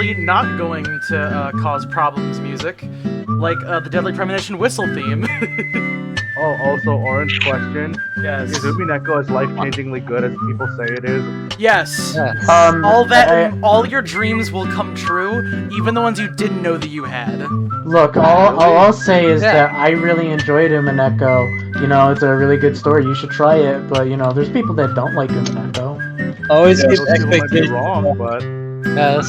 not going to cause problems music, like the Deadly Premonition whistle theme. Oh, also, Orange question. Yes. Is Umineko as life-changingly good as people say it is? Yes. Yes. All your dreams will come true, even the ones you didn't know that you had. Look, all I'll say is that I really enjoyed Umineko. You know, it's a really good story. You should try it. But, you know, there's people that don't like Umineko. Always Yeah, keep those people might be expectations. wrong, but...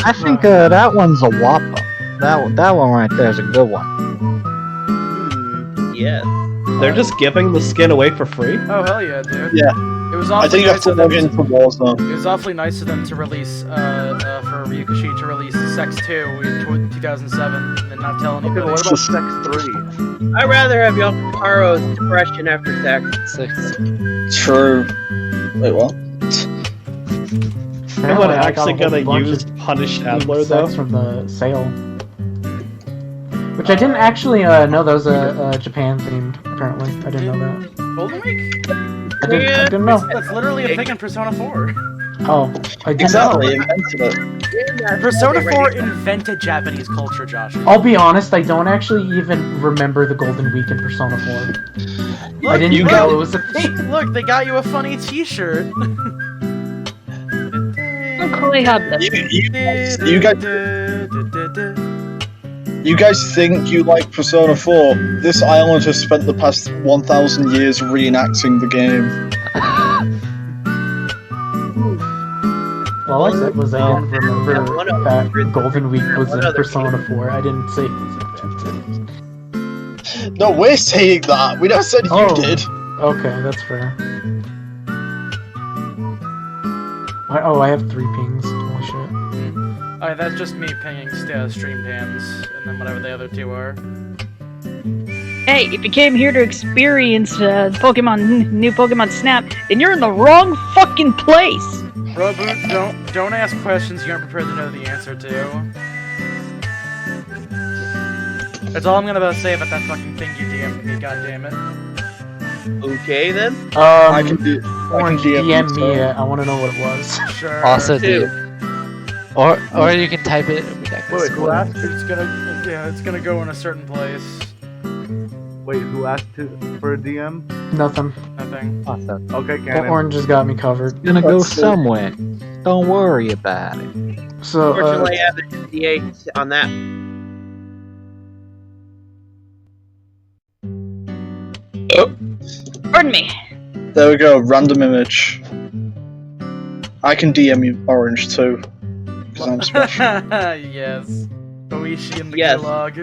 I think that one's a whopper. That one right there is a good one. Yeah. They're just giving the skin away for free? Oh hell yeah, dude. Yeah. It was I awfully think you have nice to of them. log into Warzone. It was awfully nice of them to release for Ryukashi to release Sex 2 in 2007 and not tell Okay, anybody. what about Sex 3? I'd rather have Yakaro's depression after sex. True. Wait, what? Apparently, Someone I got a actually whole gonna bunch use of Punish themed Adler, sex though? from the sale. Which I didn't actually know that was a Japan-themed, apparently. I didn't know that. Golden Week? I didn't know. That's literally a thing in Persona 4. Oh, I didn't Exactly, know. invented it. Persona 4 invented Japanese culture, Josh. I'll be honest, I don't actually even remember the Golden Week in Persona 4. Look, I didn't know it was a thing. Look, they got you a funny t-shirt. You guys think you like Persona 4? This island has spent the past 1,000 years reenacting the game. All I said was I didn't remember that Golden Week was in Persona 4. I didn't say it was invented. No, we're saying that! We never said you did! Okay, that's fair. Oh, I have 3 pings. Holy shit. Alright, that's just me pinging streamed hands, and then whatever the other 2 are. Hey, if you came here to experience new Pokemon Snap, then you're in the wrong fucking place! Roboot, don't ask questions you aren't prepared to know the answer to. That's all I'm gonna say about that fucking thing you DM'd me, goddammit. Okay then. I can do. Orange, DM DM me it. I want to know what it was. Sure. Also, Two. dude. Or you can type it. Wait, who asked? It's gonna go in a certain place. Wait, who asked for a DM? Nothing. Nothing. Awesome. Okay, Cannon. Orange has got me covered. Gonna go That's it. somewhere. Don't worry about it. So, Unfortunately, I have the 58 on that. Pardon me. There we go, random image. I can DM you Orange too. Because I'm special. Yes. Oishi in the Yes. gulag.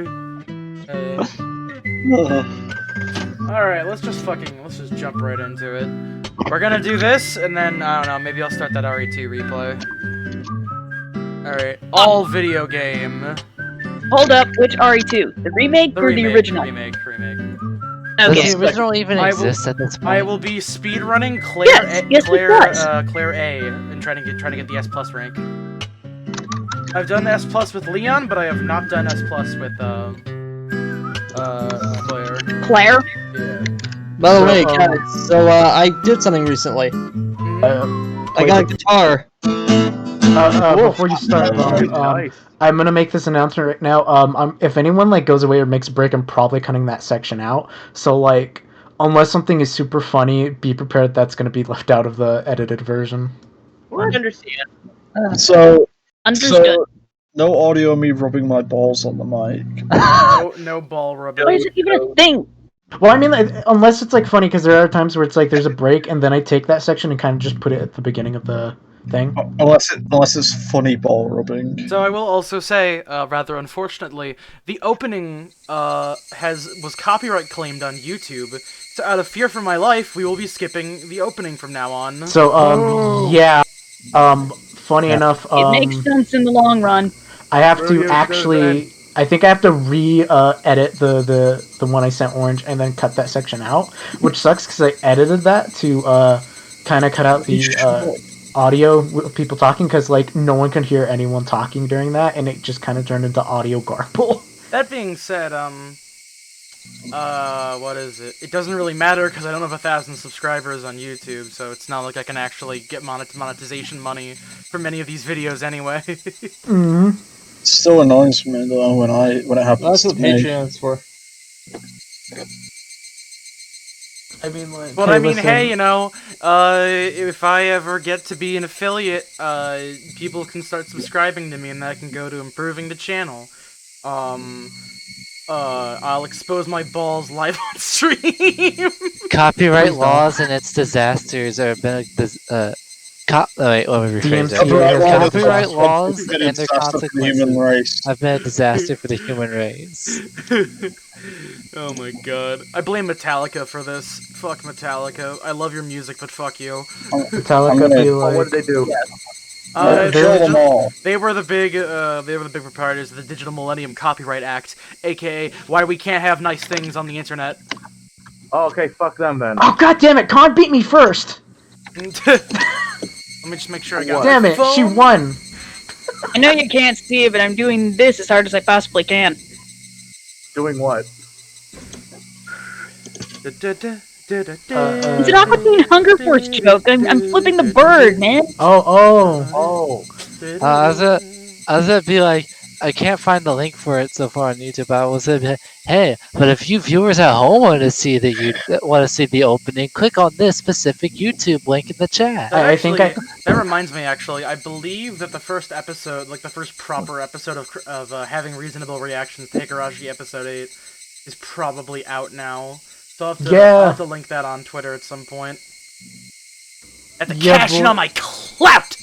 Alright, let's just jump right into it. We're gonna do this, and then, I don't know, maybe I'll start that RE2 replay. Alright, all video game. Hold up, which RE2? The remake or the original? Remake. Does Okay. the original even I exist at this point? I will be speedrunning Claire Claire A and trying to get the S plus rank. I've done S plus with Leon, but I have not done S plus with Claire. Claire? Yeah. By the way, guys, so I did something recently. I got a guitar. before you start, Nice. I'm gonna make this announcement right now. If anyone goes away or makes a break, I'm probably cutting that section out. So unless something is super funny, be prepared that's gonna be left out of the edited version. I understand. So, Understood. no audio of me rubbing my balls on the mic. No ball rubbing. Why is it even a thing? Well, I mean, unless it's like funny, because there are times where it's like there's a break, and then I take that section and kind of just put it at the beginning of the thing. Unless it's funny ball rubbing. So I will also say, rather unfortunately, the opening was copyright claimed on YouTube. So out of fear for my life, we will be skipping the opening from now on. So yeah, funny enough, It makes sense in the long run. I have to actually. I think I have to edit the one I sent Orange and then cut that section out, which sucks because I edited that to kind of cut out the audio with people talking, because no one can hear anyone talking during that, and it just kind of turned into audio garble. That being said, what is it? It doesn't really matter because I don't have 1,000 subscribers on YouTube, so it's not like I can actually get monetization money from any of these videos anyway. Mm-hmm. Still annoys me though when it happens. That's what to me. Patreon's for. I mean, like. But hey, I mean, listen, hey, you know, if I ever get to be an affiliate, people can start subscribing to me, and that can go to improving the channel. I'll expose my balls live on stream. Copyright Please laws and its disasters are wait, let me rephrase that. DMCA has Copyright disaster. laws Been a and their disaster for the human consequences race. have been a disaster for the human race. Oh my god. I blame Metallica for this. Fuck Metallica. I love your music, but fuck you. Metallica be like. What did they do? Kill them all. They were the big proprietors of the Digital Millennium Copyright Act, aka why we can't have nice things on the internet. Oh, okay, fuck them then. Oh god damn it! Con beat me first. Let me just make sure I got Damn my it! phone. She won. I know you can't see it, but I'm doing this as hard as I possibly can. Doing what? It's an Aqua Teen Hunger Force joke. I'm flipping the bird, man. Oh. I was gonna be like, I can't find the link for it so far on YouTube. But I was gonna be like, hey, but if you viewers at home want to see the opening, click on this specific YouTube link in the chat. I think that reminds me. Actually, I believe that the first episode, like the first proper episode of having reasonable reactions to Higurashi episode 8, is probably out now. So I'll have to link that on Twitter at some point. At the cash in on my clout.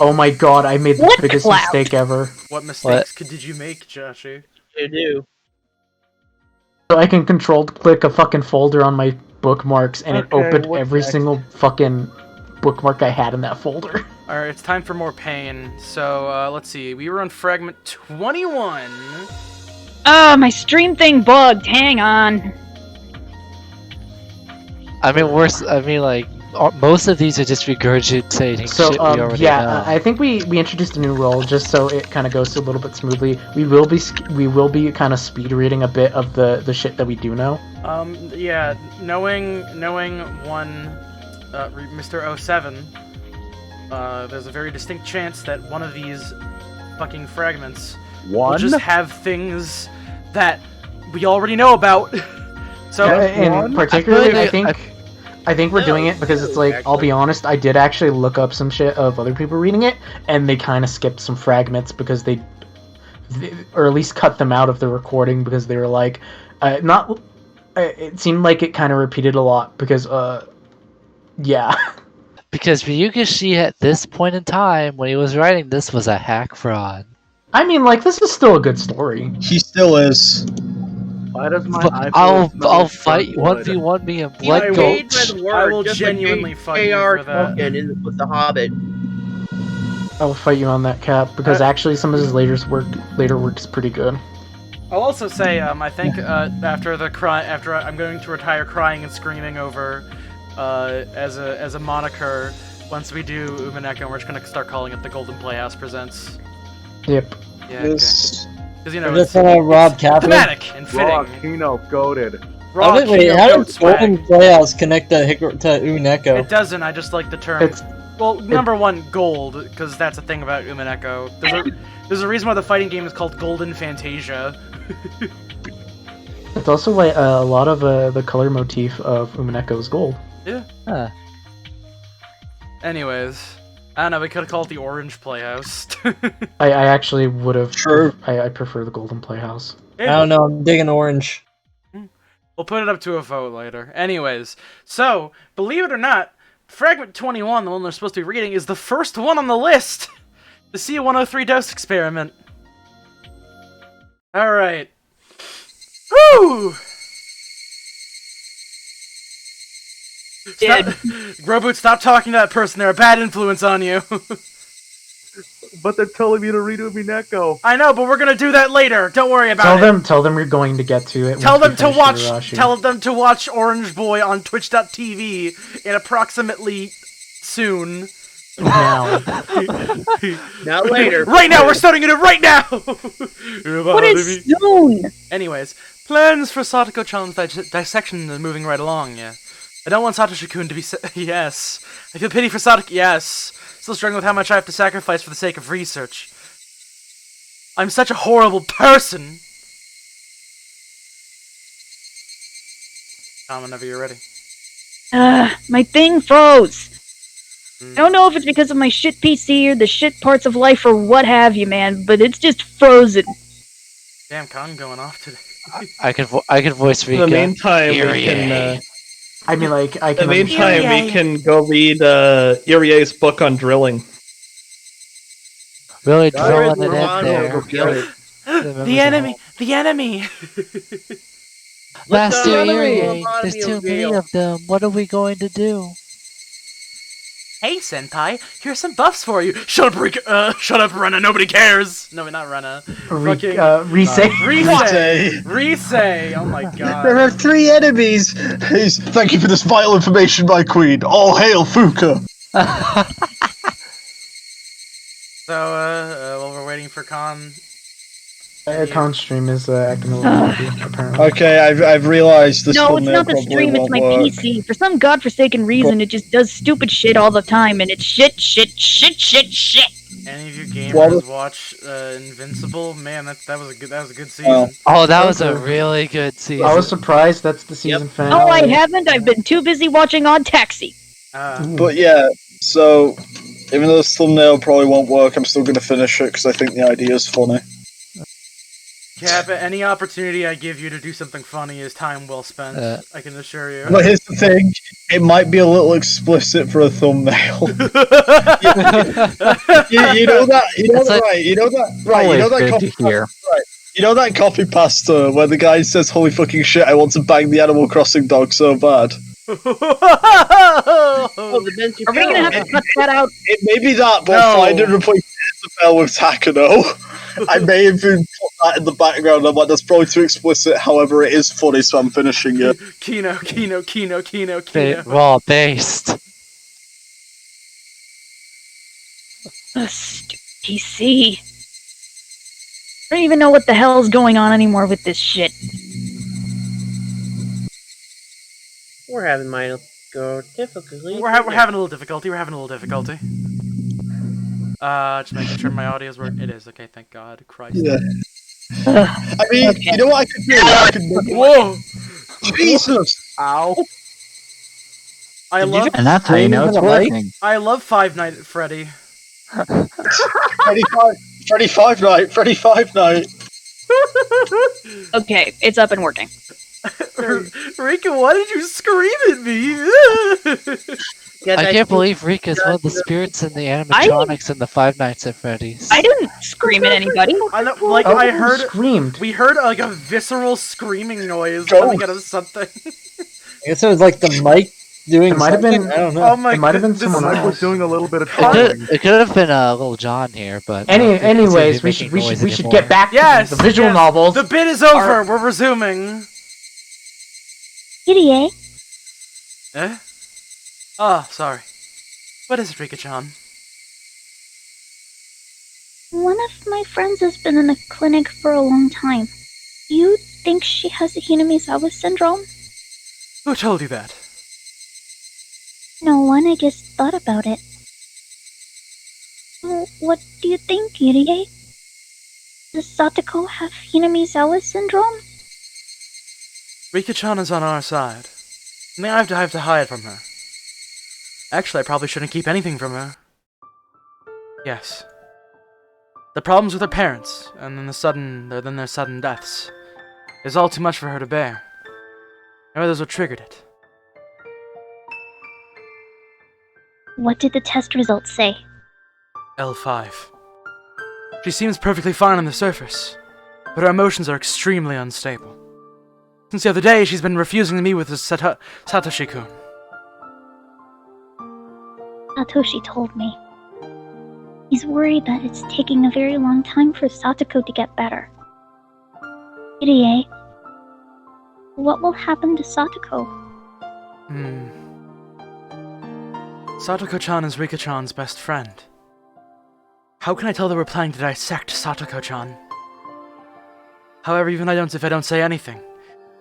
Oh my god! I made the biggest mistake ever. What mistakes did you make, Joshy? You do. So I can control-click a fucking folder on my bookmarks, and it opened every single fucking bookmark I had in that folder. Alright, it's time for more pain. So, let's see. We were on fragment 21. Oh, my stream thing bugged. Hang on. I mean, most of these are just regurgitating So, shit we already know. I think we introduced a new role just so it kind of goes a little bit smoothly. We will be kind of speed reading a bit of the shit that we do know. Yeah, knowing one, Mr. 07, there's a very distinct chance that one of these fucking fragments will just have things that we already know about. So, and particularly, I think we're doing it because it's like, I'll be honest, I did actually look up some shit of other people reading it, and they kind of skipped some fragments because they, or at least cut them out of the recording because they were like, it seemed like it kind of repeated a lot because, yeah. Because Higurashi at this point in time, when he was writing this, was a hack fraud. I mean, like, this is still a good story. He still is. Why does my I'll fight 1v1 me and blood Made gulch. by the word, I will just genuinely like fight you J.R. for that. Tolkien with The Hobbit. I will fight you on that, Cap, because actually some of his later work is pretty good. I'll also say, I think after I'm going to retire crying and screaming over, as a moniker, once we do Umineko, we're just gonna start calling it the Golden Playhouse Presents. Yep. Yeah, because you know, We're just gonna rob Captain. thematic and Raw fitting. Kino goaded. Raw Wait, Kino how goat does swag. Golden Playhouse connect to Umineko? It doesn't. I just like the term. Well, number one, gold, because that's a thing about Umineko. There's a reason why the fighting game is called Golden Fantasia. It's also why a lot of the color motif of Umineko is gold. Yeah. Huh. Anyways, I don't know. We could have called it the Orange Playhouse. I actually would have. True. I prefer the Golden Playhouse. I don't know, I'm digging orange. We'll put it up to a vote later. Anyways, so, believe it or not, Fragment 21, the one we're supposed to be reading, is the first one on the list! The C-103 dose experiment. Alright. Woo! Groboot, stop talking to that person. They're a bad influence on you. But they're telling me to read Umineko. I know, but we're gonna do that later. Don't worry about it. Tell them you're going to get to it. Tell once we them to finish watch. Higurashi. Tell them to watch Orange Boy on Twitch.tv in approximately soon. Now. Not later. Right now, we're starting it right now. What is soon? Anyways, plans for Satoko-chan's dissection are moving right along. Yeah, I don't want Satoshi-kun to be. Yes, I feel pity for Satoko. Yes, still struggling with how much I have to sacrifice for the sake of research. I'm such a horrible person. Tom, whenever you're ready. My thing froze. I don't know if it's because of my shit PC or the shit parts of life or what have you, man, but it's just frozen. Damn, Con going off today. I can voice Rika. In the meantime, we Irie. can. I mean, like, I In can. the meantime, Irie. we can go read Irie's book on drilling. Really Where is drilling it in Romano? there. The enemy! The enemy! Master Look, Irie, Romano there's too many jail. of them. What are we going to do? Hey, Senpai, here's some buffs for you. Shut up, Rika. Shut up, Rena. Nobody cares. No, not Rena. Fucking Rise. Rise. Oh my god. There are 3 enemies! Please, thank you for this vital information, my queen. All hail Fuka! So, while we're waiting for Con... Con's stream is acting a little funky, apparently. Okay, I've realized this No, it's thumbnail not the probably stream, it's won't my work. PC. For some godforsaken reason, it just does stupid shit all the time, and it's shit. Any of you gamers watch Invincible? Man, that was a good season. Oh, that was a really good season. I was surprised that's the season finale. No, I haven't. I've been too busy watching Odd Taxi. But yeah, so even though this thumbnail probably won't work, I'm still going to finish it because I think the idea is funny. Cap, any opportunity I give you to do something funny is time well spent. I can assure you. But here's the thing, it might be a little explicit for a thumbnail. you know that, you know that, right? You know that, right? You know that copy pasta, right? You know that copy pasta where the guy says, "Holy fucking shit! I want to bang the Animal Crossing dog so bad." Oh, the Benji Are we gonna have to cut that out? It may be that, but No. finding replacing Isabel with Takano. I may have even put that in the background. I'm like, that's probably too explicit. However, it is funny, so I'm finishing it. Kino. Raw based. Stupid PC. I don't even know what the hell's going on anymore with this shit. We're having minor difficulty. We're having a little difficulty. Just making sure my audio's working. It is, okay, thank God. Christ. Yeah. I mean, Okay. you know what I could do? I could make Whoa! Jesus! Ow. I love And that's how you know it's working. Five Nights at Freddy. Freddy Five Night. Okay, it's up and working. Rika, why did you scream at me? I can't believe Rika's one of the spirits in the animatronics in the Five Nights at Freddy's. I didn't scream at anybody. I know, like, Oh, I who heard. screamed. We heard like a visceral screaming noise Ghost. coming out of something. I guess it was like the mic doing It might have something. been- I don't know. Oh my It might have been goodness. someone Mike was else. doing a little bit of It talking. could have been Little John here, but Anyways, we should get back Yes, to the visual yes. novels. The bit is over. We're resuming. Idiot. Eh? Oh, sorry. What is it, Rika-chan? One of my friends has been in the clinic for a long time. Do you think she has Hinamizawa syndrome? Who told you that? No one, I just thought about it. What do you think, Irie? Does Satoko have Hinamizawa syndrome? Rika-chan is on our side. Something I have to hide from her. Actually, I probably shouldn't keep anything from her. Yes. The problems with her parents, and then their sudden deaths, is all too much for her to bear. Maybe those what triggered it. What did the test results say? L5. She seems perfectly fine on the surface, but her emotions are extremely unstable. Since the other day, she's been refusing to meet with Satoshi-kun. Satoshi told me. He's worried that it's taking a very long time for Satoko to get better. Irie, what will happen to Satoko? Satoko-chan is Rika-chan's best friend. How can I tell that we're planning to dissect Satoko-chan? However, even if I don't say anything,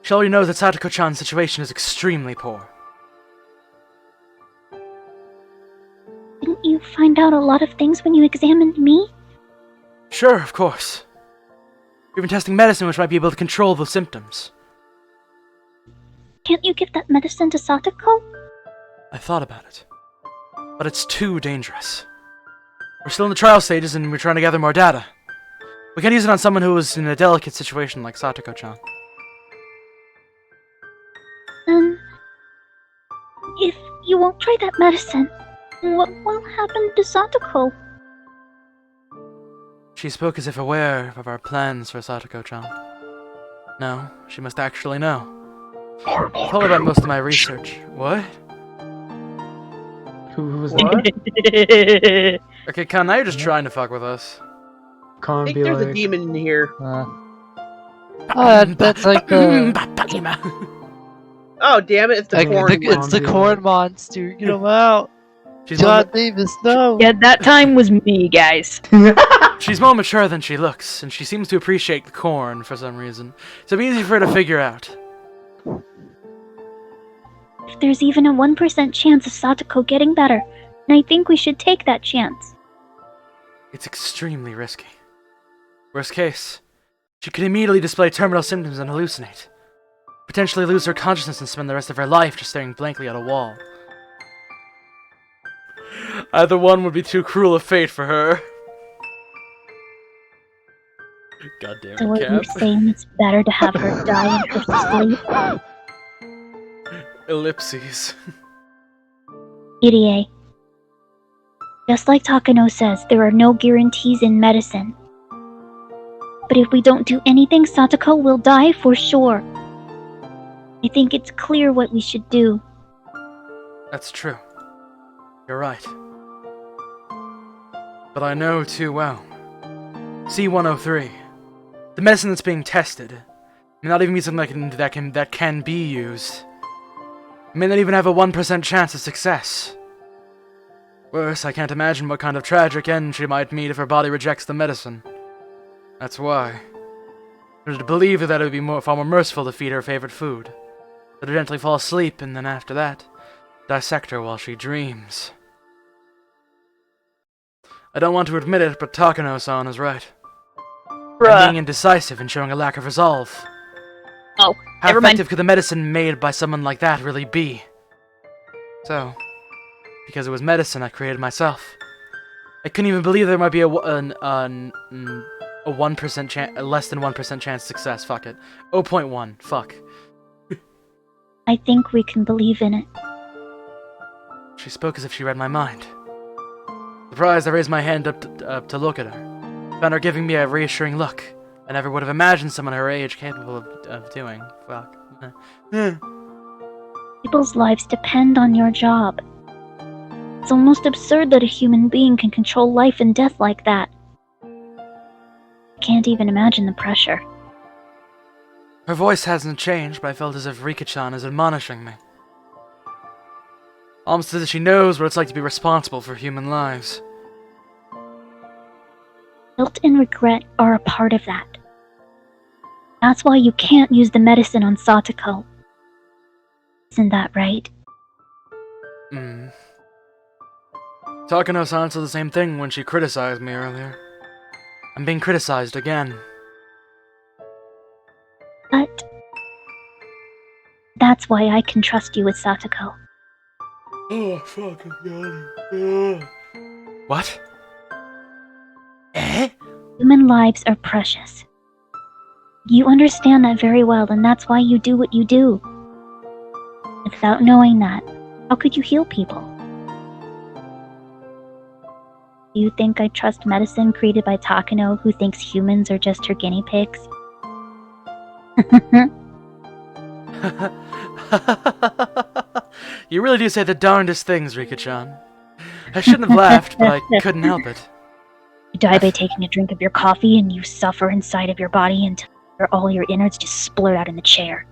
she already knows that Satoko-chan's situation is extremely poor. Didn't you find out a lot of things when you examined me? Sure, of course. Or even testing medicine which might be able to control the symptoms. Can't you give that medicine to Satoko? I thought about it. But it's too dangerous. We're still in the trial stages and we're trying to gather more data. We can't use it on someone who is in a delicate situation like Satoko-chan. Then, if you won't try that medicine, what will happen to Satoko? She spoke as if aware of our plans for Satoko-chan. No, she must actually know. I told her about most of my research. What? Who was What? that? Okay, Con, now you're just trying to fuck with us. I Can't think be there's a like, demon in here. Oh, that's like the. Oh, damn it, it's the Like, corn. it's the corn monster. Get him out. She's John Davis, no. Yeah, that time was me, guys. She's more mature than she looks, and she seems to appreciate the corn for some reason. So it'd be easy for her to figure out. If there's even a 1% chance of Satoko getting better, then I think we should take that chance. It's extremely risky. Worst case, she could immediately display terminal symptoms and hallucinate. Potentially lose her consciousness and spend the rest of her life just staring blankly at a wall. Either one would be too cruel a fate for her. Goddamn So what Cap. you're saying it's better to have her die in her sleep? Ellipses. Irie. Just like Takano says, there are no guarantees in medicine. But if we don't do anything, Satoko will die for sure. I think it's clear what we should do. That's true. You're right. But I know too well. C-103. The medicine that's being tested may not even be something that can be used. It may not even have a 1% chance of success. Worse, I can't imagine what kind of tragic end she might meet if her body rejects the medicine. That's why. I was to believe that it would be far more merciful to feed her favorite food. Let her gently fall asleep, and then after that, dissect her while she dreams. I don't want to admit it, but Takano-san is right. I'm being indecisive and showing a lack of resolve. Oh, How never mind. effective could the medicine made by someone like that really be? So, because it was medicine I created myself. I couldn't even believe there might be a 1% chance, less than 1% chance success. Fuck it. 0.1. Fuck. I think we can believe in it. She spoke as if she read my mind. Surprised, I raised my hand up to look at her. Found her giving me a reassuring look. I never would have imagined someone her age capable of doing. Fuck. People's lives depend on your job. It's almost absurd that a human being can control life and death like that. I can't even imagine the pressure. Her voice hasn't changed, but I felt as if Rika-chan is admonishing me. Almost as if she knows what it's like to be responsible for human lives. Guilt and regret are a part of that. That's why you can't use the medicine on Satoko. Isn't that right? Takano-san said the same thing when she criticized me earlier. I'm being criticized again. But that's why I can trust you with Satoko. Oh, fuck, I'm yawning. What? Eh? Human lives are precious. You understand that very well, and that's why you do what you do. Without knowing that, how could you heal people? Do you think I trust medicine created by Takano, who thinks humans are just her guinea pigs? You really do say the darndest things, Rika-chan. I shouldn't have laughed, but I couldn't help it. You die by taking a drink of your coffee, and you suffer inside of your body until all your innards just splurt out in the chair.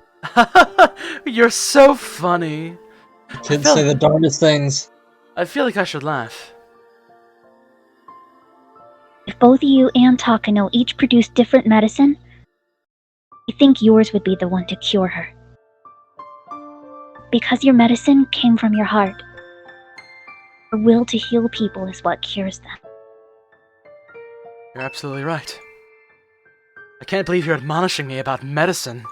You're so funny. Kids say the darndest things. I feel like I should laugh. If both you and Takano each produce different medicine, I think yours would be the one to cure her. Because your medicine came from your heart. Your will to heal people is what cures them. You're absolutely right. I can't believe you're admonishing me about medicine.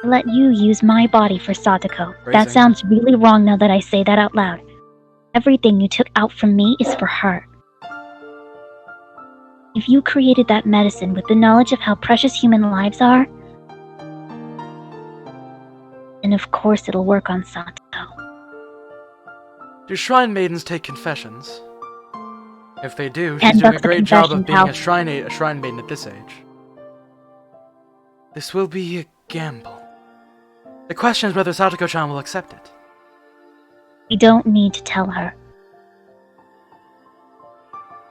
I let you use my body for Satoko. That Phrasing. sounds really wrong now that I say that out loud. Everything you took out from me is for her. If you created that medicine with the knowledge of how precious human lives are, then of course it'll work on Satoko. Do shrine maidens take confessions? If they do, And she's doing a that's the great job of confession, being pal. a shrine maiden at this age. This will be a gamble. The question is whether Satoko-chan will accept it. We don't need to tell her.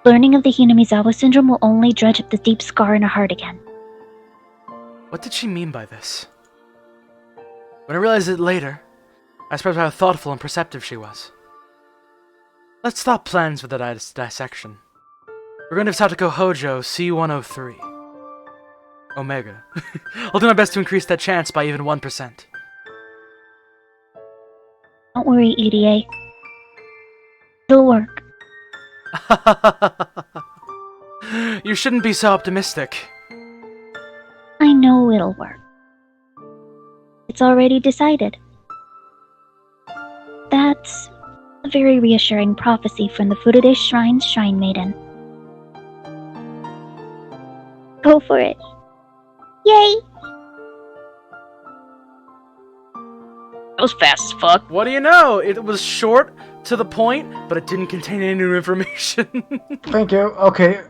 Learning of the Hinamizawa syndrome will only dredge up the deep scar in her heart again. What did she mean by this? When I realized it later, I surprised how thoughtful and perceptive she was. Let's stop plans for the dissection. We're going to have Satoko Hojo C103. Omega. I'll do my best to increase that chance by even 1%. Don't worry, EDA. It'll work. You shouldn't be so optimistic. I know it'll work. It's already decided. That's a very reassuring prophecy from the Furude Shrine's Shrine Maiden. Go for it. Yay! That was fast as fuck. What do you know? It was short, to the point, but it didn't contain any new information. Thank you. Okay.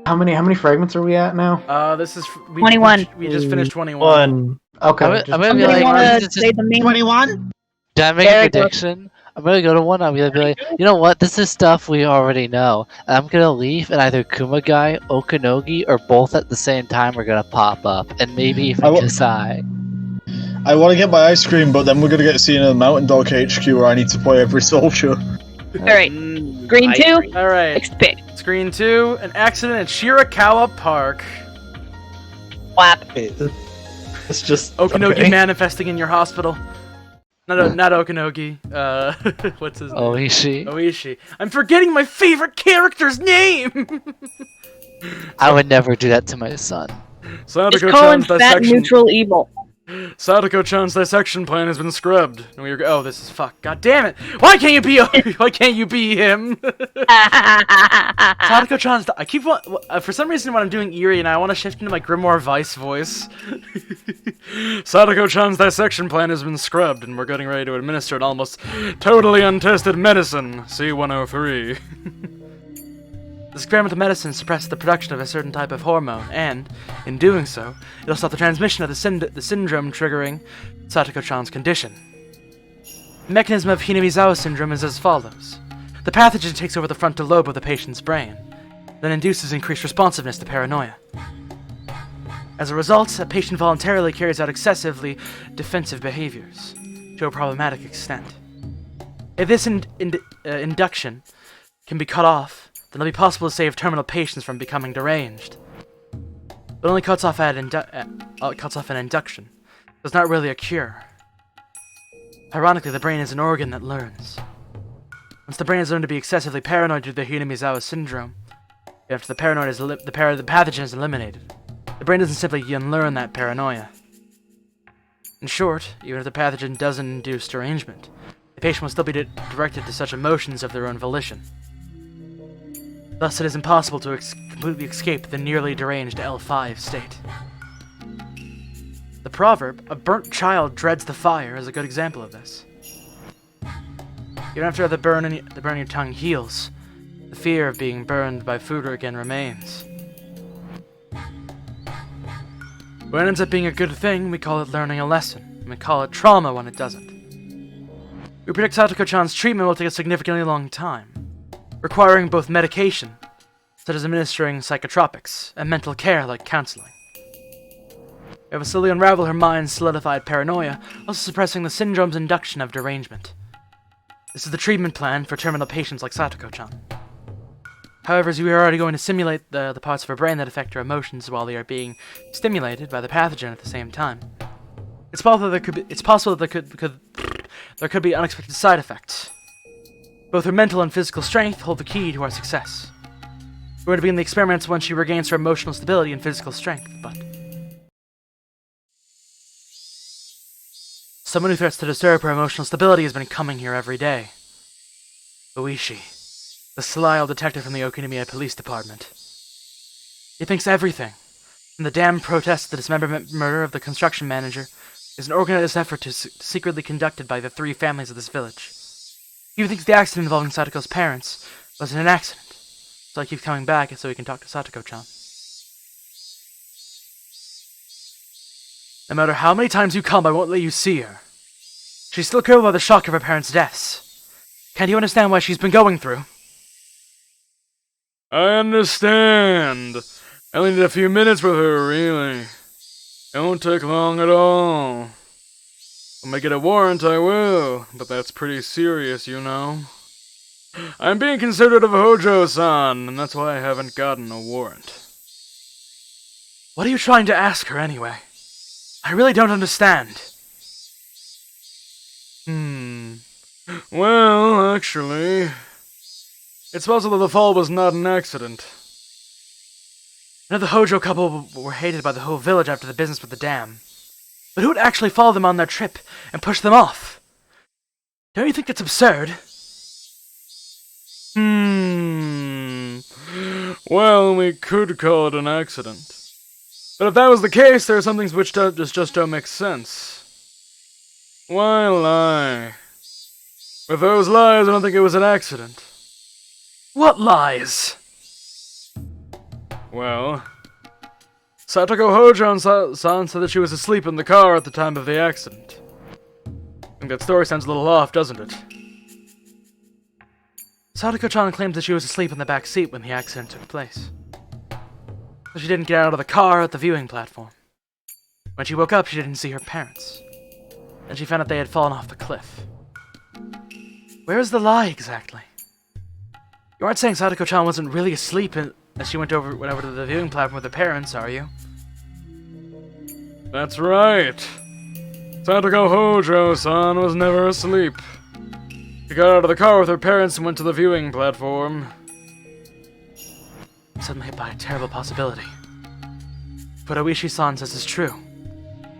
How many fragments are we at now? This is... 21. We just finished 21. Okay. I'm just- gonna be like, wanna just- say the main 21? did I make There a it goes. prediction? I'm gonna go to one. I'm gonna be like, you know what? This is stuff we already know. And I'm gonna leave, and either Kumagai, Okanogi, or both at the same time are gonna pop up, and maybe even Kasai. I want to get my ice cream, but then we're gonna get seen in the Mountain Dog HQ where I need to play every soldier. Alright. Screen 2. Alright. Expect. Screen 2, an accident at Shirakawa Park. Whap. It's just Okanogi okay. manifesting in your hospital. Not Okanogi. What's his name? Oishi. Oishi. I'm forgetting my favorite character's name! I would never do that to my son. Just call him Satoko-chan's fat dissection. neutral evil. Satoko-chan's dissection plan has been scrubbed. And we are, oh, this is fuck. God damn it! Why can't you be? Why can't you be him? Satoko-chan's. I keep for some reason when I'm doing Eerie and I want to shift into my Grimoire Vice voice. Satoko-chan's dissection plan has been scrubbed, and we're getting ready to administer an almost totally untested medicine, C103. This experimental medicine suppresses the production of a certain type of hormone, and, in doing so, it'll stop the transmission of the syndrome triggering Satoko-chan's condition. The mechanism of Hinamizawa syndrome is as follows. The pathogen takes over the frontal lobe of the patient's brain, then induces increased responsiveness to paranoia. As a result, a patient voluntarily carries out excessively defensive behaviors, to a problematic extent. If this induction can be cut off, then it'll be possible to save terminal patients from becoming deranged. It only cuts off an induction. It's not really a cure. Ironically, the brain is an organ that learns. Once the brain has learned to be excessively paranoid due to the Hinamizawa syndrome, after the pathogen is eliminated, the brain doesn't simply unlearn that paranoia. In short, even if the pathogen doesn't induce derangement, the patient will still be directed to such emotions of their own volition. Thus, it is impossible to completely escape the nearly deranged L5 state. The proverb, "a burnt child dreads the fire," is a good example of this. Even after the burn in your tongue heals, the fear of being burned by food again remains. When it ends up being a good thing, we call it learning a lesson, and we call it trauma when it doesn't. We predict Satoko-chan's treatment will take a significantly long time, requiring both medication, such as administering psychotropics, and mental care like counseling. We have to slowly unravel her mind's solidified paranoia, also suppressing the syndrome's induction of derangement. This is the treatment plan for terminal patients like Satoko-chan. However, as we are already going to simulate the parts of her brain that affect her emotions while they are being stimulated by the pathogen at the same time, it's possible that there could be unexpected side effects. Both her mental and physical strength hold the key to our success. We're to begin the experiments when she regains her emotional stability and physical strength, but... someone who threatens to disturb her emotional stability has been coming here every day. Uishi, the sly old detective from the Okinamiya Police Department. He thinks everything, from the damned protest to the dismemberment murder of the construction manager, is an organized effort secretly conducted by the 3 families of this village. He thinks the accident involving Satoko's parents was an accident, so I keep coming back so he can talk to Satoko-chan. No matter how many times you come, I won't let you see her. She's still crippled by the shock of her parents' deaths. Can't you understand what she's been going through? I understand. I only need a few minutes with her, really. It won't take long at all. When I get a warrant, I will, but that's pretty serious, you know. I'm being considerate of Hojo-san, and that's why I haven't gotten a warrant. What are you trying to ask her, anyway? I really don't understand. Well, actually, it's possible the fall was not an accident. I know the Hojo couple were hated by the whole village after the business with the dam. But who would actually follow them on their trip and push them off? Don't you think that's absurd? Well, we could call it an accident. But if that was the case, there are some things which just don't make sense. Why lie? With those lies, I don't think it was an accident. What lies? Well, Satoko Hojo-san said that she was asleep in the car at the time of the accident. I think that story sounds a little off, doesn't it? Satoko-chan claims that she was asleep in the back seat when the accident took place. So she didn't get out of the car at the viewing platform. When she woke up, she didn't see her parents. Then she found out they had fallen off the cliff. Where is the lie, exactly? You aren't saying Satoko-chan wasn't really asleep as she went over to the viewing platform with her parents, are you? That's right. Satoko Hojo-san was never asleep. She got out of the car with her parents and went to the viewing platform. I'm suddenly hit by a terrible possibility. But Oishi-san says it's true.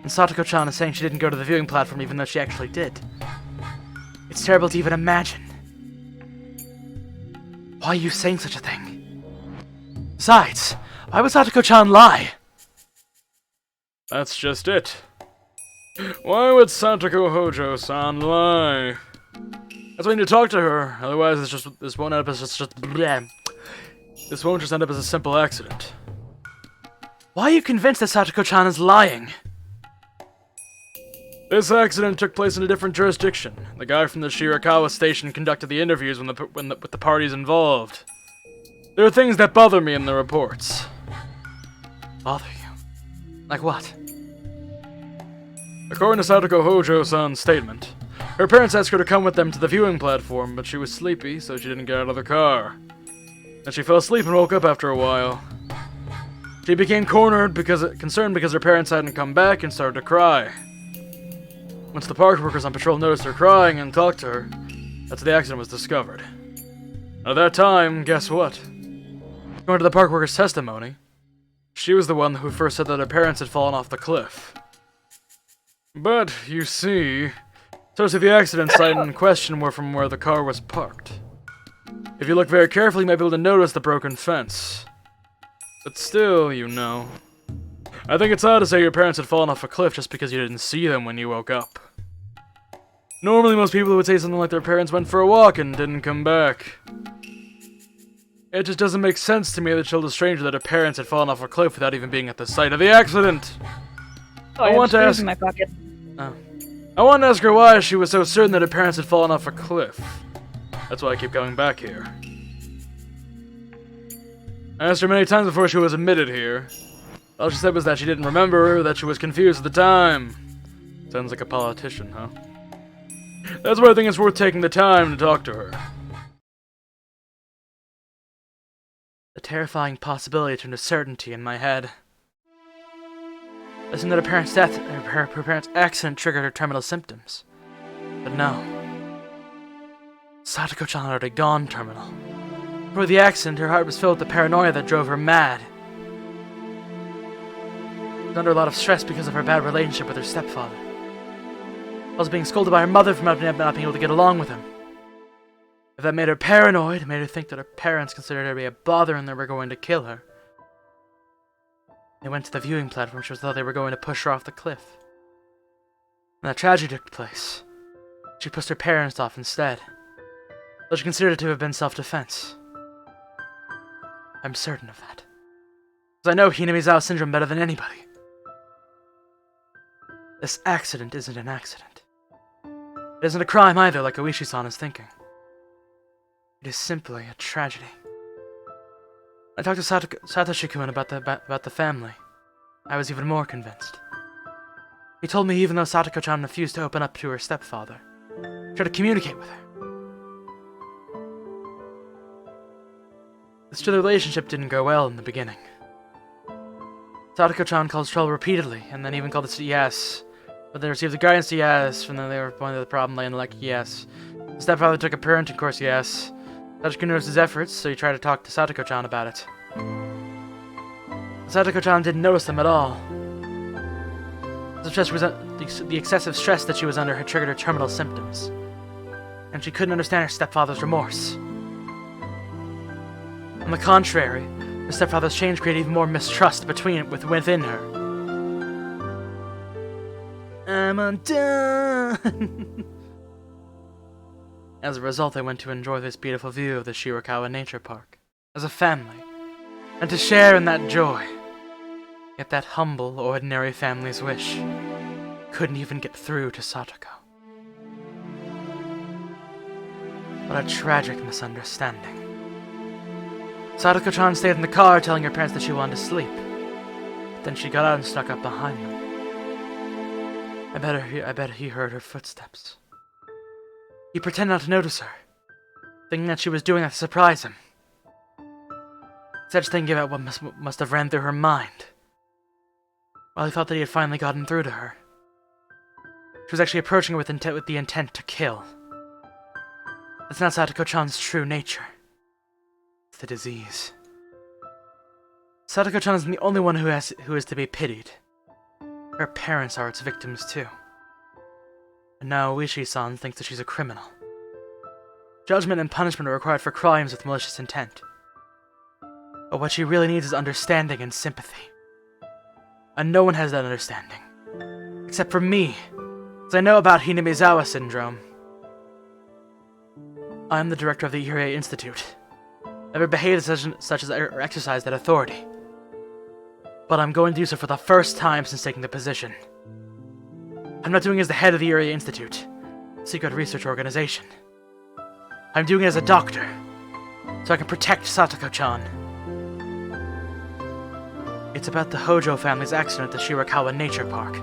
And Satoko-chan is saying she didn't go to the viewing platform even though she actually did. It's terrible to even imagine. Why are you saying such a thing? Besides, why would Satoko-chan lie? That's just it. Why would Satoko Hojo-san lie? That's why you need to talk to her, otherwise this won't end up as just bleh. This won't just end up as a simple accident. Why are you convinced that Satoko-chan is lying? This accident took place in a different jurisdiction. The guy from the Shirakawa station conducted the interviews with the parties involved. There are things that bother me in the reports. Bother you? Like what? According to Satoko Hojo-san's statement, her parents asked her to come with them to the viewing platform, but she was sleepy, so she didn't get out of the car. Then she fell asleep and woke up after a while. She became concerned because her parents hadn't come back and started to cry. Once the park workers on patrol noticed her crying and talked to her, that's when the accident was discovered. At that time, guess what? According to the park workers' testimony, she was the one who first said that her parents had fallen off the cliff. But, you see, sources of the accident site in question were from where the car was parked. If you look very carefully, you might be able to notice the broken fence. But still, you know. I think it's odd to say your parents had fallen off a cliff just because you didn't see them when you woke up. Normally, most people would say something like their parents went for a walk and didn't come back. It just doesn't make sense to me that she told a stranger that her parents had fallen off a cliff without even being at the site of the accident. Oh, I want to ask in my pocket. I want to ask her why she was so certain that her parents had fallen off a cliff. That's why I keep coming back here. I asked her many times before she was admitted here. All she said was that she didn't remember, or that she was confused at the time. Sounds like a politician, huh? That's why I think it's worth taking the time to talk to her. The terrifying possibility turned to certainty in my head. I assumed that her parents' death, her parents' accident triggered her terminal symptoms. But no. Satoko-chan had already gone terminal. Before the accident, her heart was filled with the paranoia that drove her mad. She was under a lot of stress because of her bad relationship with her stepfather. Also being scolded by her mother for not being able to get along with him. If that made her paranoid, it made her think that her parents considered her to be a bother and they were going to kill her. They went to the viewing platform. She thought they were going to push her off the cliff. When that tragedy took place, she pushed her parents off instead. Though she considered it to have been self-defense. I'm certain of that. Because I know Hinamizawa syndrome better than anybody. This accident isn't an accident. It isn't a crime either, like Oishi-san is thinking. It is simply a tragedy. I talked to Satoshi-kun about the family. I was even more convinced. He told me even though Satoko-chan refused to open up to her stepfather, tried to communicate with her. The relationship didn't go well in the beginning. Satoko-chan called trouble repeatedly, and then even called the CES. But they received the guidance CES, and then they were pointing to the problem laying like yes. The stepfather took a parenting course, yes. Satoshi noticed his efforts, so he tried to talk to Satoko-chan about it. Satoko-chan didn't notice them at all. The excessive stress that she was under had triggered her terminal symptoms. And she couldn't understand her stepfather's remorse. On the contrary, her stepfather's change created even more mistrust within her. I'm undone! As a result, they went to enjoy this beautiful view of the Shirakawa Nature Park, as a family, and to share in that joy. Yet that humble, ordinary family's wish couldn't even get through to Satoko. What a tragic misunderstanding. Satoko-chan stayed in the car telling her parents that she wanted to sleep. But then she got out and snuck up behind them. I bet he heard her footsteps. He pretended not to notice her, thinking that she was doing that to surprise him. Instead, just thinking about what must have ran through her mind. While he thought that he had finally gotten through to her, she was actually approaching her with the intent to kill. That's not Satoko-chan's true nature. It's the disease. Satoko-chan isn't the only one who is to be pitied. Her parents are its victims too. And now Oishi-san thinks that she's a criminal. Judgment and punishment are required for crimes with malicious intent. But what she really needs is understanding and sympathy. And no one has that understanding. Except for me, as I know about Hinamizawa syndrome. I am the director of the Irie Institute. Never behaved such as or exercised that authority. But I'm going to do so for the first time since taking the position. I'm not doing it as the head of the Irie Institute, a secret research organization. I'm doing it as a doctor, so I can protect Satoko-chan. It's about the Hojo family's accident at the Shirakawa Nature Park.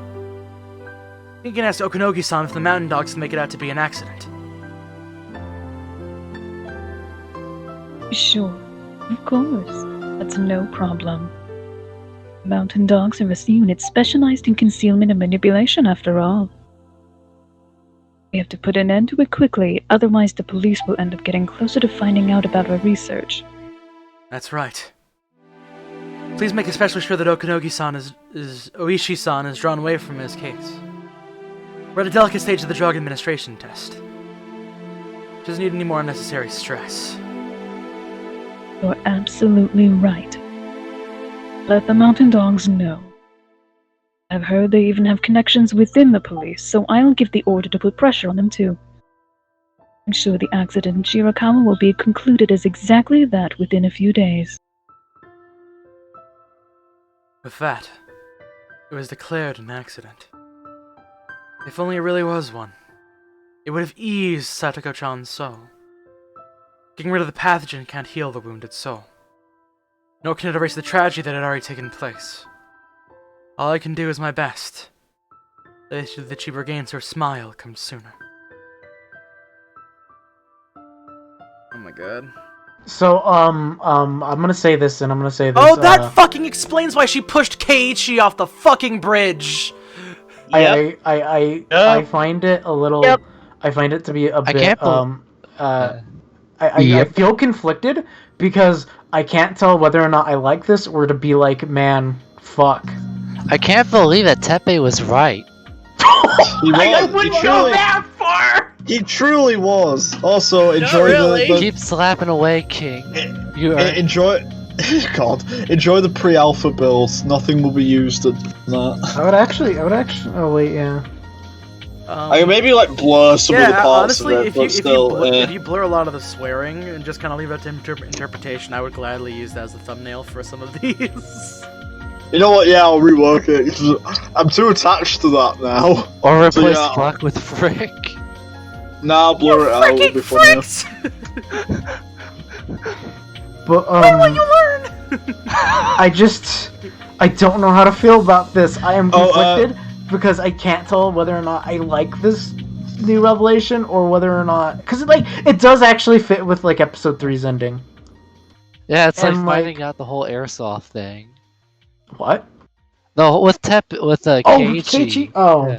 You can ask Okunogi-san if the mountain dogs make it out to be an accident. Sure, of course. That's no problem. Mountain dogs are a unit specialized in concealment and manipulation, after all. We have to put an end to it quickly, otherwise the police will end up getting closer to finding out about our research. That's right. Please make especially sure that Okunogi-san Oishi-san is drawn away from his case. We're at a delicate stage of the drug administration test. She doesn't need any more unnecessary stress. You're absolutely right. Let the mountain dogs know. I've heard they even have connections within the police, so I'll give the order to put pressure on them too. I'm sure the accident in Shirakawa will be concluded as exactly that within a few days. With that, it was declared an accident. If only it really was one, it would have eased Satoko-chan's soul. Getting rid of the pathogen can't heal the wounded soul. Nor can it erase the tragedy that had already taken place. All I can do is my best. That she regains her smile comes sooner. Oh my god. So, I'm gonna say this, and I'm gonna say this. Oh, that fucking explains why she pushed Keiichi off the fucking bridge! I find it a little... I find it to be a bit, I feel conflicted, because I can't tell whether or not I like this or to be like, man, fuck. I can't believe that Tepe was right. He was. I wouldn't go that far! He truly was. Also, enjoy really. the Keep slapping away, King. You are... enjoy. God, enjoy the pre-alpha builds. Nothing will be used in that. I would actually. Oh wait, yeah. I can maybe like blur some of the parts honestly, of it, but still. if you blur a lot of the swearing and just kind of leave it to interpretation, I would gladly use that as the thumbnail for some of these. You know what? Yeah, I'll rework it. 'Cause I'm too attached to that now. Or replace fuck with frick. Nah, blur it out. It'll be funnier. But When will you learn? I don't know how to feel about this. I am conflicted because I can't tell whether or not I like this new revelation or whether or not, because it does actually fit with like episode 3's ending. Yeah, it's like And, finding out the whole airsoft thing. What? No, with Keiichi. Keiichi? Oh.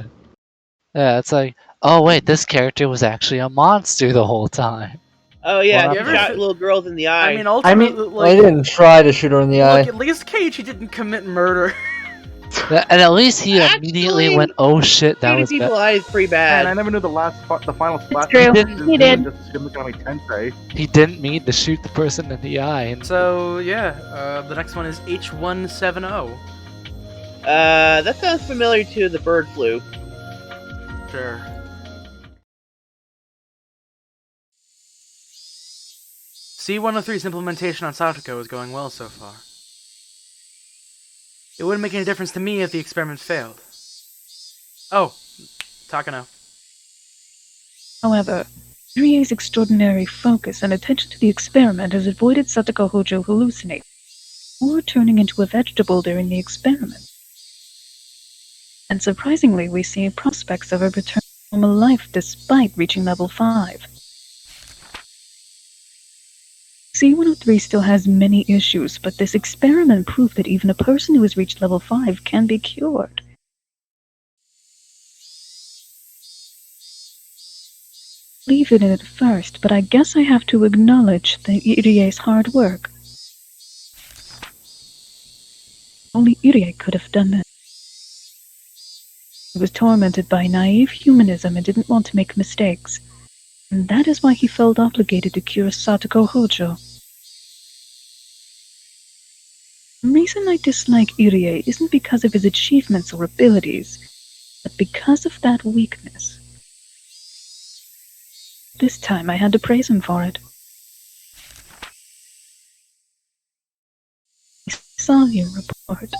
Yeah, it's like, oh wait, this character was actually a monster the whole time. Oh yeah, Well, he shot little girls in the eye. I mean, ultimately, I didn't try to shoot her in the eye. Look, at least Keiichi didn't commit murder. Yeah, and at least he immediately went, oh shit, that shooting was people in the bad. eye is pretty bad. And I never knew the final spot. true. He did. Just him looking at me tensei. He didn't mean to shoot the person in the eye. And So yeah, the next one is H170. That sounds familiar to the bird flu. Sure. C-103's implementation on Satoko is going well so far. It wouldn't make any difference to me if the experiment failed. Oh, Takano. However, Rie's extraordinary focus and attention to the experiment has avoided Satoko Hojo hallucinating, or turning into a vegetable during the experiment. And surprisingly, we see prospects of her return to normal life despite reaching level 5. C-103 still has many issues, but this experiment proved that even a person who has reached level 5 can be cured. Leave it in at first, but I guess I have to acknowledge Irie's hard work. Only Irie could have done that. He was tormented by naive humanism and didn't want to make mistakes. And that is why he felt obligated to cure Satoko Hojo. The reason I dislike Irie isn't because of his achievements or abilities, but because of that weakness. This time I had to praise him for it. I saw your report.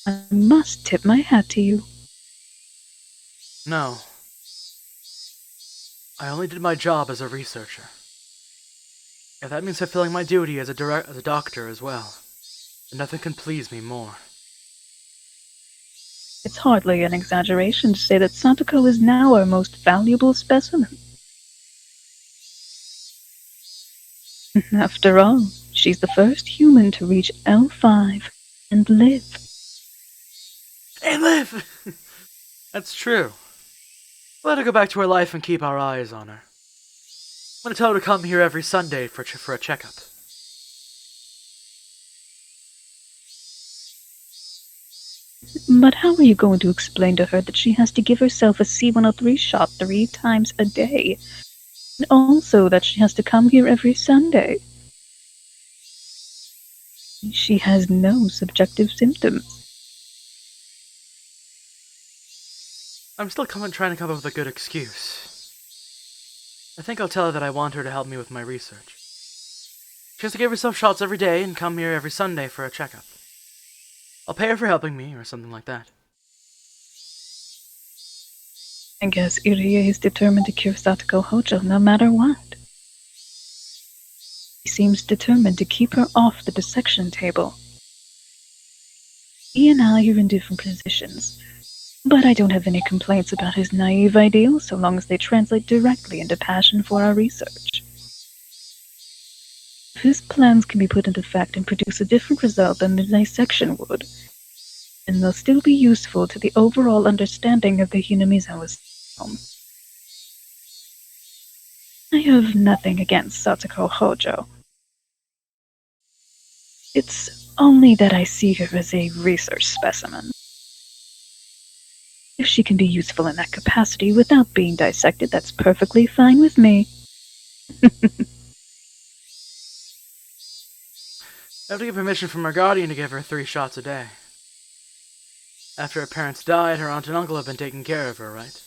I must tip my hat to you. No. I only did my job as a researcher. If that means fulfilling my duty as a doctor as well, then nothing can please me more. It's hardly an exaggeration to say that Satoko is now our most valuable specimen. After all, she's the first human to reach L5 and live. And live! That's true. Let her go back to her life and keep our eyes on her. I'm gonna tell her to come here every Sunday for a checkup. But how are you going to explain to her that she has to give herself a C-103 shot 3 times a day? And also that she has to come here every Sunday? She has no subjective symptoms. I'm still trying to come up with a good excuse. I think I'll tell her that I want her to help me with my research. She has to give herself shots every day and come here every Sunday for a checkup. I'll pay her for helping me, or something like that. I guess Irie is determined to cure Satoko Hojo no matter what. He seems determined to keep her off the dissection table. He and I are in different positions, but I don't have any complaints about his naive ideals so long as they translate directly into passion for our research. If his plans can be put into effect and produce a different result than the dissection would, then they'll still be useful to the overall understanding of the Hinamizawa system. I have nothing against Satoko Hojo, It's only that I see her as a research specimen. If she can be useful in that capacity without being dissected, that's perfectly fine with me. I have to get permission from her guardian to give her 3 shots a day. After her parents died, her aunt and uncle have been taking care of her, right?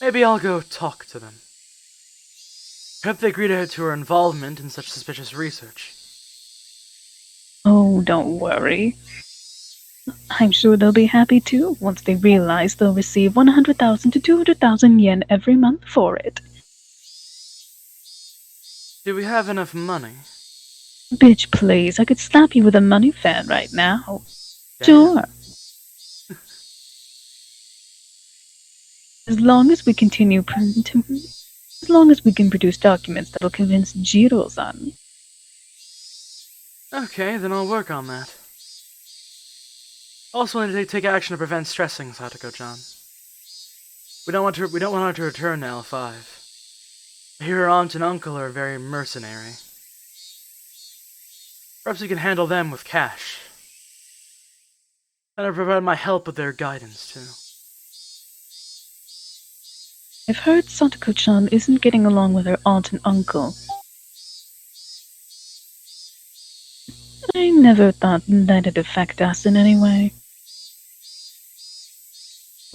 Maybe I'll go talk to them. I hope they agree to her involvement in such suspicious research. Oh, don't worry. I'm sure they'll be happy too, once they realize they'll receive 100,000 to 200,000 yen every month for it. Do we have enough money? Bitch, please, I could slap you with a money fan right now. Damn. Sure. As long as we can produce documents that'll convince Jiro-san. Okay, then I'll work on that. Also, need to take action to prevent stressing, Satoko-chan. We don't want her to return to L5. I hear her aunt and uncle are very mercenary. Perhaps we can handle them with cash. And I provide my help with their guidance, too. I've heard Satoko-chan isn't getting along with her aunt and uncle. I never thought that'd affect us in any way.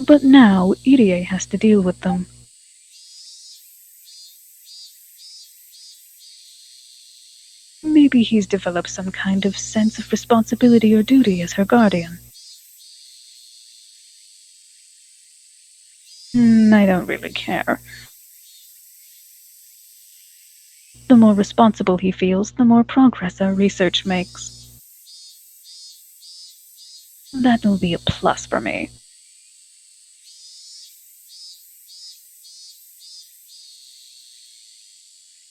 But now, Irie has to deal with them. Maybe he's developed some kind of sense of responsibility or duty as her guardian. I don't really care. The more responsible he feels, the more progress our research makes. That'll be a plus for me.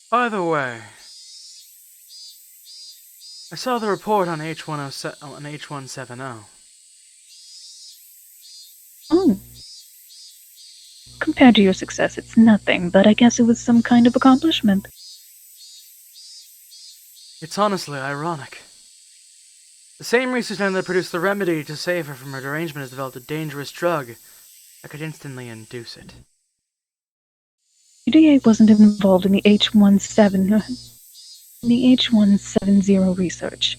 By the way, I saw the report on H170. Oh. Compared to your success, it's nothing, but I guess it was some kind of accomplishment. It's honestly ironic. The same research man that produced the remedy to save her from her derangement has developed a dangerous drug that could instantly induce it. UDA wasn't involved in the H170 research.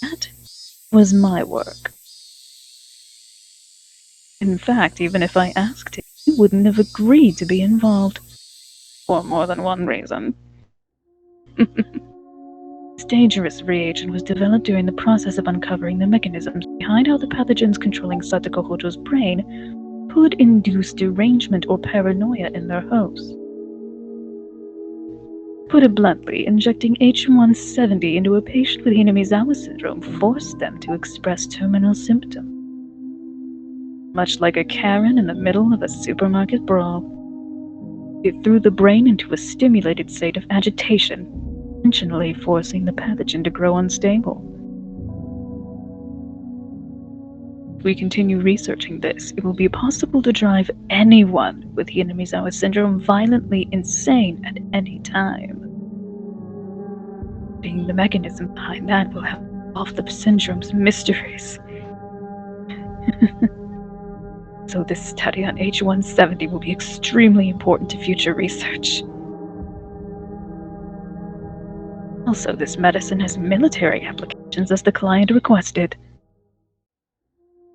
That was my work. In fact, even if I asked him, he wouldn't have agreed to be involved. For more than one reason. This dangerous reagent was developed during the process of uncovering the mechanisms behind how the pathogens controlling Satoko Hojo's brain could induce derangement or paranoia in their host. Put it bluntly, injecting H170 into a patient with Hinamizawa syndrome forced them to express terminal symptoms. Much like a Karen in the middle of a supermarket brawl. It threw the brain into a stimulated state of agitation, intentionally forcing the pathogen to grow unstable. If we continue researching this, it will be possible to drive anyone with Hinamizawa syndrome violently insane at any time. Being the mechanism behind that will help solve the syndrome's mysteries. So this study on H170 will be extremely important to future research. Also, this medicine has military applications as the client requested.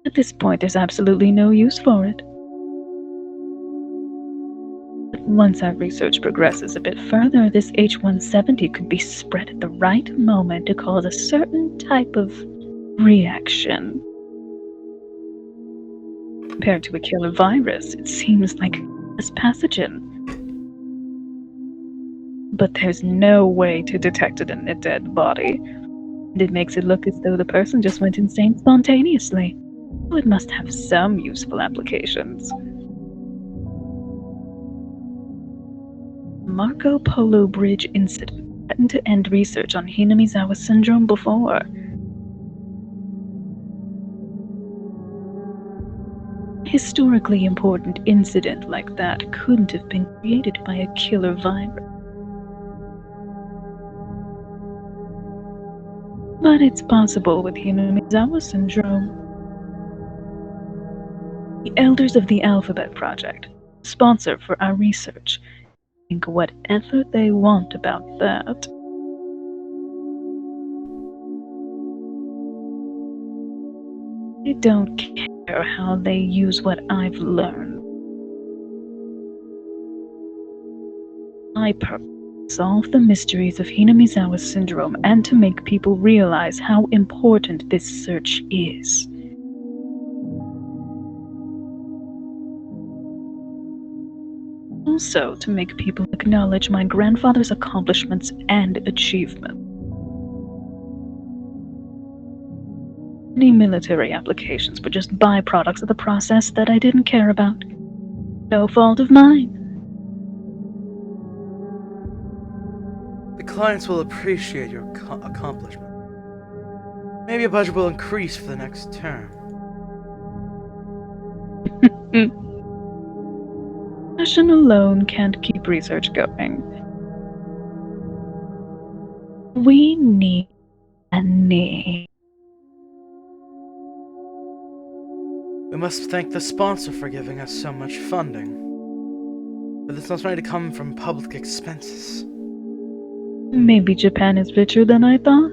At this point, there's absolutely no use for it. But once our research progresses a bit further, this H170 could be spread at the right moment to cause a certain type of reaction. Compared to a killer virus, it seems like this pathogen. But there's no way to detect it in a dead body. And it makes it look as though the person just went insane spontaneously. So it must have some useful applications. Marco Polo Bridge incident threatened to end research on Hinamizawa syndrome before. A historically important incident like that couldn't have been created by a killer virus. But it's possible with Hinamizawa syndrome. The Elders of the Alphabet Project, sponsor for our research, think whatever they want about that. I don't care how they use what I've learned. My purpose is to solve the mysteries of Hinamizawa syndrome and to make people realize how important this search is. Also, to make people acknowledge my grandfather's accomplishments and achievements. Many military applications were just byproducts of the process that I didn't care about. No fault of mine. The clients will appreciate your accomplishment. Maybe a budget will increase for the next term. Passion alone can't keep research going. We need money. We must thank the sponsor for giving us so much funding. But this must only come from public expenses. Maybe Japan is richer than I thought.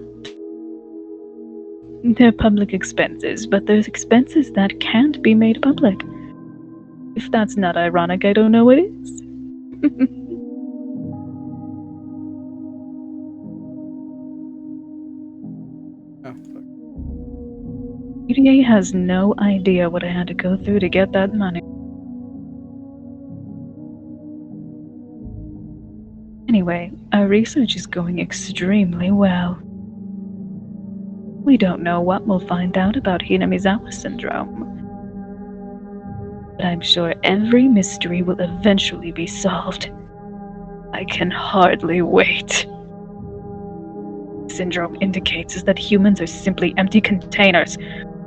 They're public expenses, but there's expenses that can't be made public. If that's not ironic, I don't know what is. UDA has no idea what I had to go through to get that money. Anyway, our research is going extremely well. We don't know what we'll find out about Hinamizawa syndrome. But I'm sure every mystery will eventually be solved. I can hardly wait. Syndrome indicates is that humans are simply empty containers.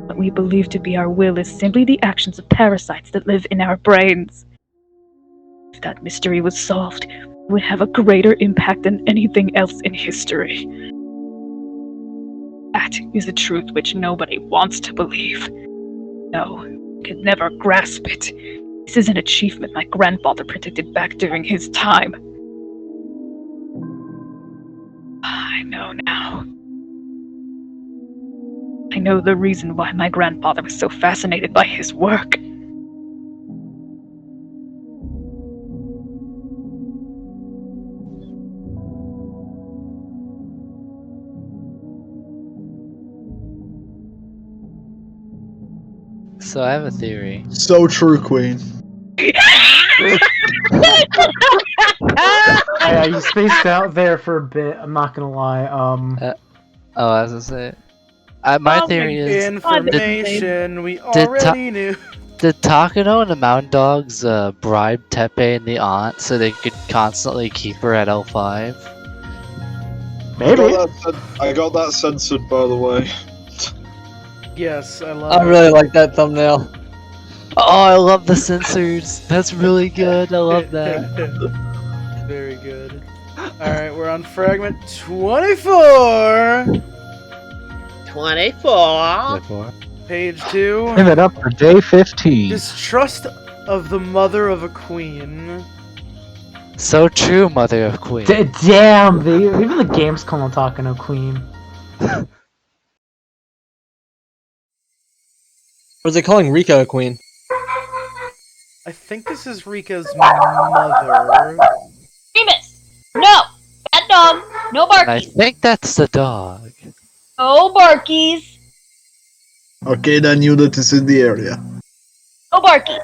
What we believe to be our will is simply the actions of parasites that live in our brains. If that mystery was solved, it would have a greater impact than anything else in history. That is a truth which nobody wants to believe. No, can never grasp it. This is an achievement my grandfather predicted back during his time. I know now. I know the reason why my grandfather was so fascinated by his work. So I have a theory. So true, Queen. Yeah, you spaced out there for a bit. I'm not gonna lie. Oh, I was gonna say. My theory is information we already knew. Did Takano and the Mountain Dogs bribe Teppei and the aunt so they could constantly keep her at L5? Maybe. I got that censored, by the way. Yes, I love I really like that thumbnail. Oh, I love the censors. That's really good. I love that. Very good. Alright, we're on fragment 24. 24. Page 2. Give it up for day 15. Distrust of the mother of a queen. So true, Mother of Queen. Damn, even the game's calling Takano Queen. Or is it calling Rika a queen? I think this is Rika's mother. Remus! No! Bad dog! No I barkies! think that's the dog. No barkies! Okay, then unit is in the area. No barkies!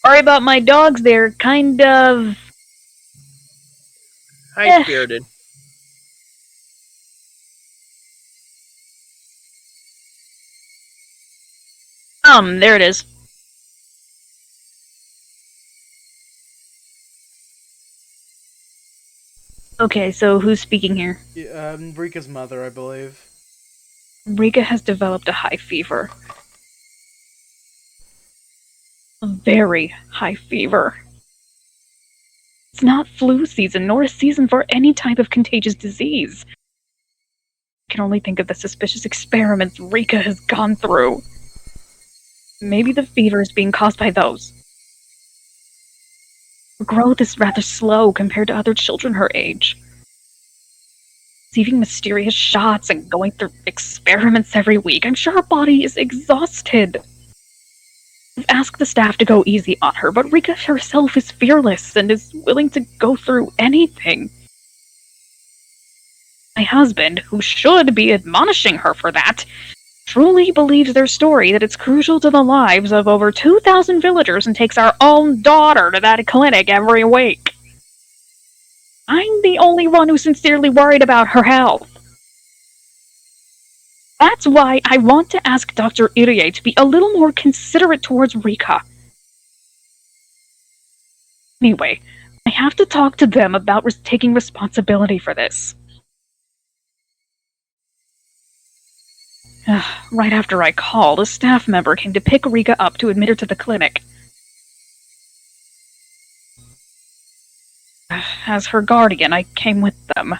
Sorry about my dogs, they're kind of... High-spirited. There it is. Okay, so who's speaking here? Yeah, Rika's mother, I believe. Rika has developed a high fever. A very high fever. It's not flu season, nor a season for any type of contagious disease. I can only think of the suspicious experiments Rika has gone through. Maybe the fever is being caused by those. Her growth is rather slow compared to other children her age. Receiving mysterious shots and going through experiments every week, I'm sure her body is exhausted. I've asked the staff to go easy on her, but Rika herself is fearless and is willing to go through anything. My husband, who should be admonishing her for that, truly believes their story that it's crucial to the lives of over 2,000 villagers and takes our own daughter to that clinic every week. I'm the only one who's sincerely worried about her health. That's why I want to ask Dr. Irie to be a little more considerate towards Rika. Anyway, I have to talk to them about taking responsibility for this. Right after I called, a staff member came to pick Rika up to admit her to the clinic. As her guardian, I came with them.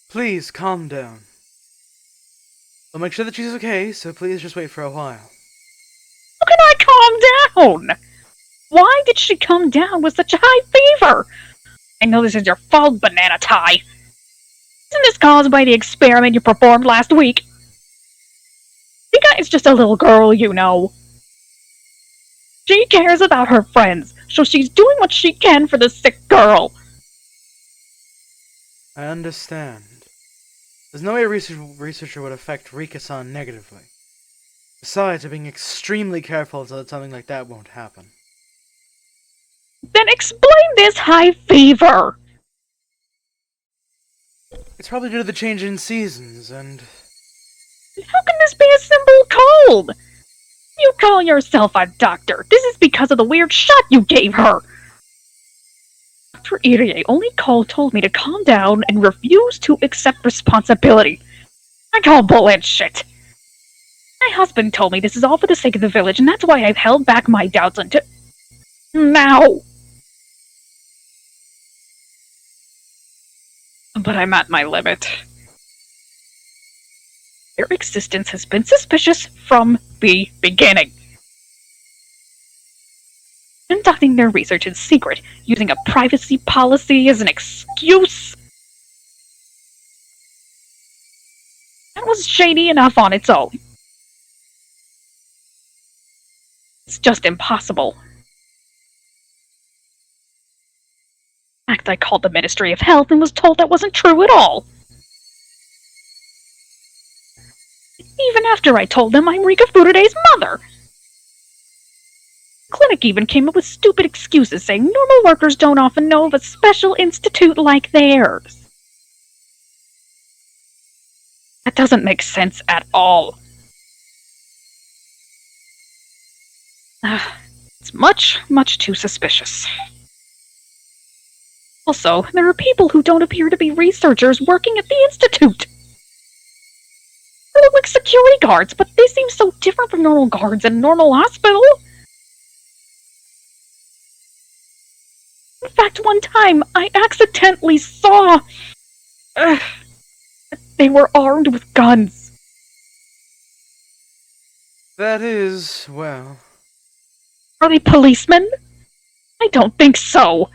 Please, calm down. I'll make sure that she's okay, so please just wait for a while. How can I calm down? Why did she come down with such a high fever? I know this is your fault, Banana Tie. Isn't this caused by the experiment you performed last week? Rika is just a little girl, you know. She cares about her friends, so she's doing what she can for the sick girl. I understand. There's no way a researcher would affect Rika-san negatively. Besides, I'm being extremely careful so that something like that won't happen. Then explain this high fever! It's probably due to the change in seasons, and... How can this be a simple cold? You call yourself a doctor. This is because of the weird shot you gave her. Dr. Irie only told me to calm down and refuse to accept responsibility. I call bullshit. My husband told me this is all for the sake of the village, and that's why I've held back my doubts until... now! But I'm at my limit. Their existence has been suspicious from the beginning. Conducting their research in secret, using a privacy policy as an excuse. That was shady enough on its own. It's just impossible. In fact, I called the Ministry of Health and was told that wasn't true at all. Even after I told them I'm Rika Furude's mother. The clinic even came up with stupid excuses saying normal workers don't often know of a special institute like theirs. That doesn't make sense at all. It's much, much too suspicious. Also, there are people who don't appear to be researchers working at the institute. They look like security guards, but they seem so different from normal guards in a normal hospital. In fact, one time, I accidentally saw... they were armed with guns. That is, well... Are they policemen? I don't think so.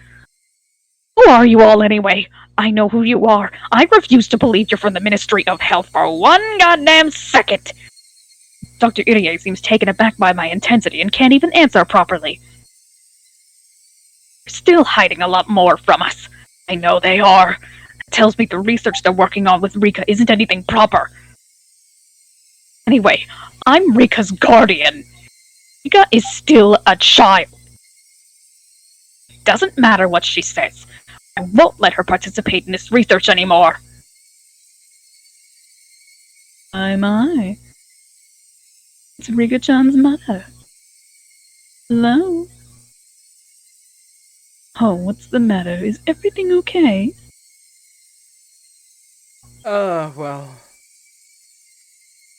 Who are you all anyway? I know who you are. I refuse to believe you're from the Ministry of Health for one goddamn second. Dr. Irie seems taken aback by my intensity and can't even answer properly. They're still hiding a lot more from us. I know they are. It tells me the research they're working on with Rika isn't anything proper. Anyway, I'm Rika's guardian. Rika is still a child. Doesn't matter what she says. I won't let her participate in this research anymore. My. It's Rika-chan's mother. Hello? Oh, what's the matter? Is everything okay? Well...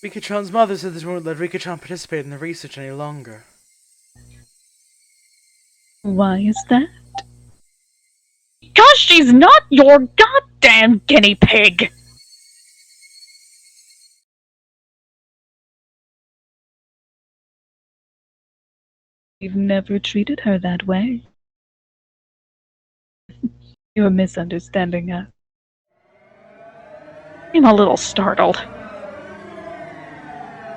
Rika-chan's mother said this won't let Rika-chan participate in the research any longer. Why is that? Because she's not your goddamn guinea pig! We've never treated her that way. You're misunderstanding us. I'm a little startled.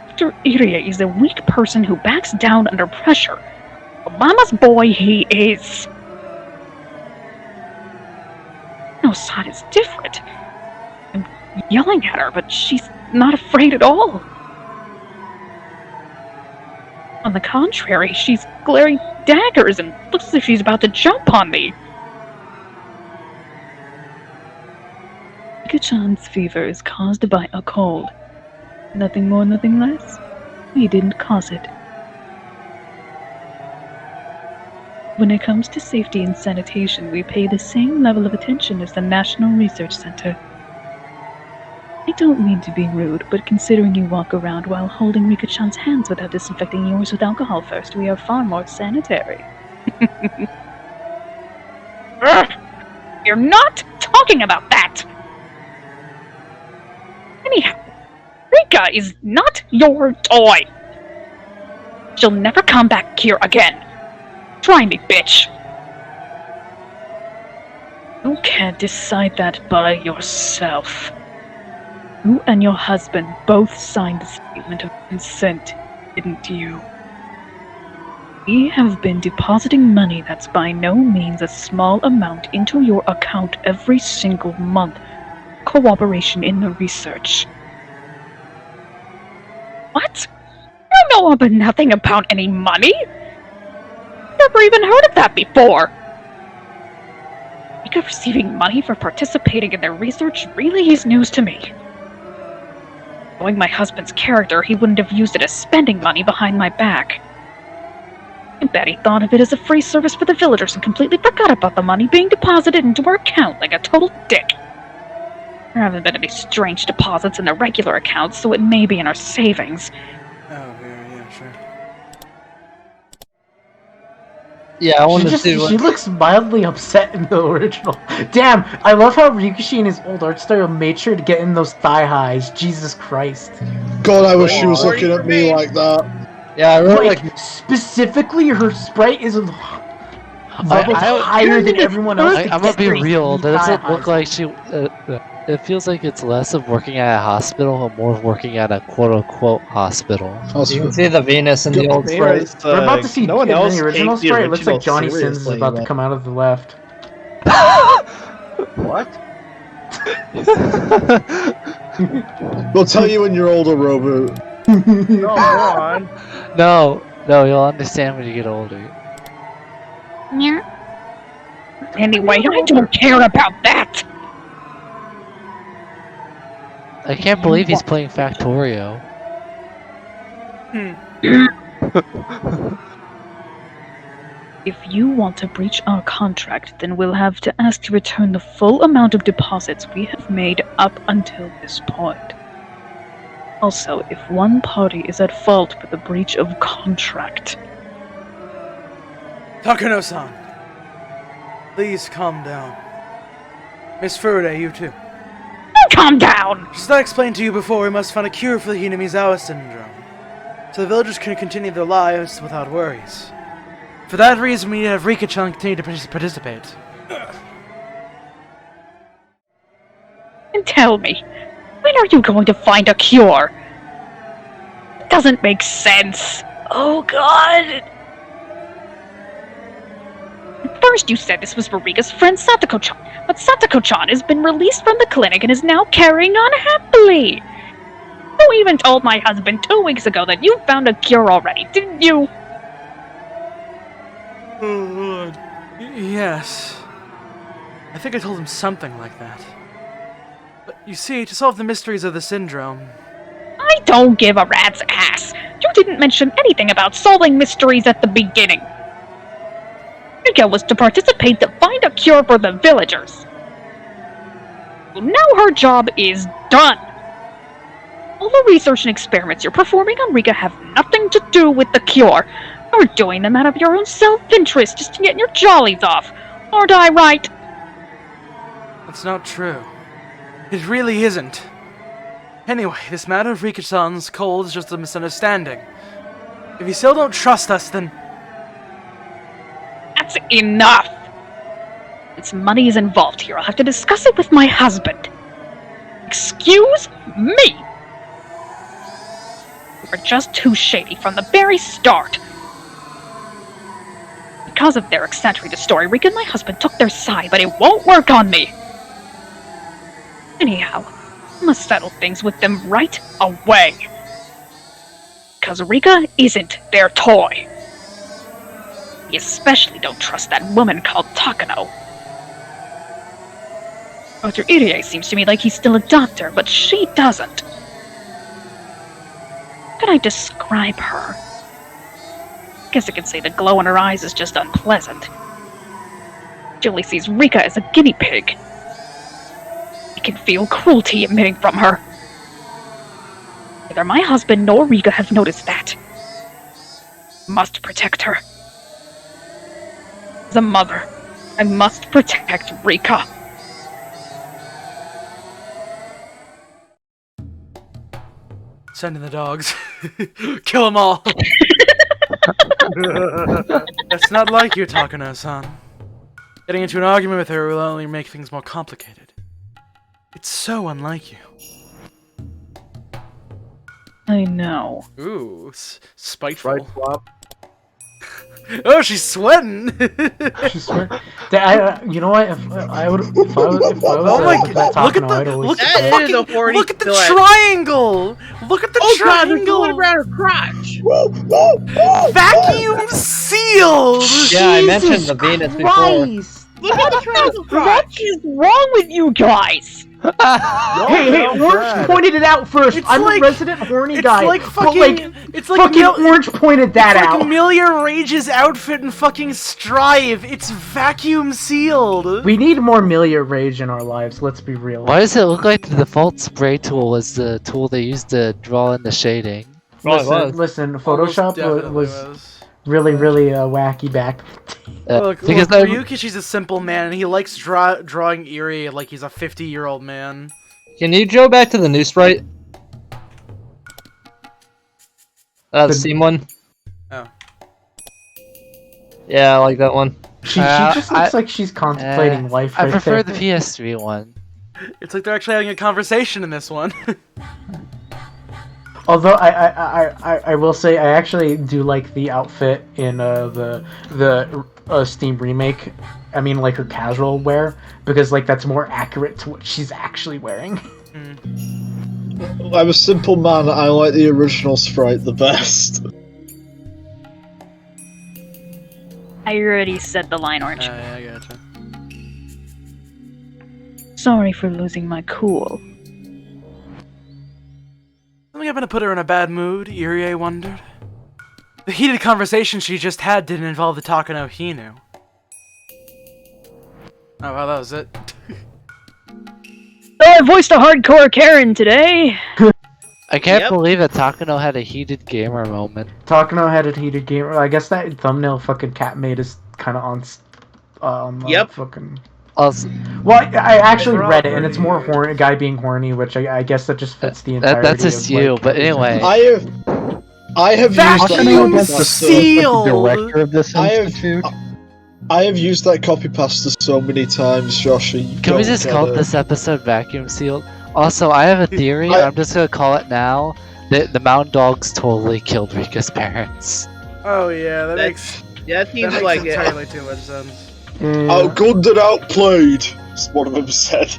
Dr. Irie is a weak person who backs down under pressure. Mama's boy he is. No-san is different. I'm yelling at her, but she's not afraid at all. On the contrary, she's glaring daggers and looks as if she's about to jump on me. Rika-chan's fever is caused by a cold. Nothing more, nothing less. We didn't cause it. When it comes to safety and sanitation, we pay the same level of attention as the National Research Center. I don't mean to be rude, but considering you walk around while holding Rika-chan's hands without disinfecting yours with alcohol first, we are far more sanitary. You're not talking about that! Anyhow, Rika is not your toy! She'll never come back here again. Try me, bitch! You can't decide that by yourself. You and your husband both signed the statement of consent, didn't you? We have been depositing money that's by no means a small amount into your account every single month. Cooperation in the research. What? You know about nothing about any money? Never even heard of that before. Rika receiving money for participating in their research really is news to me. Knowing my husband's character, he wouldn't have used it as spending money behind my back. I bet he thought of it as a free service for the villagers and completely forgot about the money being deposited into our account like a total dick. There haven't been any strange deposits in the regular accounts, so it may be in our savings. Oh, yeah, sure. Yeah, I want to see She looks mildly upset in the original. Damn, I love how Ryukishi in his old art style made sure to get in those thigh highs. Jesus Christ. God, I wish she was looking at me like that. Yeah, I really like... Specifically, her sprite is levels higher than everyone else. I'm gonna be real. That doesn't look like she... it feels like it's less of working at a hospital and more of working at a quote-unquote hospital. You can see the Venus in the old sprite. We're about to see no one in else the original takes the sprite. It looks like original Johnny Sins is seriously, about to but- come out of the left. What? We'll tell you when you're older, Robert. No, go on. No, you'll understand when you get older. Yeah. Anyway, I don't care about that! I can't believe he's playing Factorio. If you want to breach our contract, then we'll have to ask to return the full amount of deposits we have made up until this point. Also, if one party is at fault for the breach of contract... Takano-san, please calm down. Miss Furude, you too. Calm down! As I explained to you before, we must find a cure for the Hinamizawa syndrome, so the villagers can continue their lives without worries. For that reason, we need to have Rika-chan continue to participate. And tell me, when are you going to find a cure? It doesn't make sense. Oh god! First you said this was for Rika's friend Satoko-chan, but Satoko-chan has been released from the clinic and is now carrying on happily! You even told my husband 2 weeks ago that you found a cure already, didn't you? Yes. I think I told him something like that. But you see, to solve the mysteries of the syndrome... I don't give a rat's ass! You didn't mention anything about solving mysteries at the beginning! Rika was to participate to find a cure for the villagers. Now her job is done! All the research and experiments you're performing on Rika have nothing to do with the cure. You're doing them out of your own self-interest, just to get your jollies off. Aren't I right? That's not true. It really isn't. Anyway, this matter of Rika-san's cold is just a misunderstanding. If you still don't trust us, then... That's enough! Since money is involved here, I'll have to discuss it with my husband. Excuse me! You were just too shady from the very start. Because of their exaggerated story, Rika and my husband took their side, but it won't work on me! Anyhow, I must settle things with them right away. Because Rika isn't their toy. I especially don't trust that woman called Takano. Dr. Irie seems to me like he's still a doctor, but she doesn't. How can I describe her? Guess I could say the glow in her eyes is just unpleasant. Julie sees Rika as a guinea pig. I can feel cruelty emitting from her. Neither my husband nor Rika have noticed that. Must protect her. As a mother, I must protect Rika. Send in the dogs. Kill them all! That's not like you, Takano-san. Getting into an argument with her will only make things more complicated. It's so unlike you. I know. Ooh, spiteful. Right swap. Oh, she's sweating! She's sweating. You know what? If I was Oh my that god, look at Takano, I'd the always That is a horny look at the silhouette. triangle! Look at the Oh god, there's triangle! one around her crotch! Vacuum sealed! Yeah, I mentioned the Venus before. Christ! Look at the triangle What crotch! is wrong with you guys? Hey, Orange pointed it out first. It's I'm like- a resident horny it's guy. like but, fucking- it's like fucking Mil- Orange pointed that It's out. like Amelia Rage's outfit in fucking Strive. It's vacuum sealed. We need more Milia Rage in our lives. Let's be real. Why does it look like the default spray tool was the tool they used to draw in the shading? Listen, Photoshop Definitely was really, really wacky back. Look, because Ryukishi's a simple man, and he likes drawing Eerie like he's a 50-year-old man. Can you go back to the new sprite? The Steam one? Oh. Yeah, I like that one. She just looks like she's contemplating life. I right prefer there. the PS3 one. It's like they're actually having a conversation in this one. Although I will say I actually do like the outfit in the Steam remake. I mean, like her casual wear, because like that's more accurate to what she's actually wearing. I'm a simple man. I like the original sprite the best. I already said the line, Orange. Yeah, I gotcha. Sorry for losing my cool. Something happened to put her in a bad mood, Irie wondered. The heated conversation she just had didn't involve the Takano he knew. Oh, well, that was it. So I voiced a hardcore Karen today. I can't believe that Takano had a heated gamer moment. Takano had a heated game. I guess that thumbnail fucking cat made is kind of on. Fucking. Also, well, I actually read it, and it's more a guy being horny, which I guess that just fits the entirety. That's just you, like, but anyway. I have used Vacuum that sealed! Director of this institute. I have used that copy pasta so many times, Josh. Can we just call this episode vacuum sealed? Also, I have a theory. I'm just gonna call it now. That the Mountain Dogs totally killed Rika's parents. Oh, yeah, that makes seems like it. entirely too much sense. Outgunned and outplayed, as one of them said.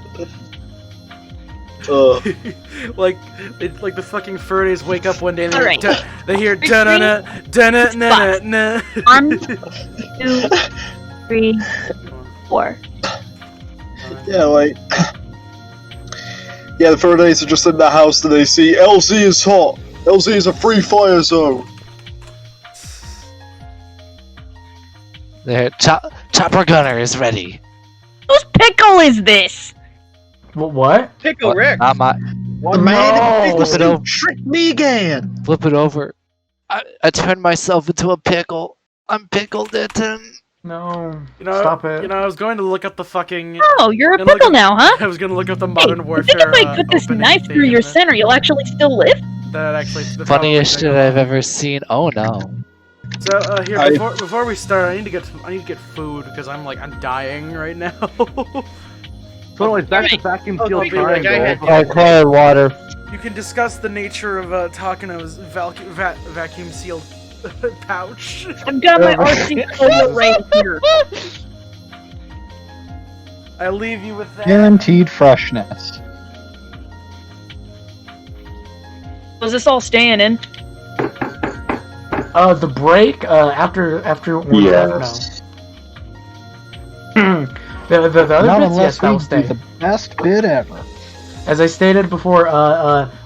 like the fucking furries wake up one day and Alright. they hear da-na-na, da-na-na-na-na. 1, 2, 3, 4. Yeah, like... Yeah, the Faradays are just in the house and they see LZ is hot. LZ is a free fire zone. There, Chopper Gunner is ready. Whose pickle is this? What? Pickle What? Rick. Not my. The man Flip it over. tricked me again. Flip it over. I turned myself into a pickle. I'm pickled it. No. You know, Stop it. You know, I was going to look up the fucking. Oh, you're a gonna look pickle up- now, huh? I was gonna look up the Hey, Modern you Warfare. think if I put this opening knife through theme your that- center, you'll actually still live? That actually. the Funniest probably shit I've ever seen. Oh no. So here, before we start, I need to get food because I'm dying right now. So it's back to vacuum seal Okay, like I had- triangle. Required water. You can discuss the nature of Takano's vacuum sealed pouch. I've got my RC cola right here. I leave you with that. Guaranteed freshness. Was this all staying in? The break, after one Yes. no. the other Not bits, unless yes, that will we stay. do the best bit ever. As I stated before,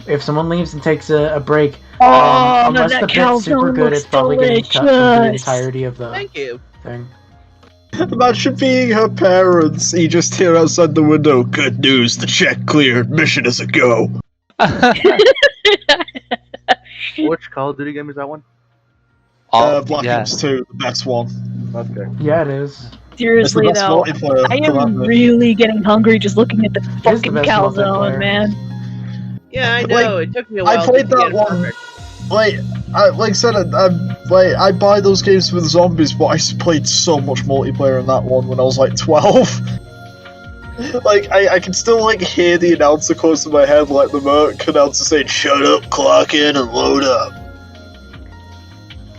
if someone leaves and takes a break, Oh, unless that the bit's super calzone good, looks it's probably getting cut from the delicious. entirety of the Thank you. thing. Imagine being her parents. You just hear outside the window, good news, the check cleared, mission is a go. Which Call of Duty game is that one? Black yeah. Ops 2, the best one. Okay. Yeah, it is. Seriously It's the though, best multiplayer I come out am of it. really getting hungry just looking at the the fucking best calzone, multiplayer. man. Yeah, I know. Like, it took me a while. I played to that get one. perfect. Like I said, I buy those games with zombies, but I played so much multiplayer in that one when I was like 12. Like I can still hear the announcer close to my head, like the Merc announcer saying, "Shut up, clock in, and load up."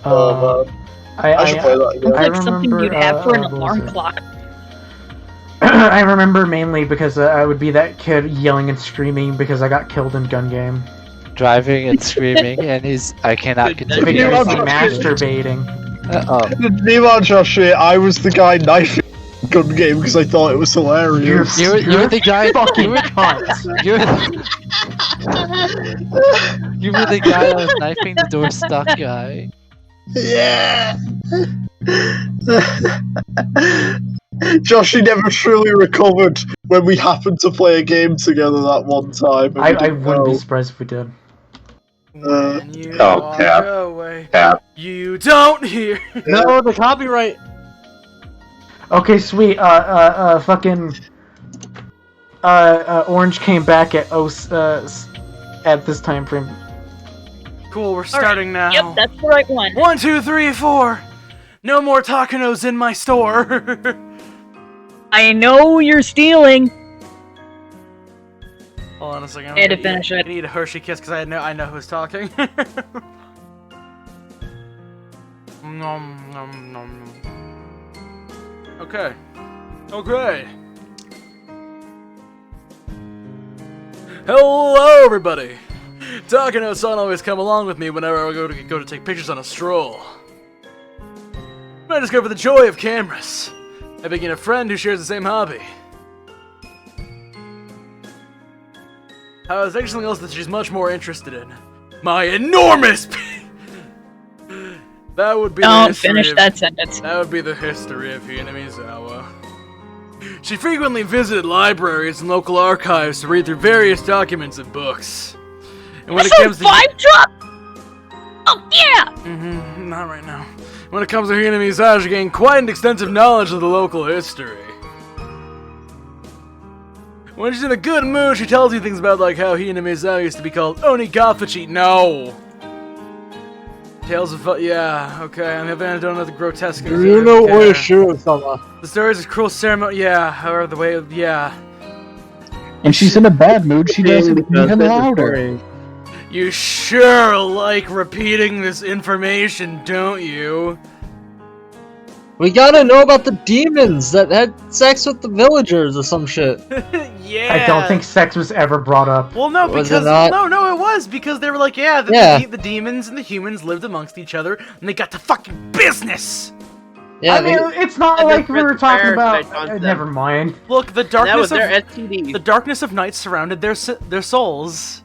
Man. I should play that again. Sounds like something remember, you'd have for an what was alarm it? clock. I remember mainly because I would be that kid yelling and screaming because I got killed in gun game. Driving and screaming, and I cannot continue. Vigorously masturbating. Oh. Nemo Joshua, I was the guy knifing gun game because I thought it was hilarious. You're the guy. Fucking You were the guy that was knifing the door stuck guy. Yeah. Joshie never truly recovered when we happened to play a game together that one time. and we I didn't wouldn't be know. surprised if we did. When you Oh, walk Cap. away, Cap. you don't hear. No, the copyright. Okay, sweet. Fucking. Orange came back at at this time frame. Cool, we're starting now. Yep, that's the right one. 1, 2, 3, 4. No more Takanos in my store. I know you're stealing. Hold on a second. I had to finish it. I need a Hershey kiss because I know who's talking. Nom, nom, nom. Okay. Okay. Hello, everybody. Takano-san always come along with me whenever I go to take pictures on a stroll. I discover the joy of cameras. I begin a friend who shares the same hobby. However, there's something else that she's much more interested in. My enormous That would be the Don't history finish of, that sentence. That would be the history of Hinamizawa. She frequently visited libraries and local archives to read through various documents and books. And when it comes to 5 drop! Oh yeah! not right now. When it comes to Hinamizawa, she gained quite an extensive knowledge of the local history. When she's in a good mood, she tells you things about how Hinamizawa used to be called Onigafuchi. No! Tales of yeah, okay, I'm having another grotesque. You know what issue is on The stories of cruel ceremony, yeah, or the way of, yeah. When she's in a bad mood, she does it even louder. You sure like repeating this information, don't you? We gotta know about the demons that had sex with the villagers or some shit. Yeah. I don't think sex was ever brought up. Well, no, Was because it not? no, it was because they were like, yeah, the demons and the humans lived amongst each other, and they got to fucking business. Yeah, I mean, it's not and like they we were spread talking the about. parasites onto them. Never mind. Look, the That was darkness their of STD. the darkness of night surrounded their souls.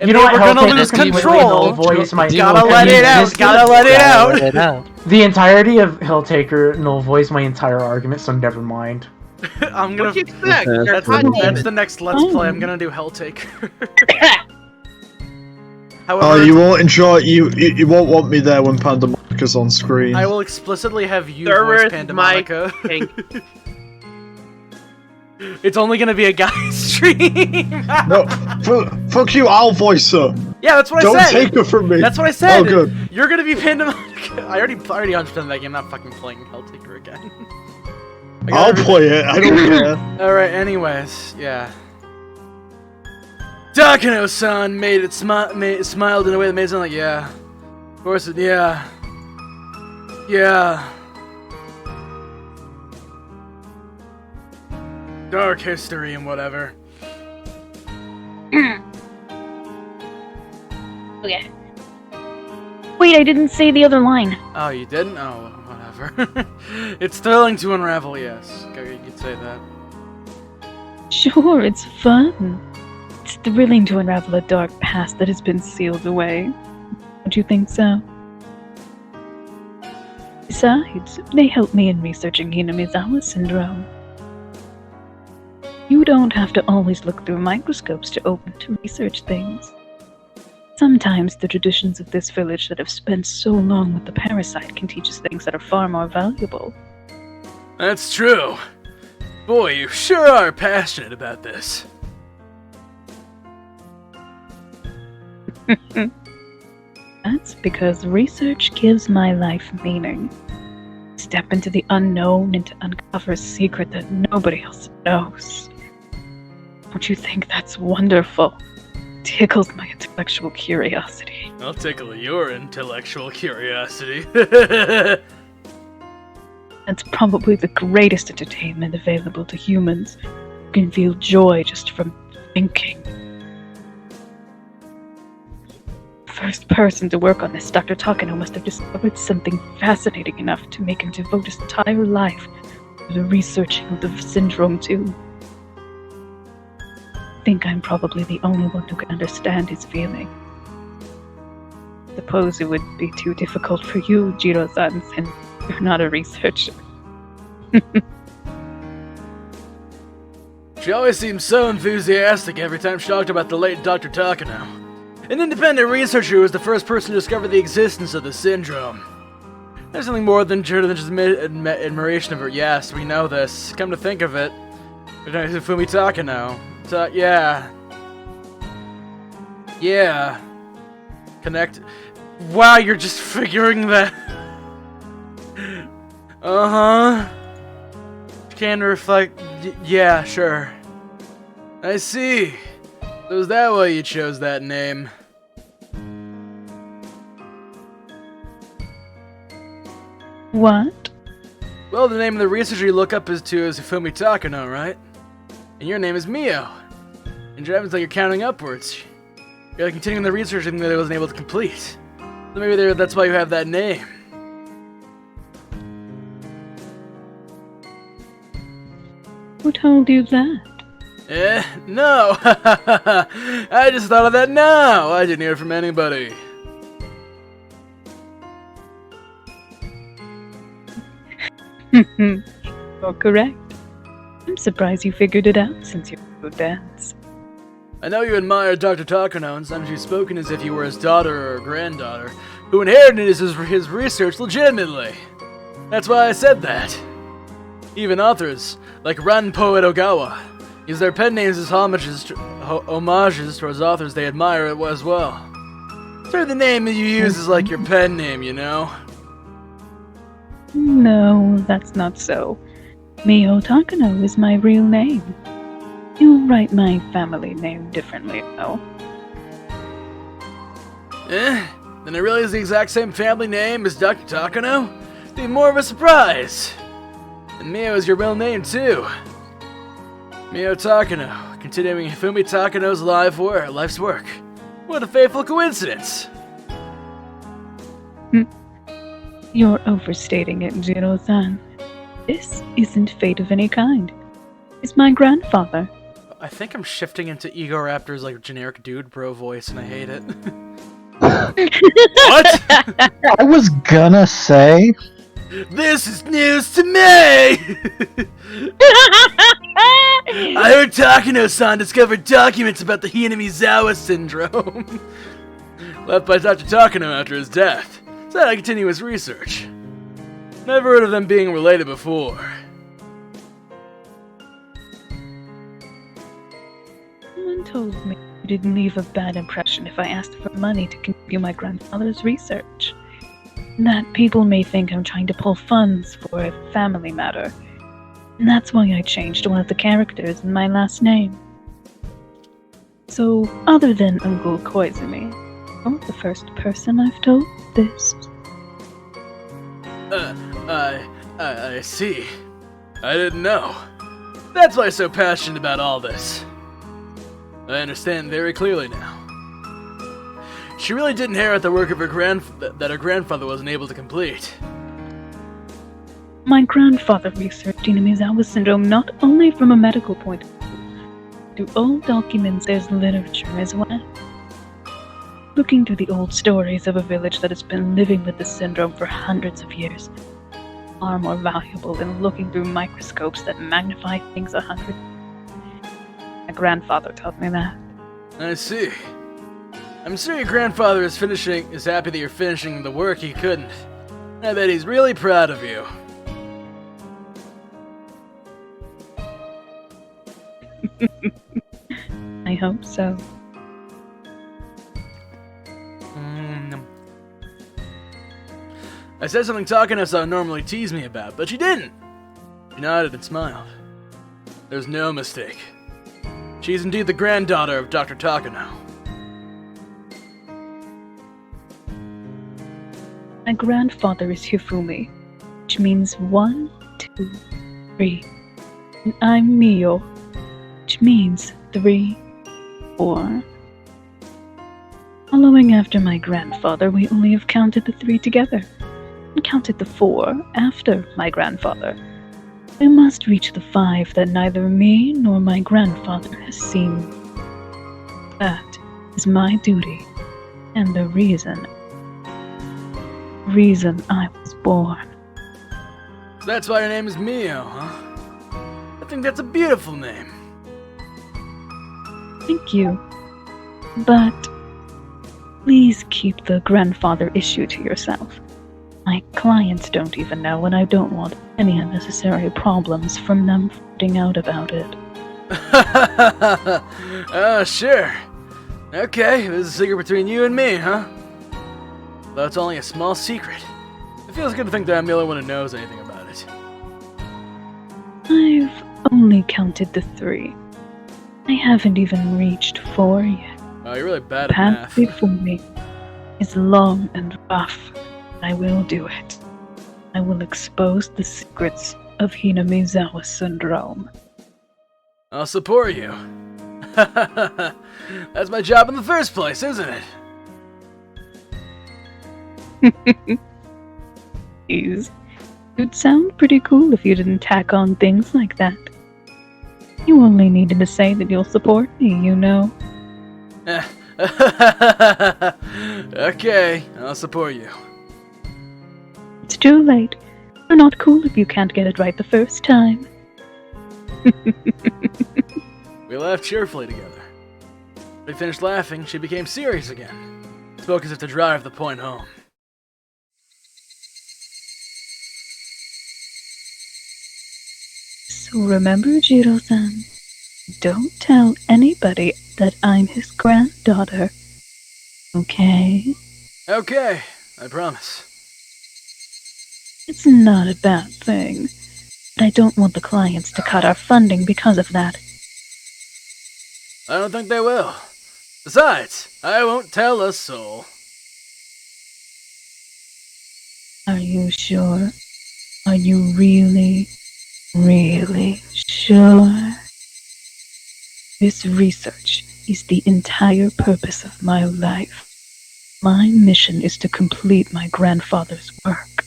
And You know they what? were gonna Helltaker lose completely control. null voice my Gotta let it out. Gotta let it out. The entirety of Helltaker null voice my entire argument, so never mind. I'm gonna. What do you expect? They're That's hot the demons. next Let's Play. I'm gonna do Helltaker. However, Oh, you won't enjoy. You won't want me there when Panda Monica's on screen. I will explicitly have you Servers, voice Panda Mike, Monica. Pink. It's only gonna be a guy stream. No, fuck you, I'll voice her. Yeah, that's what Don't I said. take her from me. That's what I said. Oh, good. You're gonna be Panda Monica. I already 100% that game. I'm not fucking playing I'll take her again. I'll play it. I don't care. Alright, anyways, yeah. Takano-san made it smiled in a way that made it sound like, yeah. Of course it, yeah. Yeah. Dark history and whatever. Okay. Wait, I didn't say the other line. Oh, you didn't? Oh, whatever. It's thrilling to unravel, yes. Okay, you could say that. Sure, it's fun. It's thrilling to unravel a dark past that has been sealed away. Don't you think so? Besides, they help me in researching Hinamizawa syndrome. You don't have to always look through microscopes to research things. Sometimes the traditions of this village that have spent so long with the parasite can teach us things that are far more valuable. That's true. Boy, you sure are passionate about this. That's because research gives my life meaning. Step into the unknown and to uncover a secret that nobody else knows. Don't you think that's wonderful? Tickles my intellectual curiosity. I'll tickle your intellectual curiosity. That's probably the greatest entertainment available to humans who can feel joy just from thinking. First person to work on this, Dr. Takano must have discovered something fascinating enough to make him devote his entire life to the researching of the syndrome too. I think I'm probably the only one who can understand his feeling. Suppose it would be too difficult for you, Jiro-san, since you're not a researcher. She always seemed so enthusiastic every time she talked about the late Dr. Takano. An independent researcher who was the first person to discover the existence of the syndrome. There's something more than just admiration of her. Yes, we know this. Come to think of it. Fumi Takano. Yeah. Yeah. Connect. Wow, you're just figuring that. Uh-huh. Can reflect. Yeah, sure. I see. So is that why you chose that name? What? Well, the name of the researcher you look up is Fumi Takano, right? And your name is Mio. And it happens like you're counting upwards. You're like continuing the research that I wasn't able to complete. So maybe that's why you have that name. Who told you that? No. I just thought of that now. I didn't hear it from anybody. You're correct. I'm surprised you figured it out since you're so dense. I know you admire Dr. Takano, and sometimes you've spoken as if you were his daughter or granddaughter, who inherited his research legitimately. That's why I said that. Even authors, like Ran Poet Ogawa, use their pen names as homages towards authors they admire as well. So the name that you use is like your pen name, you know? No, that's not so. Mio Takano is my real name. You write my family name differently, though. Then it really is the exact same family name as Dr. Takano? It'd be more of a surprise. And Mio is your real name, too. Mio Takano, continuing Fumi Takano's life's work. What a fateful coincidence! You're overstating it, Jiro-san. This isn't fate of any kind. It's my grandfather. I think I'm shifting into Ego Raptor's like generic dude bro voice, and I hate it. What? I was gonna say. This is news to me! I heard Takano-san discovered documents about the Hinamizawa syndrome. left by Dr. Takano after his death, so I continue his research. Never heard of them being related before. Someone told me you didn't leave a bad impression if I asked for money to continue my grandfather's research. That people may think I'm trying to pull funds for a family matter. And that's why I changed one of the characters in my last name. So, other than Uncle Koizumi, you're the first person I've told this. I see. I didn't know. That's why I'm so passionate about all this. I understand very clearly now. She really did inherit the work of her that her grandfather wasn't able to complete. My grandfather researched Hinamizawa syndrome not only from a medical point of view. Through old documents, there's literature as well. Looking through the old stories of a village that has been living with the syndrome for hundreds of years, far more valuable than looking through microscopes that magnify things 100. My grandfather taught me that. I see. I'm sure your grandfather is happy that you're finishing the work he couldn't. I bet he's really proud of you. I hope so. I said something Takano would normally tease me about, but she didn't. She nodded and smiled. There's no mistake. She is indeed the granddaughter of Dr. Takano. My grandfather is Hifumi, which means 1, 2, 3. And I'm Mio, which means 3, 4. Following after my grandfather, we only have counted the 3 together, and counted the 4 after my grandfather. I must reach the 5 that neither me nor my grandfather has seen. That is my duty, and the reason I was born. So that's why your name is Mio, huh? I think that's a beautiful name. Thank you. But please keep the grandfather issue to yourself. My clients don't even know, and I don't want any unnecessary problems from them finding out about it. Sure. Okay, there's a secret between you and me, huh? Though it's only a small secret. It feels good to think that I'm the only one who knows anything about it. I've only counted the 3. I haven't even reached 4 yet. Oh, you're really bad The at math. path before me is long and rough. I will do it. I will expose the secrets of Hinamizawa syndrome. I'll support you. That's my job in the first place, isn't it? Jeez. You'd sound pretty cool if you didn't tack on things like that. You only needed to say that you'll support me, you know. Okay, I'll support you. It's too late. You're not cool if you can't get it right the first time. We laughed cheerfully together. When we finished laughing, she became serious again. Spoke as if to drive the point home. So remember, Jiro-san, don't tell anybody that I'm his granddaughter. Okay? Okay, I promise. It's not a bad thing, but I don't want the clients to cut our funding because of that. I don't think they will. Besides, I won't tell a soul. Are you sure? Are you really, really sure? This research is the entire purpose of my life. My mission is to complete my grandfather's work.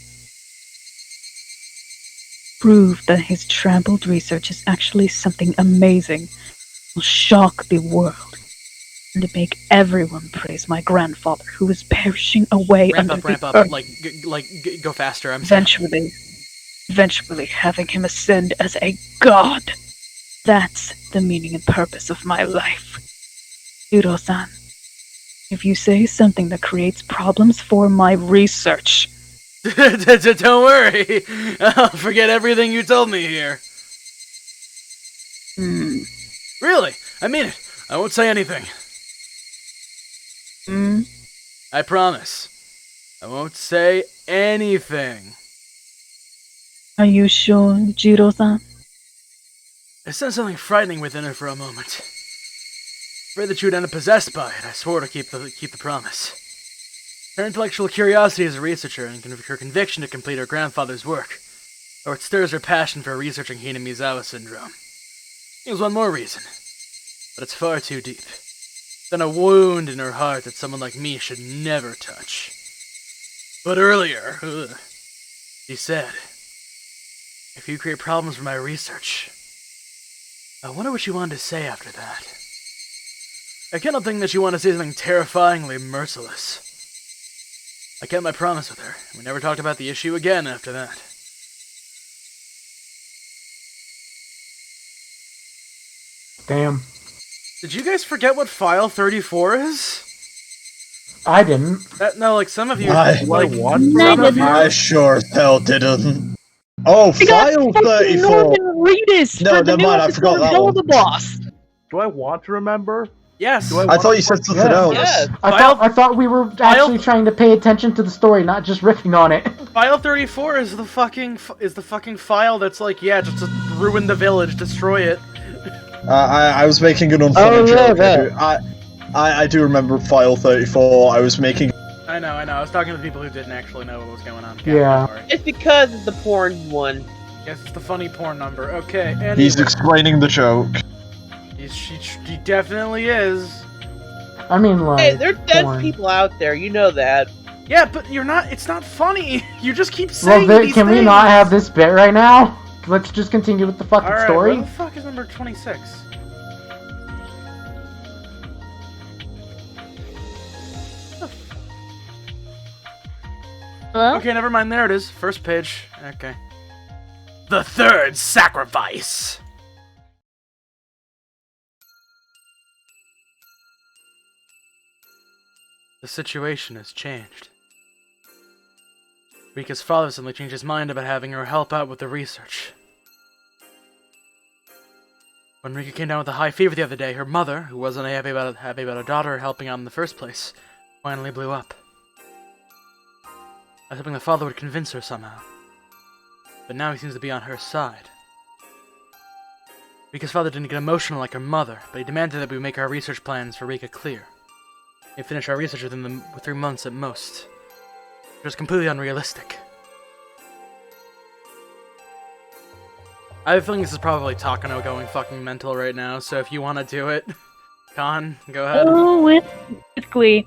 Prove that his trampled research is actually something amazing, will shock the world, and to make everyone praise my grandfather who is perishing away Ramp under up, ramp the up. earth. Go faster. I'm sorry. Eventually having him ascend as a god. That's the meaning and purpose of my life. Jiro-san, if you say something that creates problems for my research. Don't worry. I'll forget everything you told me here. Really? I mean it. I won't say anything. I promise. I won't say anything. Are you sure, Jiro-san? I sensed something frightening within her for a moment. Afraid that you would end up possessed by it, I swore to keep the promise. Her intellectual curiosity as a researcher and her conviction to complete her grandfather's work, or it stirs her passion for researching Hinamizawa syndrome. It was one more reason, but it's far too deep. It's been a wound in her heart that someone like me should never touch. But earlier, she said, if you create problems for my research, I wonder what she wanted to say after that. I cannot think that she wanted to say something terrifyingly merciless. I kept my promise with her, and we never talked about the issue again after that. Damn. Did you guys forget what File 34 is? I didn't. No, like some of you. I sure as hell didn't. Oh, File 34! No, never mind, I forgot that one. The boss. Do I want to remember? Yes. I thought you said something else. Yes. I thought we were actually trying to pay attention to the story, not just riffing on it. File 34 is the fucking file that's like, yeah, just to ruin the village, destroy it. I was making an unfunny joke. I do remember File 34. I was making. I know. I was talking to people who didn't actually know what was going on. Yeah. It's because it's the porn one. Yes, it's the funny porn number. Okay, anyway. He's explaining the joke. He definitely is. I mean, like. Hey, there are dead porn. people out there. You know that. Yeah, but you're not. It's not funny. You just keep saying these Can we things. not have this bit right now? Let's just continue with the fucking Alright, story. what the fuck is number 26? Hello? Okay, never mind. There it is. First page. Okay. The third sacrifice. The situation has changed. Rika's father suddenly changed his mind about having her help out with the research. When Rika came down with a high fever the other day, her mother, who wasn't happy about her daughter helping out in the first place, finally blew up. I was hoping the father would convince her somehow. But now he seems to be on her side. Rika's father didn't get emotional like her mother, but he demanded that we make our research plans for Rika clear. He'd finish our research within 3 months at most. It was completely unrealistic. I have a feeling this is probably Takano going fucking mental right now, so if you want to do it, Khan, go ahead. Oh, basically,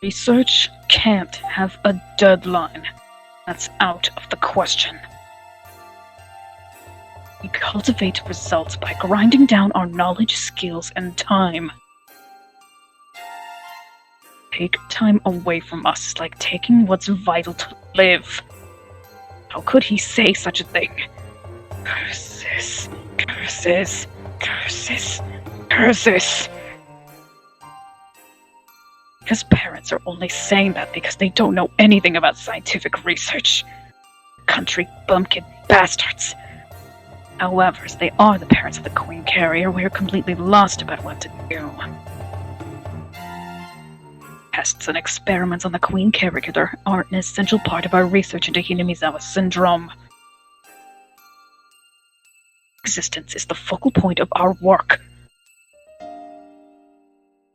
research can't have a deadline. That's out of the question. We cultivate results by grinding down our knowledge, skills, and time. Take time away from us is like taking what's vital to live. How could he say such a thing? Curses, curses, curses, curses. Because parents are only saying that because they don't know anything about scientific research. Country bumpkin bastards. However, as they are the parents of the Queen Carrier, we are completely lost about what to do. Tests and experiments on the Queen Carrier are an essential part of our research into Hinamizawa syndrome. Existence is the focal point of our work.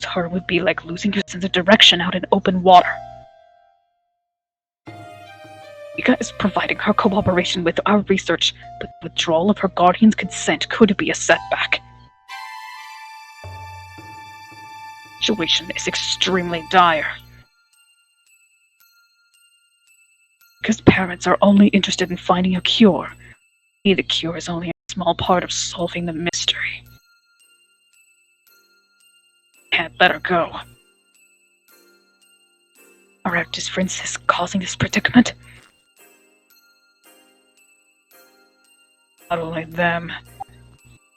Her would be like losing your sense of direction out in open water. Rika is providing her cooperation with our research, but withdrawal of her guardian's consent could be a setback. The situation is extremely dire. Because parents are only interested in finding a cure. The cure is only a small part of solving the mystery. Can't let her go. Are our differences causing this predicament? Not only them.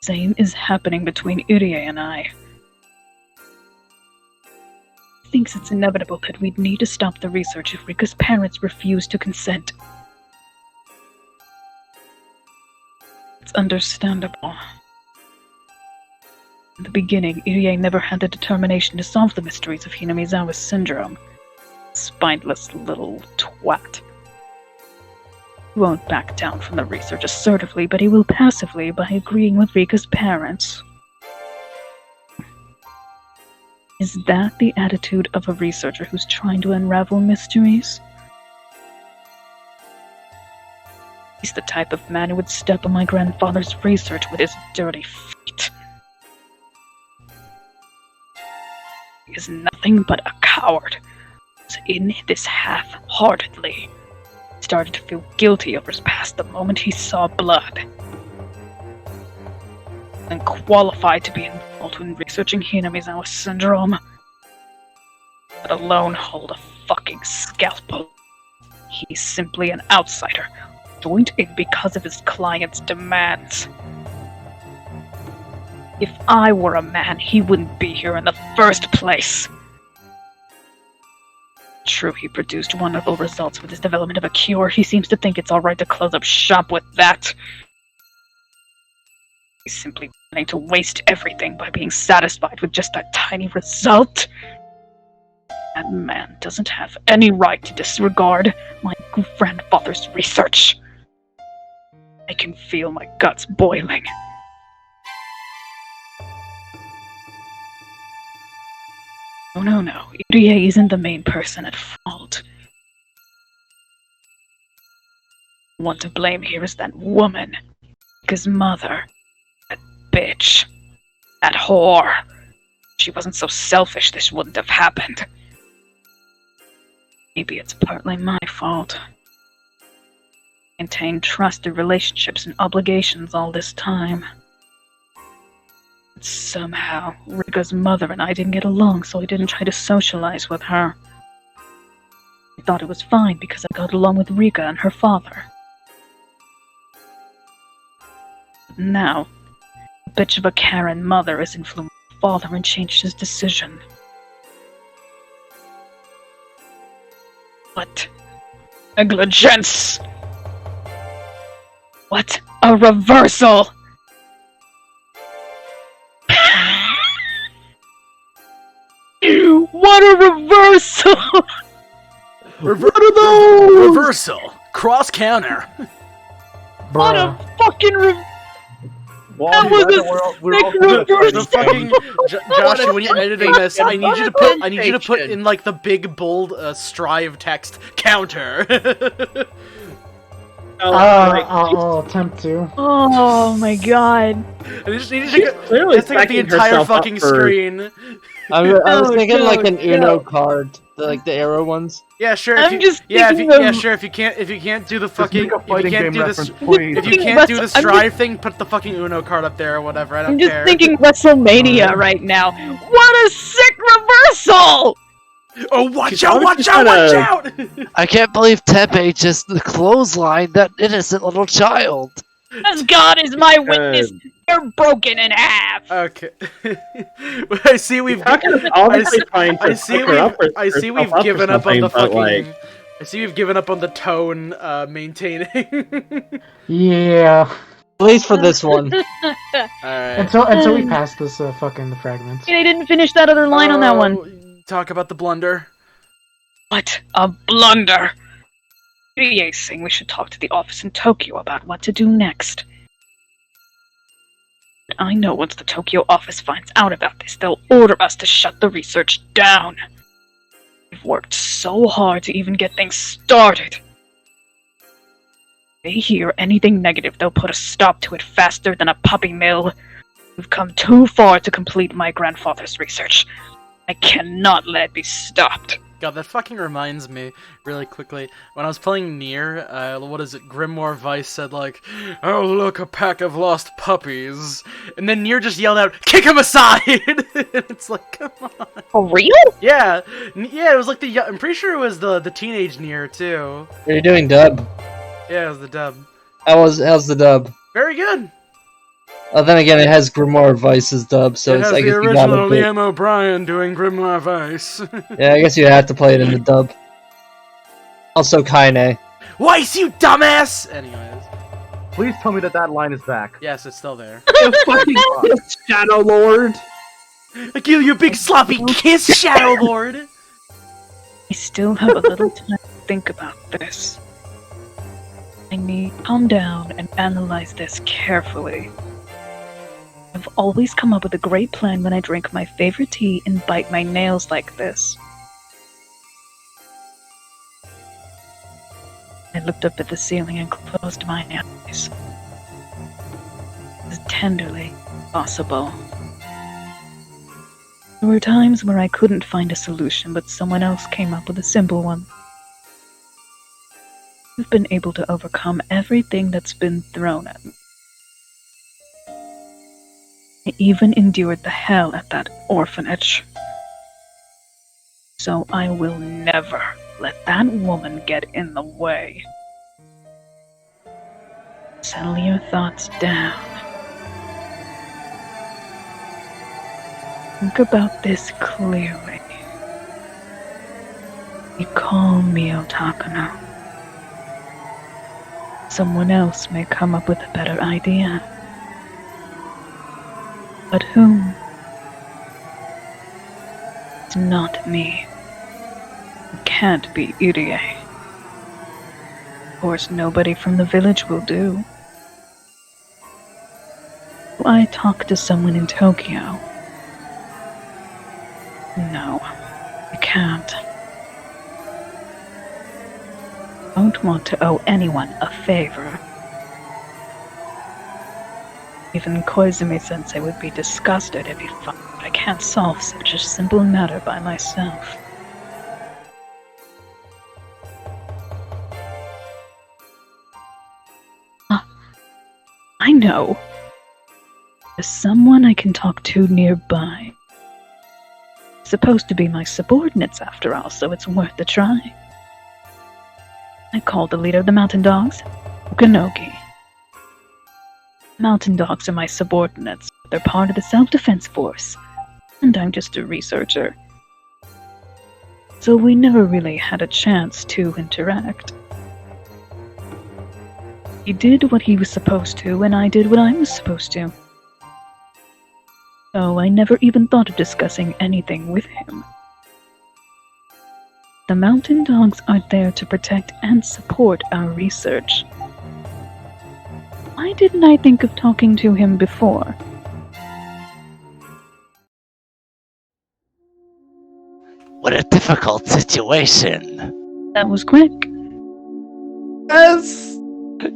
Same is happening between Irie and I. thinks it's inevitable that we'd need to stop the research if Rika's parents refuse to consent. It's understandable. In the beginning, Irie never had the determination to solve the mysteries of Hinamizawa syndrome. Spineless little twat. He won't back down from the research assertively, but he will passively by agreeing with Rika's parents. Is that the attitude of a researcher who's trying to unravel mysteries? He's the type of man who would step on my grandfather's research with his dirty feet. He is nothing but a coward. He's in this half-heartedly. He started to feel guilty over his past the moment he saw blood. And qualified to be involved in researching Hinamizawa syndrome. Let alone hold a fucking scalpel. He's simply an outsider, joined in because of his client's demands. If I were a man, he wouldn't be here in the first place. True, he produced wonderful results with his development of a cure. He seems to think it's alright to close up shop with that. He's simply planning to waste everything by being satisfied with just that tiny result. That man doesn't have any right to disregard my grandfather's research. I can feel my guts boiling. No. Irie isn't the main person at fault. The one to blame here is that woman. His mother. That bitch. That whore. If she wasn't so selfish, this wouldn't have happened. Maybe it's partly my fault. Maintained trusted relationships and obligations all this time. But somehow, Rika's mother and I didn't get along, so I didn't try to socialize with her. I thought it was fine because I got along with Rika and her father. But now, a bitch of a Karen mother has influenced my father and changed his decision. What negligence! What a reversal! What a reversal! Reversal. Cross counter. What a fucking That was the fucking Josh. When you're editing this, I need you to put in like the big bold strive text counter. I'll attempt to. Oh my god. I just need to take up the entire fucking screen. I was thinking no, like an Uno card, like the arrow ones. Yeah, sure. Sure. If you can't do the fucking, if you can't do the strive thing, put the fucking Uno card up there or whatever. I don't care. I'm just thinking WrestleMania right now. What a sick reversal! Oh, watch out! I can't believe Tepe just clotheslined that innocent little child. As God is my witness, they're broken in half. Okay. I see we've given up on the tone maintaining. Yeah. At least for this one. Alright. Until we pass this fucking fragments. I didn't finish that other line on that one. Talk about the blunder. What a blunder! Rie's saying we should talk to the office in Tokyo about what to do next. But I know once the Tokyo office finds out about this, they'll order us to shut the research down. We've worked so hard to even get things started. If they hear anything negative, they'll put a stop to it faster than a puppy mill. We've come too far to complete my grandfather's research. I cannot let it be stopped. God, that fucking reminds me, really quickly, when I was playing Nier, Grimoire Vice said like, "Oh look, a pack of lost puppies," and then Nier just yelled out, "Kick him aside!" It's like, come on. For real? Yeah, it was like I'm pretty sure it was the teenage Nier too. What are you doing, dub? Yeah, it was the dub. How's the dub? Very good. Then again, it has Grimoire Vice's dub, so it it's, has I the guess you gotta original play. Liam O'Brien doing Grimoire Vice. Yeah, I guess you have to play it in the dub. Also, Kaine. Weiss, you dumbass! Anyways. Please tell me that line is back. Yes, it's still there. You fucking kiss, Shadow Lord. I give you a big sloppy kiss, Shadow Lord! I still have a little time to think about this. I need to calm down and analyze this carefully. I've always come up with a great plan when I drink my favorite tea and bite my nails like this. I looked up at the ceiling and closed my eyes. As tenderly possible. There were times where I couldn't find a solution, but someone else came up with a simple one. I've been able to overcome everything that's been thrown at me. I even endured the hell at that orphanage. So I will never let that woman get in the way. Settle your thoughts down. Think about this clearly. You call me Otakano. Someone else may come up with a better idea. But whom? It's not me. It can't be Irie. Of course, nobody from the village will do. Will I talk to someone in Tokyo? No, I can't. I don't want to owe anyone a favor. Even Koizumi-sensei would be disgusted if he thought I can't solve such a simple matter by myself. I know. There's someone I can talk to nearby. Supposed to be my subordinates after all, so it's worth a try. I called the leader of the mountain dogs, Okanogi. Mountain dogs are my subordinates. They're part of the self-defense force, and I'm just a researcher. So we never really had a chance to interact. He did what he was supposed to, and I did what I was supposed to. So I never even thought of discussing anything with him. The mountain dogs are there to protect and support our research. Why didn't I think of talking to him before? What a difficult situation. That was quick. Yes!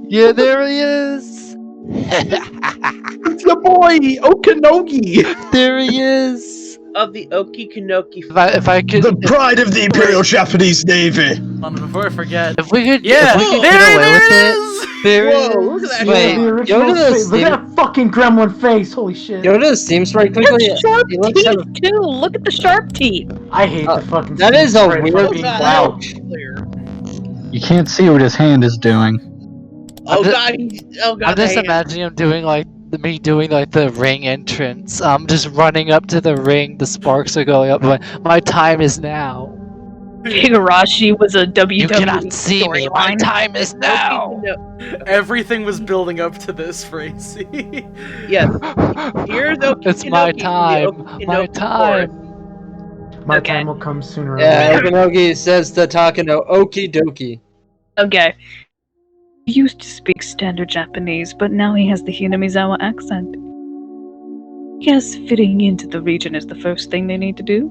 Yeah, there he is! It's the boy, Okanogi! There he is! Of the Okinoki. If I could... The pride of the Imperial Japanese Navy! Before I forget. If we could, yeah, if we could there get away it with is! it... There Whoa, look at that. Wait, The original face. Look at that fucking gremlin face. Holy shit. Go to the Steam right quickly. That's sharp He looks teeth, kind of- too! Look at the sharp teeth! I hate the fucking. that is a Steam weird fucking wow. You can't see what his hand is doing. Oh I'm god, oh god. I'm just the hand. imagining him doing like the ring entrance. I'm just running up to the ring. The sparks are going up. My time is now. Higurashi was a WWE You cannot see me. My time is now. Everything was building up to this, Phrasey. Yes. Here's Okinoki. It's my time. My time. My time will come sooner or Yeah, later. Okanogi says to Takano, okie dokie. Okay. He used to speak standard Japanese, but now he has the Hinamizawa accent. Yes, fitting into the region is the first thing they need to do.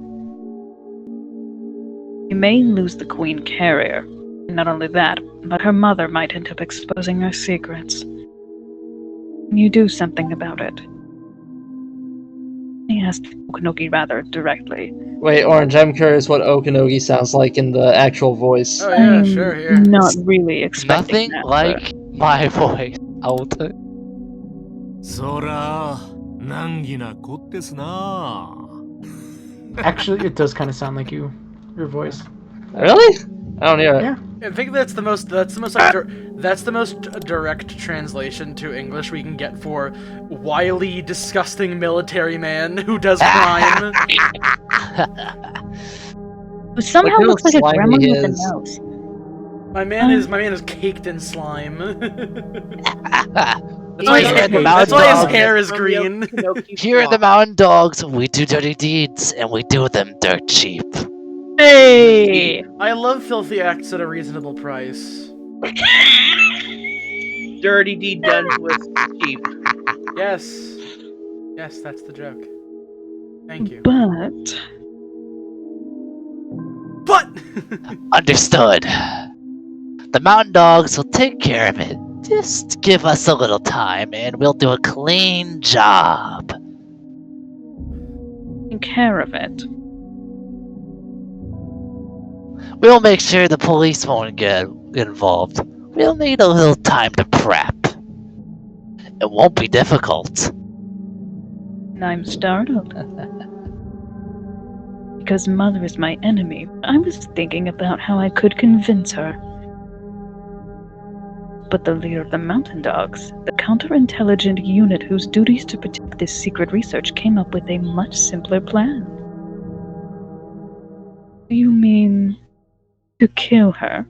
You may lose the Queen Carrier. And not only that, but her mother might end up exposing her secrets. Can you do something about it? He asked Okanogi rather directly. Wait, Orange, I'm curious what Okanogi sounds like in the actual voice. Oh yeah, I'm sure, here. not really expecting Nothing that, like my voice. I will tell you. そら、難儀な子ですな。 Actually, it does kind of sound like you. Your voice. Really? I don't hear it. Yeah. I think that's the most direct translation to English we can get for wily, disgusting military man who does crime. Who somehow Look looks how like a slimy gremlin he with a is. nose. My man is caked in slime. Here in the That's Mountain why his Dog, hair is green. here in the Mountain Dogs, we do dirty deeds and we do them dirt cheap. Hey! I love filthy acts at a reasonable price. Dirty deed done to us cheap. Yes. Yes, that's the joke. Thank you. But Understood. The Mountain Dogs will take care of it. Just give us a little time and we'll do a clean job. take care of it. We'll make sure the police won't get involved. We'll need a little time to prep. It won't be difficult. And I'm startled. Because Mother is my enemy, I was thinking about how I could convince her. But the leader of the Mountain Dogs, the counterintelligent unit whose duty is to protect this secret research, came up with a much simpler plan. You mean to kill her?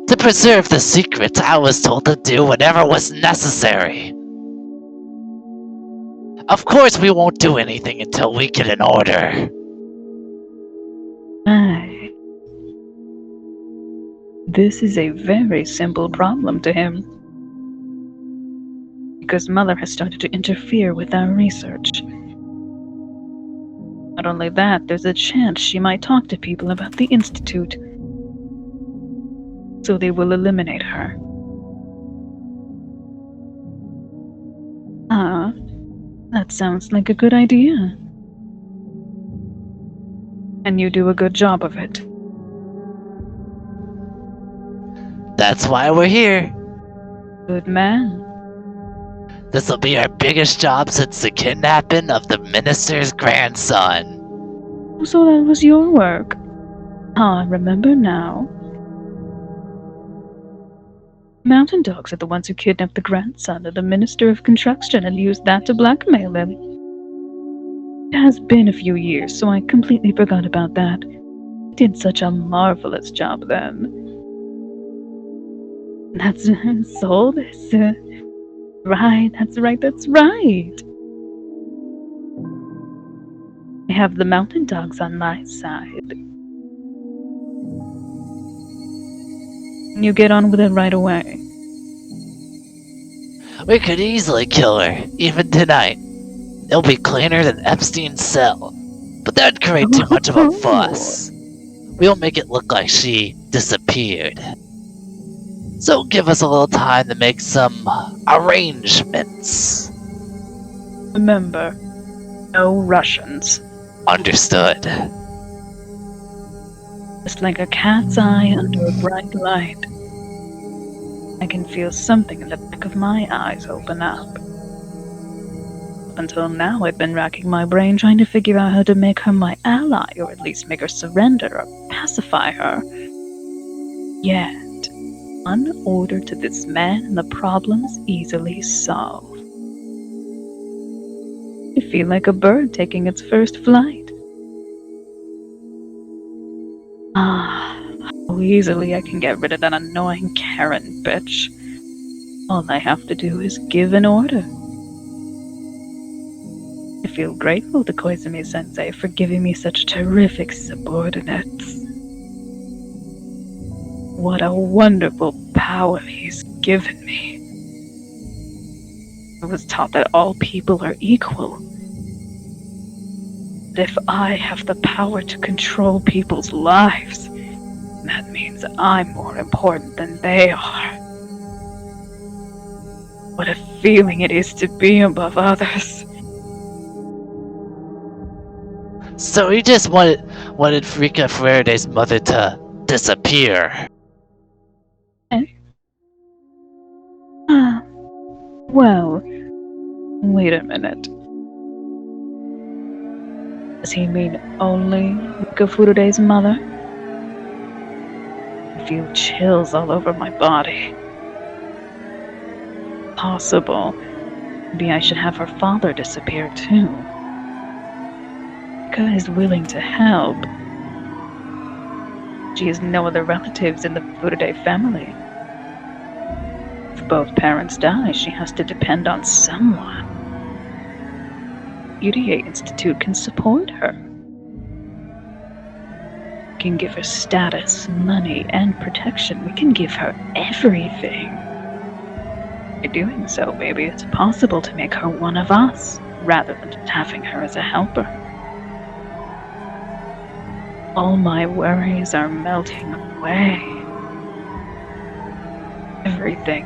To preserve the secret, I was told to do whatever was necessary. Of course, we won't do anything until we get an order. Aye. This is a very simple problem to him. Because Mother has started to interfere with our research. Not only that, there's a chance she might talk to people about the Institute. So they will eliminate her. Ah, that sounds like a good idea. And you do a good job of it. That's why we're here. Good man. This'll be our biggest job since the kidnapping of the minister's grandson. So that was your work. Ah, I remember now. Mountain Dogs are the ones who kidnapped the grandson of the Minister of Construction and used that to blackmail him. It has been a few years, so I completely forgot about that. I did such a marvelous job then. That's sold. Right, that's right, that's right. I have the Mountain Dogs on my side. You get on with it right away. We could easily kill her, even tonight. It'll be cleaner than Epstein's cell, but that'd create too much of a fuss. We'll make it look like she disappeared. So give us a little time to make some arrangements. Remember, no Russians. Understood. Just like a cat's eye under a bright light. I can feel something in the back of my eyes open up. Up until now, I've been racking my brain trying to figure out how to make her my ally, or at least make her surrender or pacify her. Yet, one order to this man and the problem's easily solved. I feel like a bird taking its first flight. Ah, how easily I can get rid of that annoying Karen bitch. All I have to do is give an order. I feel grateful to Koizumi-sensei for giving me such terrific subordinates. What a wonderful power he's given me. I was taught that all people are equal. But if I have the power to control people's lives, that means I'm more important than they are. What a feeling it is to be above others. So you just wanted Frika Faraday's mother to disappear. Well, wait a minute. Does he mean only Rika Furude's mother? feel chills all over my body. Possible. Maybe I should have her father disappear too. Mika is willing to help. She has no other relatives in the Furude family. If both parents die, she has to depend on someone. UDA Institute can support her. We can give her status, money, and protection. We can give her everything. By doing so, maybe it's possible to make her one of us, rather than just having her as a helper. All my worries are melting away. Everything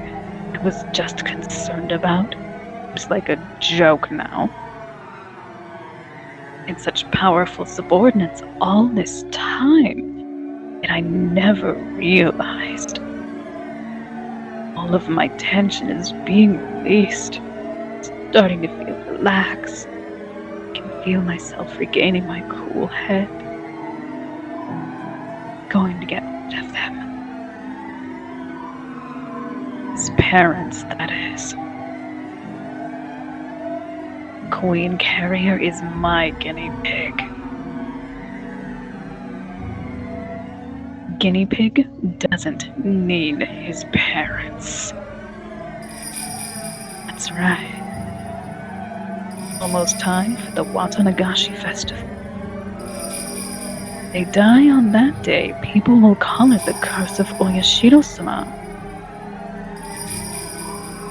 I was just concerned about seems like a joke now. And such powerful subordinates all this time, yet I never realized. All of my tension is being released. I'm starting to feel relaxed. I can feel myself regaining my cool head. Going to get rid of them. His parents, that is. Queen Carrier is my guinea pig. Guinea pig doesn't need his parents. That's right. Almost time for the Watanagashi festival. They die on that day, people will call it the curse of Oyashiro-sama.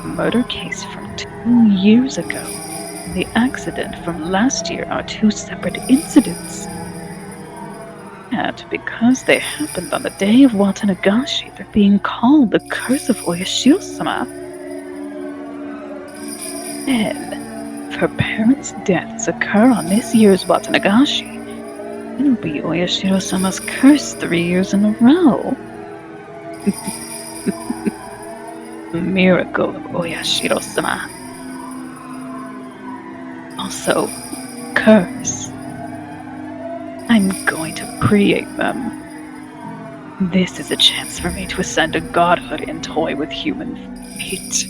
The murder case from 2 years ago and the accident from last year are 2 separate incidents. Yet, because they happened on the day of Watanagashi, they're being called the curse of Oyashiro-sama. Then, if her parents' deaths occur on this year's Watanagashi, it'll be Oyashiro-sama's curse 3 years in a row. The miracle of Oyashiro-sama. Also, curse. I'm going to create them. This is a chance for me to ascend to godhood and toy with human feet.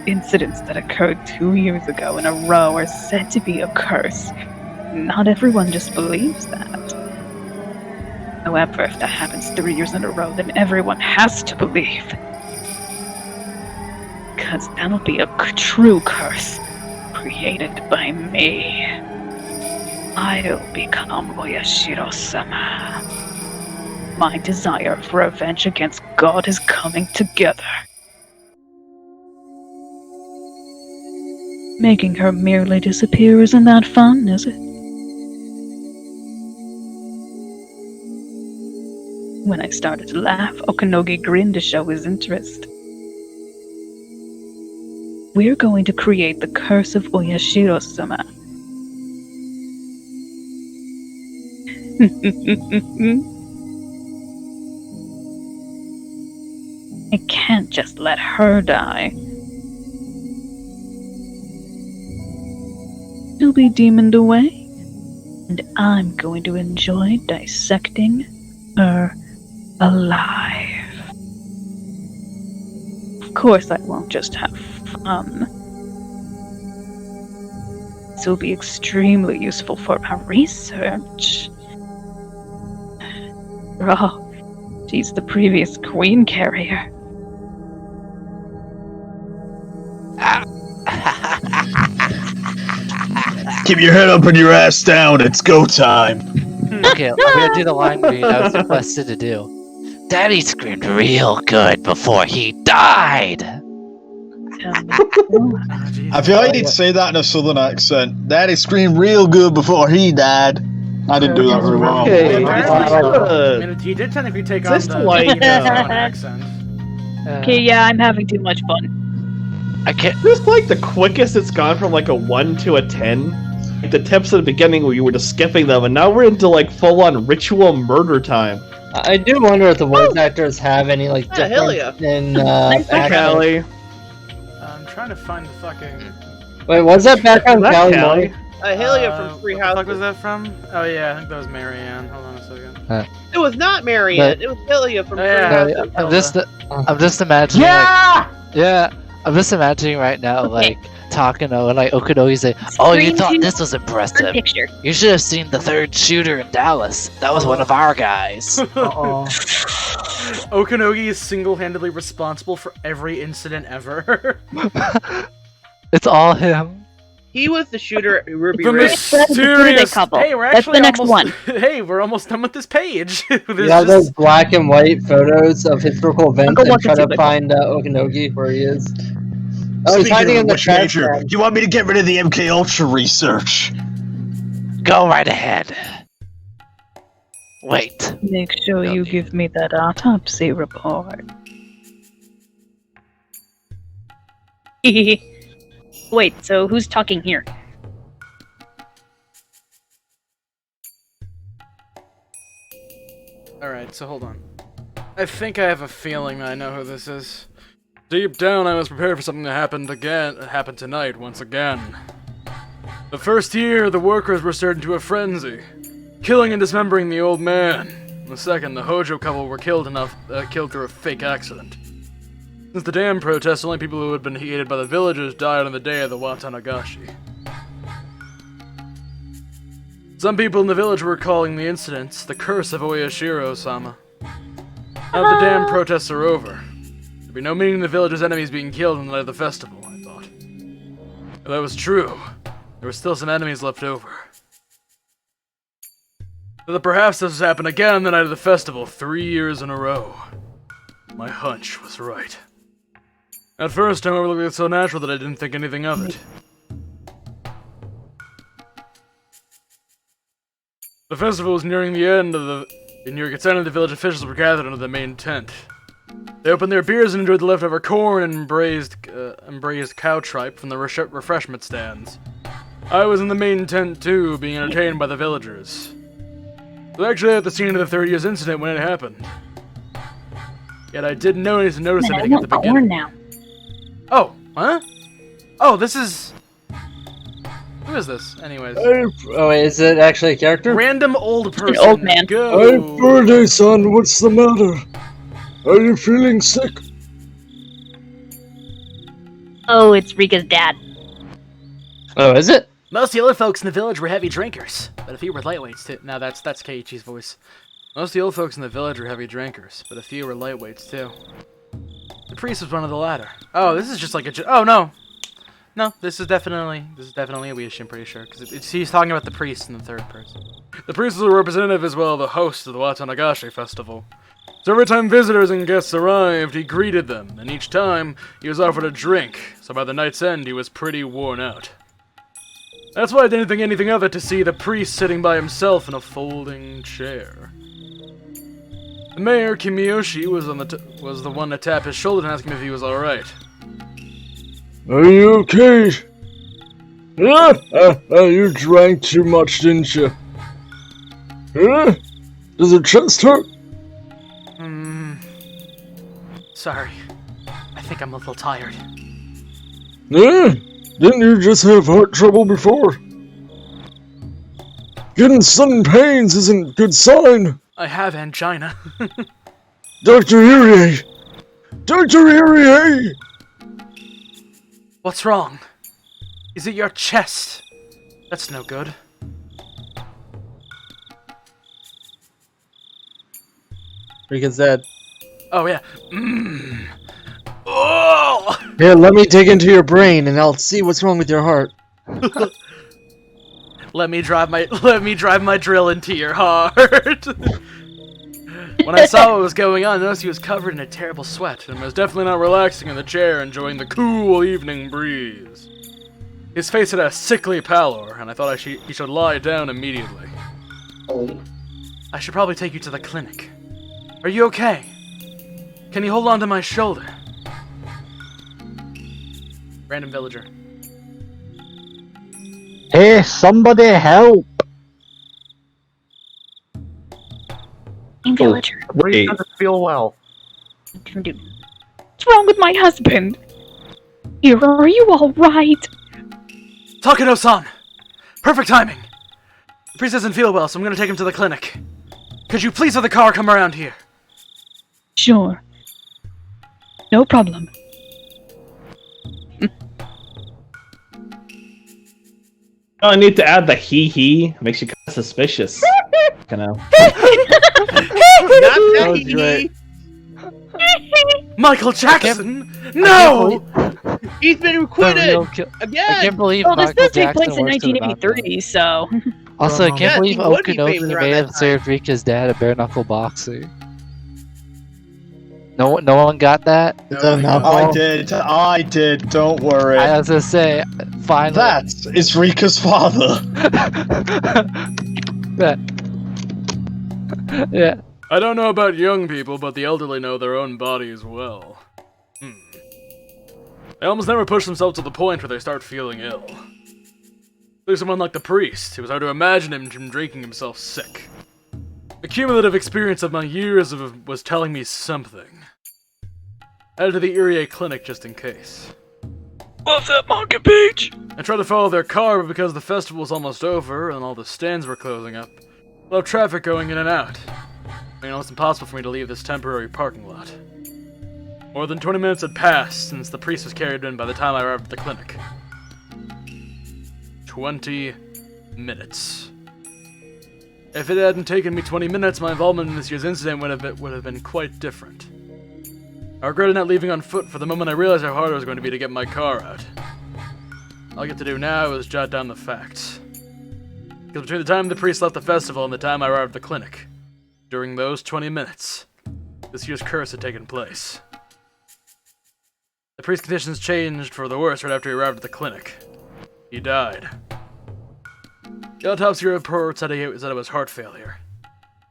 Incidents that occurred 2 years ago in a row are said to be a curse. Not everyone just believes that. However, if that happens 3 years in a row, then everyone has to believe. Because that'll be a true curse, created by me. I'll become Oyashiro-sama. My desire for revenge against God is coming together. Making her merely disappear isn't that fun, is it? When I started to laugh, Okanogi grinned to show his interest. We're going to create the curse of Oyashiro-sama. I can't just let her die. She'll be demoned away, and I'm going to enjoy dissecting her alive. Of course, I won't just have fun. This will be extremely useful for my research. Oh, she's the previous Queen Carrier. Keep your head up and your ass down. It's go time. Okay, I'm gonna do the line read I was requested to do. Daddy screamed real good before he died. I feel like he'd say that in a southern accent. Daddy screamed real good before he died. I didn't do that very well. Okay, I mean, he did technically take on the accent. Okay, yeah, I'm having too much fun. I can't. This is like the quickest it's gone from like a 1 to a 10. Like the tips at the beginning where you were just skipping them, and now we're into like full-on ritual murder time. I do wonder if the voice actors have any like difference in Callie. I'm trying to find the fucking. Wait, was that background Is that Callie? Callie? Hylia from Three What the fuck Houses. was that from? Oh yeah, I think that was Marianne. Hold on a second. It was not Marianne. It was Hylia from Three Yeah. Houses. I'm just imagining. I'm just imagining right now, like talking to like Okunogi say, "Oh, you thought this was impressive? Picture. You should have seen the third shooter in Dallas. That was one of our guys." Okunogi is single-handedly responsible for every incident ever. It's all him. He was the shooter at Ruby The Ridge. mysterious couple. Hey, we're That's actually the next almost... one. Hey, we're almost done with this page. You have those black and white photos of historical events and try to find Okinogi where he is. Oh, he's hiding in the trash nature, can. do you want me to get rid of the MK Ultra research? Go right ahead. Wait. Make sure you give me that autopsy report. Wait, so who's talking here? Alright, so hold on. I think I have a feeling that I know who this is. Deep down, I was prepared for something to happen tonight, once again. The first year, the workers were stirred into a frenzy, killing and dismembering the old man. The second, the Hojo couple were killed through a fake accident. Since the dam protest, only people who had been hated by the villagers died on the day of the Watanagashi. Some people in the village were calling the incidents the curse of Oyashiro-sama. Now that the dam protests are over, there'd be no meaning in the village's enemies being killed on the night of the festival, I thought. If that was true, there were still some enemies left over. So that perhaps this would happen again on the night of the festival, 3 years in a row. My hunch was right. At first, I overlooked it so natural that I didn't think anything of it. The festival was nearing the end of the... Near Getsana, the village officials were gathered under the main tent. They opened their beers and enjoyed the leftover corn and braised cow tripe from the refreshment stands. I was in the main tent too, being entertained by the villagers. I was actually at the scene of the 30 years incident when it happened. Yet I didn't notice anything at the beginning. Now. Oh, huh? Oh, this is... Who is this, anyways? Oh, wait, is it actually a character? Random old person. An old man. Go. Hey, birthday son, what's the matter? Are you feeling sick? Oh, it's Rika's dad. Oh, is it? Most of the other folks in the village were heavy drinkers, but a few were lightweights too. Now that's Keiichi's voice. Most of the old folks in the village were heavy drinkers, but a few were lightweights too. The priest was one of the latter. Oh, this is just like a... Oh, no. No, this is definitely a Wish, I'm pretty sure, because he's talking about the priest in the third person. The priest was a representative as well, the host of the Watanagashi festival. So every time visitors and guests arrived, he greeted them, and each time, he was offered a drink, so by the night's end, he was pretty worn out. That's why I didn't think anything of it to see the priest sitting by himself in a folding chair. The mayor, Kimiyoshi, was the one to tap his shoulder and ask him if he was alright. Are you okay? You drank too much, didn't you? Does your chest hurt? Sorry. I think I'm a little tired. Didn't you just have heart trouble before? Getting sudden pains isn't a good sign. I have angina. Dr. Irie! Dr. Irie! What's wrong? Is it your chest? That's no good. Rika's dead. Oh, yeah. Oh! Here, let me dig into your brain and I'll see what's wrong with your heart. Let me drive my drill into your heart. When I saw what was going on, I noticed he was covered in a terrible sweat and was definitely not relaxing in the chair, enjoying the cool evening breeze. His face had a sickly pallor, and I thought he should lie down immediately. I should probably take you to the clinic. Are you okay? Can you hold on to my shoulder? Random villager. Hey, somebody help! Villager. He doesn't feel well. What's wrong with my husband? Are you alright? Takano-san! Perfect timing! The priest doesn't feel well, so I'm gonna take him to the clinic. Could you please have the car come around here? Sure. No problem. Oh, I need to add the hee. Makes you kind of suspicious. You know. Not that Michael Jackson? No! He's been requited again. I can't believe Well, this Michael does take Jackson place in works to the 1983, so. Also, I can't Yeah, believe he would be famous Okinoki around may that have served Rika's dad a bare knuckle boxer. No one got that. I did. Don't worry. I was gonna say, finally. That is Rika's father. Yeah. I don't know about young people, but the elderly know their own bodies well. They almost never push themselves to the point where they start feeling ill. There's someone like the priest. It was hard to imagine him drinking himself sick. The cumulative experience of my years was telling me something. Headed to the Irie clinic just in case. What's up, Monkey Beach? I tried to follow their car, but because the festival was almost over and all the stands were closing up, a lot of traffic going in and out. I mean, it's impossible for me to leave this temporary parking lot. More than 20 minutes had passed since the priest was carried in by the time I arrived at the clinic. 20 minutes. If it hadn't taken me 20 minutes, my involvement in this year's incident would have been quite different. I regretted not leaving on foot for the moment I realized how hard it was going to be to get my car out. All I get to do now is jot down the facts. Because between the time the priest left the festival and the time I arrived at the clinic, during those 20 minutes, this year's curse had taken place. The priest's conditions changed for the worse right after he arrived at the clinic. He died. The autopsy report said it was heart failure.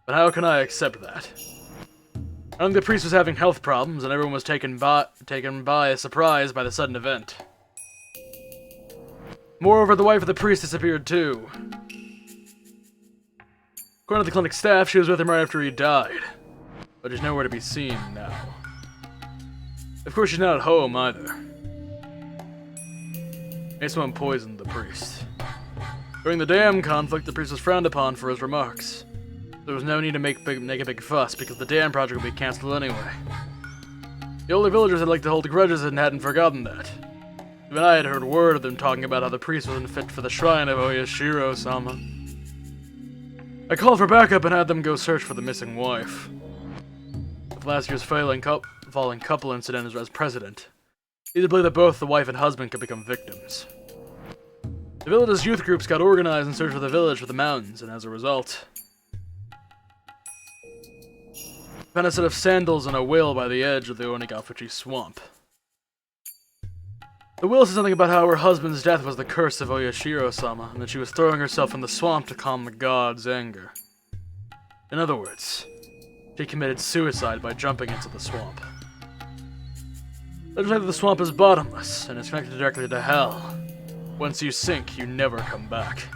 But how can I accept that? I think the priest was having health problems, and everyone was taken by surprise by the sudden event. Moreover, the wife of the priest disappeared too. According to the clinic staff, she was with him right after he died, but she's nowhere to be seen now. Of course, she's not at home either. Maybe someone poisoned the priest. During the dam conflict, the priest was frowned upon for his remarks. There was no need to make a big fuss, because the dam project would be cancelled anyway. The older villagers had liked to hold grudges and hadn't forgotten that. Even I had heard word of them talking about how the priest wasn't fit for the shrine of Oyashiro-sama. I called for backup and had them go search for the missing wife. With last year's falling couple incident as president, he did believe that both the wife and husband could become victims. The village's youth groups got organized and searched for the village for the mountains, and as a result, found a set of sandals and a will by the edge of the Onigafuchi swamp. The will said something about how her husband's death was the curse of Oyashiro-sama, and that she was throwing herself in the swamp to calm the god's anger. In other words, she committed suicide by jumping into the swamp. Legend that the swamp is bottomless, and is connected directly to hell. Once you sink, you never come back.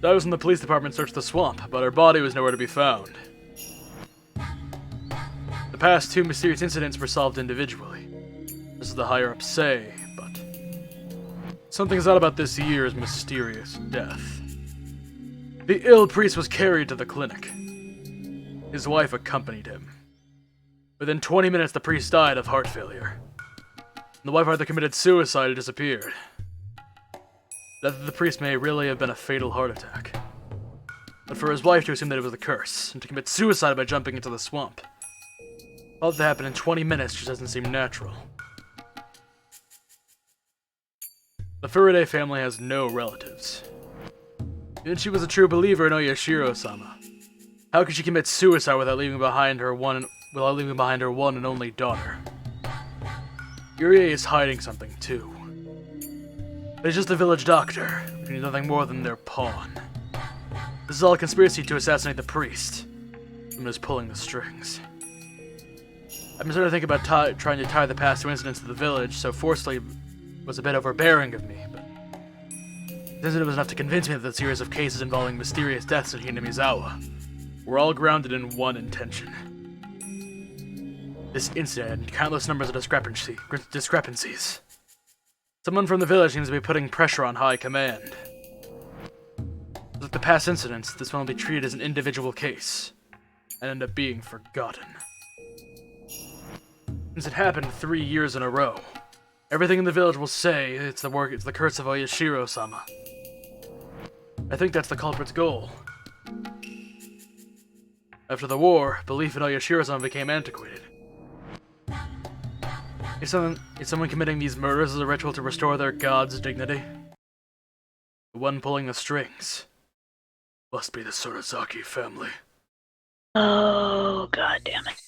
Divers from the police department searched the swamp, but her body was nowhere to be found. The past two mysterious incidents were solved individually. This is the higher-ups say, but something's odd about this year's mysterious death. The ill priest was carried to the clinic. His wife accompanied him. Within 20 minutes, the priest died of heart failure. And the wife either committed suicide or disappeared. The death of the priest may really have been a fatal heart attack. But for his wife to assume that it was a curse, and to commit suicide by jumping into the swamp, all that happened in 20 minutes just doesn't seem natural. The Furide family has no relatives. Even she was a true believer in Oyashiro-sama. How could she commit suicide without leaving behind her one and only daughter? Irie is hiding something too. But he's just a village doctor, who needs nothing more than their pawn. This is all a conspiracy to assassinate the priest. Someone is pulling the strings. I've been starting to think about trying to tie the past two incidents to the village, so forcefully was a bit overbearing of me, but this incident was enough to convince me that the series of cases involving mysterious deaths in Hinamizawa were all grounded in one intention. This incident had countless numbers of discrepancies. Someone from the village seems to be putting pressure on high command. Like the past incidents, this one will be treated as an individual case, and end up being forgotten. Since it happened 3 years in a row, everything in the village will say it's the curse of Oyashiro-sama. I think that's the culprit's goal. After the war, belief in Oyashiro-sama became antiquated. Is someone committing these murders as a ritual to restore their god's dignity? The one pulling the strings must be the Sorazaki family. Oh, god damn it.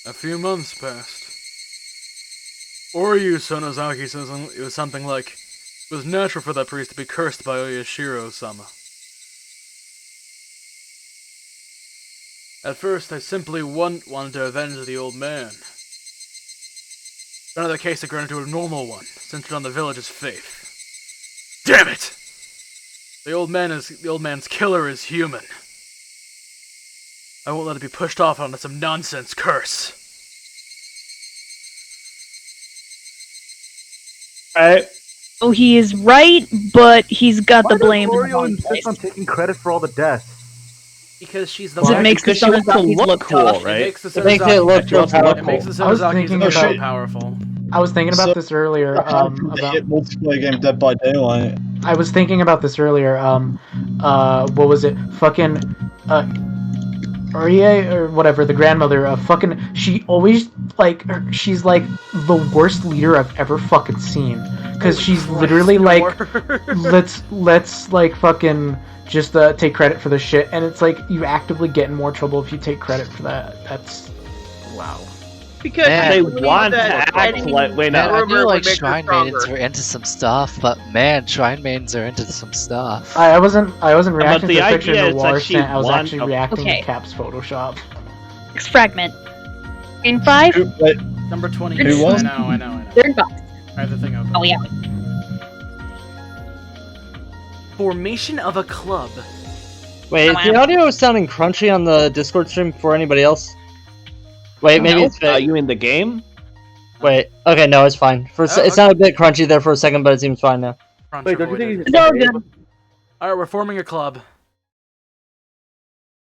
A few months passed. Oryu Sonozaki says it was something like, it was natural for that priest to be cursed by Oyashiro-sama. At first, I simply wanted to avenge the old man. Another case had grown into a normal one, centered on the village's faith. Damn it! The old man's killer is human. I won't let it be pushed off onto some nonsense curse. Oh, he is right, but he's got the blame in the Oreo wrong insist place. on taking credit for all the deaths? Because she's the Because it makes the Because she wants to Sonozakis look look cool, tough. right? It makes the It makes it look Sonozakis it makes the I was Sonozakis thinking look about- powerful. I was thinking about this earlier. The hit multiplayer game Dead by Daylight. I was thinking about this earlier. What was it? Fucking, Arie or whatever, the grandmother. Fucking, she always she's like the worst leader I've ever fucking seen. Cause she's literally like, let's like fucking just take credit for the shit, and it's like you actively get in more trouble if you take credit for that. That's wow. Because Man, I They believe want to that act any like. Wait, Man, no. I rumor knew would like make her shrine maidens stronger. were into some stuff, but man, shrine maidens are into some stuff. I wasn't reacting the to the picture idea in the is that war she sent. I was won- actually reacting Okay. to Cap's Photoshop. Next fragment. In 5, Wait, Number 20. Who was? I know. third box. I have the thing open. Oh, yeah. Formation of a club. Wait, is the audio sounding crunchy on the Discord stream for anybody else? Wait, maybe it's fake. You in the game? Wait, okay, no, it's fine. It sounded a bit crunchy there for a second, but it seems fine now. Wait, don't you think he's No, good. Alright, we're forming a club.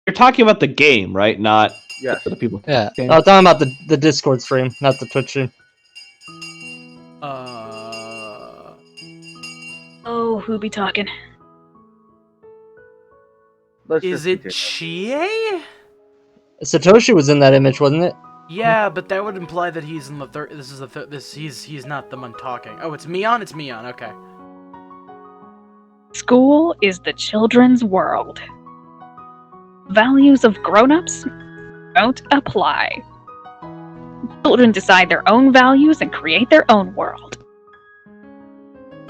You're talking about the game, right? Not Yes. the people. Yeah. I was talking about the Discord stream, not the Twitch stream. Oh, who be talking? Is it Chie? Satoshi was in that image, wasn't it? Yeah, but that would imply that he's in the third. He's not the one talking. Oh, it's Mion. It's Mion. Okay. School is the children's world. Values of grown-ups don't apply. Children decide their own values and create their own world.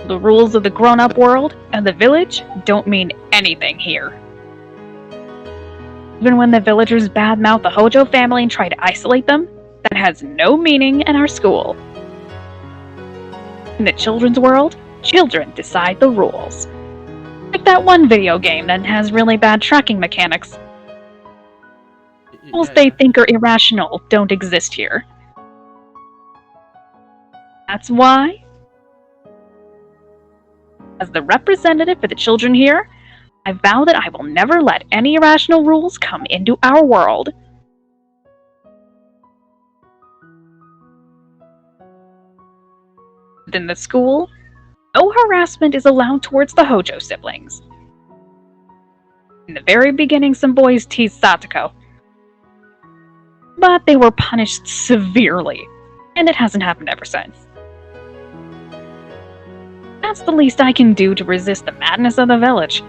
The rules of the grown-up world and the village don't mean anything here. Even when the villagers badmouth the Hojo family and try to isolate them, that has no meaning in our school. In the children's world, children decide the rules. Like that one video game that has really bad tracking mechanics. Rules they think are irrational don't exist here. That's why, as the representative for the children here, I vow that I will never let any irrational rules come into our world. Within the school, no harassment is allowed towards the Hojo siblings. In the very beginning, some boys teased Satoko, but they were punished severely, and it hasn't happened ever since. That's the least I can do to resist the madness of the village.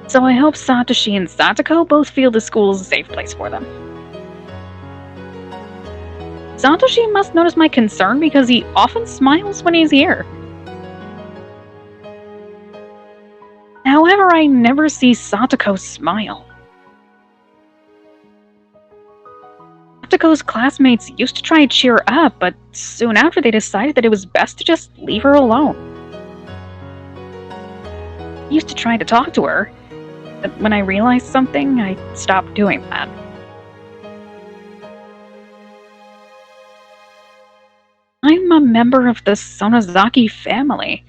So I hope Satoshi and Satoko both feel the school is a safe place for them. Satoshi must notice my concern because he often smiles when he's here. However, I never see Satoko smile. Satoko's classmates used to try to cheer her up, but soon after they decided that it was best to just leave her alone. I used to try to talk to her, but when I realized something, I stopped doing that. I'm a member of the Sonozaki family.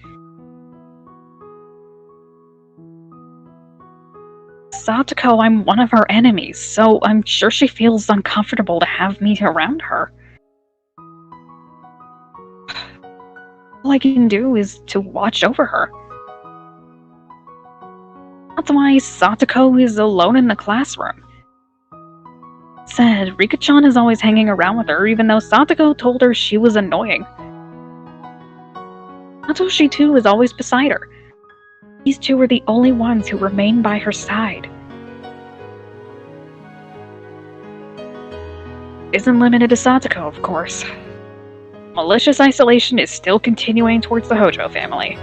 Satoko, I'm one of her enemies, so I'm sure she feels uncomfortable to have me around her. All I can do is to watch over her. That's why Satoko is alone in the classroom. Said Rika-chan is always hanging around with her, even though Satoko told her she was annoying. Satoshi too is always beside her. These two are the only ones who remain by her side. Isn't limited to Satoko, of course. Malicious isolation is still continuing towards the Hojo family.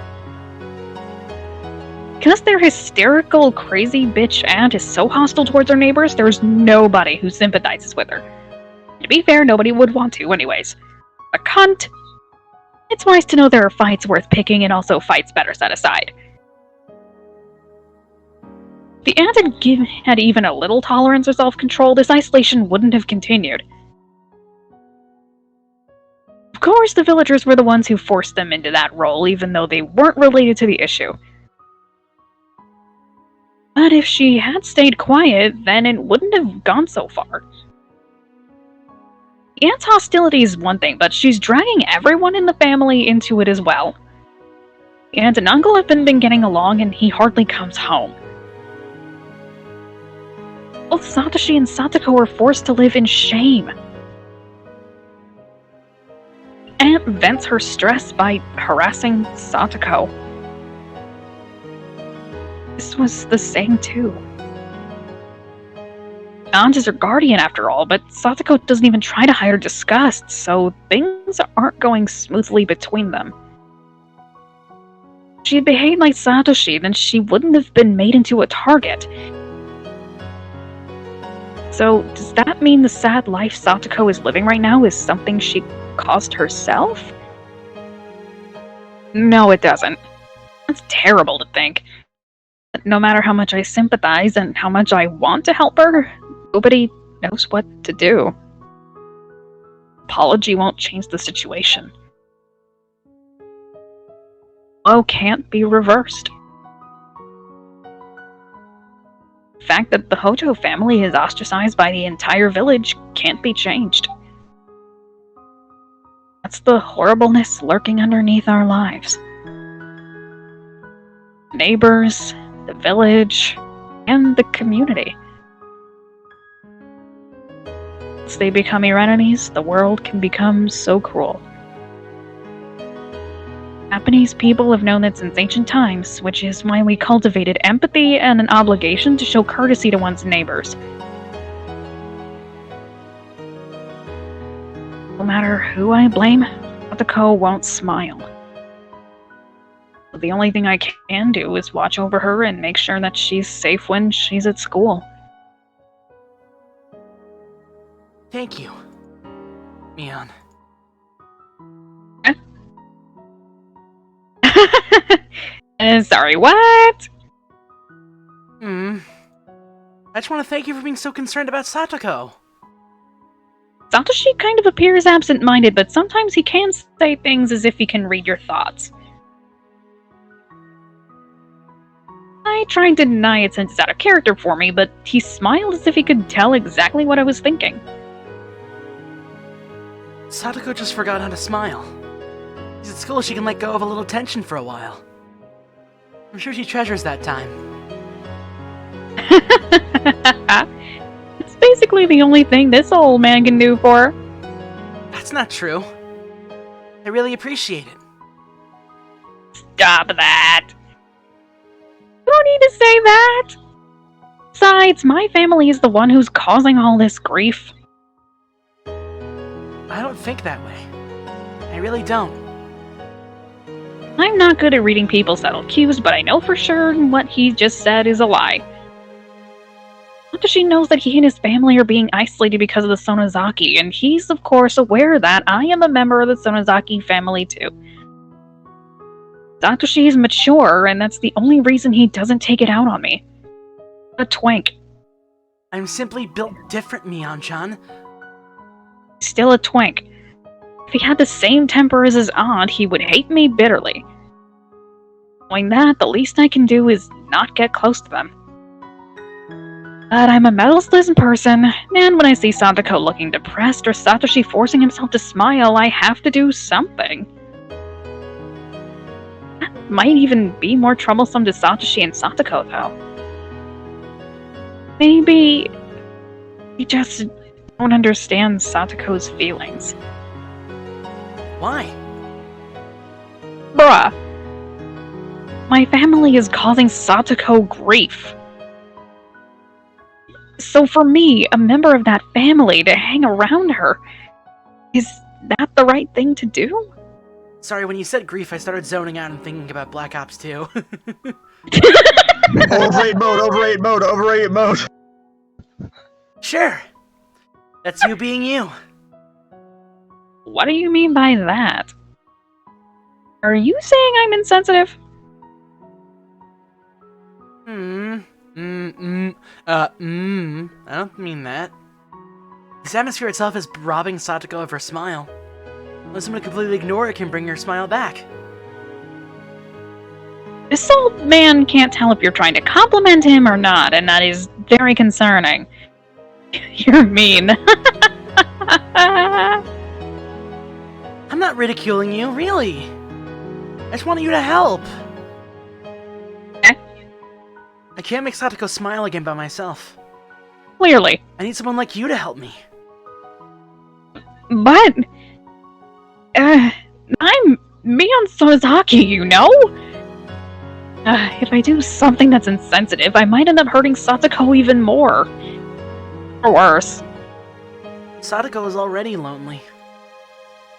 Because their hysterical, crazy bitch aunt is so hostile towards her neighbors, there's nobody who sympathizes with her. To be fair, nobody would want to anyways. A cunt! It's wise to know there are fights worth picking and also fights better set aside. If the aunt had even a little tolerance or self-control, this isolation wouldn't have continued. Of course, the villagers were the ones who forced them into that role, even though they weren't related to the issue. But if she had stayed quiet, then it wouldn't have gone so far. The aunt's hostility is one thing, but she's dragging everyone in the family into it as well. The aunt and uncle have been getting along, and he hardly comes home. Both Satoshi and Satoko are forced to live in shame. The aunt vents her stress by harassing Satoko. This was the same too. Aunt is her guardian after all, but Satoko doesn't even try to hide her disgust, so things aren't going smoothly between them. If she had behaved like Satoshi, then she wouldn't have been made into a target. So, does that mean the sad life Satoko is living right now is something she caused herself? No, it doesn't. That's terrible to think. But no matter how much I sympathize and how much I want to help her, nobody knows what to do. Apology won't change the situation. Woe can't be reversed. The fact that the Hojo family is ostracized by the entire village can't be changed. That's the horribleness lurking underneath our lives. Neighbors, the village, and the community. Once they become your enemies, the world can become so cruel. Japanese people have known that since ancient times, which is why we cultivated empathy and an obligation to show courtesy to one's neighbors. No matter who I blame, Satoko won't smile. The only thing I can do is watch over her and make sure that she's safe when she's at school. Thank you, Mion. Sorry, what? I just want to thank you for being so concerned about Satoko. Satoshi kind of appears absent-minded, but sometimes he can say things as if he can read your thoughts. I tried to deny it since it's out of character for me, but he smiled as if he could tell exactly what I was thinking. Satoko just forgot how to smile. She's at school, she can let go of a little tension for a while. I'm sure she treasures that time. It's basically the only thing this old man can do for her. That's not true. I really appreciate it. Stop that! You don't need to say that! Besides, my family is the one who's causing all this grief. I don't think that way. I really don't. I'm not good at reading people's subtle cues, but I know for sure what he just said is a lie. Satoshi knows that he and his family are being isolated because of the Sonozaki, and he's of course aware that I am a member of the Sonozaki family too. Satoshi is mature, and that's the only reason he doesn't take it out on me. A twink. I'm simply built different, Mion-chan. Still a twink. If he had the same temper as his aunt, he would hate me bitterly. Knowing that, the least I can do is not get close to them. But I'm a medalist person, and when I see Satoko looking depressed or Satoshi forcing himself to smile, I have to do something. That might even be more troublesome to Satoshi and Satoko, though. Maybe you just don't understand Satoko's feelings. Why? Bruh. My family is causing Satoko grief. So for me, a member of that family, to hang around her, is that the right thing to do? Sorry, when you said grief, I started zoning out and thinking about Black Ops 2. Overrated mode. Sure. That's you being you. What do you mean by that? Are you saying I'm insensitive? I don't mean that. This atmosphere itself is robbing Satoko of her smile. When someone completely ignore it can bring her smile back. This old man can't tell if you're trying to compliment him or not, and that is very concerning. You're mean. I'm not ridiculing you, really. I just wanted you to help. I can't make Satoko smile again by myself. Clearly. I need someone like you to help me. But... I'm Mion Sonozaki, you know? If I do something that's insensitive, I might end up hurting Satoko even more. Or worse. Satoko is already lonely.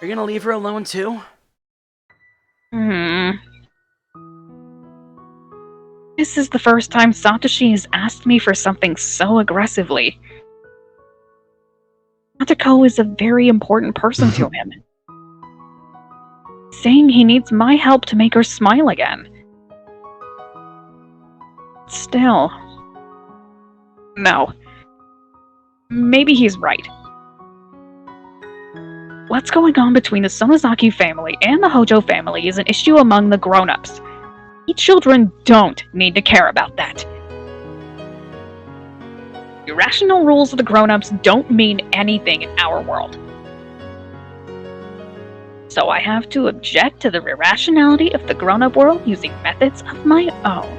You're gonna leave her alone too? This is the first time Satoshi has asked me for something so aggressively. Satoko is a very important person to him. Saying he needs my help to make her smile again. Still... No. Maybe he's right. What's going on between the Sonozaki family and the Hojo family is an issue among the grown-ups. We children don't need to care about that. Irrational rules of the grown-ups don't mean anything in our world. So I have to object to the irrationality of the grown-up world using methods of my own.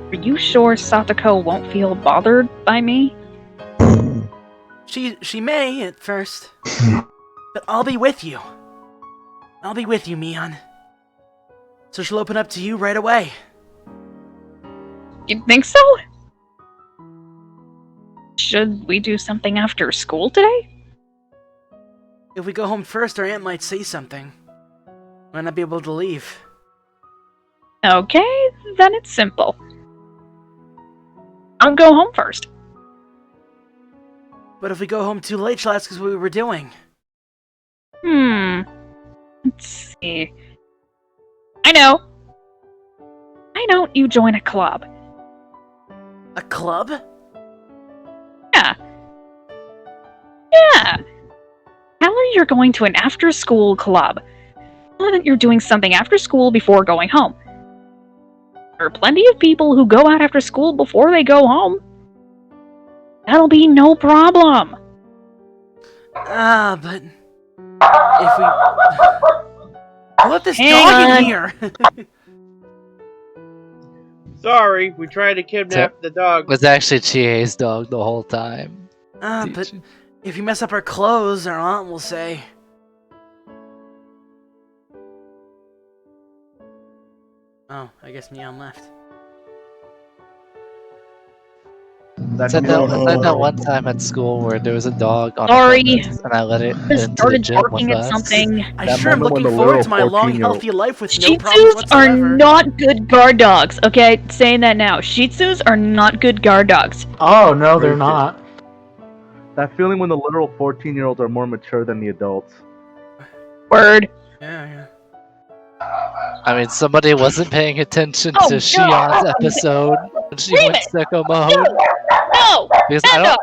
Are you sure Satoko won't feel bothered by me? She may at first, but I'll be with you. I'll be with you, Mion. So she'll open up to you right away. You think so? Should we do something after school today? If we go home first, our aunt might say something. Might not be able to leave. Okay, then it's simple. I'll go home first. But if we go home too late, she'll ask us what we were doing. Let's see. I know. Why don't you join a club? A club? Yeah. Tell her you're going to an after-school club. Tell her that you're doing something after school before going home. There are plenty of people who go out after school before they go home. That'll be no problem. But... if we... Let this dog in here! Sorry, we tried to kidnap the dog. It was actually Chie's dog the whole time. But if you mess up our clothes, our aunt will say... Oh, I guess Mion left. It's like that one time at school where there was a dog on Sorry. a fence and I let it Just into the started gym barking with at us. something. I sure am looking forward to my long, healthy life with no Shih problems Tzus whatsoever. are not good guard dogs, okay? Saying that now. Shih Tzus are not good guard dogs. Oh, no, they're not. That feeling when the literal 14-year-olds are more mature than the adults. Word. Yeah. I mean, somebody wasn't paying attention Oh, to no. Shion's episode when she went sicko mode. No! Because Stand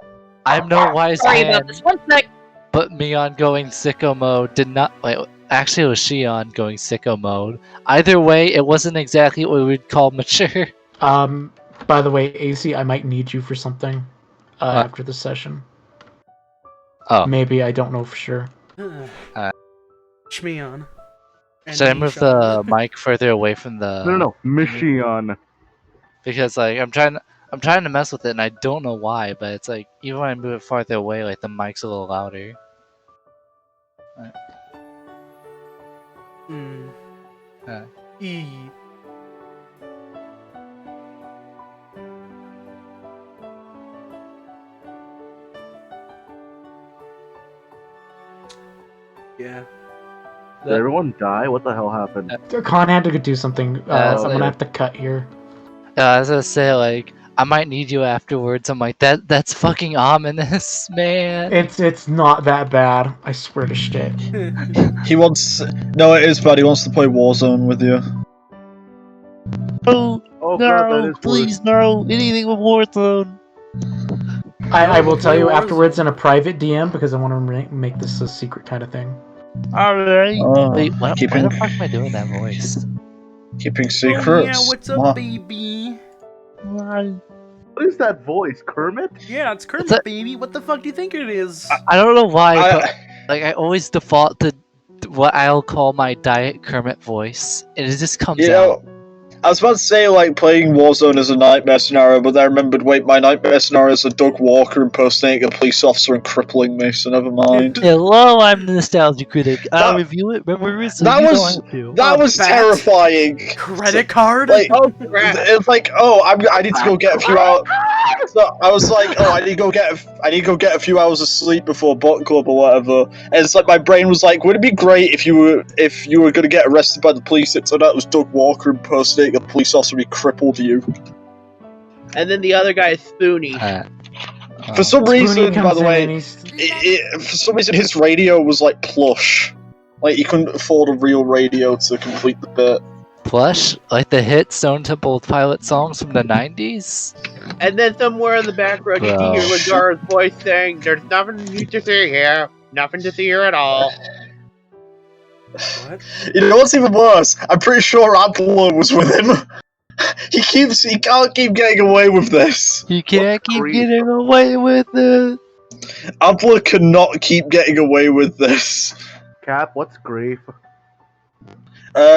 I'm no wise Sorry man, about this. One sec. but Mion going sicko mode did not... Wait, actually it was Shion going sicko mode. Either way, it wasn't exactly what we would call mature. By the way, AC, I might need you for something after the session. Oh. Maybe, I don't know for sure. Push me on. Should I move the mic further away from the? No, Mission. Because like I'm trying to mess with it, and I don't know why, but it's like even when I move it farther away, like the mic's a little louder. Right. E. Yeah. Did everyone die? What the hell happened? Con had to do something. it's I'm like- gonna have to cut here. I was gonna say like I might need you afterwards. I'm like that's fucking ominous, man. It's not that bad. I swear to shit. He wants. No, it is bad. He wants to play Warzone with you. Oh, God, that no, is please no, anything with Warzone. I will tell you afterwards in a private DM because I want to make this a secret kind of thing. Alright. Oh, Wait, why the keeping- fuck am I doing that voice? Keeping secrets. Oh, yeah, what's up, Wow. baby? What is that voice, Kermit? Yeah, it's Kermit, that? baby. What the fuck do you think it is? I don't know why, but like I always default to what I'll call my Diet Kermit voice, and it just comes You out. know, I was about to say like playing Warzone is a nightmare scenario, but then I remembered, wait, my nightmare scenario is a Doug Walker impersonating a police officer and crippling me, so never mind. Hello, I'm the Nostalgia Critic. I'll review it, remember it, so that you was don't have to. that was bat? terrifying. Credit card? Like, Oh crap! it's like, oh, I need to go get a few hours. So I was like, oh, I need to go get a few hours of sleep before book club or whatever. And it's like my brain was like, would it be great if you were going to get arrested by the police? It turned out it was Doug Walker impersonating a police officer who crippled you. And then the other guy is Spoony. For some Spoony reason, by comes the in way, and he's- for some reason his radio was like plush. Like he couldn't afford a real radio to complete the bit. Plush, like the hit Stone Temple Pilot songs from the 90s? And then somewhere in the background, you Bro. hear Lagara's voice saying, "There's nothing new to see here. Nothing to see here at all." What? You know what's even worse? I'm pretty sure Adler was with him. He can't keep getting away with this. You can't keep getting away with it. Adler cannot keep getting away with this. Cap, what's grief?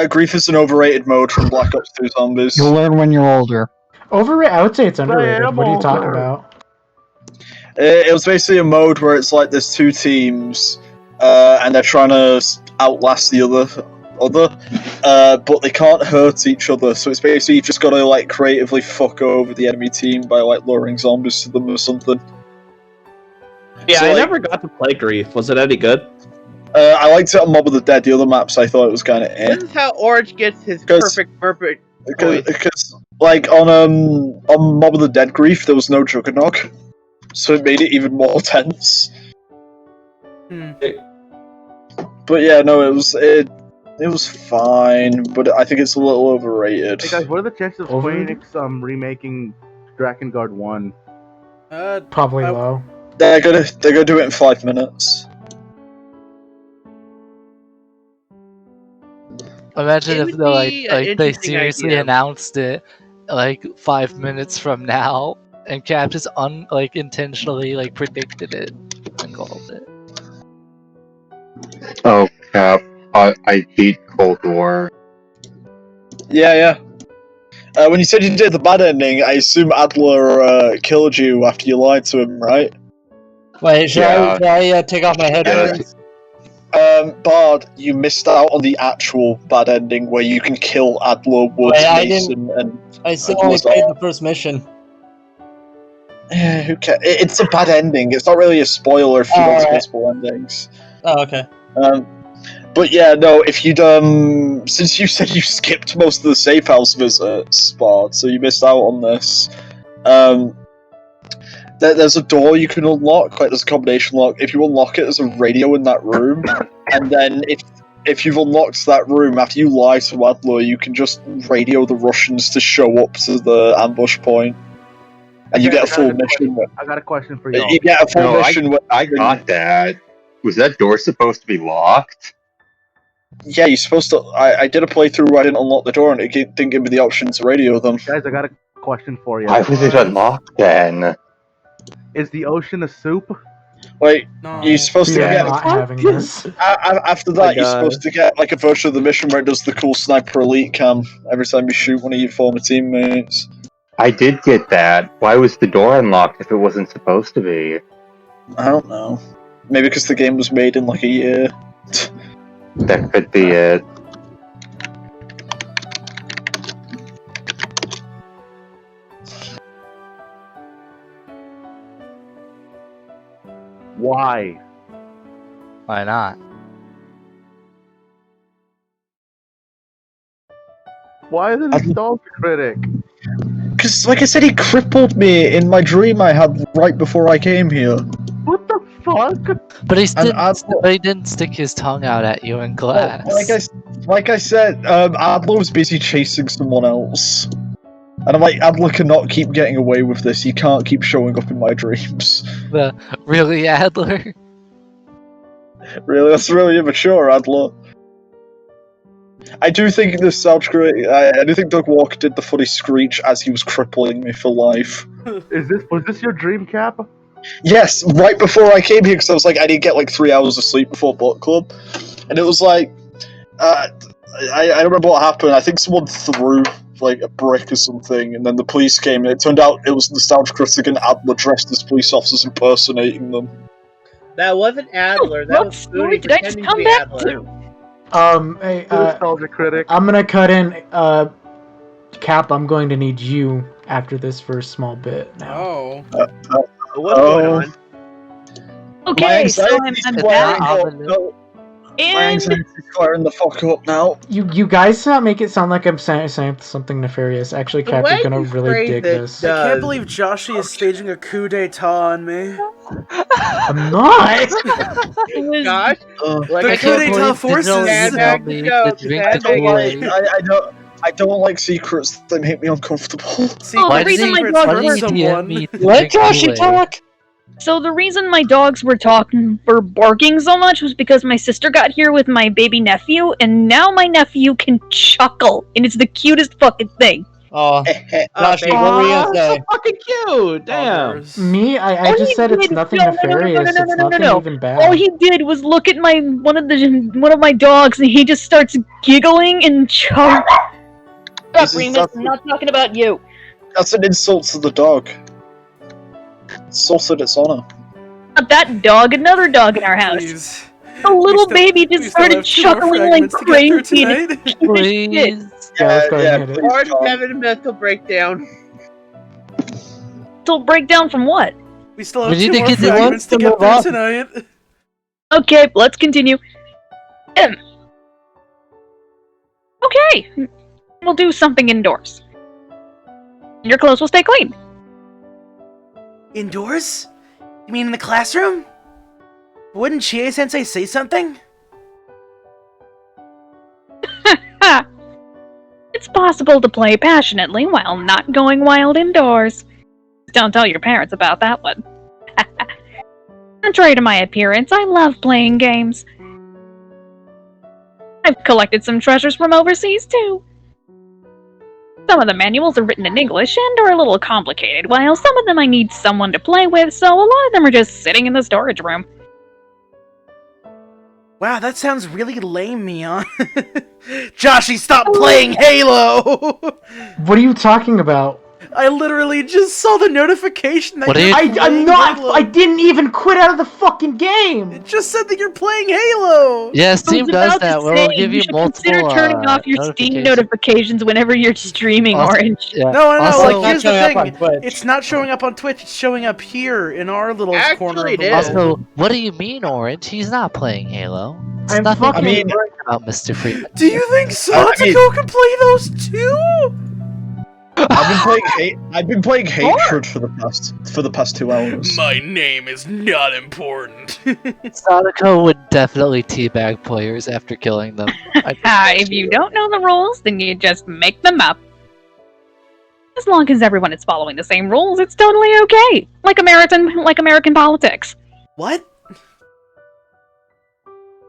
Grief is an overrated mode from Black Ops 2 Zombies. You'll learn when you're older. Overrated? I would say it's underrated. Damn, What are you talking over. about? It was basically a mode where it's like there's two teams, and they're trying to outlast the other, but they can't hurt each other. So it's basically you've just got to like creatively fuck over the enemy team by like luring zombies to them or something. Yeah, So, I like- never got to play Grief. Was it any good? I liked it on Mob of the Dead. The other maps I thought it was kind of This is how Orange gets his perfect voice. because like on Mob of the Dead Grief there was no Juggernog, so it made it even more tense. But yeah, no, it was fine, but I think it's a little overrated. Hey guys, what are the chances of Overrated? Square Enix remaking Drakengard 1? Probably low. They're gonna do it in 5 minutes. Imagine It if would they like be an they interesting seriously idea. announced it like 5 minutes from now, and Cap just intentionally like predicted it and called it. Oh, Cap. I hate Cold War. Yeah. When you said you did the bad ending, I assume Adler killed you after you lied to him, right? Wait, should I take off my headphones? Bard, you missed out on the actual bad ending where you can kill Adler, Woods, Wait, I Mason, and I still only played the first mission. who cares? It's a bad ending. It's not really a spoiler if you want Alright. multiple endings. Oh, okay. But yeah, no. If you'd since you said you skipped most of the safe house visits, Bard, so you missed out on this. There's a door you can unlock. Like there's a combination lock. If you unlock it, there's a radio in that room, and then if you've unlocked that room after you lie to Adler, you can just radio the Russians to show up to the ambush point, and you Okay, get a full mission. I got a question for y'all. You get a full No, mission. I got that. Was that door supposed to be locked? Yeah, you're supposed to. I did a playthrough where I didn't unlock the door, and it didn't give me the option to radio them. Guys, I got a question for you. Why was it unlocked then? Is the ocean a soup? Wait, No. you're supposed to We are get not having this. after that. You're supposed to get like a version of the mission where it does the cool sniper elite cam every time you shoot one of your former teammates. I did get that. Why was the door unlocked if it wasn't supposed to be? I don't know. Maybe because the game was made in like a year. That could be it. Why? Why not? Why is it a nostalgia critic? Because, like I said, he crippled me in my dream I had right before I came here. What the fuck? But he didn't stick his tongue out at you in class. Like I said, Adler was busy chasing someone else. And I'm like, Adler cannot keep getting away with this. He can't keep showing up in my dreams. Really, Adler? Really? That's really immature, Adler. I do think this sounds great. I do think Doug Walker did the funny screech as he was crippling me for life. Was this your dream, Cap? Yes, right before I came here, because I was like, I need to get like 3 hours of sleep before book club. And it was like, I don't remember what happened. I think someone threw like a brick or something, and then the police came, and it turned out it was Nostalgia Critic and Adler dressed as police officers impersonating them. That wasn't Adler. That was Spoonie did I just pretending come to be back Adler. Hey, Nostalgia Critic. I'm gonna cut in, Cap, I'm going to need you after this for a small bit now. Oh. What's going on? Okay, so I'm back. My anxiety's firing the fuck up now. You guys make it sound like I'm saying something nefarious. Actually, Cap, you're gonna really dig this. I can't believe Joshi is staging a coup d'etat on me. I'm not! Gosh. The coup d'etat forces! I don't like secrets. They make me uncomfortable. The reason my dogs were Let Joshi talk! So the reason my dogs were barking so much was because my sister got here with my baby nephew, and now my nephew can chuckle, and it's the cutest fucking thing. Oh, Joshi, what were you gonna say? So fucking cute. Damn. Me, I just said it's nothing nefarious. It's nothing even bad. All he did was look at one of my dogs, and he just starts giggling and chuckling. Stop, Remus! I'm not talking about you. That's an insult to the dog. Insulted its honor. Not that dog, another dog in our house. The little baby just started chuckling like crazy. Please. Mark having a mental breakdown. Mental breakdown from what? We still have 2 more fragments to get through tonight. Okay, let's continue. Okay, we'll do something indoors. Your clothes will stay clean. Indoors? You mean in the classroom? Wouldn't Chie-sensei say something? It's possible to play passionately while not going wild indoors. Don't tell your parents about that one. Contrary to my appearance, I love playing games. I've collected some treasures from overseas, too. Some of the manuals are written in English and are a little complicated, while some of them I need someone to play with, so a lot of them are just sitting in the storage room. Wow, that sounds really lame, Mion. Joshi, stop playing Halo! What are you talking about? I literally just saw the notification that I'm not. Halo. I didn't even quit out of the fucking game. It just said that you're playing Halo. Yeah, Steam does that. Where it'll give you multiple. Consider turning off your Steam notifications whenever you're streaming. Orange. Yeah. No. Also, like, here's the thing. It's not showing up on Twitch. It's showing up here in our little corner of the world. Also, what do you mean, Orange? He's not playing Halo. It's I'm nothing fucking about Mr. Freeman. Do you think Satoko can play those too? I've been playing Hatred for the past 2 hours. My name is not important. Sadako would definitely teabag players after killing them. If you don't know the rules, then you just make them up. As long as everyone is following the same rules, it's totally okay. Like American politics. What?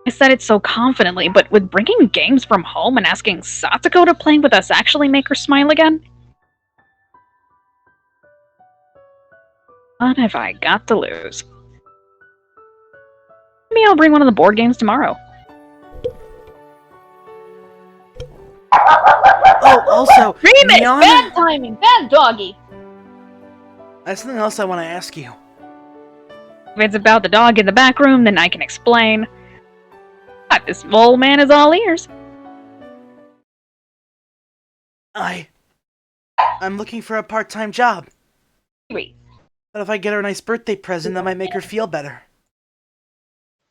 I said it so confidently, but would bringing games from home and asking Satoko to play with us actually make her smile again? What have I got to lose? Maybe I'll bring one of the board games tomorrow. Oh, also, Remake! Neon, Bad timing! Bad doggy! there's something else I want to ask you. If it's about the dog in the back room, then I can explain. But this old man is all ears. I'm looking for a part-time job. Wait. But if I get her a nice birthday present, that might make her feel better.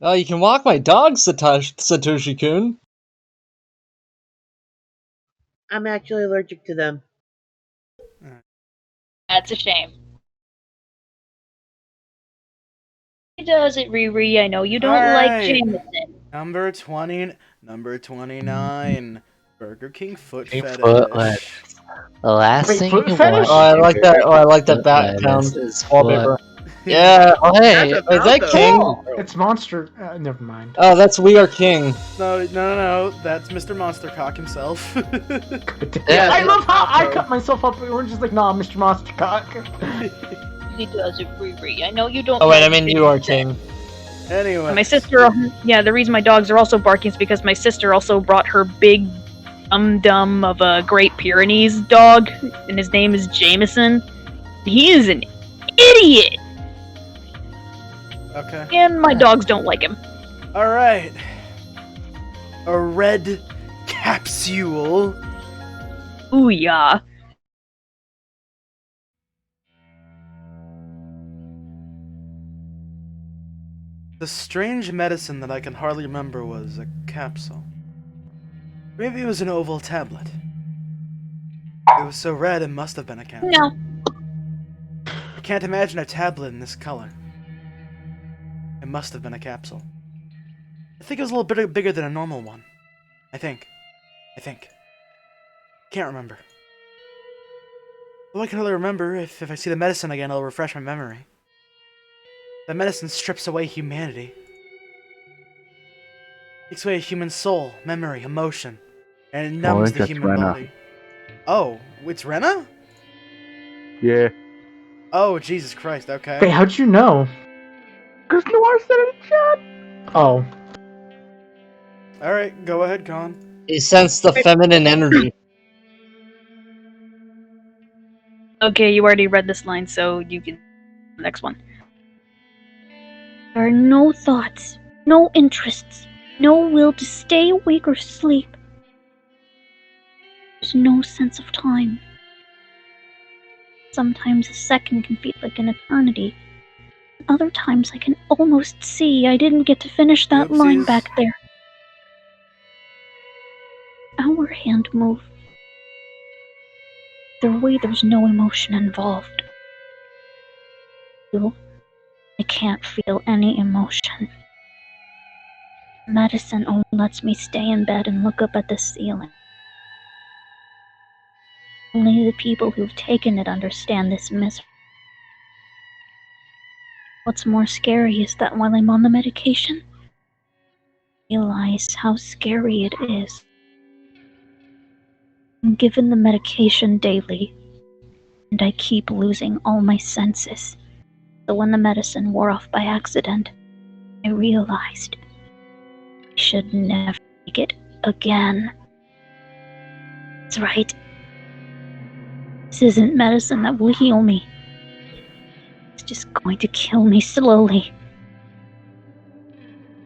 Oh, you can walk my dog, Satoshi-kun. I'm actually allergic to them. That's a shame. He does it, Riri. I know you don't like Alright. Jameson. Number 29. Burger King foot fetish. Foot lettuce. The last Wait, thing foot you fetish? want. Oh, I like that. Oh, I like that Foot background lettuce is wallpaper. foot. Yeah. Oh, hey, That's is that about King? though. It's Monster. Never mind. Oh, that's We Are King. No. That's Mr. Monster Cock himself. Yeah, I love how I cut myself up. We're just like, nah, Mr. Monster Cock. He does it, Riri. I know you don't. Oh wait, I like mean You Are King. Anyway. My sister, the reason my dogs are also barking is because my sister also brought her big dum of a Great Pyrenees dog, and his name is Jameson. He is an idiot! Okay. And my dogs don't like him. Alright. A red capsule. Ooh, yeah. The strange medicine that I can hardly remember was a capsule. Maybe it was an oval tablet. It was so red it must have been a capsule. No. I can't imagine a tablet in this color. It must have been a capsule. I think it was a little bit bigger than a normal one. I think. Can't remember. All I can really remember, if I see the medicine again, it'll refresh my memory. The medicine strips away humanity. Takes away a human soul, memory, emotion, and it numbs think the that's human Rena. body. Oh, it's Rena? Yeah. Oh, Jesus Christ, okay. Wait, how'd you know? Because Noir said it in chat. Oh. Alright, go ahead, Con. He sensed the feminine energy. Okay, you already read this line, so you can... Next one. There are no thoughts, no interests, no will to stay awake or sleep. There's no sense of time. Sometimes a second can feel like an eternity. Other times I can almost see I didn't get to finish that line Oopsies. back there. Our hand moved. Either way, there's no emotion involved. Still, I can't feel any emotion. Medicine only lets me stay in bed and look up at the ceiling. Only the people who've taken it understand this misery. What's more scary is that while I'm on the medication, I realize how scary it is. I'm given the medication daily, and I keep losing all my senses. So when the medicine wore off by accident, I realized I should never take it again. That's right. This isn't medicine that will heal me. It's just going to kill me slowly.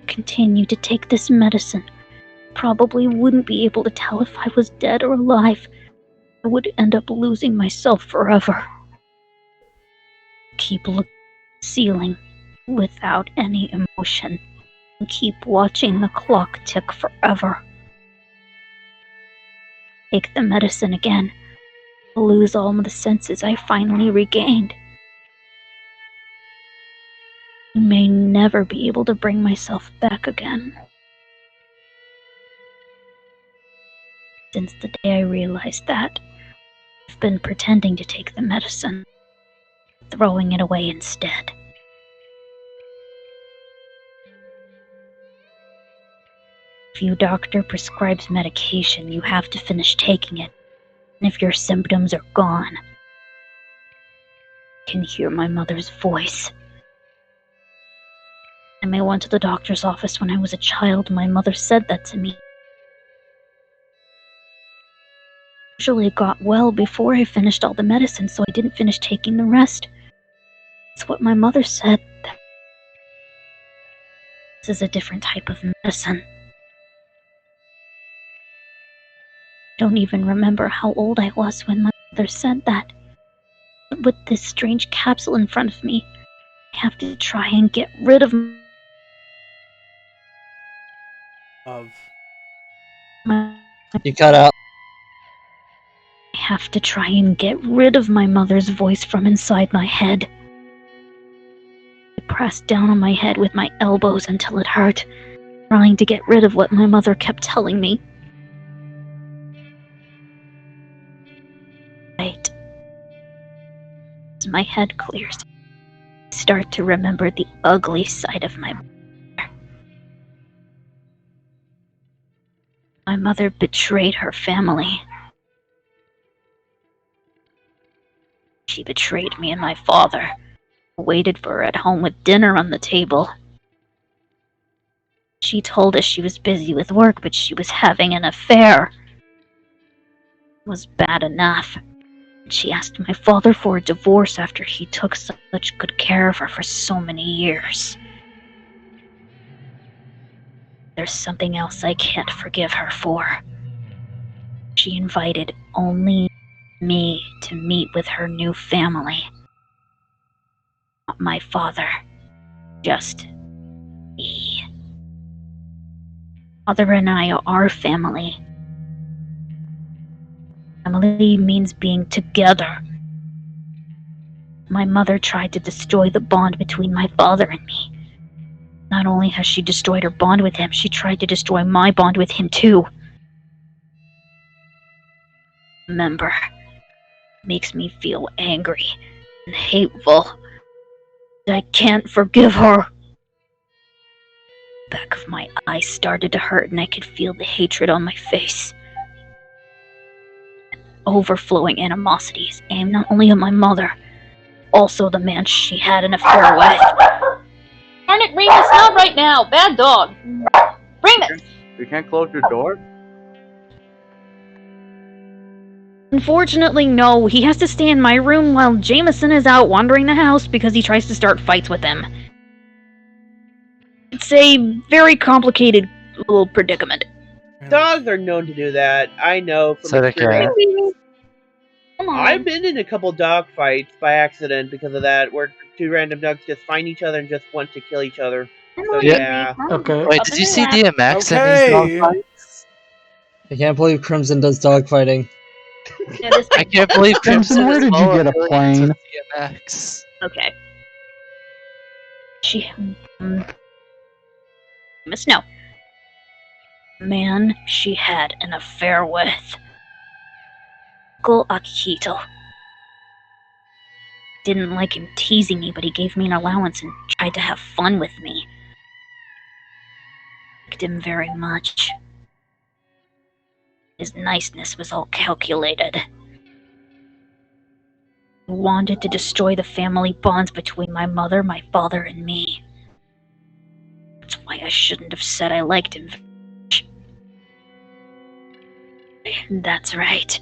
Continue to take this medicine. Probably wouldn't be able to tell if I was dead or alive. I would end up losing myself forever. Keep looking at the ceiling without any emotion. And keep watching the clock tick forever. Take the medicine again. Lose all the senses I finally regained. I may never be able to bring myself back again. Since the day I realized that, I've been pretending to take the medicine, throwing it away instead. If your doctor prescribes medication, you have to finish taking it. And if your symptoms are gone, can hear my mother's voice. And I went to the doctor's office when I was a child. My mother said that to me. Usually it got well before I finished all the medicine, so I didn't finish taking the rest. That's what my mother said. This is a different type of medicine. I don't even remember how old I was when my mother said that. But with this strange capsule in front of me, I have to try and get rid of You cut out. I have to try and get rid of my mother's voice from inside my head. I pressed down on my head with my elbows until it hurt, trying to get rid of what my mother kept telling me. Right. As my head clears, I start to remember the ugly side of my mother. My mother betrayed her family. She betrayed me and my father. I waited for her at home with dinner on the table. She told us she was busy with work, but she was having an affair. It was bad enough. She asked my father for a divorce after he took such good care of her for so many years. There's something else I can't forgive her for. She invited only me to meet with her new family. Not my father, just me. Father and I are our family. Family means being together. My mother tried to destroy the bond between my father and me. Not only has she destroyed her bond with him, she tried to destroy my bond with him too. Remember, it makes me feel angry and hateful. I can't forgive her. The back of my eyes started to hurt and I could feel the hatred on my face. Overflowing animosity is aimed not only at my mother, also the man she had an affair with. Darn it, Remus, not right now. Bad dog. Remus! You can't close your door? Unfortunately, no. He has to stay in my room while Jameson is out wandering the house because he tries to start fights with him. It's a very complicated little predicament. Dogs are known to do that. I know from So they experience. Come on. I've been in a couple dog fights by accident because of that, where two random dogs just find each other and just want to kill each other. So yeah. Okay. Wait, did you see DMX in these Okay. dog fights? I can't believe Crimson does dogfighting. I can't believe Crimson, Crimson where is did you lower get a affiliates with plane? DMX. Okay. She, Miss No. Man she had an affair with. Uncle Akihito. Didn't like him teasing me, but he gave me an allowance and tried to have fun with me. Liked him very much. His niceness was all calculated. He wanted to destroy the family bonds between my mother, my father, and me. That's why I shouldn't have said I liked him. That's right.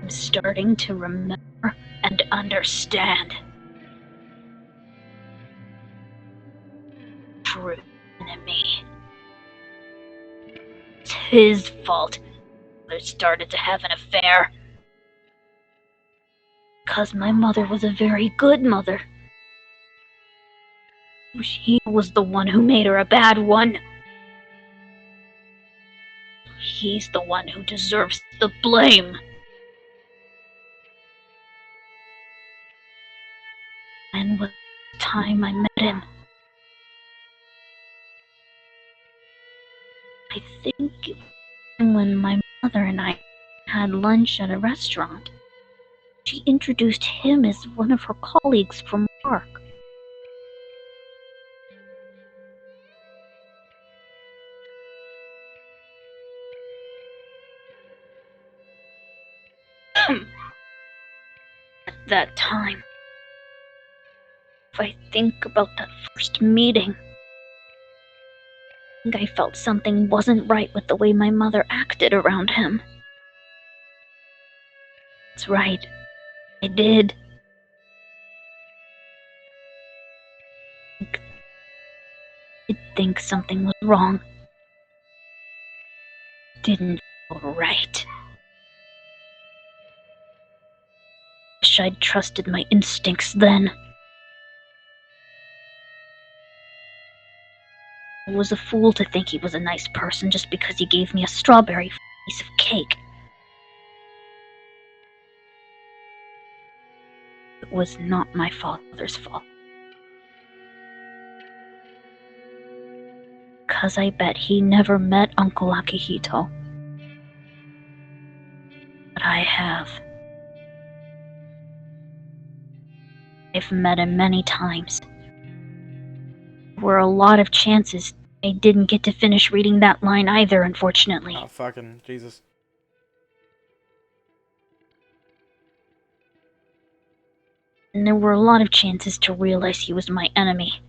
I'm starting to remember and understand. True enemy. It's his fault. They started to have an affair. Because my mother was a very good mother. He was the one who made her a bad one. He's the one who deserves the blame. And with the time I met him, I think when my mother and I had lunch at a restaurant, she introduced him as one of her colleagues from work. that time. If I think about that first meeting, I think I felt something wasn't right with the way my mother acted around him. That's right. I did. I think something was wrong. Didn't feel right. Wish I'd trusted my instincts then. I was a fool to think he was a nice person just because he gave me a strawberry piece of cake. It was not my father's fault. 'Cause I bet he never met Uncle Akihito. But I have. I've met him many times. There were a lot of chances. I didn't get to finish reading that line either, unfortunately. Oh, fucking Jesus. And there were a lot of chances to realize he was my enemy.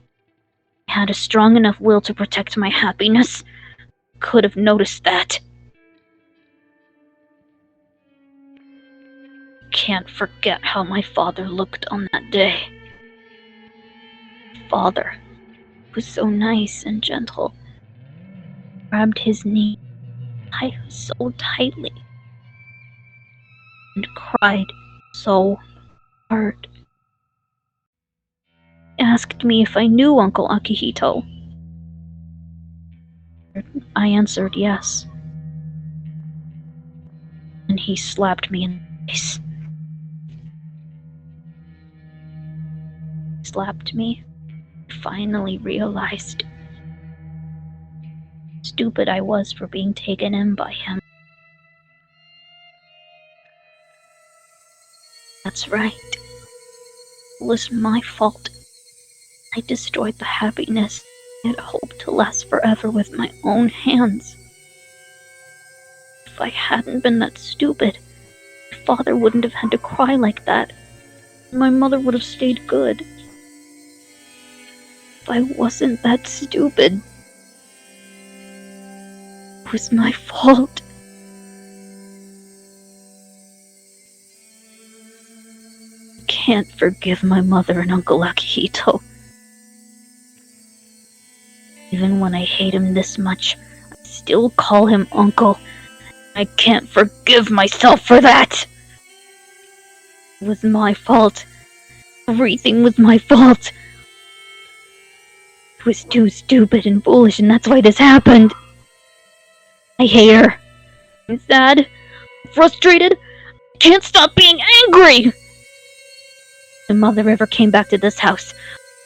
I had a strong enough will to protect my happiness. Could have noticed that. Can't forget how my father looked on that day. Father was so nice and gentle. Grabbed his knee so tightly and cried so hard. Asked me if I knew Uncle Akihito. I answered yes. And he slapped me in the face. Slapped me. Finally realized how stupid I was for being taken in by him. That's right. It was my fault. I destroyed the happiness I had hoped to last forever with my own hands. If I hadn't been that stupid, my father wouldn't have had to cry like that. My mother would have stayed good. If I wasn't that stupid, it was my fault. I can't forgive my mother and Uncle Akihito. Even when I hate him this much, I still call him Uncle. I can't forgive myself for that! It was my fault. Everything was my fault. I was too stupid and foolish, and that's why this happened. I hate her. I'm sad. I'm frustrated. I can't stop being angry! If my mother ever came back to this house,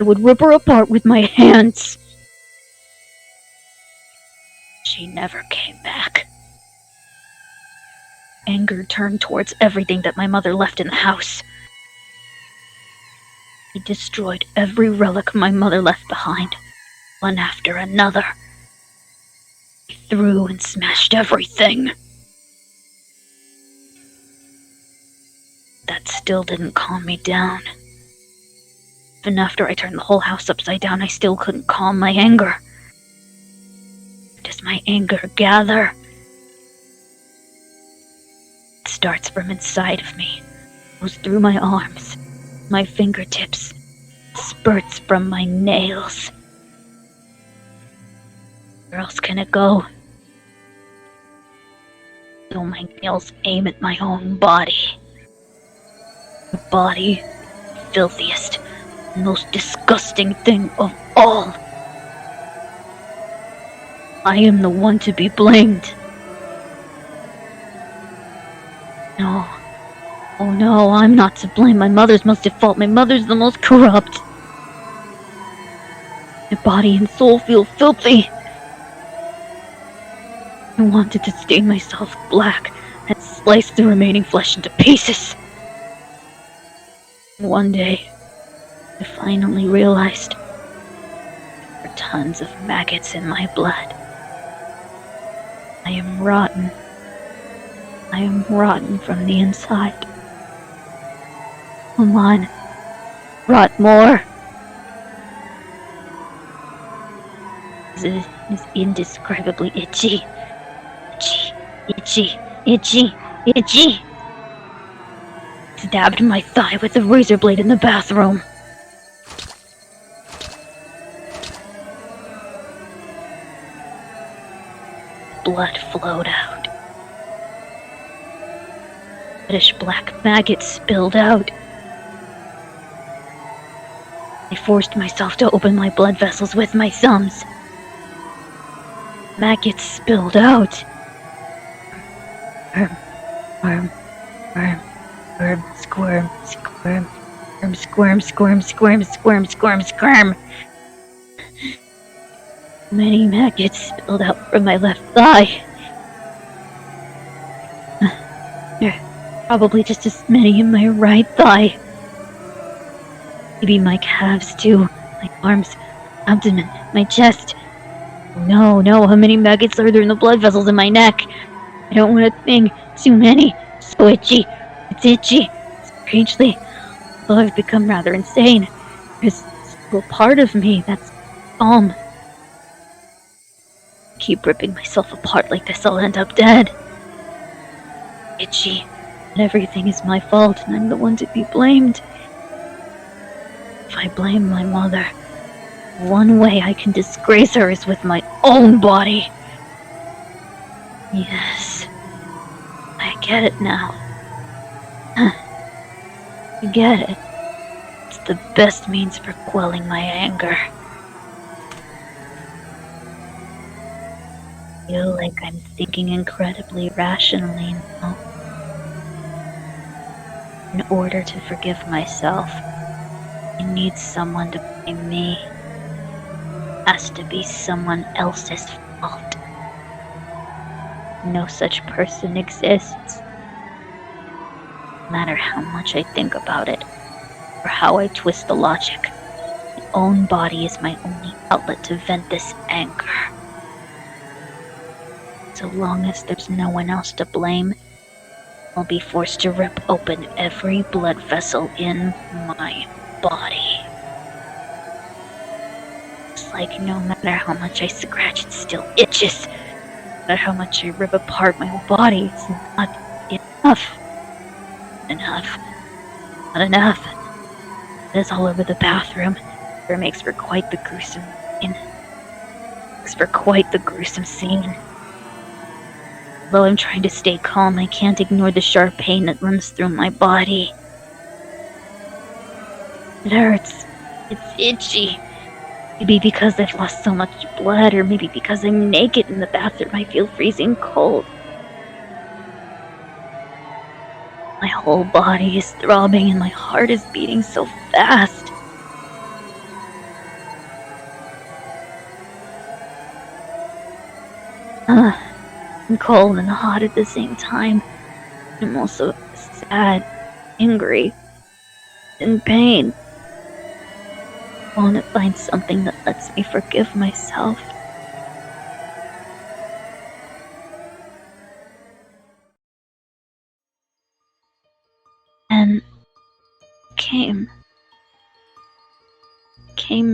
I would rip her apart with my hands. She never came back. Anger turned towards everything that my mother left in the house. I destroyed every relic my mother left behind, one after another. I threw and smashed everything. That still didn't calm me down. Even after I turned the whole house upside down, I still couldn't calm my anger. Does my anger gather? It starts from inside of me, goes through my arms, my fingertips, spurts from my nails. Where else can it go? So my nails aim at my own body. The body, the filthiest, most disgusting thing of all. I am the one to be blamed. No. Oh no, I'm not to blame. My mother's most at fault. My mother's the most corrupt. My body and soul feel filthy. I wanted to stain myself black and slice the remaining flesh into pieces. One day, I finally realized there were tons of maggots in my blood. I am rotten. I am rotten from the inside. Come on. Rot more. This is indescribably itchy. Itchy. Stabbed my thigh with a razor blade in the bathroom. Blood flowed out. Reddish black maggots spilled out. I forced myself to open my blood vessels with my thumbs. Maggots spilled out. Squirm. Many maggots spilled out from my left thigh. Probably just as many in my right thigh. Maybe my calves too. My arms, abdomen, my chest. No, how many maggots are there in the blood vessels in my neck? I don't want to think. Too many. So itchy. It's itchy. Strangely, although I've become rather insane, there's still a part of me that's calm. Keep ripping myself apart like this, I'll end up dead. Itchy. And everything is my fault, and I'm the one to be blamed. If I blame my mother, one way I can disgrace her is with my own body. Yes. I get it now. I get it. It's the best means for quelling my anger. I feel like I'm thinking incredibly rationally now. In order to forgive myself, I need someone to blame me. It has to be someone else's fault. No such person exists. No matter how much I think about it, or how I twist the logic, my own body is my only outlet to vent this anger. So long as there's no one else to blame, I'll be forced to rip open every blood vessel in my body. It's like no matter how much I scratch, it still itches. No matter how much I rip apart my whole body, it's not enough. Not enough. It's all over the bathroom. It makes for quite the gruesome scene. Although I'm trying to stay calm, I can't ignore the sharp pain that runs through my body. It hurts. It's itchy. Maybe because I've lost so much blood, or maybe because I'm naked in the bathroom, I feel freezing cold. My whole body is throbbing and my heart is beating so fast. I'm cold and hot at the same time. I'm also sad, angry, in pain. I want to find something that lets me forgive myself. And came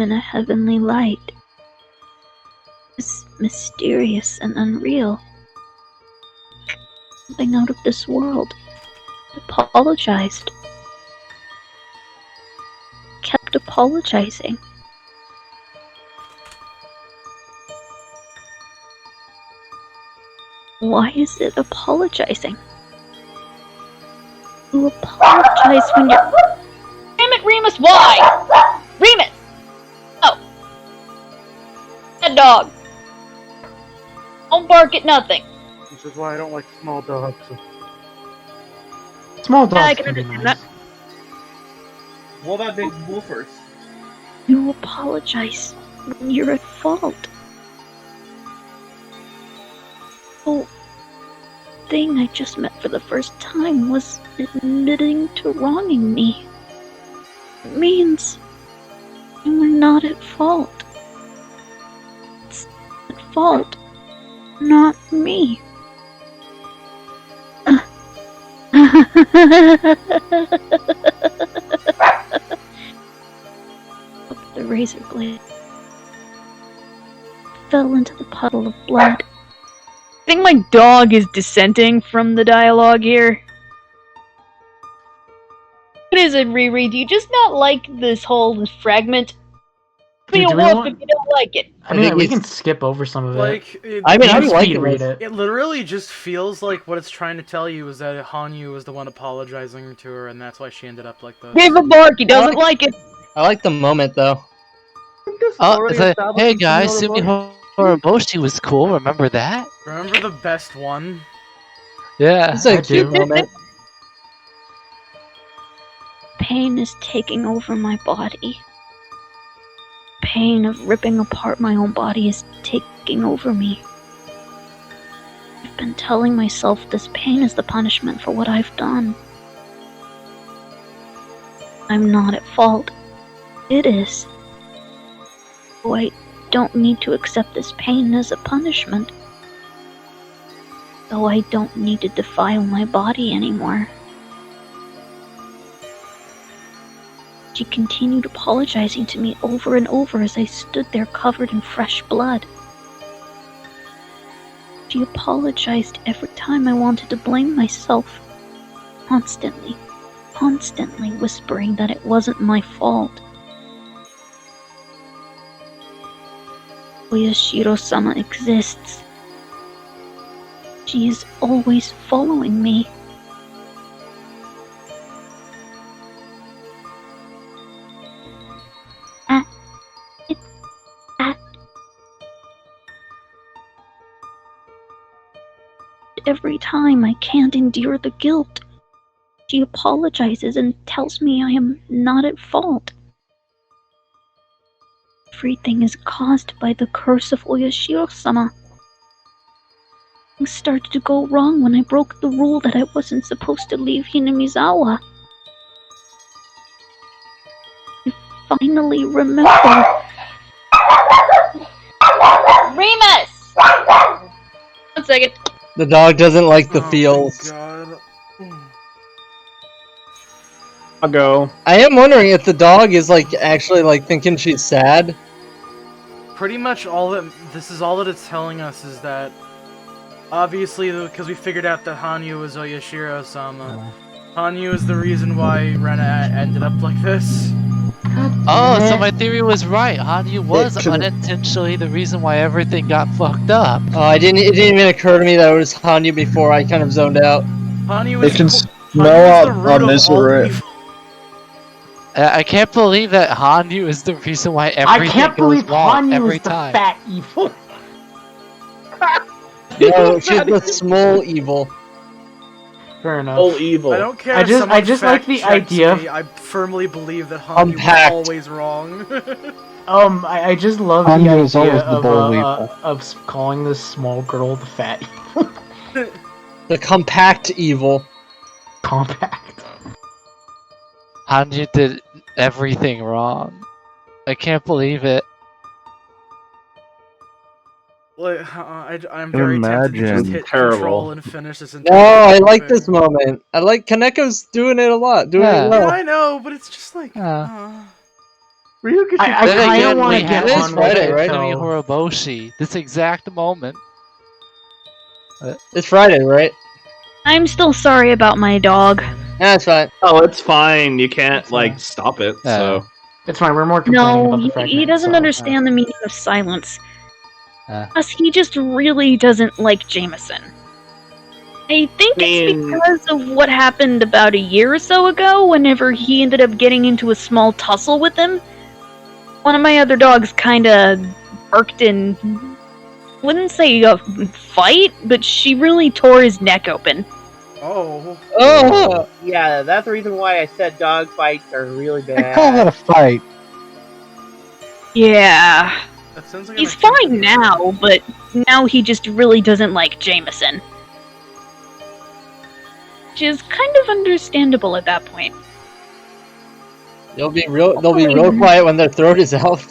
in a heavenly light. It was mysterious and unreal. Something out of this world. It apologized. Kept apologizing. Why is it apologizing? You apologize when you're... Damn it, Remus, why? Remus! Oh. That dog. Don't bark at nothing. This is why I don't like small dogs. Small Yeah, I dogs can can be understand nice. that. What about big woofers? You apologize when you're at fault. Oh, the thing I just met for the first time was admitting to wronging me. It means you were not at fault. It's at fault, not me. razor blade. Fell into the puddle of blood. I think my dog is dissenting from the dialogue here. What is it, Riri? Do you just not like this whole fragment? Be a Do we wolf want- if you don't like it. I mean, we can skip over some of Like, it. I mean, I like read it. It literally just feels like what it's trying to tell you is that Hanyu was the one apologizing to her, and that's why she ended up like this. Give a bark, he doesn't like it. I like the moment though. It's like, hey guys, Sumi Horoboshi was cool. Remember that? Remember the best one? Yeah, It's a cute moment. Pain is taking over my body. Pain of ripping apart my own body is taking over me. I've been telling myself this pain is the punishment for what I've done. I'm not at fault. It is. So I don't need to accept this pain as a punishment. So I don't need to defile my body anymore. She continued apologizing to me over and over as I stood there covered in fresh blood. She apologized every time I wanted to blame myself. Constantly whispering that it wasn't my fault. Oyashiro-sama exists. She is always following me. Every time I can't endure the guilt, she apologizes and tells me I am not at fault. Everything is caused by the curse of Oyashiro-sama. Things started to go wrong when I broke the rule that I wasn't supposed to leave Hinamizawa. I finally remember. Remus! 1 second. The dog doesn't like the feels. I'll go. I am wondering if the dog is like actually like thinking she's sad. Pretty much all that this is all that it's telling us is that obviously because we figured out that Hanyu was Oyashiro-sama. Hanyu is the reason why Rena ended up like this. Oh, so my theory was right. Hanyu was unintentionally the reason why everything got fucked up. Oh, it didn't even occur to me that it was Hanyu before I kind of zoned out. Hanyu They is can Hanyu is the root of all evil. I can't believe that Hanyu is the reason why everything I can't goes believe wrong Hanyu every is the time. fat evil. No, she's the small evil. Fair enough. All evil. I don't care. I if just someone like the fact-checks idea. me, I firmly believe that Hanyu Unpacked. was always wrong. I just love the Hanyu is idea always the bold evil. of calling this small girl the fat evil. The compact evil. Compact. Hanyu did everything wrong. I can't believe it. Like, I'm very tempted to just hit control and finish this No, entire I like thing. this moment. I like Kaneko's doing it a lot. Doing Yeah. it well. Yeah, I know, but it's just like. Yeah. Ryuka should I Then kind of again, want we to had get this on with Friday, it. right? Sumi So... Horoboshi. This exact moment. It's Friday, right? I'm still sorry about my dog. That's fine. Oh, it's fine. You can't like stop it. Yeah. So It's fine. We're more complaining No, about the he fragment. doesn't so, understand the meaning of silence. Uh. Plus, he just really doesn't like Jameson. I think it's because of what happened about a year or so ago, whenever he ended up getting into a small tussle with him. One of my other dogs kinda barked and wouldn't say a fight, but she really tore his neck open. Oh. Oh. Yeah, that's the reason why I said dog fights are really bad. I call that a fight. Yeah. That sounds like He's fine now, but now he just really doesn't like Jameson. Which is kind of understandable at that point. They'll be real quiet when their throat is out.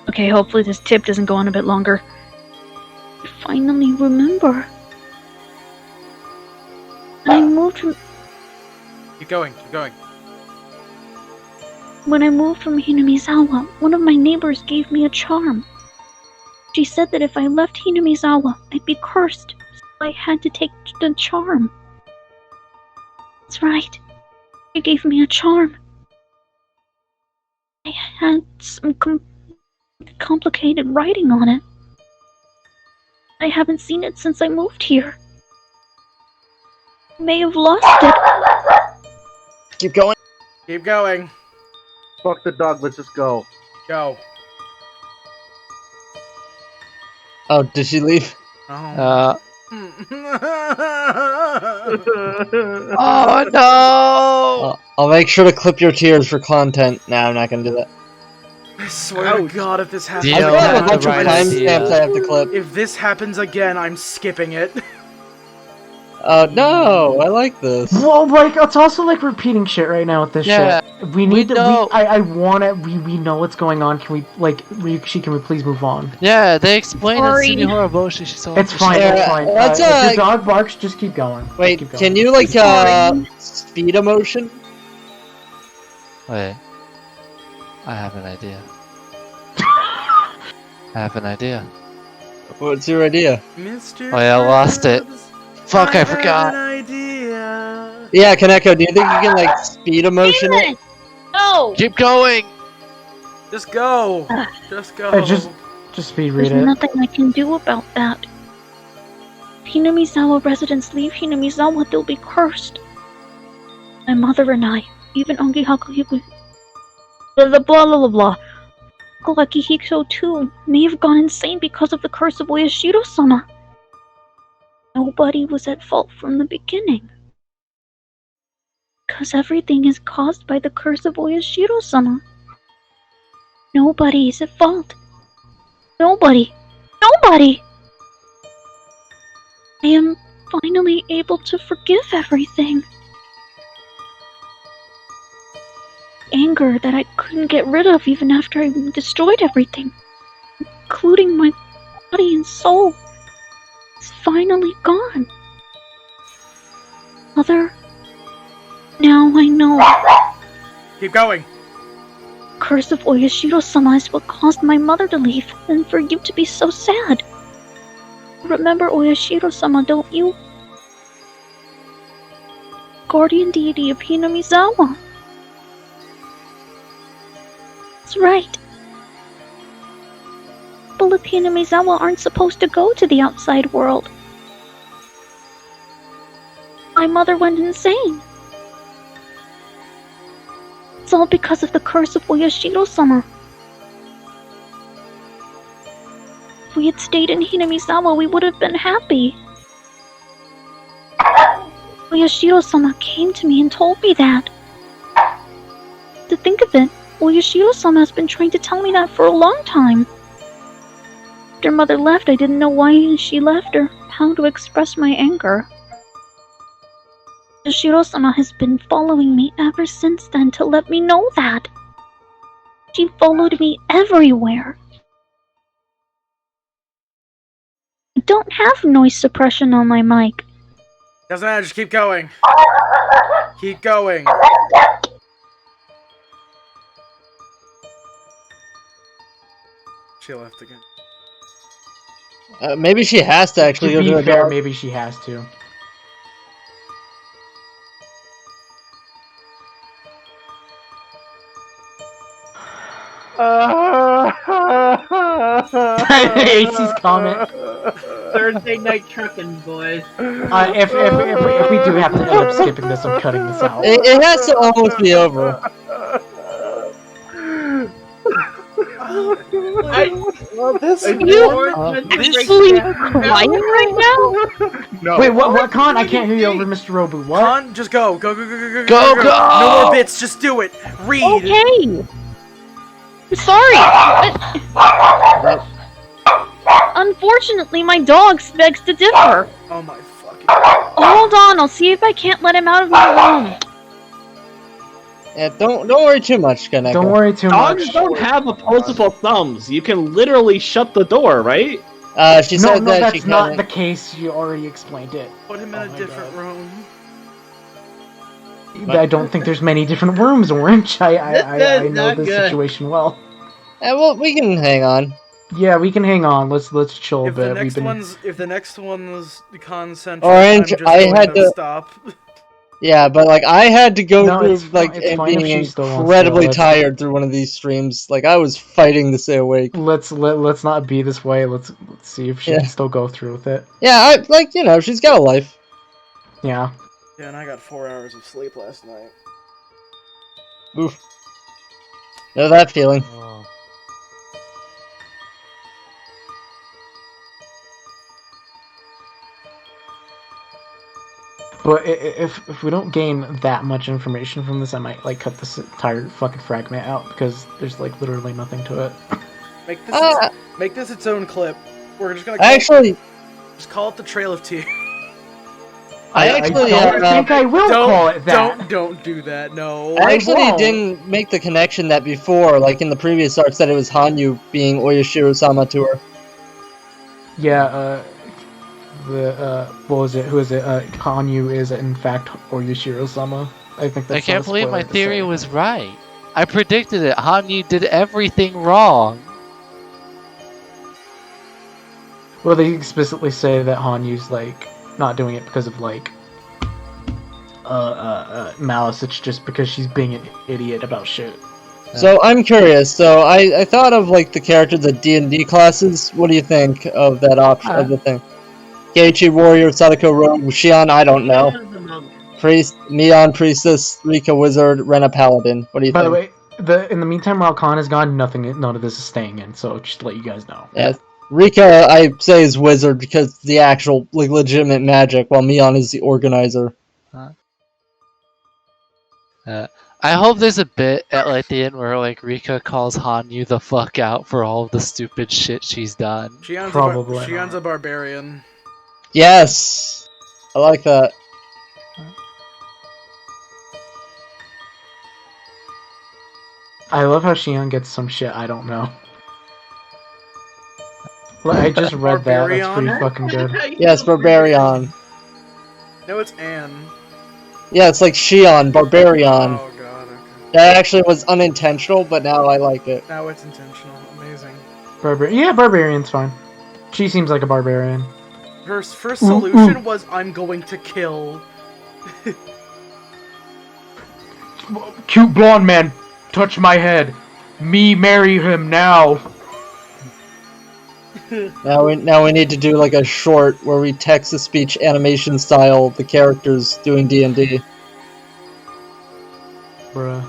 Okay, hopefully this tip doesn't go on a bit longer. I finally remember. I moved from... Keep going, keep going. When I moved from Hinamizawa, one of my neighbors gave me a charm. She said that if I left Hinamizawa, I'd be cursed, so I had to take the charm. That's right. She gave me a charm. I had some complicated writing on it. I haven't seen it since I moved here. I may have lost it. Keep going. Keep going. Fuck the dog, let's just go. Go. Oh, did she leave? Oh no! I'll make sure to clip your tears for content. No, I'm not gonna do that. I swear to God, if this happens I've again, got a bunch of timestamps I have to clip. if this happens again, I'm skipping it. No, I like this. Well, like, it's also like repeating shit right now with this Yeah, shit. We need to. know. I want it. We know what's going on. Can we, like, Ryukishi, can we please move on? Yeah, they explained Sorry. in Sumi Horoboshi. She's so It's fine. It's fine. let's, If the dog barks, just keep going. Wait, Keep going. can you like speed emotion? Wait. I have an idea. I have an idea. What's your idea? Mr. Oh yeah, I lost it. Fuck, I forgot. idea. Yeah, Kaneko, do you think you can like speed emotion it? No! Keep going! Just go. Just go. Just speed read There's it. nothing I can do about that. If Hinamizawa residents leave Hinamizawa, they'll be cursed. My mother and I, even Ongi Hakuhiku, blah blah blah blah. Uncle Akihiko too may have gone insane because of the curse of Oyashiro-sama. Nobody was at fault from the beginning. Because everything is caused by the curse of Oyashiro-sama. Nobody is at fault. Nobody. Nobody! I am finally able to forgive everything. Anger that I couldn't get rid of even after I destroyed everything, including my body and soul, is finally gone. Mother, now I know. Keep going. Curse of Oyashiro-sama is what caused my mother to leave, and for you to be so sad. Remember Oyashiro-sama, don't you? Guardian deity of Hinamizawa. That's right. People of Hinamizawa aren't supposed to go to the outside world. My mother went insane. It's all because of the curse of Oyashiro-sama. If we had stayed in Hinamizawa, we would have been happy. Oyashiro-sama came to me and told me that. To think of it, Oyashiro-sama has been trying to tell me that for a long time. After Mother left, I didn't know why she left or how to express my anger. Oyashiro-sama has been following me ever since then to let me know that. She followed me everywhere. I don't have noise suppression on my mic. Doesn't matter, just keep going. Keep going. She left again. Maybe she has to actually go To to be the fair, dog. maybe she has to. AC's comment. Thursday night trucking, boys. If we do have to end up skipping this, I'm cutting this out. It has to almost be over. Crying right now? No. Wait, what, Con? I can't hear you over Mr. Robu. What? Con, just go. Go, go, go, go, Go, go! No more bits, just do it. Read. Okay. I'm sorry. Unfortunately, my dog begs to differ. Oh my fucking. Hold on, I'll see if I can't let him out of my room. Yeah, don't worry too much, Kaneko. Don't worry too Dogs much. don't have opposable thumbs. You can literally shut the door, right? She No, said no, that that's she not couldn't. the case. You already explained it. Put him in a different room. I don't think there's many different rooms, Orange. I know not this good. situation well. Well, we can hang on. Yeah, we can hang on. Let's chill a If the bit. next one's concentric, Orange, I'm just I going had to to- stop. Yeah, but like I had to go No, through it's like fine- it's and fine if being she still wants to. incredibly Let's- tired through one of these streams. Like I was fighting to stay awake. Let's not be this way. Let's see if she can still go through with it. Yeah, she's got a life. Yeah. Yeah, and I got 4 hours of sleep last night. Oof. Know that feeling. But if we don't gain that much information from this, I might like cut this entire fucking fragment out because there's like literally nothing to it. Make this its own clip. We're just gonna just call it the Trail of Tears. I actually don't think I will call it that. Don't do that. No. I actually didn't make the connection that before, like in the previous arcs, that it was Hanyu being Oyashiro-sama to her. Yeah. What was it? Who is it? Hanyu is in fact Oyashiro-sama. I think that's. I can't not a believe my spoiler to theory say. was right. I predicted it. Hanyu did everything wrong. Well, they explicitly say that Hanyu's like not doing it because of like malice. It's just because she's being an idiot about shit. So I'm curious. So I thought of like the characters of D&D classes. What do you think of that option of the thing? Keiichi Warrior, Sadako Rogue, Shion, I don't know. Priest, Neon Priestess, Rika Wizard, Rena Paladin. What do you By think? the way, in the meantime, while Khan is gone, none of this is staying in. So just to let you guys know. Yeah, Rika I say is Wizard because the actual like legitimate magic, while Neon is the organizer. I hope there's a bit at like the end where like Rika calls Hanyu the fuck out for all of the stupid shit she's done. Shion's a barbarian. Yes, I like that. I love how Shion gets some shit I don't know. Well, I just read that. That's pretty fucking good. Yes, Barbarian. No, it's Anne. Yeah, it's like Shion, Barbarian. Oh god, okay. That actually was unintentional, but now I like it. Now it's intentional. Amazing. Barbarian's fine. She seems like a barbarian. Her first solution was, I'm going to kill. Cute blonde man, touch my head. Me marry him now. Now we need to do like a short where we text-to-speech animation style the characters doing D&D. Bruh.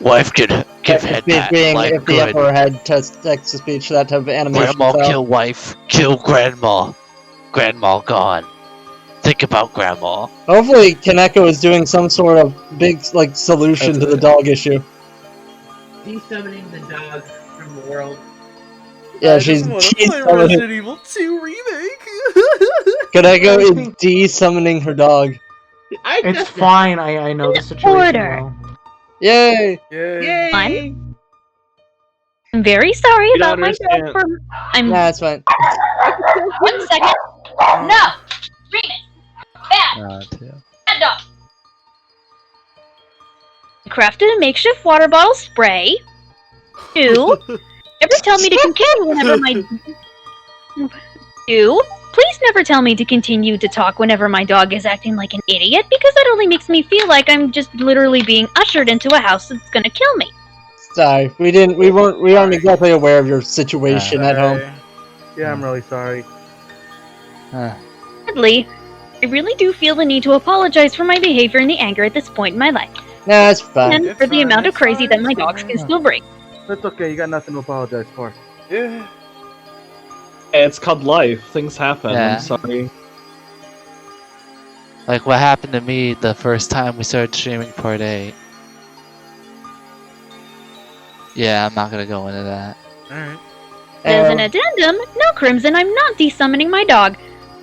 Wife could give head back Being like if the good. Emperor had text-to-speech, that type of animation Grandma style. kill wife, kill grandma. Grandma gone. Think about grandma. Hopefully Kaneko is doing some sort of big like solution to the dog issue. Desummoning the dog from the world. Yeah, she's Resident Evil 2 remake. Kaneko is de-summoning her dog. It's fine. I know the situation well. Yay! Yay! I'm very sorry about my dog. Nah, it's fine. 1 second. No! Remake! Bad! Bad dog! I crafted a makeshift water bottle spray. 2. Never tell me to continue whenever my... 2. Please never tell me to continue to talk whenever my dog is acting like an idiot, because that only makes me feel like I'm just literally being ushered into a house that's gonna kill me. Sorry, we aren't exactly aware of your situation at home. Yeah, I'm really sorry. Sadly, I really do feel the need to apologize for my behavior and the anger at this point in my life. Nah, it's fine. And for the amount of crazy that my dogs can still bring. It's okay, you got nothing to apologize for. Yeah. It's called life. Things happen. Yeah. I'm sorry. Like what happened to me the first time we started streaming Part 8. Yeah, I'm not gonna go into that. Alright. As an addendum, no, Crimson, I'm not desummoning my dog.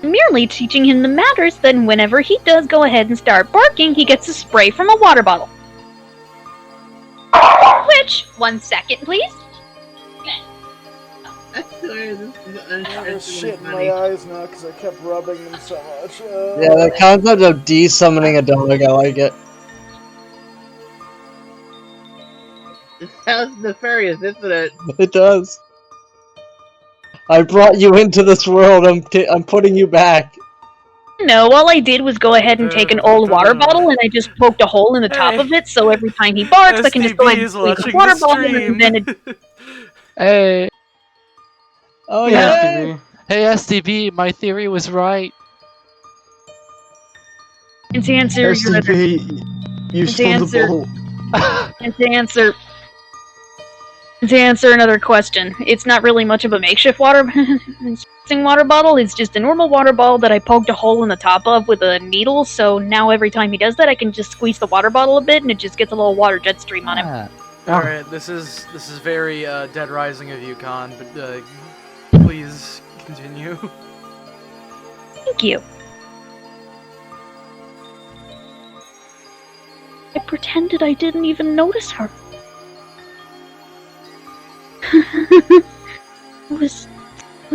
I'm merely teaching him the matters that whenever he does go ahead and start barking, he gets a spray from a water bottle. Which, 1 second, please. I swear this is I have shit in my eyes now because I kept rubbing them so much. Yeah, the concept of de-summoning a dog, I like it. It sounds nefarious, isn't it? It does. I brought you into this world. I'm putting you back. No, all I did was go ahead and take an old water bottle and I just poked a hole in the top of it, so every time he barks, I can just go ahead and squeeze the water bottle and then it... Hey. Oh yeah. Hey SDB, my theory was right. And to answer your other... You stole the ball. And to answer another question, it's not really much of a makeshift water bottle. It's just a normal water bottle that I poked a hole in the top of with a needle. So now every time he does that, I can just squeeze the water bottle a bit, and it just gets a little water jet stream on him. All right, this is very Dead Rising of you, Khan. But please continue. Thank you. I pretended I didn't even notice her. It was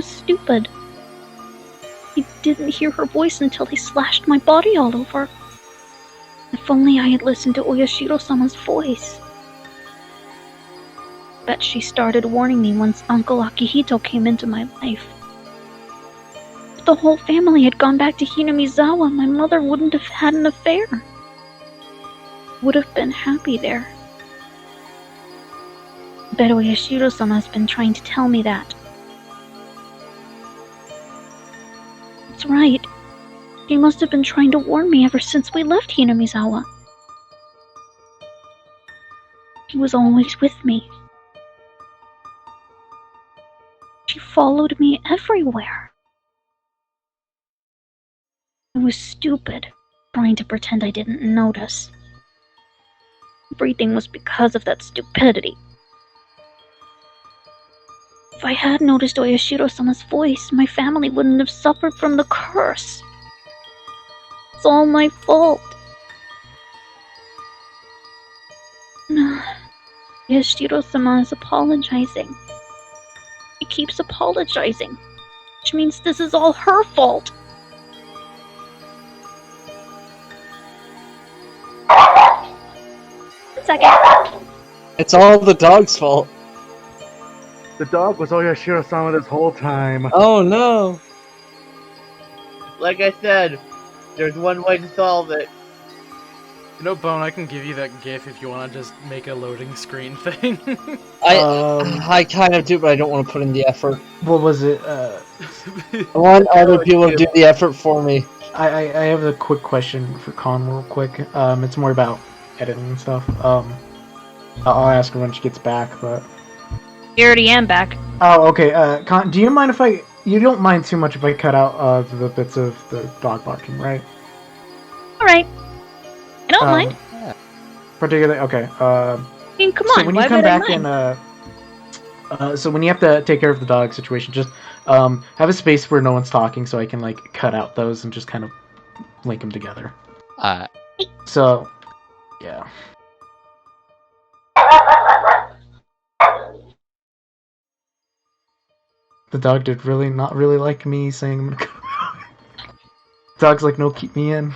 stupid. I didn't hear her voice until he slashed my body all over. If only I had listened to Oyashiro-sama's voice. Bet she started warning me once Uncle Akihito came into my life. If the whole family had gone back to Hinamizawa, my mother wouldn't have had an affair. Would have been happy there. Bet Oyashiro-sama has been trying to tell me that. That's right. He must have been trying to warn me ever since we left Hinamizawa. He was always with me. She followed me everywhere. I was stupid, trying to pretend I didn't notice. Everything was because of that stupidity. If I had noticed Oyashiro-sama's voice, my family wouldn't have suffered from the curse. It's all my fault. Oyashiro-sama is apologizing. She keeps apologizing, which means this is all her fault. One second. It's all the dog's fault. The dog was Oyashiro-sama this whole time. Oh no! Like I said, there's one way to solve it. You know, Bone, I can give you that GIF if you want to just make a loading screen thing. I kind of do, but I don't want to put in the effort. What was it? I want other people to do the effort for me. I have a quick question for Con real quick. It's more about editing and stuff. I'll ask her when she gets back, but... You already am back. Oh, okay. Con, do you mind if I... You don't mind too much if I cut out the bits of the dog barking, right? Alright. I don't mind. Particularly, okay. I mean, come So on, when why you come would I back mind? in, so when you have to take care of the dog situation, just have a space where no one's talking, so I can like cut out those and just kind of link them together. So, yeah. The dog did not really like me saying. Dog's like, no, keep me in.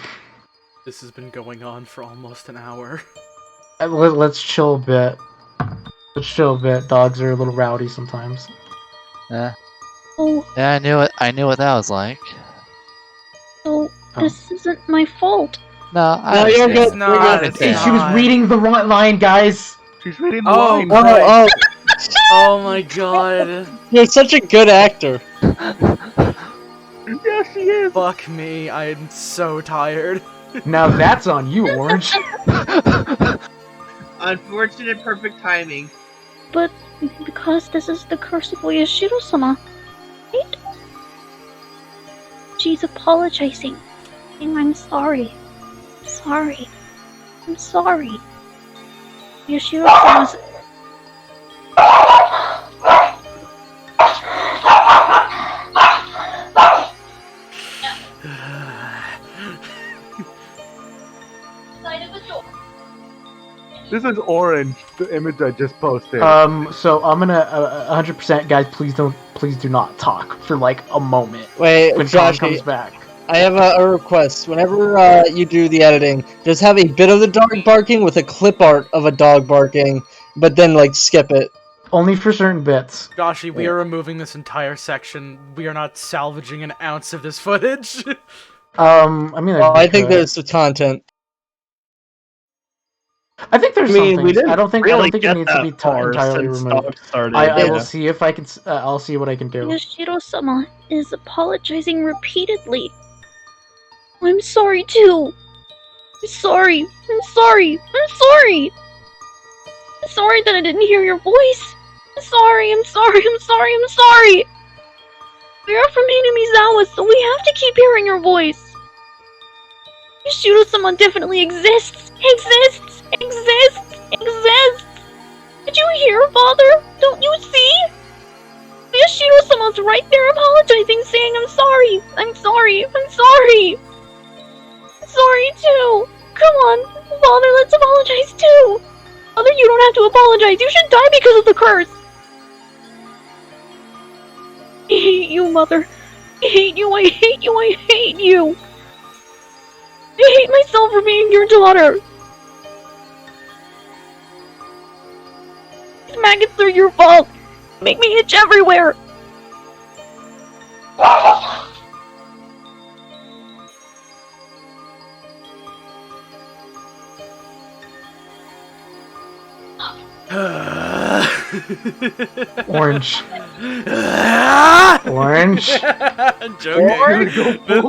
This has been going on for almost an hour. Let's chill a bit. Let's chill a bit. Dogs are a little rowdy sometimes. Yeah. Oh. Yeah, I knew what that was like. So, this isn't my fault. No, you're good. It's not. She was reading the wrong line, guys. She's reading the Oh, line. Oh, Oh my god. you're such a good actor. Yeah, she is. Fuck me, I'm so tired. Now that's on you, Orange. Unfortunate perfect timing. But because this is the curse of Oyashiro-sama, right? She's apologizing, saying I'm sorry. Sorry. I'm sorry. Oyashiro-sama's... This is Orange, the image I just posted. So I'm gonna 100%, guys. Please do not talk for like a moment. Wait, when Josh, Tom comes back. I have a request. Whenever you do the editing, just have a bit of the dog barking with a clip art of a dog barking, but then like skip it. Only for certain bits. Joshi, we are removing this entire section. We are not salvaging an ounce of this footage. I mean, Well, I think there's the content. I think there's I mean, some we things. didn't I don't think really it get needs to that be far entirely since removed. Dog started. I will Yeah. see if I can. I'll see what I can do. Yashiro-sama is apologizing repeatedly. I'm sorry too. I'm sorry. I'm sorry. I'm sorry. I'm sorry that I didn't hear your voice. I'm sorry. I'm sorry. I'm sorry. I'm sorry. We are from Hinamizawa, so we have to keep hearing your voice. Yashiro-sama definitely exists. Exists. Exists. Exists. Did you hear, Father? Don't you see? Yashiro-sama's right there apologizing, saying, I'm sorry. I'm sorry. I'm sorry. I'm sorry, too. Come on, Father, let's apologize, too. Father, you don't have to apologize. You should die because of the curse. I hate you, Mother. I hate you. I hate you. I hate you. I hate myself for being your daughter. These maggots are your fault. Make me itch everywhere. Orange. Orange. Joking. This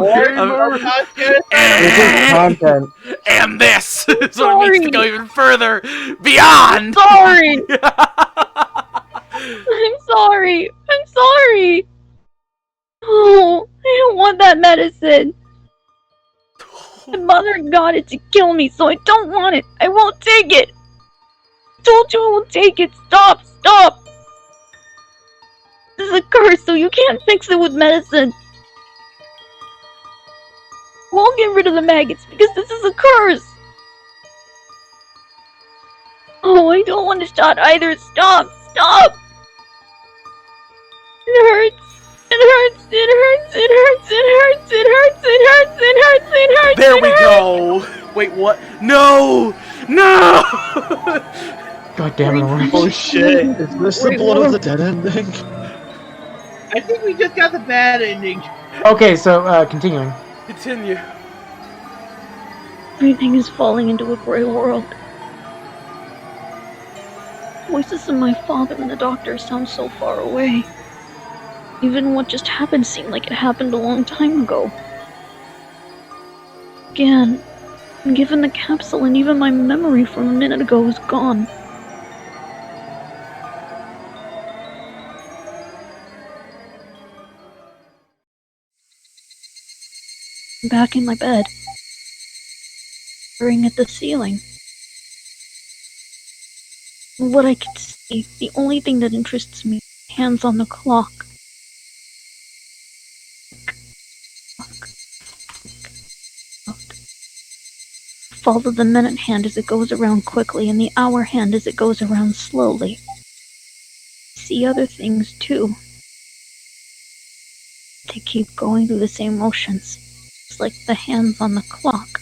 is content. And this! So it needs to go even further beyond! Sorry! I'm sorry. I'm sorry. Oh, I don't want that medicine. My mother got it to kill me, so I don't want it. I won't take it. I told you I won't take it. Stop. Stop. This is a curse, so you can't fix it with medicine. I won't get rid of the maggots because this is a curse. Oh, I don't want a shot either. Stop. Stop. It hurts. It hurts. It hurts. It hurts. It hurts. It hurts. It hurts. It hurts. It hurts. There we go! Wait, what? No! No! God damn it, Orange. Oh shit, is this the blood of the dead ending? I think we just got the bad ending. Okay, so continuing. Continue. Everything is falling into a gray world. Voices of my father and the doctor sound so far away. Even what just happened seemed like it happened a long time ago. Again, I'm given the capsule and even my memory from a minute ago is gone. I'm back in my bed, staring at the ceiling. From what I can see, the only thing that interests me is hands on the clock. Follow the minute hand as it goes around quickly and the hour hand as it goes around slowly. See other things too. They keep going through the same motions, just like the hands on the clock.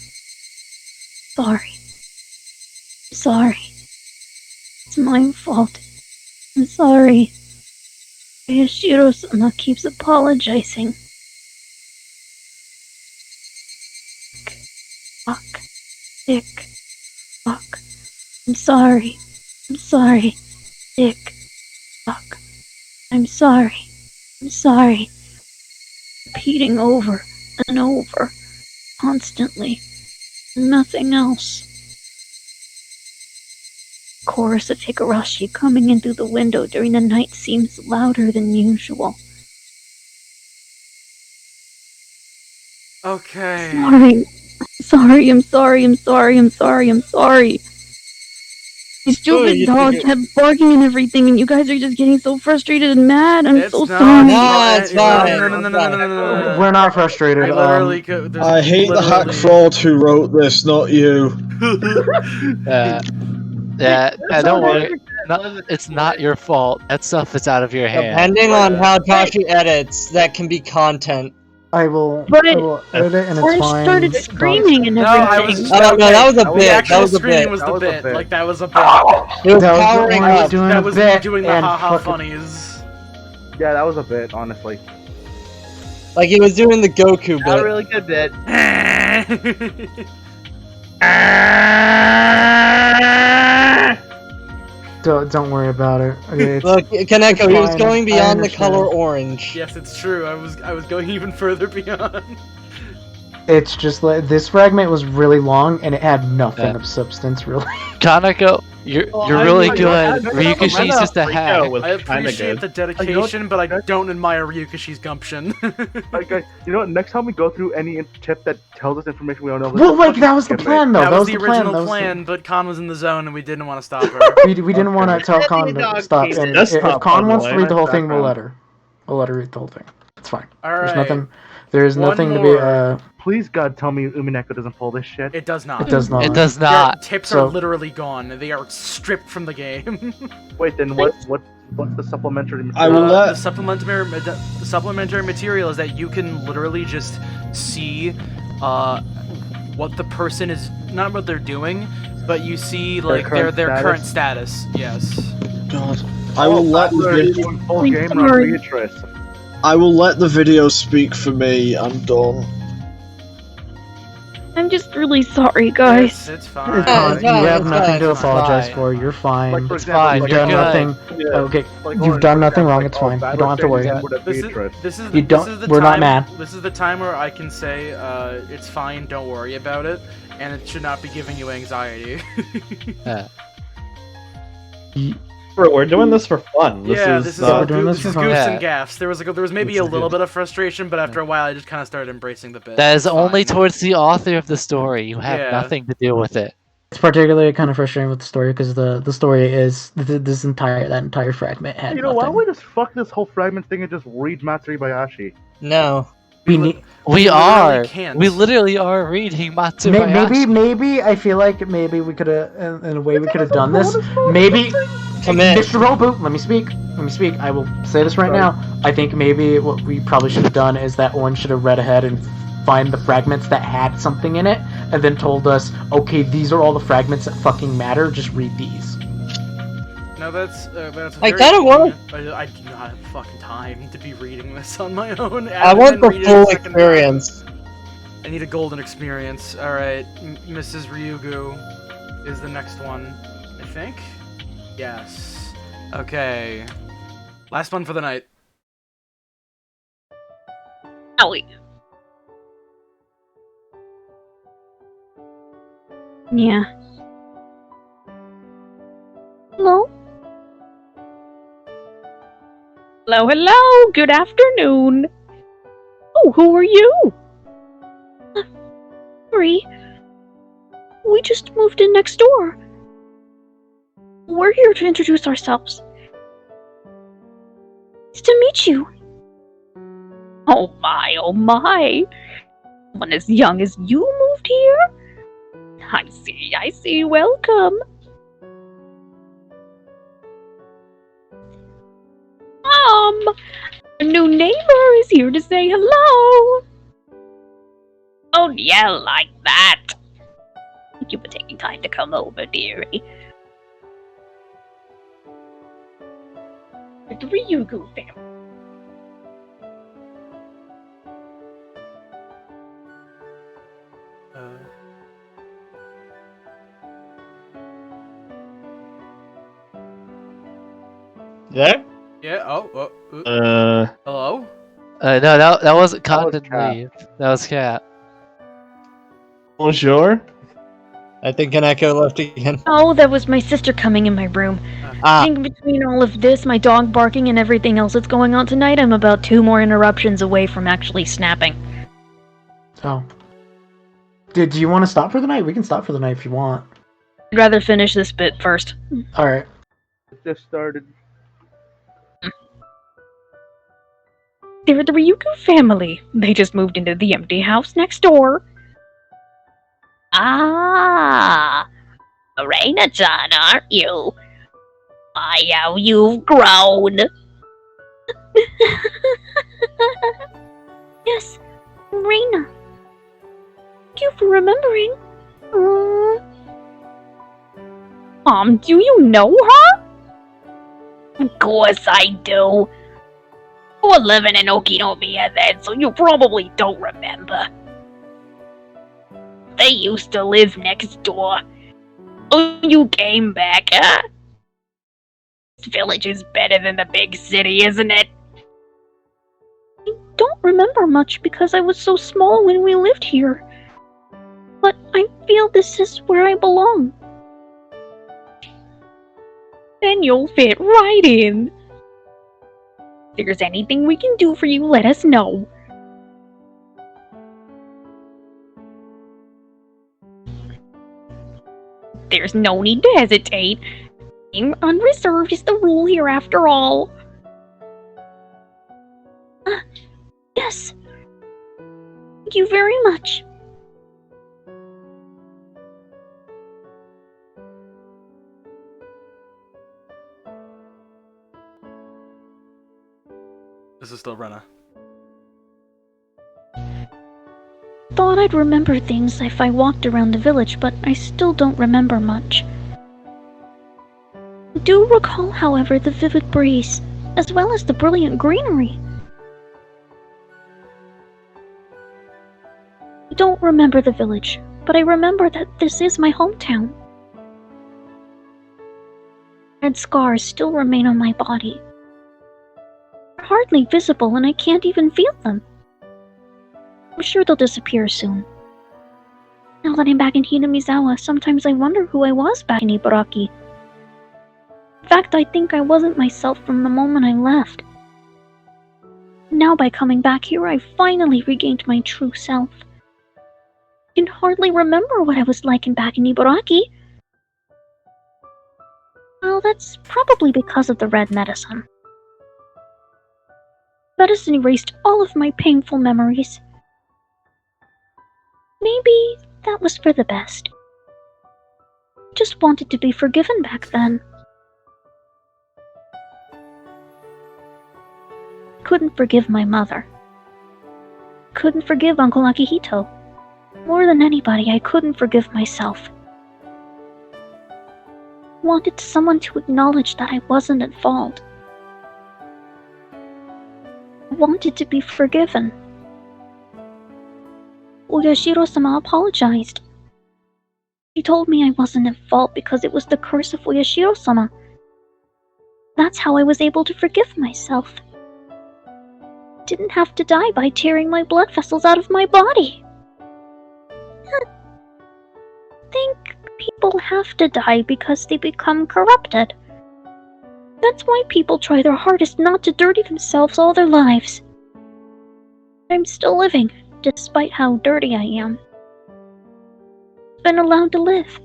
Sorry. Sorry. It's my fault. I'm sorry. Yashiro-sama keeps apologizing. Fuck. Dick. Fuck. I'm sorry. I'm sorry. Dick. Fuck. I'm sorry. I'm sorry. Repeating over and over. Constantly. Nothing else. The chorus of Higurashi coming in through the window during the night seems louder than usual. Okay. Sorry. Sorry, I'm sorry, I'm sorry, I'm sorry, I'm sorry. These stupid dog kept barking and everything, and you guys are just getting so frustrated and mad. I'm so sorry. No, it's fine. No. We're not frustrated. I hate the hack fraud who wrote this, not you. Don't worry. It's not your fault. That stuff is out of your hands. Depending on how Tashi edits, that can be content. I will But edit it and it's Orange fine. started screaming and No, everything. I was. Oh, no, that was a The bit. actual That was a screaming bit. was That the was a bit. bit. Like that was a bit. It was That was powering I was up. doing That a was bit me doing the and haha fucking- funnies. Yeah, that was a bit, honestly. Like he was doing the Goku A bit. really good bit. Don't worry about it. Okay, it's, Look, Kaneko, he was fine, going I beyond the understand. color orange. Yes, it's true. I was going even further beyond. It's just like this fragment was really long and it had nothing Yeah. of substance really. Kaneko, you're really good. Ryukishi's just a hack. was I kinda appreciate good. the dedication, but I don't admire Ryukishi's gumption. Like, you know what? Next time we go through any tip that tells us information we don't know, let's Well, just like fucking that was the skip it. plan though. That was the the plan. original That was the- plan, but Khan was in the zone and we didn't want to stop her. We didn't want to tell Let Con the to dog stop, came and in. That's if not Con fun, wants to Lloyd. read the whole thing, we'll Background. let her. We'll let her read the whole thing. It's fine. All There's right. nothing. There's One nothing to more. be. Please, God, tell me Umineko doesn't pull this shit. It does not. It does not. It does Their not. tips So- are literally gone. They are stripped from the game. Wait, then what's the supplementary I material? will let- the supplementary material is that you can literally just see what the person is, not what they're doing, but you see like their current status. Yes. God. I will let the video. Doing full game run Sorry. Beatrice. I will let the video speak for me. I'm done. I'm just really sorry, guys. It's fine. It's fine. it's You fine, have it's nothing fine, to it's apologize fine. for. You're fine. Like, for It's example, fine, like, you're You've done good. nothing. Okay, Like, you've done nothing wrong. like, It's fine. You don't have to worry. This is You don't- This is the we're not time, mad. This is the time where I can say it's fine. Don't worry about it, and it should not be giving you anxiety. We're doing this for fun. This yeah, is, this is we're doing this for goofs fun. and Yeah. gaffs. There was maybe a little bit of frustration, but after a while, I just kind of started embracing the bit. That is It's only fine. towards the author of the story. You have Yeah. nothing to do with it. It's particularly kind of frustrating with the story because the story is that entire fragment had You know, why nothing. don't we just fuck this whole fragment thing and just read Matsuri Bayashi? No. We need. We literally are. can't. We literally are reading Matsubayashi. Maybe I feel like maybe we could have in a way we could have done this. Maybe Come in. Mr. Robo, let me speak. Let me speak. I will say this right now. I think maybe what we probably should have done is that Orange should have read ahead and find the fragments that had something in it, and then told us, okay, these are all the fragments that fucking matter. Just read these. No, that's Like, very that'll work. convenient, but I do not have fucking time to be reading this on my own. I want the full experience. I need a golden experience. All right, Mrs. Ryugu is the next one, I think. Yes. Okay. Last one for the night. Owie. Yeah. Hello? Hello, hello. Good afternoon. Oh, who are you? Sorry. We just moved in next door. We're here to introduce ourselves. Nice to meet you. Oh my, oh my. Someone as young as you moved here? I see. Welcome. A new neighbor is here to say hello. Oh yeah, like that. Thank you for taking time to come over, dearie. The Ryugu family. There? Yeah. Uh. Hello. No, that wasn't Con was didn't Cat. leave. That was Cat. Bonjour. I think Kaneko left again. Oh, that was my sister coming in my room. I think between all of this, my dog barking, and everything else that's going on tonight, I'm about 2 more interruptions away from actually snapping. Oh. Do you want to stop for the night? We can stop for the night if you want. I'd rather finish this bit first. All right. It just started. They're the Ryugu family. They just moved into the empty house next door. Ah, Reina-chan, aren't you? Why, how you've grown. Yes, Reina. Thank you for remembering. Do you know her? Of course I do. You were living in Okinomiya then, so you probably don't remember. They used to live next door. Oh, you came back, huh? This village is better than the big city, isn't it? I don't remember much because I was so small when we lived here. But I feel this is where I belong. Then you'll fit right in. If there's anything we can do for you, let us know. There's no need to hesitate. Being unreserved is the rule here after all. Yes. Thank you very much. This is still Rena. Thought I'd remember things if I walked around the village, but I still don't remember much. I do recall, however, the vivid breeze, as well as the brilliant greenery. I don't remember the village, but I remember that this is my hometown. Red scars still remain on my body. They're hardly visible and I can't even feel them. I'm sure they'll disappear soon. Now that I'm back in Hinamizawa, sometimes I wonder who I was back in Ibaraki. In fact, I think I wasn't myself from the moment I left. Now by coming back here, I finally regained my true self. I can hardly remember what I was like back in Ibaraki. Well, that's probably because of the red medicine. Medicine erased all of my painful memories. Maybe that was for the best. I just wanted to be forgiven back then. I couldn't forgive my mother. I couldn't forgive Uncle Akihito. More than anybody, I couldn't forgive myself. I wanted someone to acknowledge that I wasn't at fault. I wanted to be forgiven. Uyashiro-sama apologized. He told me I wasn't at fault because it was the curse of Uyashiro-sama. That's how I was able to forgive myself. I didn't have to die by tearing my blood vessels out of my body. I think people have to die because they become corrupted. That's why people try their hardest not to dirty themselves all their lives. I'm still living, despite how dirty I am. I've been allowed to live.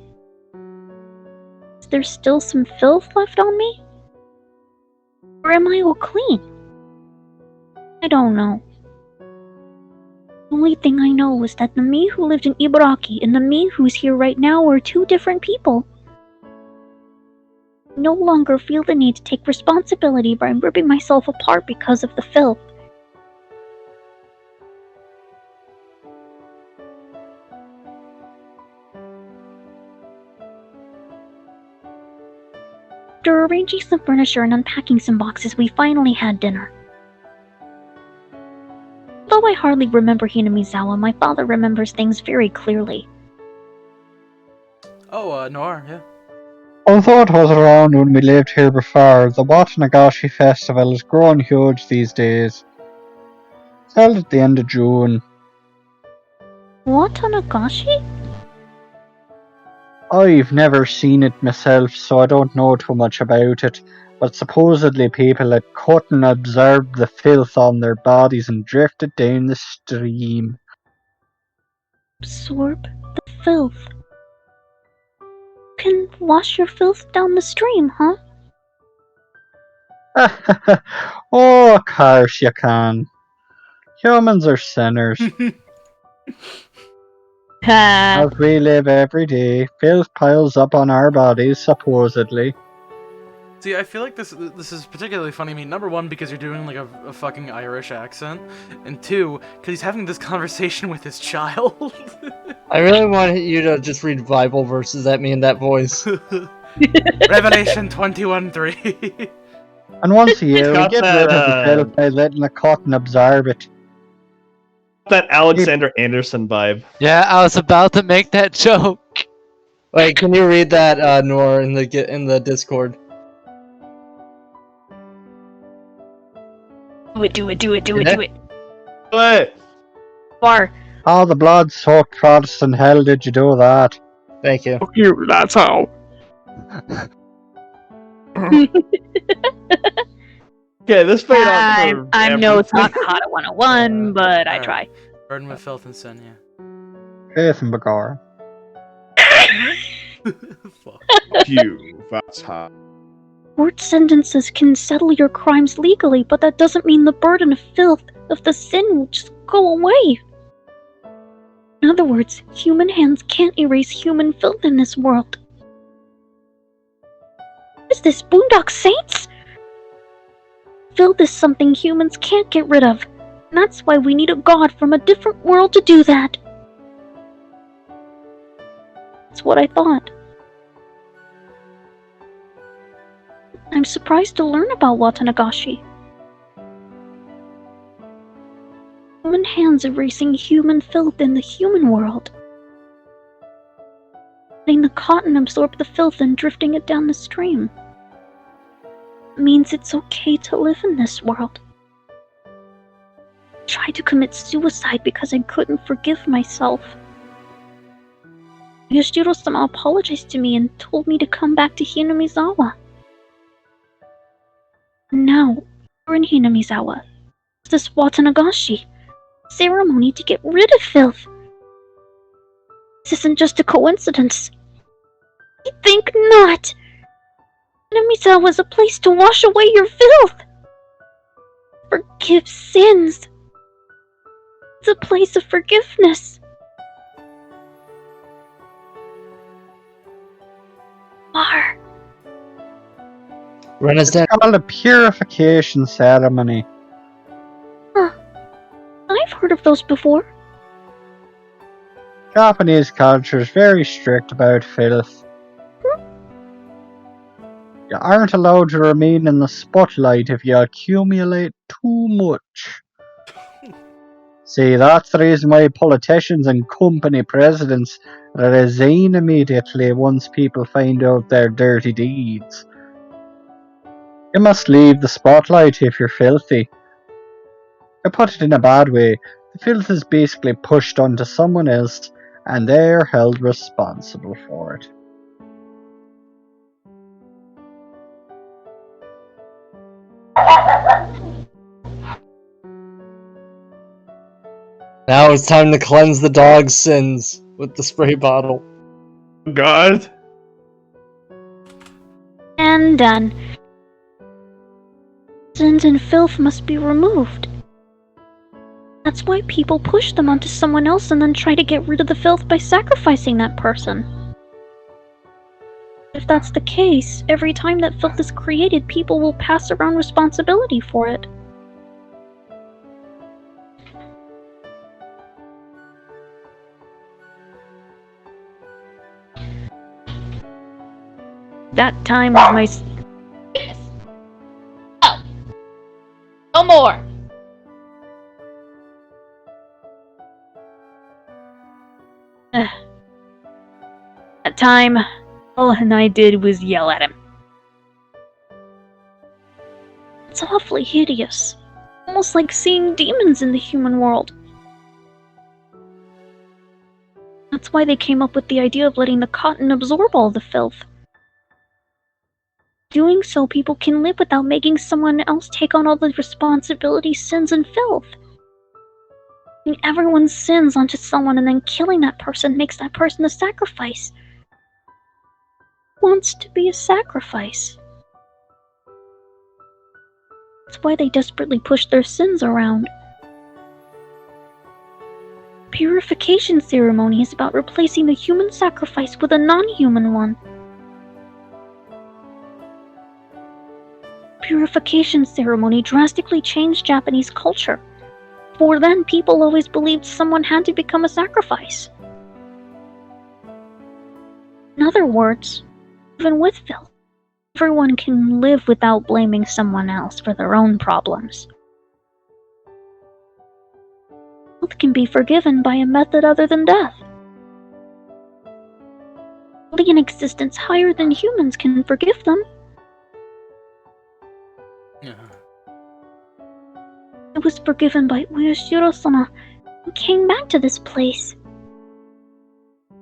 Is there still some filth left on me? Or am I all clean? I don't know. The only thing I know is that the me who lived in Ibaraki and the me who's here right now are two different people. I no longer feel the need to take responsibility by ripping myself apart because of the filth. After arranging some furniture and unpacking some boxes, we finally had dinner. Though I hardly remember Hinamizawa, my father remembers things very clearly. Oh, Noir, yeah. Although it was around when we lived here before, the Watanagashi festival is growing huge these days. It's held at the end of June. Watanagashi? I've never seen it myself, so I don't know too much about it, but supposedly people had cut and absorbed the filth on their bodies and drifted down the stream. Absorb the filth. You can wash your filth down the stream, huh? Oh, of course you can. Humans are sinners. As we live every day, filth piles up on our bodies, supposedly. See, I feel like this is particularly funny to me. Number one, because you're doing like a fucking Irish accent, and two, because he's having this conversation with his child. I really want you to just read Bible verses at me in that voice. Revelation 21:3. And once a year, we Got get that, rid of the filth by letting the cotton absorb it. That Alexander Anderson vibe. Yeah, I was about to make that joke. Wait, can you read that, Nor, in the Discord? Do it. What? Bar. Oh, the blood-soaked Protestant hell, did you do that? Thank you. Fuck you, that's how. Okay, this fade on for I'm no Takahata 101, but I try. Burden with filth and sin, yeah. Faith and Bagara. You, that's hot. Court sentences can settle your crimes legally, but that doesn't mean the burden of filth, of the sin, will just go away. In other words, human hands can't erase human filth in this world. What is this, Boondock Saints? Filth is something humans can't get rid of, and that's why we need a god from a different world to do that. That's what I thought. I'm surprised to learn about Watanagashi. Human hands erasing human filth in the human world. Letting the cotton absorb the filth and drifting it down the stream. It means it's okay to live in this world. I tried to commit suicide because I couldn't forgive myself. Yoshiro-sama apologized to me and told me to come back to Hinamizawa. Now, we're in Hinamizawa. It's this Watanagashi ceremony to get rid of filth. This isn't just a coincidence. I think not. Hinamizawa is a place to wash away your filth. Forgive sins. It's a place of forgiveness. Mar. It's called a purification ceremony. Huh. I've heard of those before. Japanese culture is very strict about filth. You aren't allowed to remain in the spotlight if you accumulate too much. See, that's the reason why politicians and company presidents resign immediately once people find out their dirty deeds. You must leave the spotlight if you're filthy. To put it in a bad way, the filth is basically pushed onto someone else and they're held responsible for it. Now it's time to cleanse the dog's sins with the spray bottle. God. And done. Sins and filth must be removed. That's why people push them onto someone else and then try to get rid of the filth by sacrificing that person. If that's the case, every time that filth is created, people will pass around responsibility for it. That time was my... Oh! No more! That time, all I did was yell at him. It's awfully hideous. Almost like seeing demons in the human world. That's why they came up with the idea of letting the cotton absorb all the filth. Doing so, people can live without making someone else take on all the responsibility, sins, and filth. Putting everyone's sins onto someone and then killing that person makes that person a sacrifice. Who wants to be a sacrifice? That's why they desperately push their sins around. Purification ceremony is about replacing the human sacrifice with a non-human one. purification ceremony drastically changed Japanese culture. Before then, people always believed someone had to become a sacrifice. In other words, even with filth, everyone can live without blaming someone else for their own problems. Filth can be forgiven by a method other than death. Only an existence higher than humans can forgive them. I was forgiven by Uyashiro-sama, who came back to this place.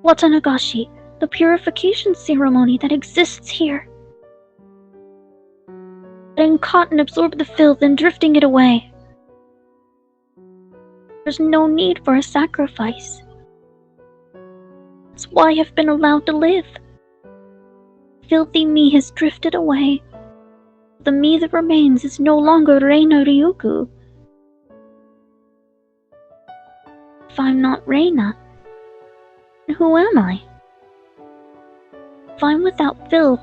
Watanagashi, the purification ceremony that exists here. Getting caught and absorb the filth and drifting it away. There's no need for a sacrifice. That's why I've been allowed to live. Filthy me has drifted away. The me that remains is no longer Reina Ryugu. If I'm not Reina, then who am I? If I'm without filth,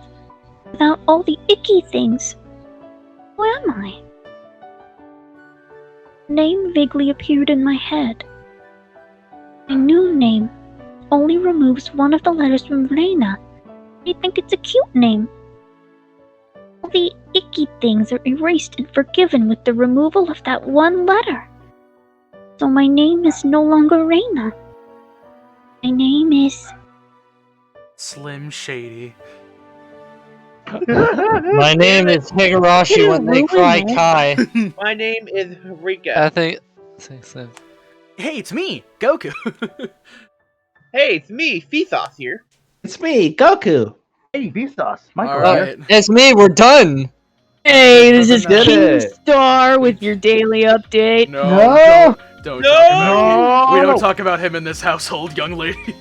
without all the icky things, who am I? A name vaguely appeared in my head. My new name only removes one of the letters from Reina. I think it's a cute name. All the icky things are erased and forgiven with the removal of that one letter. So my name is no longer Reina. My name is... Slim Shady. My name is Higurashi when they cry Kai. My name is Rika. I think. Hey, it's me, Goku. Hey, it's me, Vsauce here. It's me, Goku. Hey, Vsauce. Michael Alright. here. It's me, we're done. Hey, this is Did King it. Star with your daily update. No, No! don't No! talk about him. We don't talk about him in this household, young lady.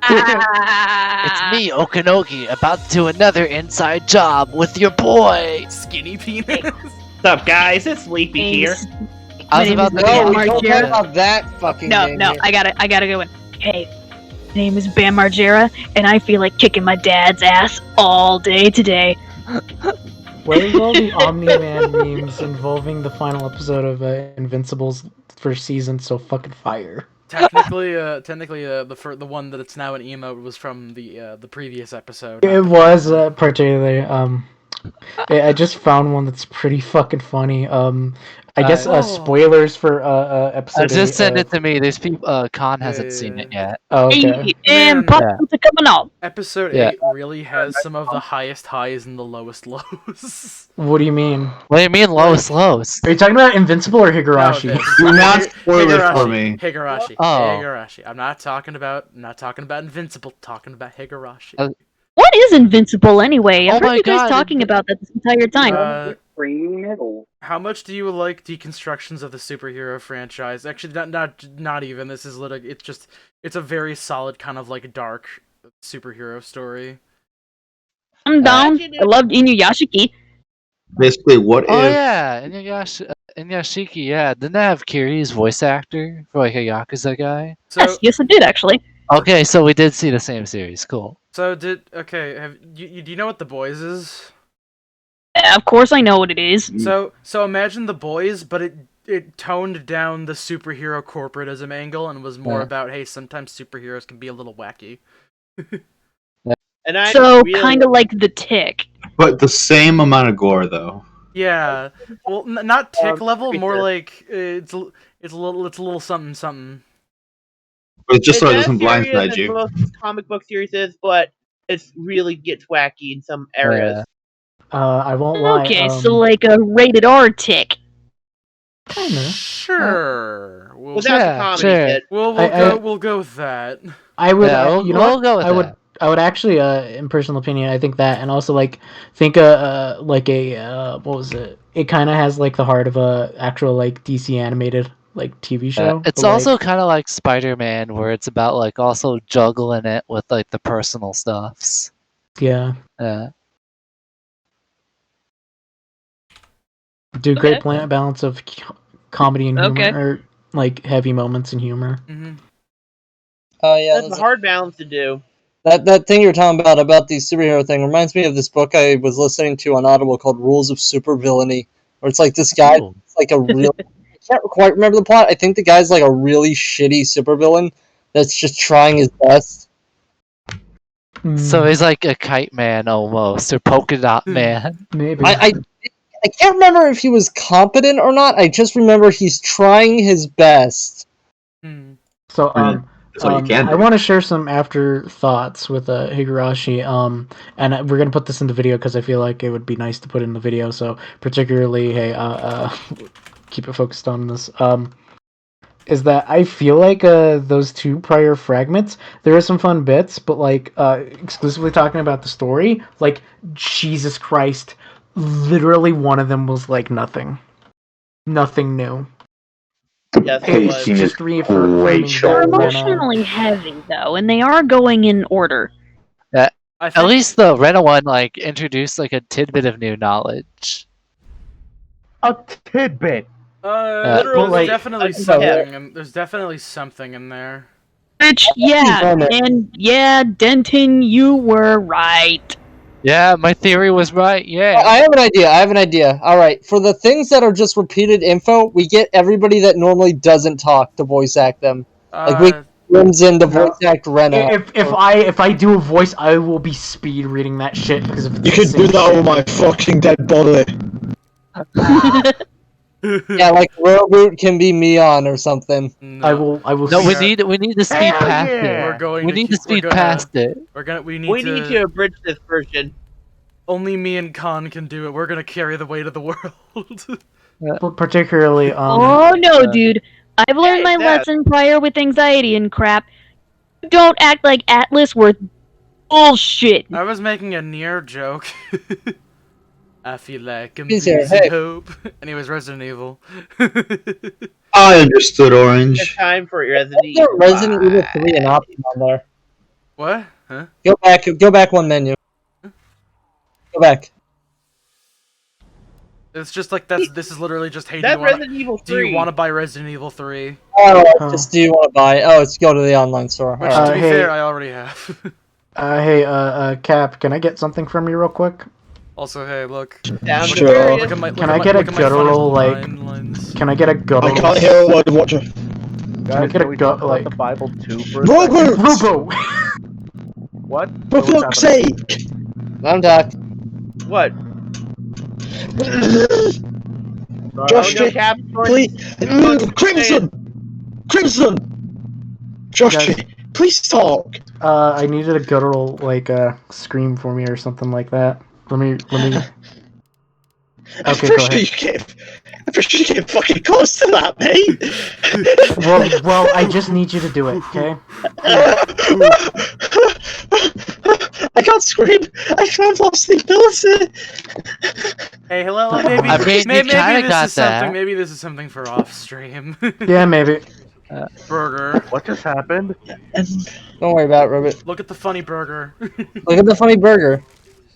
It's me, Okanogi, about to do another inside job with your boy. Skinny penis. What's up, guys? It's Sleepy here. I was about to No, we don't get talk about that fucking No, game no, here. I gotta go in. Hey, my name is Bam Margera, and I feel like kicking my dad's ass all day today. Where's all the Omni-Man memes involving the final episode of Invincible's first season so fucking fire? Technically, the one that it's now an emote was from the previous episode. It was particularly I just found one that's pretty fucking funny. I guess spoilers for episode. Just 8, send it to me. There's people. Khan hasn't seen it yet. Oh, okay. And popcorns are coming out. Episode Yeah. 8 really has some of the highest highs and the lowest lows. What do you mean? What do you mean lowest lows? Are you talking about Invincible or Higurashi? No, Do not spoil it for me. Higurashi. Oh. Higurashi. I'm not talking about Invincible. Talking about Higurashi. What is Invincible anyway? Oh I've heard my you guys God, talking about that this entire time. How much do you like deconstructions of the superhero franchise? Actually, not even. This is literally. It's a very solid kind of like dark superhero story. I'm down. I loved Inuyashiki. Basically, what Oh if yeah, Inuyashiki. Yeah, didn't they have Kiri's voice actor for like a Yakuza guy? So, Yes, I did actually. Okay, so we did see the same series. Cool. So do you know what The Boys is? Of course I know what it is. So imagine The Boys, but it toned down the superhero corporatism angle and was more about, hey, sometimes superheroes can be a little wacky. And I So really kind of like The Tick. but the same amount of gore though? Yeah, well, not tick level, more sure. like it's a little something something. But it's just so it as doesn't serious blindside as you. most comic book series is, but it really gets wacky in some areas. I won't lie. Okay, so like a rated R Tick. Kinda. Sure. Without the comedy bit. We'll go with that. I would. Yeah, you know we'll what? go with I would. that. I would actually, in personal opinion, I think that, and also like think like a what was it? It kind of has like the heart of a actual like DC animated like TV show. It's but, also like, kind of like Spider-Man, where it's about like also juggling it with like the personal stuffs. yeah, Yeah. do great Okay. balance of comedy and humor, Okay. or like heavy moments and humor. Mm-hmm. Oh yeah, That's a hard balance to do. That thing you're talking about the superhero thing reminds me of this book I was listening to on Audible called Rules of Supervillainy, where it's like this guy, it's like a real. I can't quite remember the plot. I think the guy's like a really shitty supervillain that's just trying his best. So he's like a kite man almost, or polka dot man. Maybe. I can't remember if he was competent or not. I just remember he's trying his best. So That's all you can I do. want to share some afterthoughts with Higurashi. And we're gonna put this in the video because I feel like it would be nice to put in the video. So particularly, hey, keep it focused on this. Is that I feel like those two prior fragments, there are some fun bits, but like exclusively talking about the story, like Jesus Christ, literally one of them was like nothing new. Yes, Hey, it was. scene is Just reaffirming great that show. They're Rena- emotionally heavy though, and they are going in order. At least the Rena one like introduced like a tidbit of new knowledge. A tidbit. There's definitely a something. There's definitely something in there. Which, yeah, and yeah, Denton, you were right. Yeah, my theory was right. Yeah. I have an idea. All right, for the things that are just repeated info, we get everybody that normally doesn't talk to voice act them. Like we brings in the voice act Rena. If I do a voice, I will be speed reading that shit because if it's You the could same do that shit. with my fucking dead body. Yeah, like Roboot can be Mion or something. I will. No, we need to speed past it. We're going. We to need keep, to speed we're gonna, past it. We We need to abridge this version. Only me and Khan can do it. We're gonna carry the weight of the world. But particularly, Oh no, dude. I've learned my lesson prior with anxiety and crap. Don't act like Atlas worth bullshit. I was making a near joke. I feel like I'm He's here, losing hey. hope. Anyways, Resident Evil. I understood, Orange. It's time for Resident Is there Evil. Resident Evil 3 an option on there? What? Huh? Go back one menu. Go back. It's just like this is literally just hey. That's do you wanna, Resident Evil do you 3. want to buy Resident Evil 3? Oh, just do you want to buy? Oh, it's go to the online store. Which, Alright. to be fair, I already have. Hey, Cap, can I get something from you real quick? Also, hey, look. Down Look sure. at my, look at my, Can I get a look at my guttural funny like? lines. Can I get a guttural? I can't hear a word of what you. Can I get a gut like? The Bible too for a Robert! second? Robo. What? For fuck's sake! I'm Doc. What? Josh, Oh, no, Cap, please. Crimson! Josh, please talk. I needed a guttural like scream for me or something like that. Let me. Okay, go ahead. I'm pretty sure you came fucking close to that, mate. Well, I just need you to do it, okay? I can't scream. I've lost the ability. Hey, hello. Maybe, I mean, maybe you kinda this got is something. that. Maybe this is something for off stream. Yeah, maybe. Burger. What just happened? Don't worry about it, Robert. Look at the funny burger. Look at the funny burger.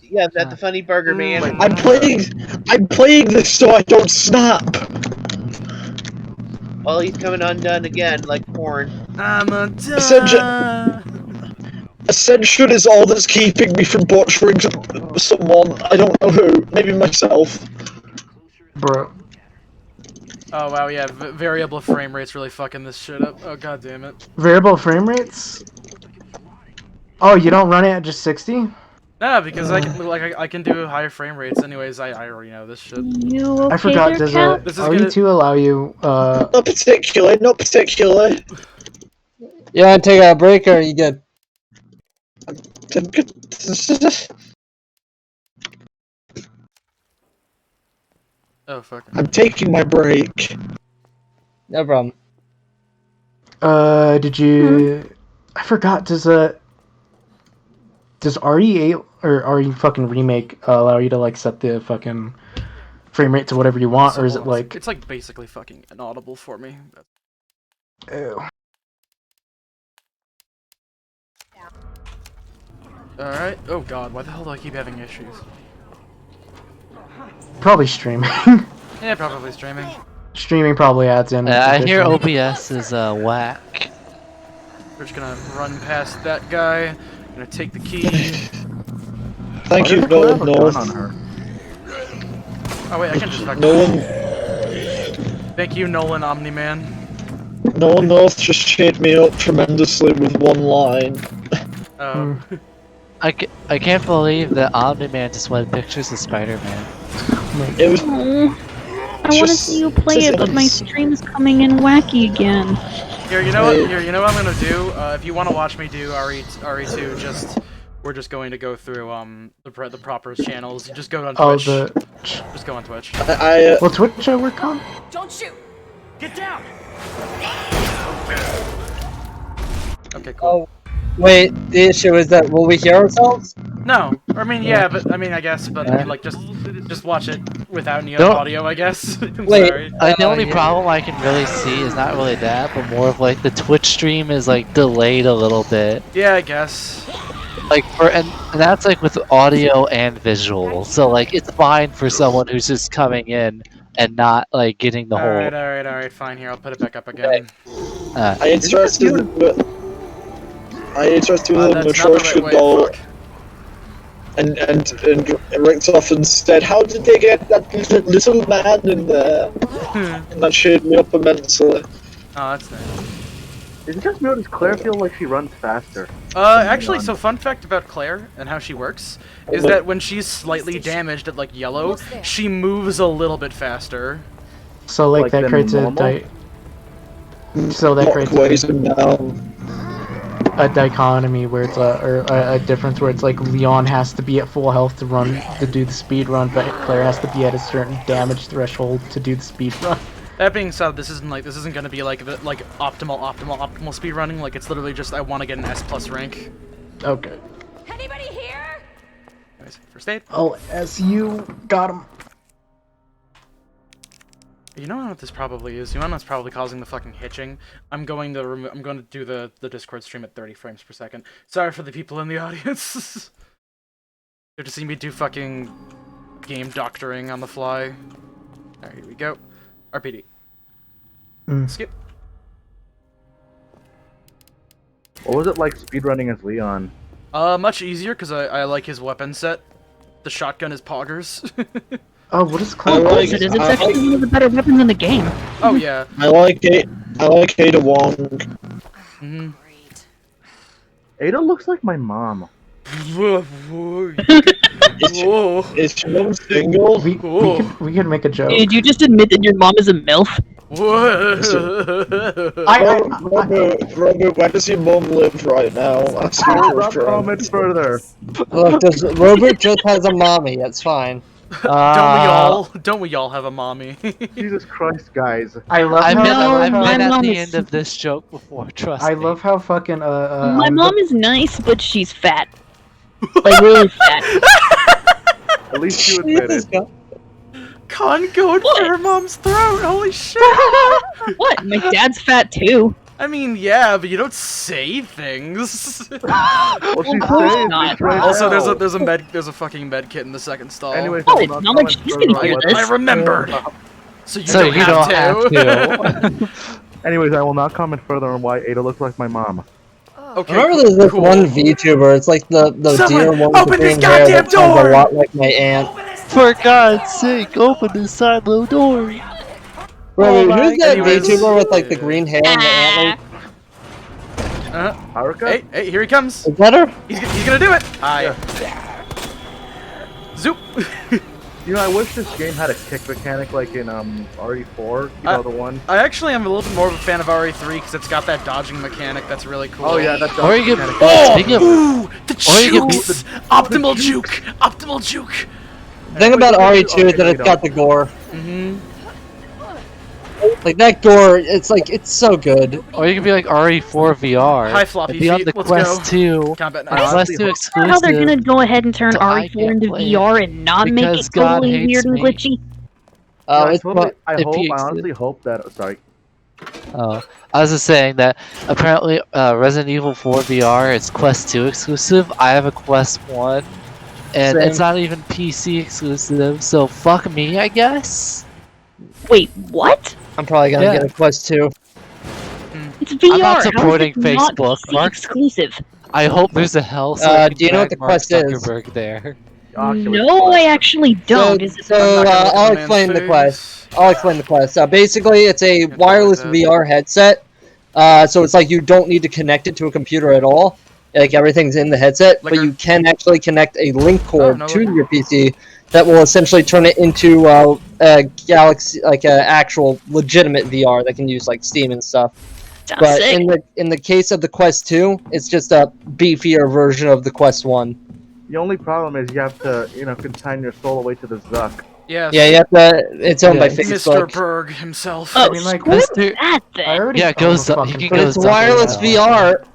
Yeah, that's the funny burger, man. I'm playing this so I don't snap. Well, he's coming undone again, like porn. I'm undone. Ascension is all that's keeping me from butchering someone. I don't know who. Maybe myself. Bro. Oh wow, yeah. Variable frame rate's really fucking this shit up. Oh god damn it. Variable frame rates? Oh, you don't run it at just 60? No, because I can do higher frame rates. Anyways, I already know this shit. You okay I forgot. there, Does Cap? RE2 allow you? Not particularly. You want to take a break or are you good? Oh fuck. I'm taking my break. No problem. Did you? I forgot. Does RE8 or RE fucking Remake allow you to like set the fucking frame rate to whatever you want, or is it like? It's like basically fucking inaudible for me. Ew. Alright. Oh god, why the hell do I keep having issues? Probably streaming. Yeah, probably streaming. Streaming probably adds in. I hear additional- OBS is whack. We're just gonna run past that guy. gonna take the key. Thank you, Nolan North. Oh wait, I can just Nolan. Thank you, Nolan Omni-Man. Nolan North just cheered me up tremendously with one line. Oh. I can't believe that Omni-Man just wanted pictures of Spider-Man. It was. I want to see you play it, but my stream's coming in wacky again. Here, you know what? Here, you know what I'm gonna do? If you want to watch me do RE2, we're just going to go through the proper channels. Just go on Twitch. Just go on Twitch. Well, Twitch I work on. Don't shoot! Get down! Okay, cool. Oh, wait, the issue is that will we hear ourselves? No, I mean yeah, but I mean I guess, but I mean like just watch it without any Don't- audio, I guess. I'm Wait, sorry. the only problem I can really see is not really that, but more of like the Twitch stream is like delayed a little bit. Yeah, I guess. Like and that's like with audio and visual, so like it's fine for someone who's just coming in and not like getting the whole. Alright, fine. Here, I'll put it back up again. I interested with the mature should go. And Richthofen said, "How did they get that little man in there?" And that cheered me up immensely. Oh, that's nice. Is it just me or does Claire feel like she runs faster? Actually, so fun fact about Claire and how she works is that when she's slightly damaged at like yellow, she moves a little bit faster. So like that than creates normal? So that creates a dichotomy where it's a difference where it's like Leon has to be at full health to do the speed run, but Claire has to be at a certain damage threshold to do the speed run. That being said, this isn't gonna be like the optimal speed running. Like it's literally just I want to get an S+ rank. Okay. Anybody here? Anyways, first aid. Oh, SU got him. You know what this probably is? You know what's probably causing the fucking hitching? I'm going to do the Discord stream at 30 frames per second. Sorry for the people in the audience. You have to see me do fucking game doctoring on the fly. Alright, here we go. RPD. Skip. What was it like speedrunning as Leon? Much easier because I like his weapon set. The shotgun is poggers. Oh, what is Of course it is. It's actually one of the better weapons in the game. Oh yeah. I like Ada Wong. Mm-hmm. Ada looks like my mom. Is she not single? We can make a joke. Did you just admit that your mom is a MILF? Robert, where does your mom live right now? Ask her for a friend. Comment further. Look, Robert just has a mommy. It's fine. Don't we all have a mommy? Jesus Christ, guys! I love I've how been my at mom the is- end of this joke before. Trust I me. love how fucking My mom is nice, but she's fat. Like really fat. At least you admit it. Con going for her mom's throat. Holy shit! What? My dad's fat too. I mean, yeah, but you don't say things. Well, she's Of course saying not. things right Also, now. there's a fucking med kit in the second stall. Anyways, Oh, I will it's not not like comment she's further gonna on hear what- this. I remembered. So you don't have to. Anyways, I will not comment further on why Ada looks like my mom. Okay. Remember there's this cool. one VTuber, it's like the Someone deer one with open the this green hair goddamn that sounds door! a lot like my aunt. For God's sake, open this silo door. Robert, my who's that goodness. VTuber with like the green hair and the antlers? Haruka? Hey, here he comes. Is that her? He's gonna do it. Hi. Zoop. You know, I wish this game had a kick mechanic like in RE4. You know the one. I actually am a little bit more of a fan of RE3 because it's got that dodging mechanic that's really cool. Oh yeah, that's Or you mechanic. speaking of, Ooh, the or you could jukes! Optimal juke! Optimal juke! The thing about RE2 is that it's got the gore. Mm-hmm. Like that gore, it's like it's so good. or you could be like RE4 VR. Hi, floppy and be on feet, the let's Quest go. 2. Combat Quest knives. 2 I don't know exclusive. how they're gonna go ahead and turn So I RE4 can't into play VR and not make because it God totally hates weird and me. glitchy. Yeah, It's I if you honestly hope that. Sorry. Oh, I was just saying that apparently Resident Evil 4 VR is Quest 2 exclusive. I have a Quest 1, and Same. it's not even PC exclusive, so fuck me, I guess. Wait, what? I'm probably gonna Yeah. get a Quest 2. It's VR. I'm not How is supporting it not Facebook, PC Mark. exclusive. I hope there's a hell so do you know what the Mark quest is? Zuckerberg there. No, I actually don't. Is it I'll explain the quest. Basically, it's a wireless VR headset. So it's like you don't need to connect it to a computer at all. Like everything's in the headset, but you can actually connect a link cord to your PC that will essentially turn it into a Galaxy, like a actual legitimate VR that can use like Steam and stuff. But in the case of the Quest 2, it's just a beefier version of the Quest 1. The only problem is you have to, consign your soul away to the Zuck. Yes. Yeah, you have to. It's owned by Mr. Facebook. Berg himself. Oh, I mean, like, that then. Yeah, go Zuck. You can But go it's Zuck wireless right now. VR.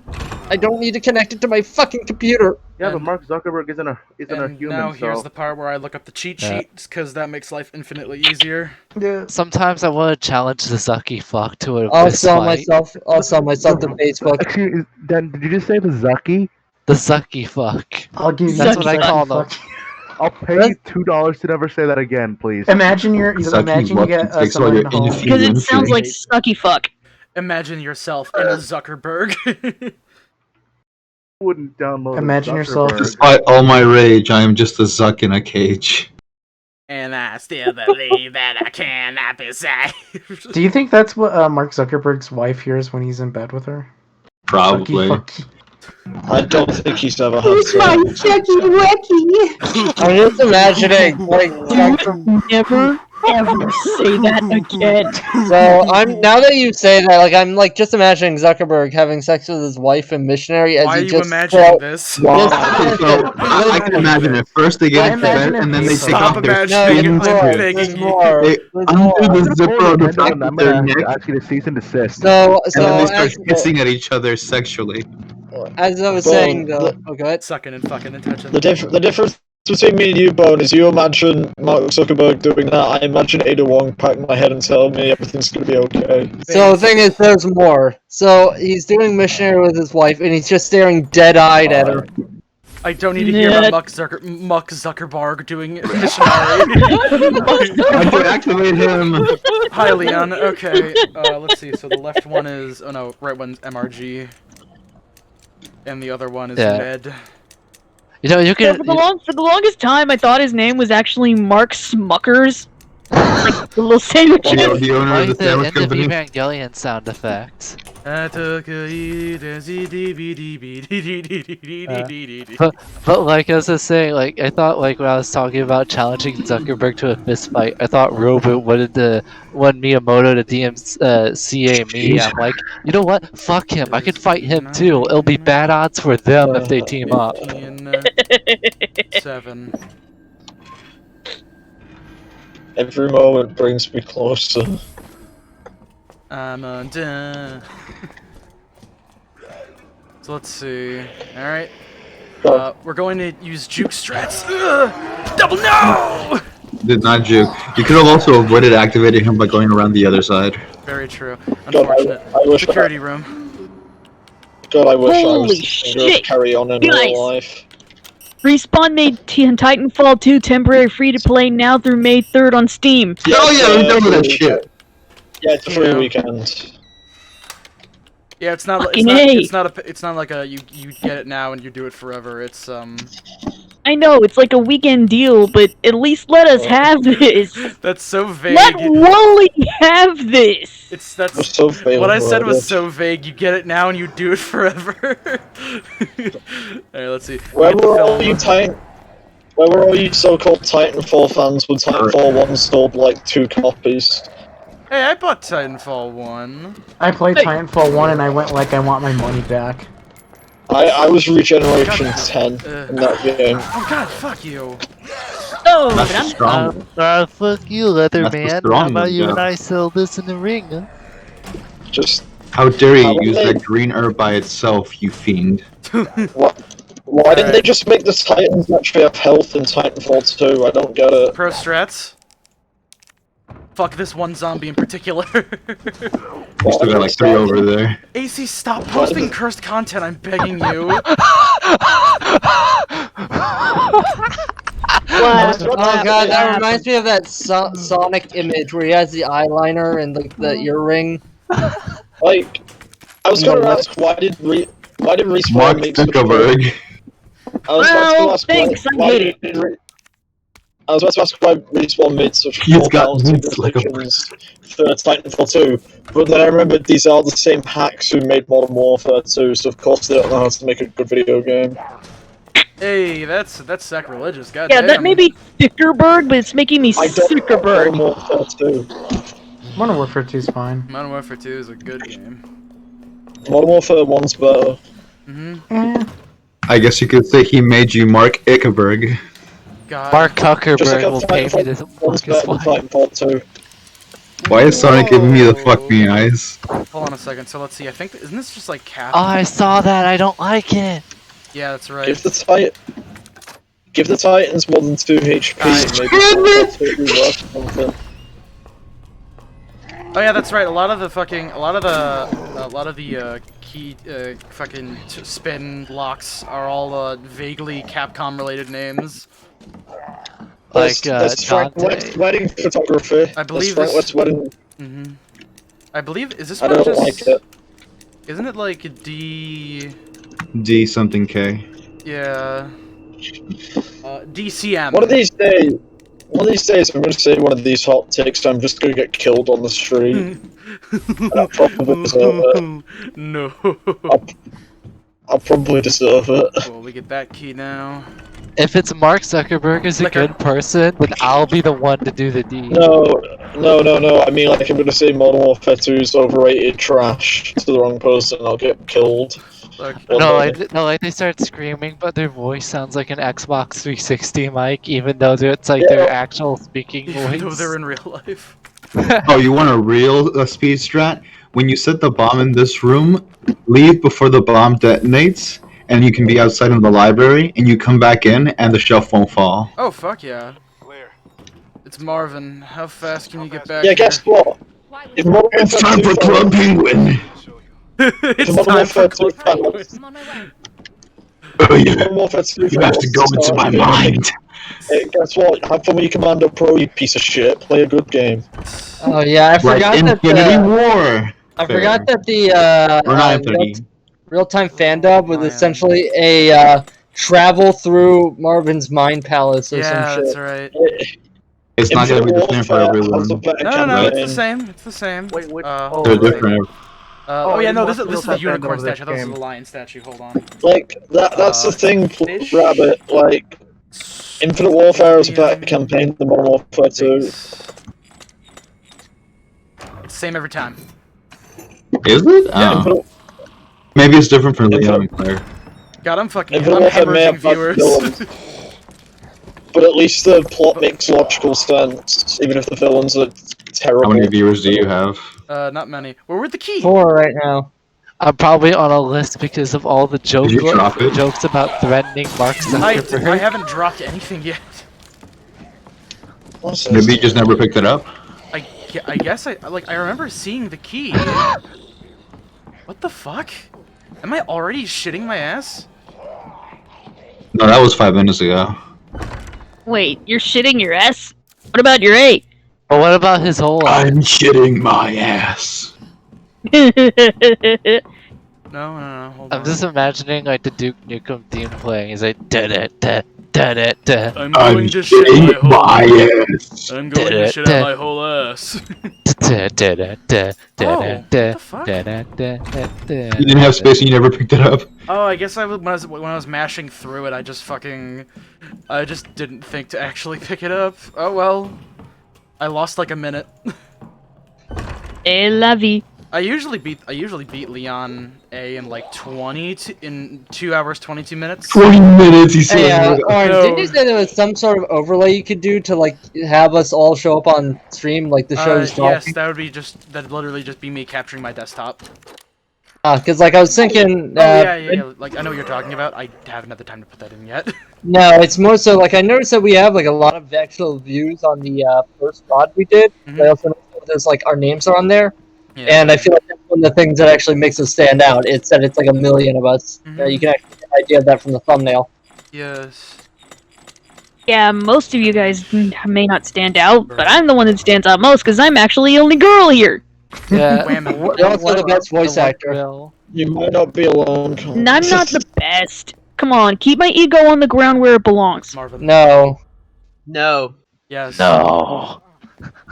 I don't need to connect it to my fucking computer. Yeah, but Mark Zuckerberg isn't a human. Now so. here's the part where I look up the cheat sheets because that makes life infinitely easier. Yeah. Sometimes I want to challenge the Zucky fuck to a I'll fist sell fight. myself. I'll sell myself to Facebook. Actually, Dan, did you just say the Zucky? The Zucky fuck. I'll give you That's what I call them. I'll pay you $2 to never say that again, please. Imagine you get someone in home. Because it sounds like sucky fuck. Imagine yourself in a Zuckerberg. Wouldn't download. Imagine yourself. Despite all my rage, I am just a Zuck in a cage. And I still believe that I cannot be saved. Do you think that's what Mark Zuckerberg's wife hears when he's in bed with her? Probably. Fucky. I don't think he's ever had Who's my Chucky Wacky? I'm just imagining, like, Never ever say that again. So now that you say that, like, I'm like just imagining Zuckerberg having sex with his wife and missionary as Why he are you just imagining this? I can imagine it. First they get into bed, and then they take off their skins. They undo the zipper of the fact that they're naked, Actually, the cease and desist. So and then they start kissing at each other sexually. As I was saying, though, Sucking and fucking and touching. The difference between me and you, Bone, is you imagine Mark Zuckerberg doing that. I imagine Ada Wong patting my head and telling me everything's gonna be okay. So the thing is, there's more. So he's doing missionary with his wife, and he's just staring dead-eyed at her. I don't need to hear about Muck Zuckerberg doing missionary. I can activate him. Hi, Leon. Okay, let's see. So the left one is... Oh no, right one's MRG. And the other one is Med. You know, you can... For the longest time, I thought his name was actually Mark Smuckers. Like the little sandwiches. The owner of the sandwich end of company. Evangelion sound effects. But like I was just saying, like I thought, like when I was talking about challenging Zuckerberg to a fist fight, I thought Robo wanted Miyamoto to DMCA me. I'm like, you know what? Fuck him. I could fight him too. It'll be bad odds for them if they team up. 7. Every moment brings me closer. I'm undone. So let's see. Alright. We're going to use juke strats. Double no! Did not juke. You could have also avoided activating him by going around the other side. Very true. Unfortunate. I wish Security room. God, I wish Holy I was shit. carry on in Guys. real life. Respawn made Titanfall 2 temporary free-to-play now through May 3rd on Steam. Oh yeah, I'm done with that shit. Yeah, it's a free weekend. Yeah, it's not. Fucking It's not like a you get it now and you do it forever. It's I know, it's like a weekend deal, but at least let us have this. That's so vague. Let Wally have this. That's so vague. What I said was so vague. You get it now and you do it forever. Alright, let's see. Where were all you so-called Titanfall fans when Titanfall 1 sold like 2 copies? Hey, I bought Titanfall 1. I played Titanfall 1 and I went like, I want my money back. I was Regeneration 10 in that game. Oh god, fuck you. Oh, That's just strong. Fuck you, Leatherman. That's strong, How about you yeah. and I sell this in the ring? Huh? Just How dare you use that green herb by itself, you fiend. why didn't they just make the Titans actually have health in Titanfall 2? I don't get it. Pro strats. Fuck this one zombie in particular. You still got like 3 over there. AC, stop posting cursed content, I'm begging you. Oh god, that reminds me of that Sonic image where he has the eyeliner and the earring. Like, I was gonna ask, why did Why did Respawn Mark make such a Zuckerberg. I was about to ask thanks, I hate it. I was about to ask why Respawn made such He's poor got balancing meats like a decisions for Titanfall 2, but then I remembered these are the same hacks who made Modern Warfare 2, so of course they don't know how to make a good video game. Hey, that's sacrilegious. God Yeah, damn. that may be Dickerberg, but it's making me I don't know Sickerberg. Modern Warfare 2. Modern Warfare 2 is fine. Modern Warfare 2 is a good game. Modern Warfare 1's better. I guess you could say he made you Mark Zuckerberg. God. Mark Just like Zuckerberg will pay me Titanfall this 1's better than Titanfall 2. Why is Sonic giving me the fuck me eyes? Hold on a second. So let's see. I think isn't this just like Cap? Oh, I saw that. I don't like it. Yeah, that's right. Give the Titans more than 2 HP, maybe worth something. Oh yeah, that's right. A lot of the key fucking spin locks are all vaguely Capcom related names. Like That's Frank West's wedding photography. I believe that's Frank West's wedding. I believe is this I one don't just? like it. Isn't it like D? D something K. Yeah. DCM. One of these days, I'm going to say one of these hot takes. I'm just going to get killed on the street. And I'll probably deserve it. No. I'll probably deserve it. Well, we get that key now. If it's Mark Zuckerberg is a good person, then I'll be the one to do the deed. No. I mean, like, I'm going to say Modern Warfare 2 is overrated trash to the wrong person. I'll get killed. No, like they start screaming, but their voice sounds like an Xbox 360 mic, even though it's like their actual speaking voice. Even though they're in real life. Oh, you want a real speed strat? When you set the bomb in this room, leave before the bomb detonates, and you can be outside in the library, and you come back in, and the shelf won't fall. Oh fuck yeah. It's Marvin. How fast can you get back? Yeah, here? guess what? It's time for Club Penguin! It's time for Club Penguin. Oh yeah, you have to go into my mind. Hey, guess what? Have fun with your Commando Pro, you piece of shit. Play a good game. Oh yeah, I forgot that Infinity War. I forgot that the Or not Infinity. real-time fan dub was essentially a travel through Marvin's mind palace or some shit. That's right. It's not gonna be the same for everyone. No, it's the same. It's the same. Wait. They're different. Oh yeah, no, this is the unicorn statue. I thought this was the lion statue. Hold on. Like, that's the thing, Rabbit. Like, Infinite Warfare is a better campaign than Modern Warfare 2. It's the same every time. Is it? Yeah. Oh. Maybe it's different for Leon and Claire. God, I'm Infinite Warfare may have bad viewers. villains, but at least the plot makes logical sense, even if the villains are terrible. How many viewers do you have? Not many. Where would the key? 4 right now. I'm probably on a list because of all the Did you drop it? jokes about threatening Mark Zuckerberg. I haven't dropped anything yet. Maybe you just never picked it up? I guess I remember seeing the key. What the fuck? Am I already shitting my ass? No, that was 5 minutes ago. Wait, you're shitting your ass? What about your 8? But what about his whole I'm shitting my ass. No, hold on. I'm just imagining like the Duke Nukem theme playing. He's like da-da-da-da-da-da. I'm going to shit shitting my my whole ass. I'm going to shit out my whole ass. You didn't have space and you never picked it up? Oh, I guess when I was mashing through it, I just didn't think to actually pick it up. Oh well. I lost like a minute. Et la vie. I usually beat Leon A in like 2 hours 22 minutes. 20 minutes, he said. Hey, Orange, didn't you say there was some sort of overlay you could do to like have us all show up on stream like the show's yes, that'd literally just be me capturing my desktop. Because like I was thinking. Yeah. Like I know what you're talking about. I haven't had the time to put that in yet. No, it's more so like I noticed that we have like a lot of actual views on the first VOD we did. I also noticed that there's like our names are on there. Yeah. And I feel like that's one of the things that actually makes us stand out. It's that it's like a million of us. You can actually get an idea of that from the thumbnail. Yes. Yeah, most of you guys may not stand out, but I'm the one that stands out most because I'm actually the only girl here. Yeah. Whammo. You're also the best voice actor. You might not be alone. I'm not the best. Come on, keep my ego on the ground where it belongs. Marvin. No. No. Yes. No.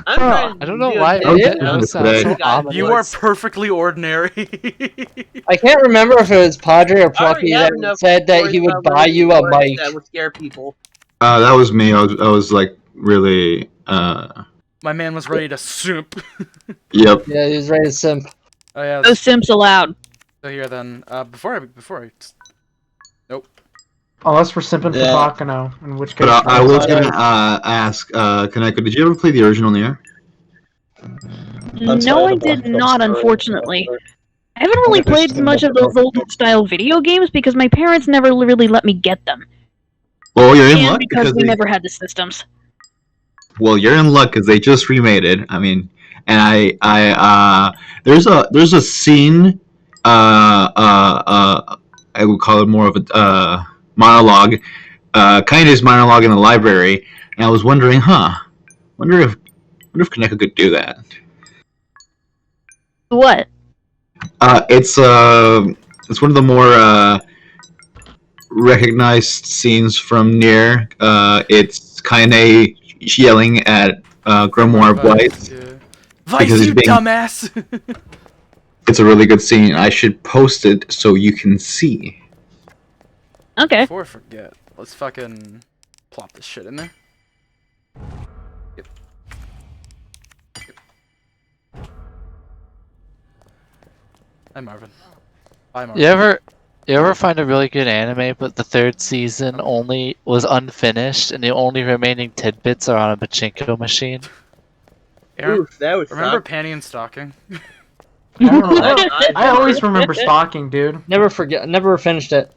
I'm trying to I don't know do why it. it sounds so ominous. You are perfectly ordinary. I can't remember if it was Padre or I already Plucky have that enough said that stories he would about buy little you a boys mic. that would scare people. That was me. I was like really. My man was ready to simp. Yep. Yeah, he was ready to simp. Oh yeah. No simps allowed. So here then, before I. Nope. Unless we're simping for Yeah. Bakano, in which case. But I was gonna ask, Kaneko, did you ever play the original Nier? No, I did not, unfortunately. I haven't really played much of those old style video games because my parents never really let me get them. Well, you're in And luck because because we they. never had the systems. Well, you're in luck because they just remade it. I mean, and there's a scene. I would call it more of a monologue. Kanye's monologue in the library, and I was wondering, wonder if Kaneko could do that. What? It's one of the more recognized scenes from Nier. It's Kaine yelling at Grimoire Vice. Vice, you dumbass! It's a really good scene. I should post it so you can see. Okay. Before I forget, let's fucking plop this shit in there. Yep. Hi, Marvin. Bye, Marvin. You ever find a really good anime, but the third season only was unfinished, and the only remaining tidbits are on a pachinko machine? Aaron, Oof, that would remember suck. Panty and Stocking? I always remember stalking, dude. Never finished it.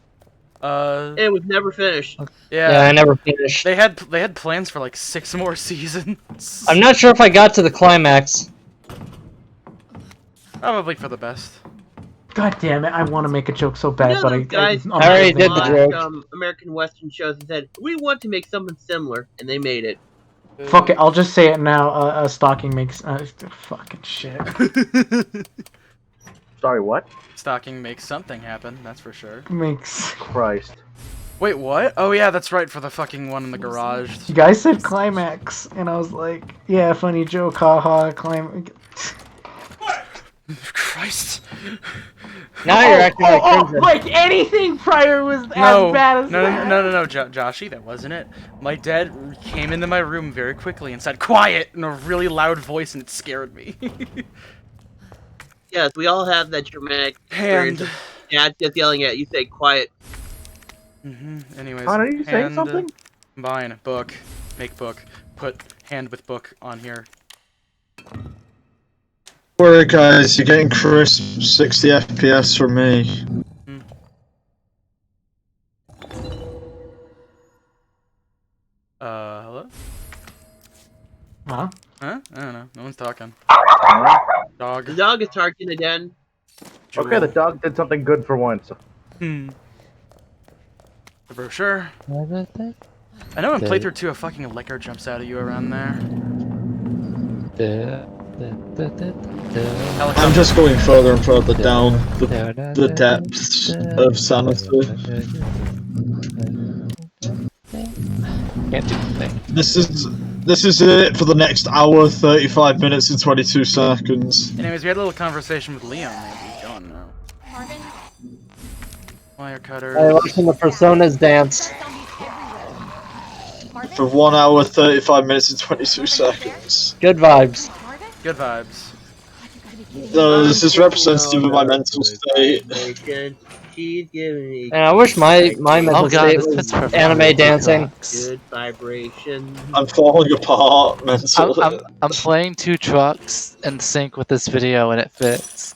It was never finished. Yeah, I never finished. They had plans for like 6 more seasons. I'm not sure if I got to the climax. Probably for the best. God damn it! I want to make a joke so bad, You know but those guys I'm already did the watched, joke. American Western shows and said, we want to make something similar, and they made it. Fuck it, I'll just say it now. Stalking makes fucking shit. Sorry, what? Stocking makes something happen, that's for sure. Makes Christ. Wait, what? Oh yeah, that's right, for the fucking one in the garage. You guys said climax, and I was like, yeah, funny joke, haha, climax. Christ. Now you're acting like crimson. Like anything prior was as bad as that. No, Joshy, that wasn't it. My dad came into my room very quickly and said, "Quiet!" in a really loud voice, and it scared me. Yes, we all have that dramatic Hand. experience. Dad just yelling at you, say quiet. Anyways, Connor, are you saying hand, something? Combine, book, make book, put hand with book on here. Alright guys, you're getting crisp 60 FPS from me. Hello? Huh? Huh? I don't know. No one's talking. Dog. The dog is talking again. Okay, the dog did something good for once. The brochure. I know in playthrough 2 a fucking liquor jumps out at you around there. I'm just going further and further down the depths of sanity. Can't do the thing. This is it for the next hour, 35 minutes and 22 seconds. Anyways, we had a little conversation with Leon. Maybe he's gone now. Wire cutters. I watching the Personas dance. For 1 hour, 35 minutes and 22 seconds. Good vibes. Good vibes. No, this is representative of my mental state. And I wish my mental state was anime dancing. Good vibration. I'm falling apart mentally. I'm playing 2 trucks in sync with this video, and it fits.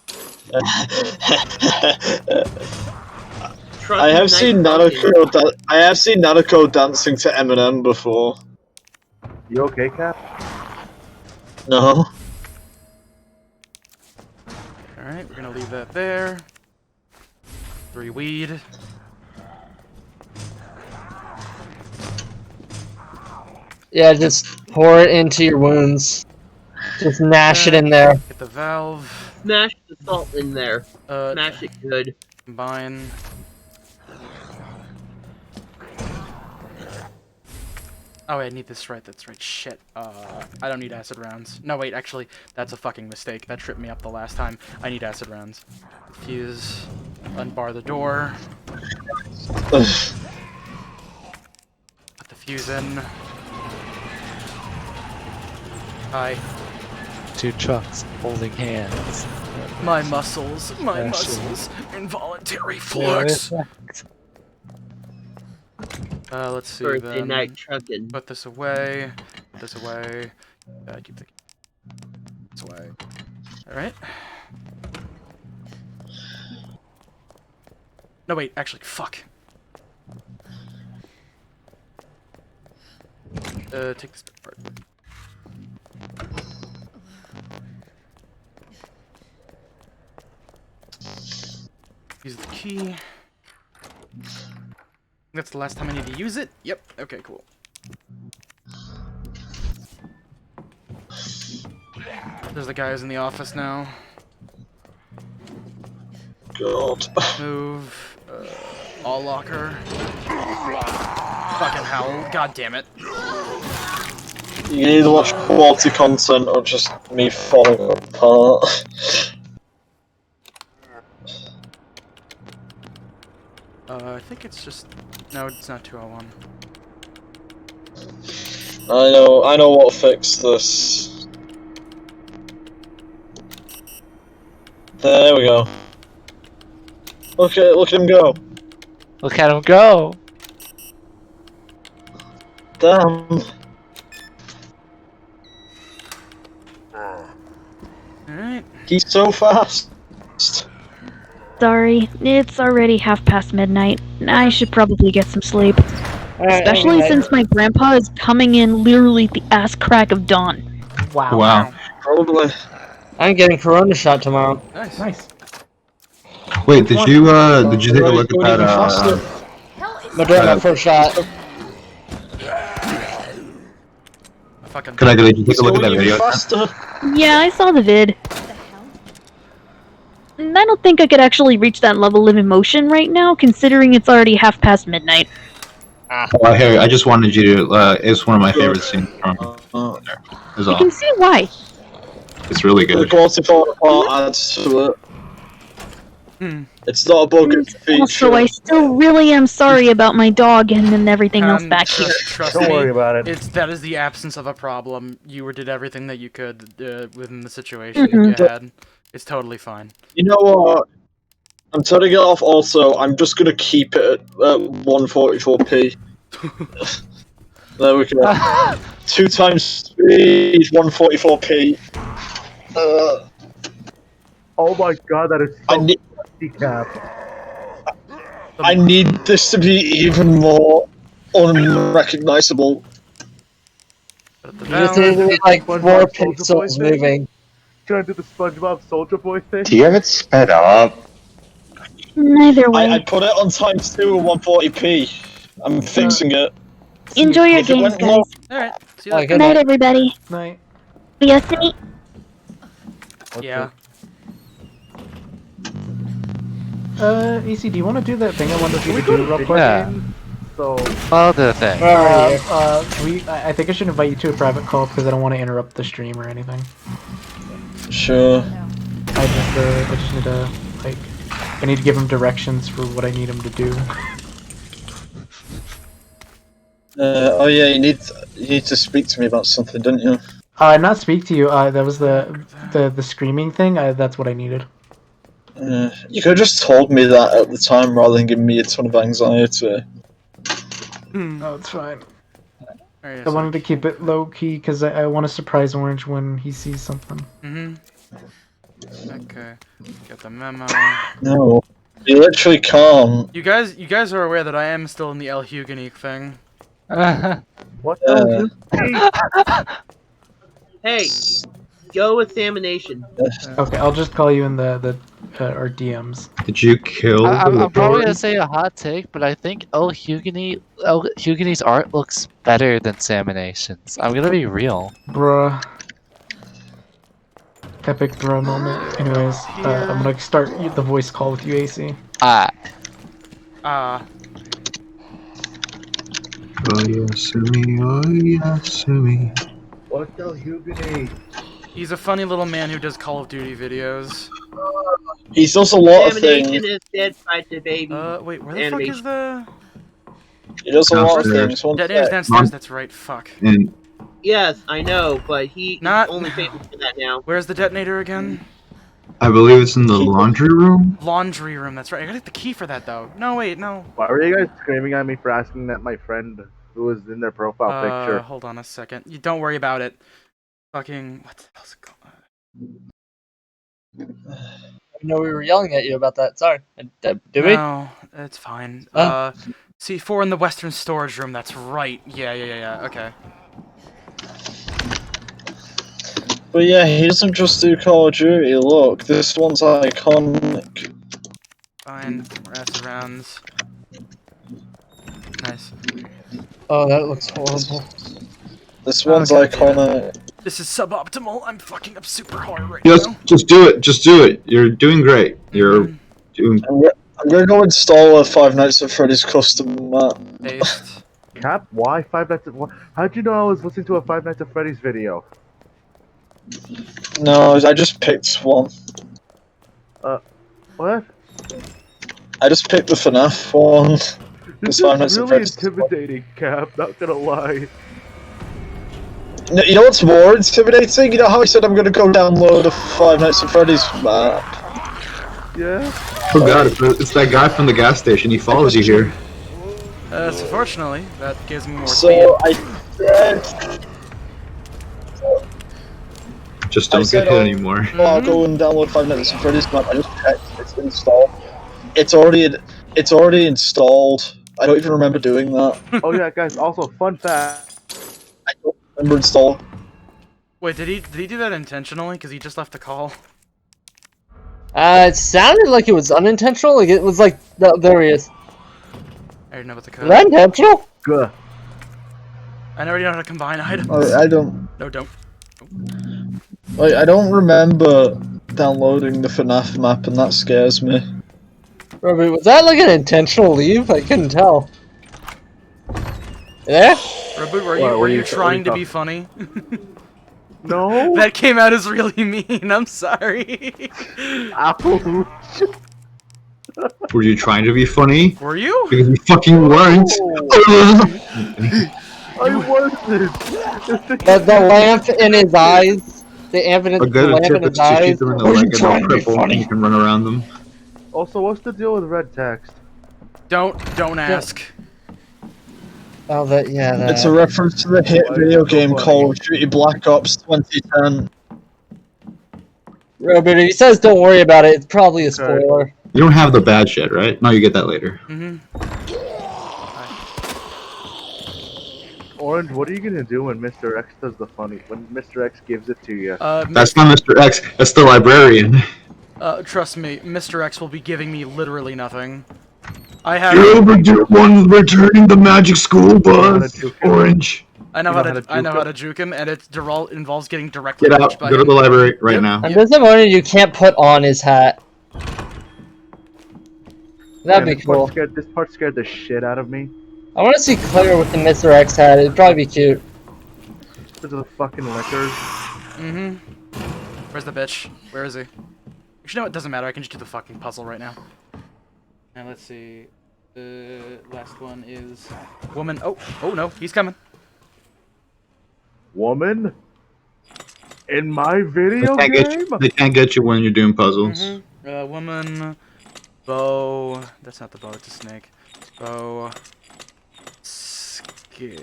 I have seen Nanako dancing to Eminem before. You okay, Cap? No. Alright, we're gonna leave that there. 3 weed. Yeah, just pour it into your wounds. Just mash it in there. Get the valve. Smash the salt in there. Smash it good. Combine. Oh wait, I need this right. That's right. Shit. I don't need acid rounds. No, wait. Actually, that's a fucking mistake. That tripped me up the last time. I need acid rounds. Fuse. Unbar the door. Put the fuse in. Hi. 2 trucks holding hands. My muscles. My Crashing. muscles. Involuntary flex. Let's see. Thursday Then. night trucking. Put this away. Put this away. Keep this away. Alright. No, wait. Actually, fuck. Take this part. Use the key. That's the last time I need to use it? Yep. Okay, cool. There's the guys in the office now. God. Move. All locker. Fucking hell. God damn it. You can either watch quality content or just me falling apart. I think it's just... No, it's not 201. I know what fixed this. There we go. Look at him go. Look at him go! Damn. Alright. He's so fast. Sorry, it's already midnight. I should probably get some sleep. Especially since my grandpa is coming in literally the ass crack of dawn. Wow. Wow. Probably. I'm getting Corona shot tomorrow. Nice. Nice. Wait, did you take a look at that? Moderna first shot. Did you take a look at that video? Yeah, I saw the vid. I don't think I could actually reach that level of emotion right now, considering it's already midnight. Oh, Harry, I just wanted you to. It's one of my favorite scenes from there. Is I all. can see why. It's really The good. quality part adds to it. It's not a bug, it's a feature. Also, I still really am sorry about my dog and everything else back here. Trust Don't me, worry about it. That is the absence of a problem. You did everything that you could within the situation you had. It's totally fine. You know what? I'm turning it off also. I'm just gonna keep it at 144p. There we go. 2 times speed, 144p. Oh my god, that is so decap. I need this to be even more unrecognizable. You just need to be like 4 pixels moving. Trying to do the SpongeBob Soldier Boy thing. Do you have it sped up? Neither way. I put it on times 2 at 140p. I'm fixing it. Enjoy your If it games, went guys. low- Alright, see you Oh, later. good Night, night. everybody. Night. Be a saint. Yeah. AC, do you want to do that thing I wanted you to do real quick? Yeah. So, I'll do the thing. I think I should invite you to a private call because I don't want to interrupt the stream or anything. Sure. I just need to, like, I need to give him directions for what I need him to do. Oh yeah, you need to speak to me about something, don't you? Not speak to you, that was the screaming thing, that's what I needed. You could have just told me that at the time rather than giving me a ton of anxiety. No, it's fine. Alright, I wanted to keep it low key because I want to surprise Orange when he sees something. Okay. Get the memo. No, you literally can't. You guys are aware that I am still in the El Hugunique thing. what Hey, go examination. Okay, I'll just call you in the our DMs. Did you kill? I'm probably gonna say a hot take, but I think El Huginie's art looks better than Salmonation's. I'm gonna be real. Bruh. Epic bro moment. Anyways, I'm gonna start the voice call with you, AC. Oh yes, me. What the Hugany? He's a funny little man who does Call of Duty videos. He does a lot of Examination things. is dead fight the baby. Wait, where the fuck is the... He does a lot of Downstairs. things. One Detonator's sec. downstairs, that's right, fuck. And Yes, I know, but he's Not- only famous for that now. Where's the detonator again? I believe it's in the laundry room. Laundry room, that's right. I gotta get the key for that, though. No, wait, no. Why were you guys screaming at me for asking that my friend who was in their profile picture? Hold on a second. You don't worry about it. Fucking... What the hell's it called? I know we were yelling at you about that. Sorry. Did we? No, it's fine. Oh. C4 in the western storage room, that's right. Yeah, okay. But yeah, he doesn't just do Call of Duty. Look, this one's iconic. Fine, rest rounds. Nice. Oh, that looks horrible. This one's God iconic. This is suboptimal. I'm fucking up super hard right Just, now. just do it. Just do it. You're doing great. You're doing. I'm gonna go install a Five Nights at Freddy's custom map. Paste. Cap, why Five Nights at... How'd you know I was listening to a Five Nights at Freddy's video? No, I just picked one. What? I just picked the FNAF one. This Five Nights is at really Freddy's. intimidating, Cap, not gonna lie. No, you know what's more intimidating? You know how I said I'm gonna go download a Five Nights at Freddy's map? Yeah? Oh god, it's that guy from the gas station. He follows you here. So fortunately, that gives me more So I Just don't get hit anymore. I'll go and download Five Nights at Freddy's map. I just checked. It's installed. It's already installed. I don't even remember doing that. Oh yeah, guys, also, fun fact. I don't remember installing. Wait, did he do that intentionally? Because he just left the call. It sounded like it was unintentional. Like it was like there he is. I already know what the Is code. that intentional? Good. I already know how to combine items. I don't. No, don't. Like, I don't remember downloading the FNAF map, and that scares me. Robert, was that like an intentional leave? I couldn't tell. Yeah? Reboot, What, were what you are you trying to talking- be funny? No. That came out as really mean. I'm sorry. Apple. Were you trying to be funny? Were you? Because you fucking weren't. I wasn't. The lamp in his eyes. The evidence A of the good lamp tip in is his to eyes. shoot them in the Were you leg and they'll trying to be cripple and funny? you can run around them. Also, what's the deal with red text? Don't ask. Oh, that yeah. That. It's a reference to the hit video game Call of Duty Black Ops 2010. Robert, if he says don't worry about it, it's probably a spoiler. You don't have the badge yet, right? No, you get that later. Orange, what are you gonna do when Mr. X does the funny? When Mr. X gives it to you? That's not Mr. X. That's the librarian. Trust me, Mr. X will be giving me literally nothing. I have. You're one returning the magic school bus. Orange. I know how to juke him, and it involves getting directly Get punched out. by Go to him. the library right now. I'm disappointed you can't put on his hat. That'd be cool. This part scared the shit out of me. I want to see Claire with the Mr. X hat. It'd probably be cute. Because of the fucking liquors. Where's the bitch? Where is he? Actually, no, it doesn't matter. I can just do the fucking puzzle right now. And let's see. The last one is woman. Oh no, he's coming. Woman? In my video game? They can't get you when you're doing puzzles. Woman. Bow. That's not the bow. It's a snake. Bow. Scale.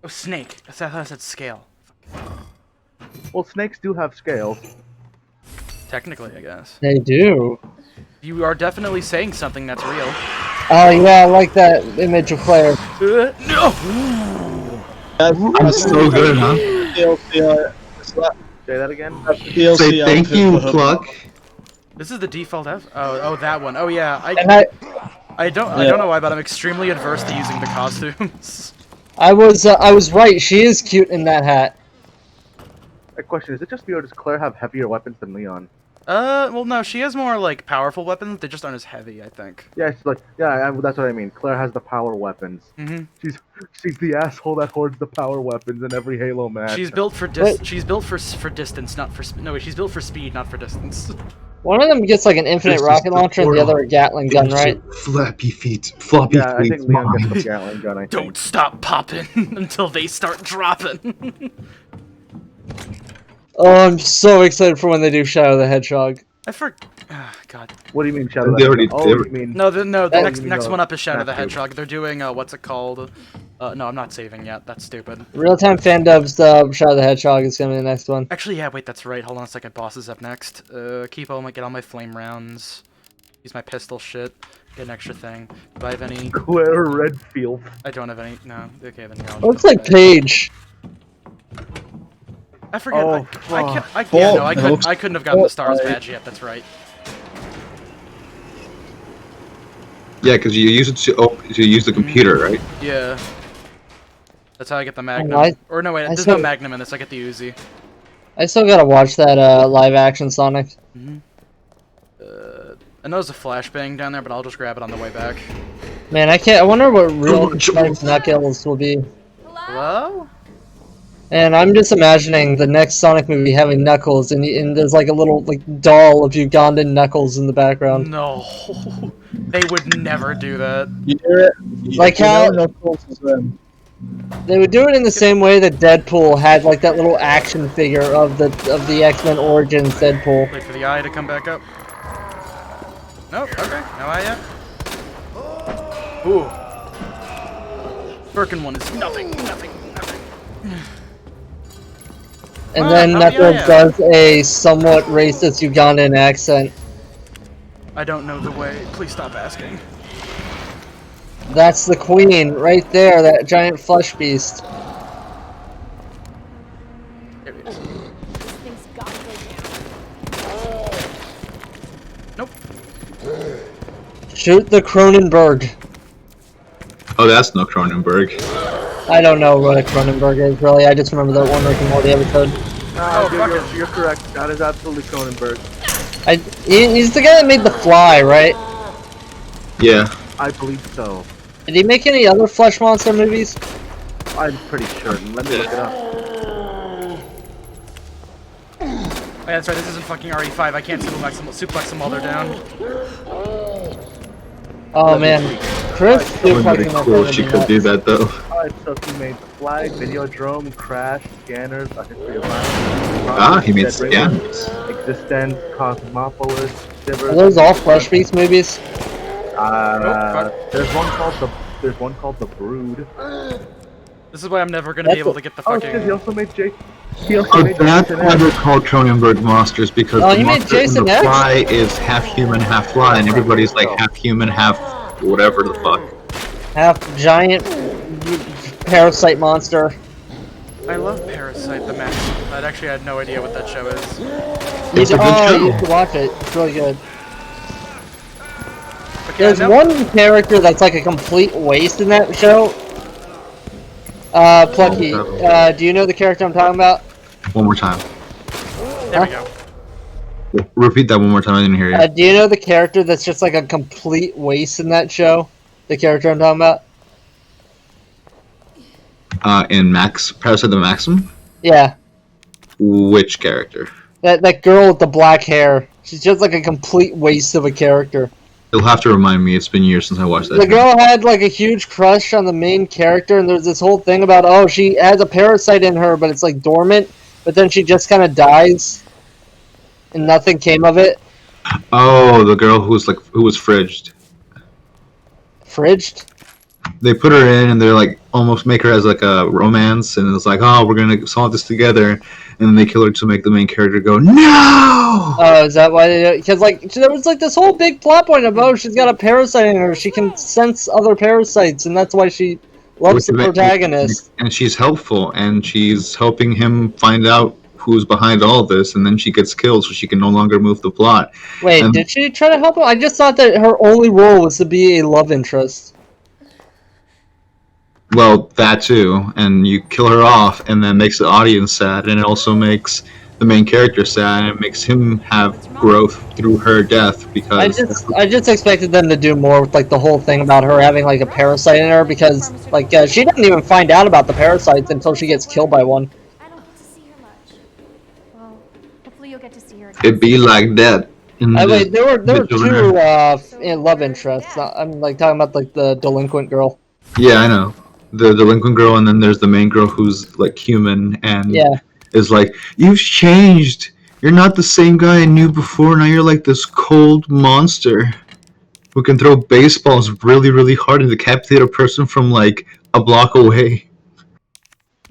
Oh, snake. I thought I said scale. Well, snakes do have scales. Technically, I guess. They do. You are definitely saying something that's real. Oh yeah, I like that image of Claire. No! I'm so good, huh? Say that again? Say thank you, Pluck. This is the default F. Oh, that one. Oh yeah. I don't know why, but I'm extremely adverse to using the costumes. I was right. She is cute in that hat. A question: is it just me or does Claire have heavier weapons than Leon? Well, no, she has more like powerful weapons. They just aren't as heavy, I think. Yeah, it's like that's what I mean. Claire has the power weapons. She's the asshole that hoards the power weapons in every Halo match. She's built for she's built for distance, not for no. She's built for speed, not for distance. One of them gets like an infinite This is rocket the launcher and the portal. other a Gatling gun, right? Flappy feet. Floppy Yeah, I feet. think Leon gets the Gatling gun. I think. Don't stop popping until they start dropping. Oh, I'm so excited for when they do Shadow the Hedgehog. I forgot. God. What do you mean Shadow They the already- Hedgehog? they Oh, already- you mean No, the you mean next one up is Shadow the Matthew. Hedgehog. They're doing what's it called? No, I'm not saving yet. That's stupid. Real-time fan dubs Shadow the Hedgehog is gonna be the next one. Actually, yeah, wait, that's right. Hold on a second. Boss is up next. Get all my flame rounds. Use my pistol shit. Get an extra thing. Do I have any? Claire Redfield. I don't have any. No. Okay, then yeah. Looks like Paige. I forget. Oh, I couldn't have gotten the stars badge yet. That's right. Yeah, because you use it to use the computer, right? Yeah. That's how I get the Magnum. I- Or no, wait, I there's still- no Magnum in this. I get the Uzi. I still gotta watch that live-action Sonic. I know there's a flashbang down there, but I'll just grab it on the way back. Man, I can't. I wonder what real Sonic Knuckles will be. Hello? And I'm just imagining the next Sonic movie having Knuckles, and there's like a little like doll of Ugandan Knuckles in the background. No. They would never do that. Like how they would do it in the same way that Deadpool had like that little action figure of the X-Men Origins Deadpool. Wait for the eye to come back up. Nope, okay, no eye yet. Ooh. Birkin one is nothing. And then Knuckles does a somewhat racist Ugandan accent. I don't know the way. Please stop asking. That's the queen right there, that giant flesh beast. There it is. Nope. Shoot the Cronenberg. Oh, that's no Cronenberg. I don't know what a Cronenberg is really. I just remember that one Rick and Morty episode. You're correct. That is absolutely Cronenberg. He's the guy that made The Fly, right? Yeah. I believe so. Did he make any other Flesh Monster movies? I'm pretty sure. Let me look it up. Oh, yeah, that's right, this isn't fucking RE5. I can't suplex them while they're down. Oh man, Chris It would be cool if she could do that though. Alright, so he made The Flag, Videodrome, Crash, Scanners, A History of Violence. Ah, he made Dead Raven, Scanners. Existence, Cosmopolis, Shivers. Are those all Flesh Beast movies? There's one called The Brood. This is why I'm never gonna be able to get the fucking... Oh, he also made Jake. Oh, that's why they're called Cronenberg monsters, because Oh, the you made monster in Jason the X? fly is half human, half fly, and everybody's like half human, half whatever the fuck. Half giant parasite monster. I love Parasite, the match. I actually had no idea what that show is. It's a good show. You should watch it. It's really good. Okay, There's one character that's like a complete waste in that show. Plucky, do you know the character I'm talking about? One more time. There we go. Repeat that one more time, I didn't hear you. Do you know the character that's just like a complete waste in that show? The character I'm talking about? In Parasite the Maxim? Yeah. Which character? That girl with the black hair. She's just like a complete waste of a character. You'll have to remind me, it's been years since I watched that. The girl had like a huge crush on the main character, and there's this whole thing about, oh, she has a parasite in her, but it's like dormant, but then she just kind of dies, and nothing came of it. Oh, the girl who was fridged. Fridged? They put her in, and they're like almost make her as like a romance, and it's like, oh, we're gonna solve this together, and then they kill her to make the main character go, no! Oh, is that why they do it? Because like there was like this whole big plot point about she's got a parasite in her. She can sense other parasites, and that's why she loves the protagonist. And she's helpful, and she's helping him find out who's behind all this, and then she gets killed, so she can no longer move the plot. Wait, And- did she try to help him? I just thought that her only role was to be a love interest. Well, that too, and you kill her off, and then makes the audience sad, and it also makes the main character sad, and it makes him have growth through her death because I just expected them to do more with like the whole thing about her having like a parasite in her because like she doesn't even find out about the parasites until she gets killed by one. I don't get to see her much. Well, hopefully you'll get to see her. it be like that. Wait, there were two love interests. I'm like talking about like the delinquent girl. Yeah, I know. The delinquent girl, and then there's the main girl who's like human and is like, "You've changed. You're not the same guy I knew before. Now you're like this cold monster who can throw baseballs really, really hard and decapitate a person from like a block away."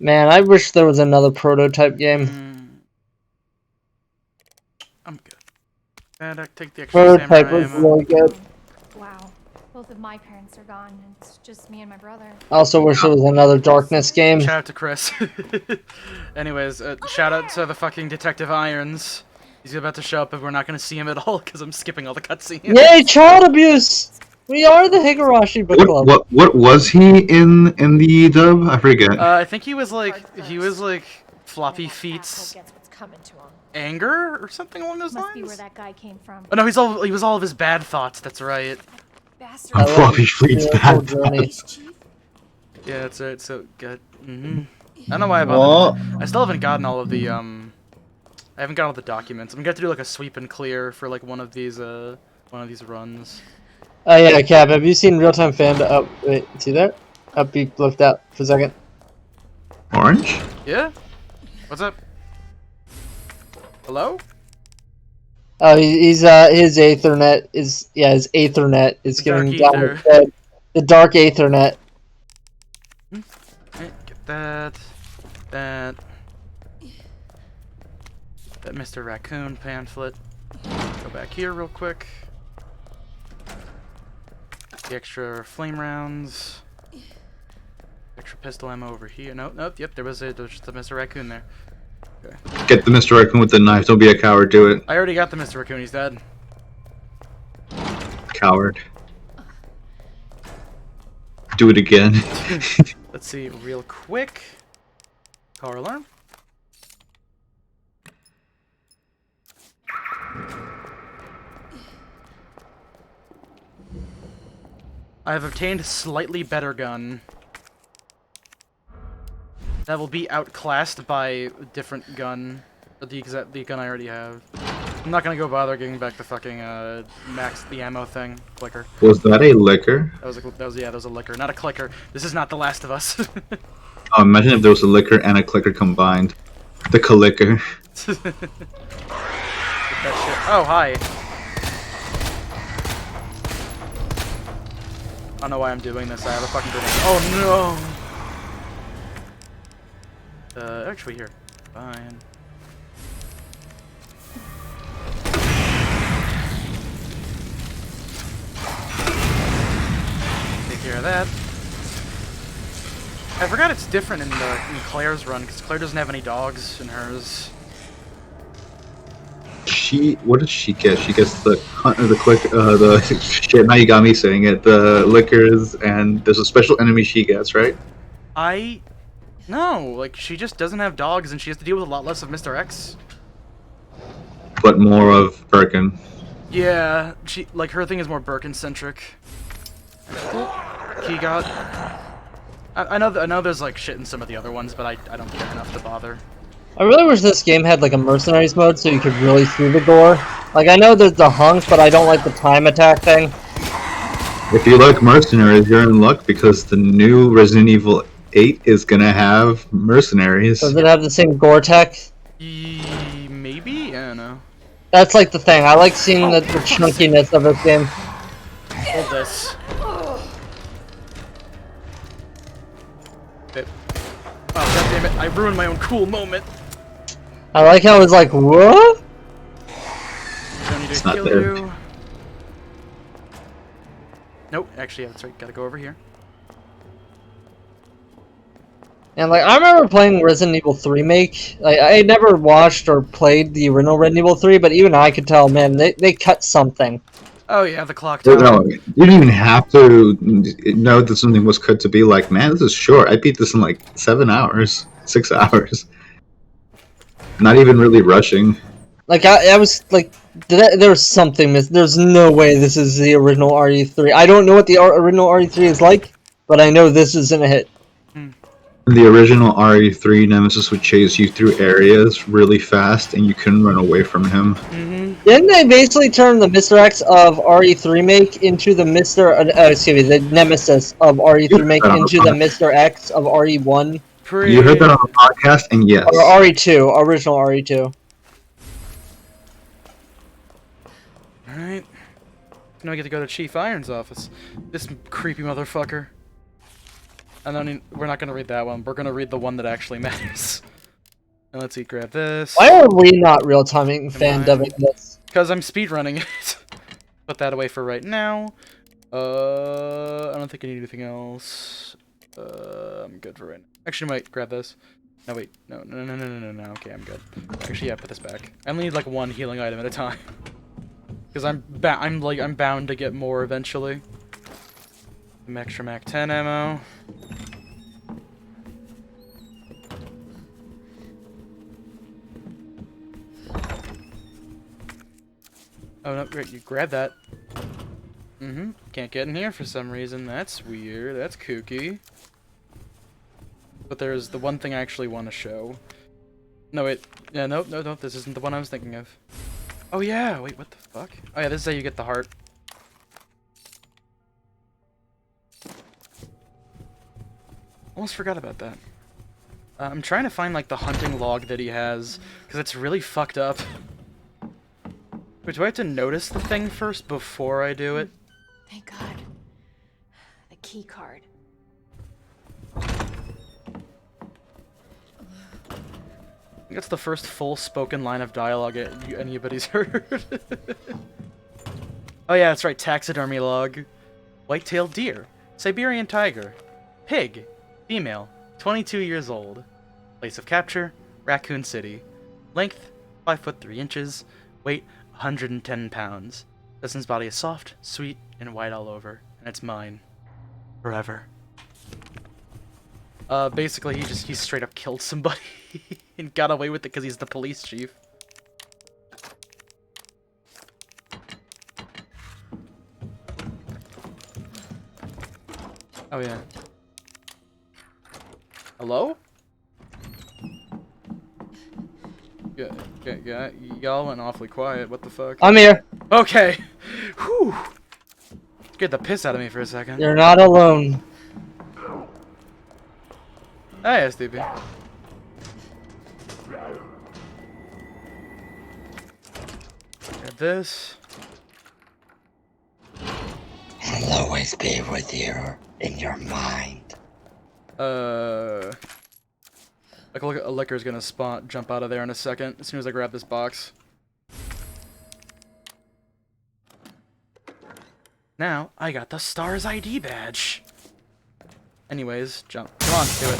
Man, I wish there was another prototype game. I'm good. And I take the extra Prototype samurai was ammo. really good. Wow. Both of my parents are gone, and it's just me and my brother. I also wish there was another Darkness game. Shout out to Chris. Anyways, shout out to the fucking Detective Irons. He's about to show up, and we're not going to see him at all because I'm skipping all the cutscenes. Yay, child abuse! We are the Higurashi book club. What was he in the dub? I forget. I think he was like Floppy Feet's anger or something along those Must be lines. where that guy came from. Oh no, he was all of his bad thoughts. That's right. Floppy Fleet's bad thoughts. Yeah, that's right. So good. I don't know why I bothered. I still haven't gotten all of the I haven't got all the documents. I'm gonna have to do like a sweep and clear for like one of these runs. Oh yeah, Cap, have you seen Real Time Fan? Oh, wait, see that? Up, he looked out for a second. Orange? Yeah? What's up? Hello? Oh, his Aethernet is his Aethernet is getting down with the dark Aethernet. Right, get that. That Mr. Raccoon pamphlet. Go back here real quick. The extra flame rounds. Extra pistol ammo over here. Nope, yep, there was just a Mr. Raccoon there. Okay. Get the Mr. Raccoon with the knife. Don't be a coward. Do it. I already got the Mr. Raccoon, he's dead. Coward. Do it again. Let's see, real quick. Car alarm. I have obtained a slightly better gun. That will be outclassed by a different gun. The gun I already have. I'm not gonna go bother getting back the fucking max the ammo thing clicker. Was that a liquor? That was a liquor, not a clicker. This is not The Last of Us. Oh, imagine if there was a liquor and a clicker combined. The clicker. Oh, hi. I don't know why I'm doing this. I have a fucking grenade. Oh no! Actually here. Fine. Take care of that. I forgot it's different in Claire's run, because Claire doesn't have any dogs in hers. What did she get? She gets the shit. Now you got me saying it. The liquors, and there's a special enemy she gets, right? No, like she just doesn't have dogs, and she has to deal with a lot less of Mr. X. But more of Birkin. Yeah, her thing is more Birkin-centric. He got. I know there's like shit in some of the other ones, but I don't care enough to bother. I really wish this game had like a mercenaries mode so you could really see the gore. Like I know there's the hunks, but I don't like the time attack thing. If you like mercenaries, you're in luck because the new Resident Evil 8 is gonna have mercenaries. Does it have the same gore tech? Maybe? I don't know. That's like the thing. I like seeing the chunkiness of this game. Hold this. Oh, goddammit, I ruined my own cool moment. I like how it's like, what? Don't need to not kill there. you. Nope, actually, yeah, that's right. Gotta go over here. And like, I remember playing Resident Evil 3 Remake. Like, I never watched or played the original Resident Evil 3, but even I could tell, man, they cut something. Oh yeah, the clock But tower. no, you didn't even have to know that something was cut to be like, man, this is short. I beat this in like 7 hours, 6 hours. Not even really rushing. Like I was like, there's something missing. There's no way this is the original RE3. I don't know what the original RE3 is like, but I know this isn't a hit. In the original RE3, Nemesis would chase you through areas really fast, and you couldn't run away from him. Didn't they basically turn the Mr. X of RE3 Remake into the the Nemesis of RE3 Remake into the Mr. X of RE1? You heard that on the podcast, and yes. Or RE2, original RE2. Alright. Now I get to go to Chief Iron's office. This creepy motherfucker. And then we're not gonna read that one. We're gonna read the one that actually matters. And let's see, grab this. Why are we not real-timing fan-dubbing this? Because I'm speedrunning it. Put that away for right now. I don't think I need anything else. I'm good for right now. Actually, I might grab this. No, wait. No. Okay, I'm good. Actually, yeah, put this back. I only need like one healing item at a time. Because I'm bound to get more eventually. Some extra Mac 10 ammo. Oh no, great, you grab that. Can't get in here for some reason. That's weird. That's kooky. But there's the one thing I actually want to show. No, wait. Yeah, nope, this isn't the one I was thinking of. Oh yeah, wait, what the fuck? Oh yeah, this is how you get the heart. Almost forgot about that. I'm trying to find, like, the hunting log that he has, because it's really fucked up. Wait, do I have to notice the thing first before I do it? Thank God. The key card. That's the first full spoken line of dialogue anybody's heard. Oh yeah, that's right, taxidermy log. White-tailed deer. Siberian tiger. Pig. Female. 22 years old. Place of capture. Raccoon City. Length. 5 foot 3 inches. Weight. 110 pounds. Dustin's body is soft, sweet, and white all over. And it's mine. Forever. Basically, he straight up killed somebody and got away with it because he's the police chief. Oh yeah. Hello? Yeah, y'all went awfully quiet. What the fuck? I'm here. Okay. Whew. Scared the piss out of me for a second. You're not alone. Hey, SDB. Grab this. I'll always be with you in your mind. Like a licker's gonna jump out of there in a second as soon as I grab this box. Now I got the STARS ID badge. Anyways, jump. Come on, do it.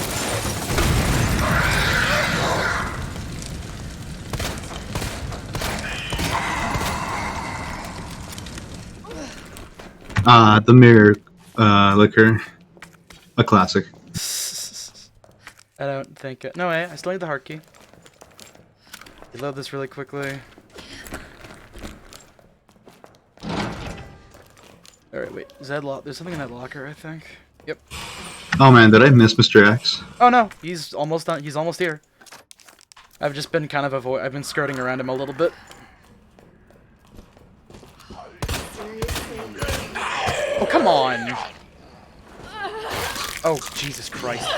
The mirror liquor. A classic. I don't think... No way, I still need the heart key. Reload this really quickly. Alright, wait. Is that there's something in that locker, I think. Yep. Oh man, did I miss Mr. X? Oh no, he's almost done. He's almost here. I've just been kind of I've been skirting around him a little bit. Oh, come on! Oh, Jesus Christ.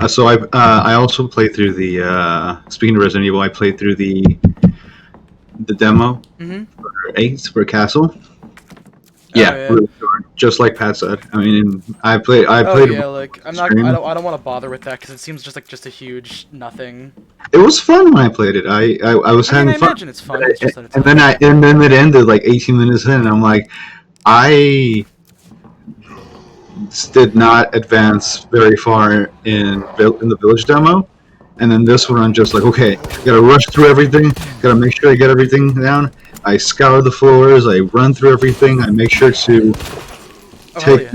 So I also played through the speaking of Resident Evil, I played through the demo for 8 for Castle. Yeah, really short, just like Pat said. I mean, I played. Oh yeah, like I don't want to bother with that because it seems just like a huge nothing. It was fun when I played it. I was having fun. I imagine it's fun. It's just that it's and then it ended like 18 minutes in, and I'm like, did not advance very far in the village demo. And then this one, I'm just like, okay, gotta rush through everything, gotta make sure I get everything down. I scour the floors, I run through everything, I make sure to take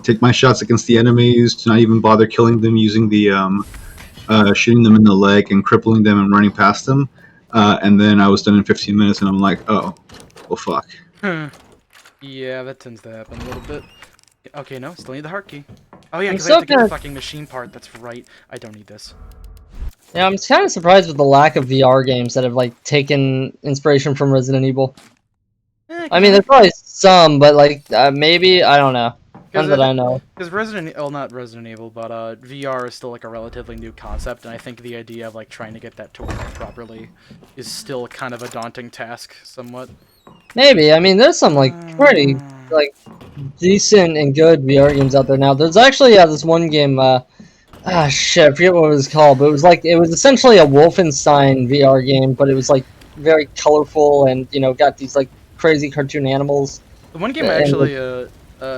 take my shots against the enemies, to not even bother killing them using the shooting them in the leg and crippling them and running past them. And then I was done in 15 minutes, and I'm like, oh, well, fuck. Yeah, that tends to happen a little bit. Okay, no, still need the heart key. Oh yeah, I'm because I so have to get the kinda- fucking machine part. That's right. I don't need this. Yeah, I'm kind of surprised with the lack of VR games that have like taken inspiration from Resident Evil. I mean, there's probably some, but like maybe I don't know. None that I know. Because not Resident Evil, but VR is still like a relatively new concept, and I think the idea of like trying to get that to work properly is still kind of a daunting task, somewhat. Maybe. I mean, there's some like pretty like decent and good VR games out there now. There's actually this one game. Shit, I forget what it was called, but it was essentially a Wolfenstein VR game, but it was like very colorful and got these like crazy cartoon animals. The one game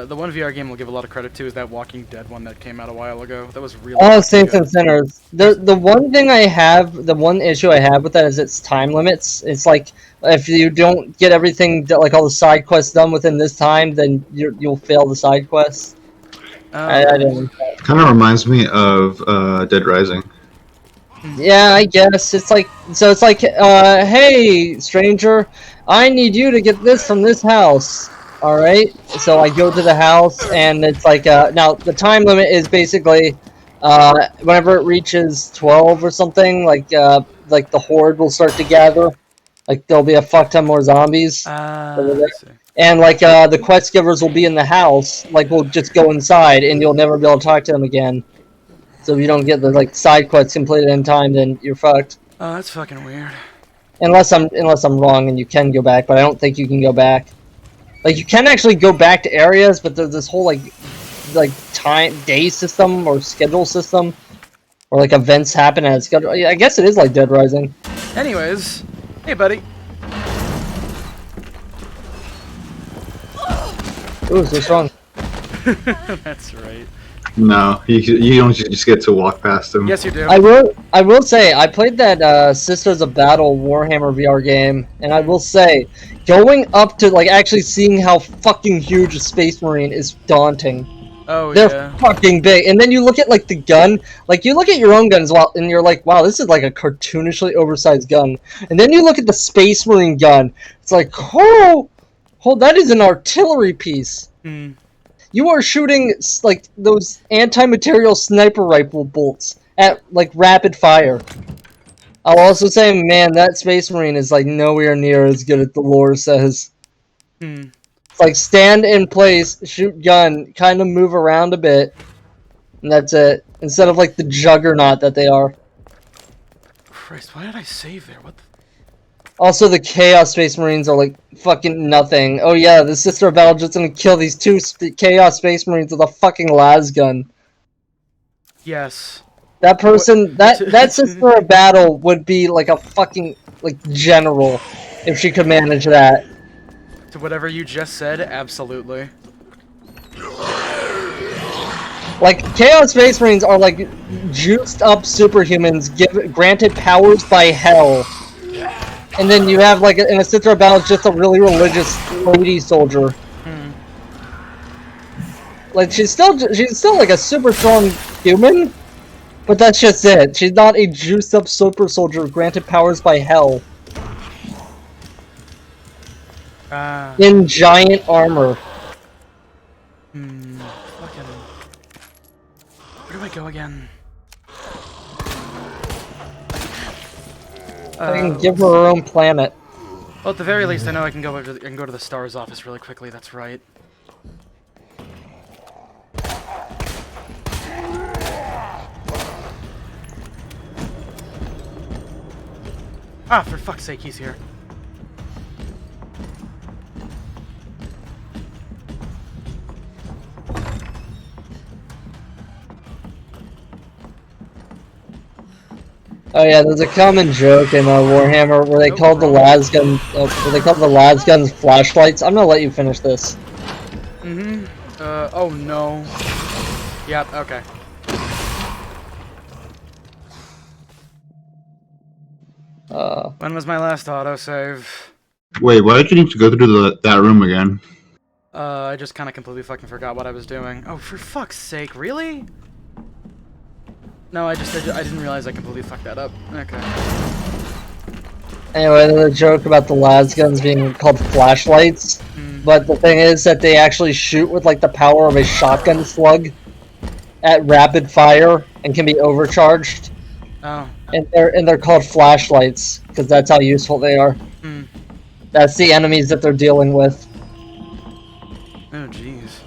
the one VR game I'll give a lot of credit to is that Walking Dead one that came out a while ago. That was really Saints and Sinners. The one issue I have with that is its time limits. It's like if you don't get everything like all the side quests done within this time, then you'll fail the side quests. I didn't. Kind of reminds me of Dead Rising. Yeah, I guess it's like hey stranger, I need you to get this from this house. All right, so I go to the house and it's like now the time limit is basically whenever it reaches 12 or something, like the horde will start to gather, like there'll be a fuck ton more zombies. And like the quest givers will be in the house, like we'll just go inside and you'll never be able to talk to them again. So if you don't get the like side quests completed in time, then you're fucked. Oh, that's fucking weird. Unless I'm wrong and you can go back, but I don't think you can go back. Like you can actually go back to areas, but there's this whole like day system or schedule system, or like events happen at schedule. I guess it is like Dead Rising. Anyways, hey buddy. Ooh, so strong. That's right. No, you don't just get to walk past them. Yes, you do. I will say I played that Sisters of Battle Warhammer VR game, and I will say going up to like actually seeing how fucking huge a Space Marine is daunting. Oh, They're fucking big, and then you look at like the gun, like you look at your own gun as well, and you're like, wow, this is like a cartoonishly oversized gun. And then you look at the Space Marine gun, it's like, oh, that is an artillery piece. You are shooting like those anti-material sniper rifle bolts at like rapid fire. I'll also say, man, that Space Marine is like nowhere near as good as the lore says. It's like stand in place, shoot gun, kind of move around a bit, and that's it. Instead of like the juggernaut that they are. Christ, why did I save there? What the... Also, the Chaos Space Marines are like fucking nothing. Oh yeah, the Sister of Battle just gonna kill these two Chaos Space Marines with a fucking las gun. Yes. That person, that Sister of Battle would be like a fucking like general if she could manage that. To whatever you just said, absolutely. Like Chaos Space Marines are like juiced up superhumans granted powers by hell. And then you have like in a Sister of Battle just a really religious lady soldier. Like she's still like a super strong human, but that's just it. She's not a juiced up super soldier granted powers by hell. In giant armor. Fucking... Where do I go again? I can give her her own planet. Well, at the very least, I know I can go to the STARS office really quickly. That's right. Ah, for fuck's sake, he's here. Oh yeah, there's a common joke in Warhammer where they call the las guns flashlights. I'm gonna let you finish this. Oh no. Yep, okay. When was my last autosave? Wait, why did you need to go through that room again? I just kind of completely fucking forgot what I was doing. Oh, for fuck's sake, really? No, I didn't realize I completely fucked that up. Okay. Anyway, the joke about the las guns being called flashlights, but the thing is that they actually shoot with like the power of a shotgun slug at rapid fire and can be overcharged. Oh. And they're called flashlights because that's how useful they are. That's the enemies that they're dealing with. Oh, jeez.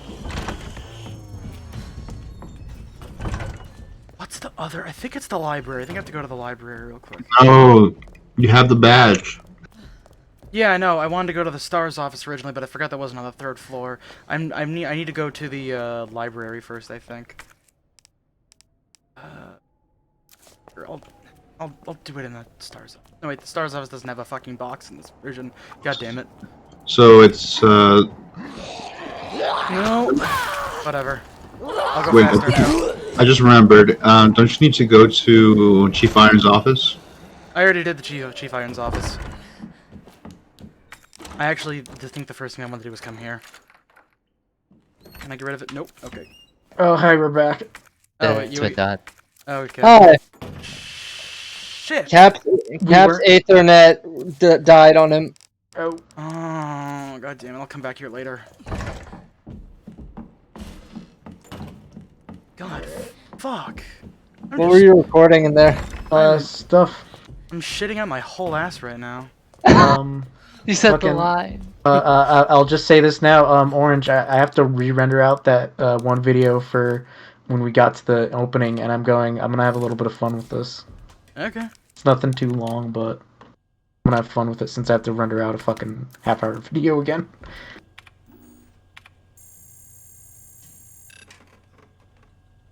What's the other? I think it's the library. I think I have to go to the library real quick. Oh, you have the badge. Yeah, I know. I wanted to go to the STARS office originally, but I forgot that wasn't on the 3rd floor. I need to go to the library first, I think. I'll do it in the STARS office. No, wait, the STARS office doesn't have a fucking box in this version. God damn it. So it's No. Whatever. I'll go wait, faster now. I just remembered. Don't you need to go to Chief Iron's office? I already did the Chief Iron's office. I actually think the first thing I wanted to do was come here. Can I get rid of it? Nope. Okay. Oh, hi, we're back. Oh, wait, It's my dad. Oh, okay. Hi. Shit. Cap's Ethernet died on him. Oh. Oh, god damn it. I'll come back here later. God. Fuck. What were you recording in there? Stuff. I'm shitting out my whole ass right now. You said the line. I'll just say this now. Orange, I have to re-render out that one video for when we got to the opening, and I'm gonna have a little bit of fun with this. Okay. It's nothing too long, but I'm gonna have fun with it since I have to render out a fucking half-hour video again.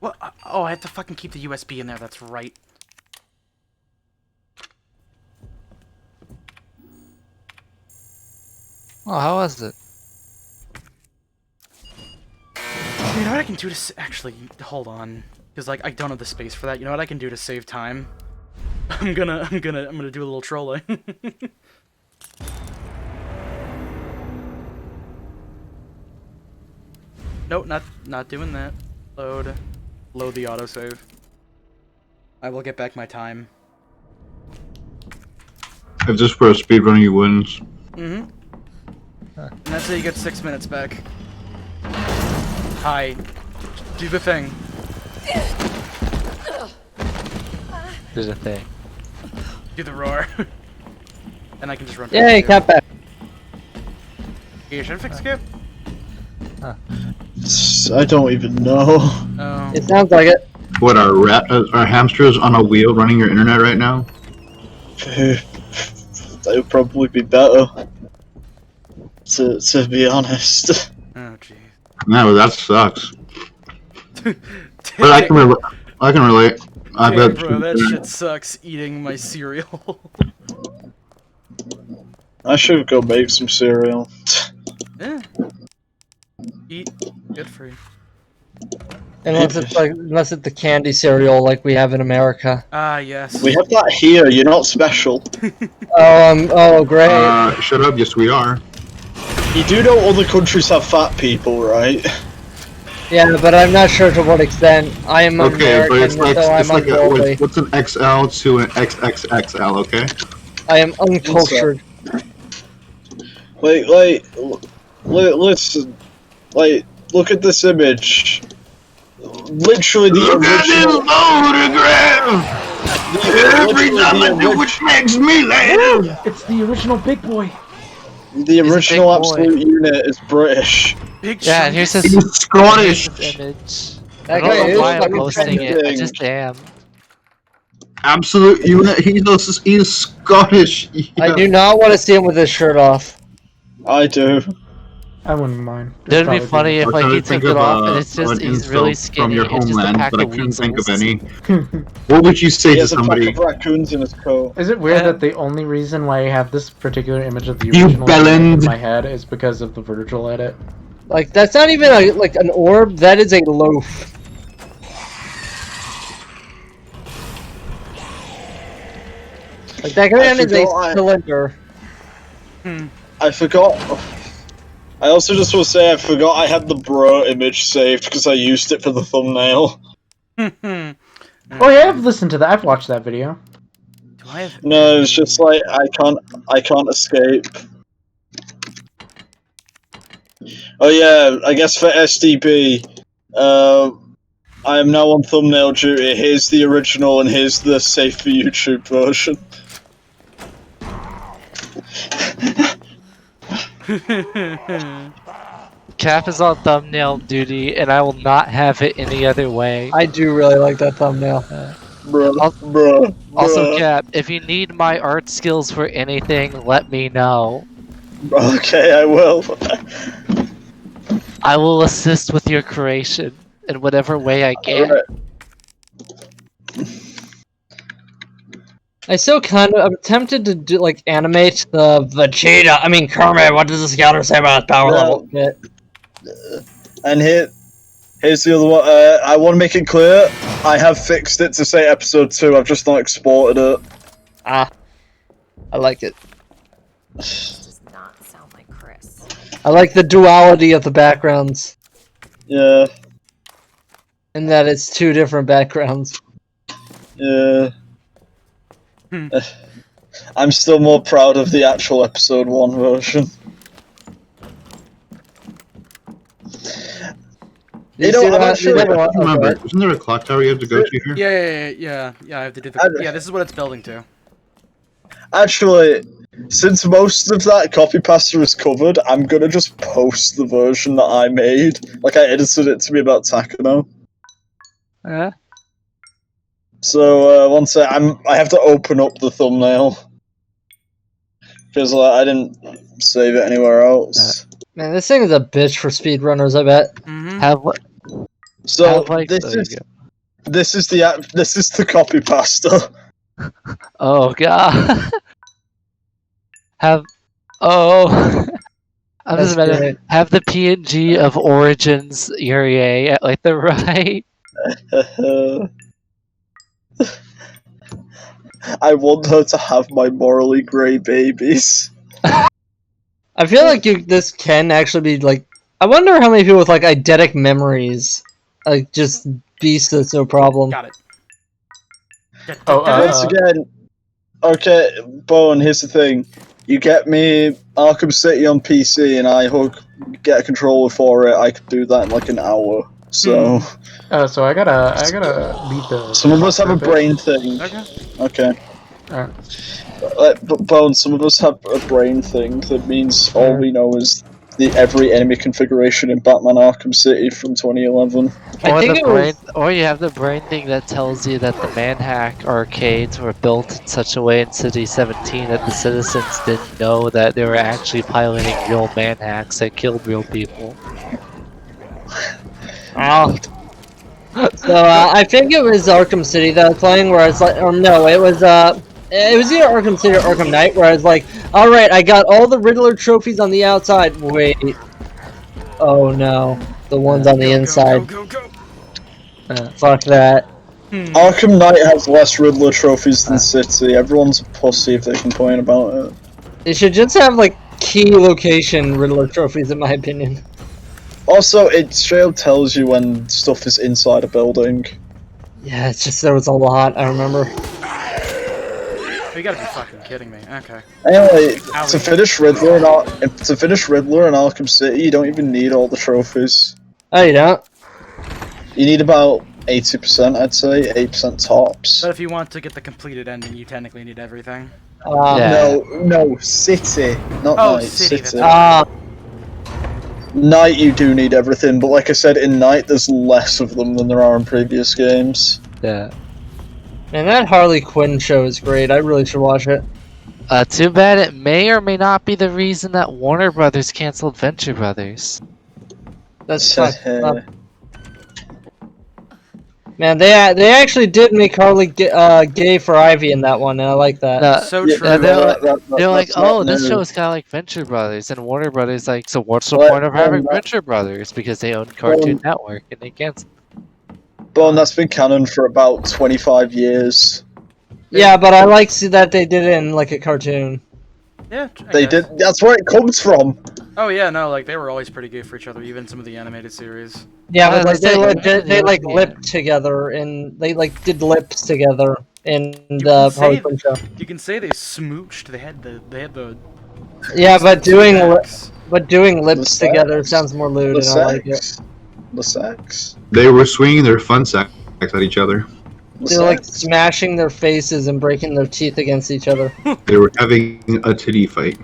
What? Oh, I have to fucking keep the USB in there. That's right. Oh, how was it? You know what I can do to actually hold on, because like I don't have the space for that. You know what I can do to save time? I'm gonna do a little trolling. Nope, not doing that. Load the autosave. I will get back my time. If this were a speedrun, you wins. Mm-hmm. And that's how you get 6 minutes back. Hi. Do the thing. There's a thing. Do the roar. And I can just run. Yay, Cap back. You should fix Skip. I don't even know. Oh. It sounds like it. What, are hamsters on a wheel running your internet right now? That would probably be better. To be honest. Oh jeez. No, that sucks. But I can relate. I've Damn, got. bro, that shit sucks. Eating my cereal. I should go make some cereal. Yeah. Eat. Good for you. Unless it's the candy cereal like we have in America. Ah, yes. We have that here. You're not special. Oh, great. Shut up. Yes, we are. You do know other countries have fat people, right? Yeah, but I'm not sure to what extent. I am Okay, but American, it's like, so I'm unworldly. what's an XL to an XXXL? Okay. I am uncultured. Listen, look at this image. Literally the original. Every time I do, which makes me laugh. It's the original Big Boy. The original Absolute Unit is British. Yeah, and here's his Scottish image. That I guy don't is know why I'm fucking posting it. I tempting. just am. Absolute Unit. He's Scottish. Yeah. I do not want to see him with his shirt off. I do. I wouldn't mind. It'd be funny if I'm like trying he to think took it of, off and it's just an he's insult really from skinny. your It's just a homeland, pack but I of couldn't think of weasels. any. What would you say He to has a pack somebody? of raccoons in his coat. Is it weird that the only reason why I have this particular image of the You original bellend. in my head is because of the Virgil edit? Like, that's not even like an orb, that is a loaf. Like, that man is a cylinder. I forgot. I also just want to say I forgot I had the bro image saved because I used it for the thumbnail. Oh yeah, I've listened to that. I've watched that video. Do I have? No, it's just like I can't escape. Oh yeah, I guess for SDB, I am now on thumbnail duty. Here's the original and here's the safe for YouTube version. Cap is on thumbnail duty, and I will not have it any other way. I do really like that thumbnail. Also, Cap, if you need my art skills for anything, let me know. Okay, I will. I will assist with your creation in whatever way I can. Right. I'm tempted to do, like, animate the Vegeta. I mean, Kermit, what does the scouter say about his power level? And here's the other one. I want to make it clear, I have fixed it to say episode 2, I've just not exported it. Ah. I like it. Does not sound like Chris. I like the duality of the backgrounds. Yeah. And that it's two different backgrounds. Yeah. I'm still more proud of the actual episode 1 version. You know, I'm actually... Remember, isn't there a clock tower you have to go to here? Yeah. I have to do the. Yeah, this is what it's building to. Actually, since most of that copy pasta is covered, I'm gonna just post the version that I made. Like, I edited it to be about Takano. Yeah. So, once I have to open up the thumbnail. Because I didn't save it anywhere else. Man, this thing is a bitch for speedrunners, I bet. Have what? So, this is the copy pasta. Oh god. I'm just imagining, have the PNG of Origins Urier at like the right. I want her to have my morally grey babies. I feel like this can actually be like. I wonder how many people with like eidetic memories, like just beast that's no problem. Got it. Once again, okay, Bowen. Here's the thing: you get me Arkham City on PC, and I get a controller for it. I could do that in like an hour. So. So I gotta beat the. Some of us have a brain thing. Okay. Alright. But Bone, some of us have a brain thing that means all we know is every enemy configuration in Batman Arkham City from 2011. Or you have the brain thing that tells you that the Manhack arcades were built in such a way in City 17 that the citizens didn't know that they were actually piloting real Manhacks that killed real people. So I think it was Arkham City that I was playing, where I was like, no, it was either Arkham City or Arkham Knight, where I was like, all right, I got all the Riddler trophies on the outside. Wait, oh no, the ones on the inside. Fuck that. Arkham Knight has less Riddler trophies than City. Everyone's a pussy if they complain about it. They should just have like key location Riddler trophies, in my opinion. Also, it straight up tells you when stuff is inside a building. Yeah, it's just there was a lot, I remember. You gotta be fucking kidding me. Okay. Anyway, to finish Riddler in Arkham City, you don't even need all the trophies. Oh, you don't? You need about 80%, I'd say, 8% tops. But if you want to get the completed ending, you technically need everything. No, City, not Oh, Night. City. Night, you do need everything, but like I said, in Night, there's less of them than there are in previous games. Yeah. Man, that Harley Quinn show is great. I really should watch it. Too bad it may or may not be the reason that Warner Brothers canceled Venture Brothers. That's fucked up. Man, they actually did make Harley gay for Ivy in that one, and I like that. So true. They're like, that's oh, not this new. show is kind of like Venture Brothers, and Warner Brothers like, so what's the point of having Venture Brothers? Because they own Cartoon Network, and they canceled. Bone, that's been canon for about 25 years. Yeah, but I like see that they did it in like a cartoon. Yeah, They did. That's where it comes from. Oh yeah, no, like they were always pretty gay for each other, even some of the animated series. Yeah, but like they like lipped together, and they like did lips together in the Harley Quinn show. You can say they smooched. They had the. Yeah, but doing sex. lips together sounds more lewd, and I like it. The sex. They were swinging their fun sacks at each other. They're like smashing their faces and breaking their teeth against each other. They were having a titty fight.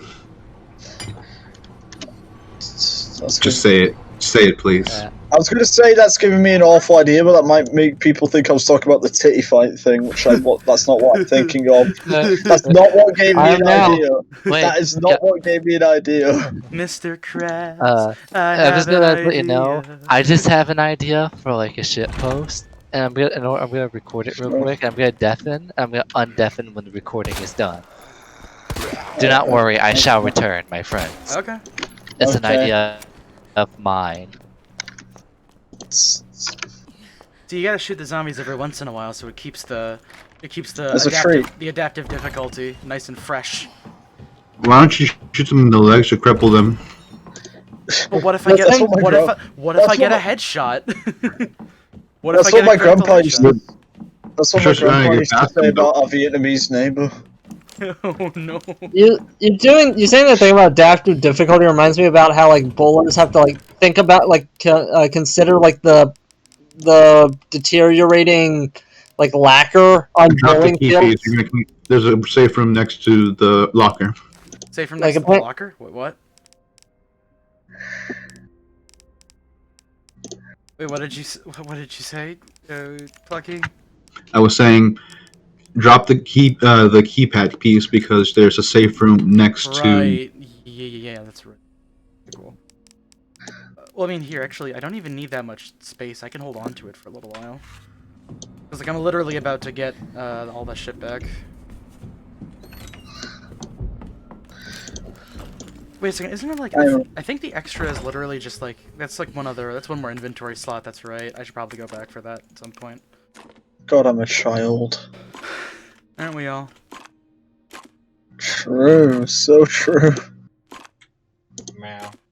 Just say it. Say it, please. I was going to say that's giving me an awful idea, but that might make people think I was talking about the titty fight thing, which that's not what I'm thinking of. That's not what gave me an idea. That is not what gave me an idea. Mr. Krabs, I'm just gonna let you know. I just have an idea for like a shit post, and I'm gonna record it real quick. I'm gonna deafen. I'm gonna undeafen when the recording is done. Do not worry, I shall return, my friends. Okay. It's an idea of mine. So you gotta shoot the zombies every once in a while, so it keeps the adaptive difficulty nice and fresh. Why don't you shoot them in the legs to cripple them? But what if I get what if I get a headshot? What if I That's get what my a critical grandpa used headshot? to. That's what my grandpa used to say about our Vietnamese neighbor. Oh no! You saying that thing about adaptive difficulty reminds me about how like bowlers have to like think about like consider like the deteriorating like lacquer on Drop the bowling key fields. piece. There's a safe room next to the locker. Safe room next to the locker? What? Wait, what did you say, Plucky? I was saying, drop the keypad piece because there's a safe room next to. Right. Yeah, that's right. Cool. Well, I mean, here actually, I don't even need that much space. I can hold on to it for a little while. Cause like I'm literally about to get all that shit back. Wait a second, isn't it like I think the extra is literally just like that's one more inventory slot. That's right. I should probably go back for that at some point. God, I'm a child. Aren't we all? True, so true.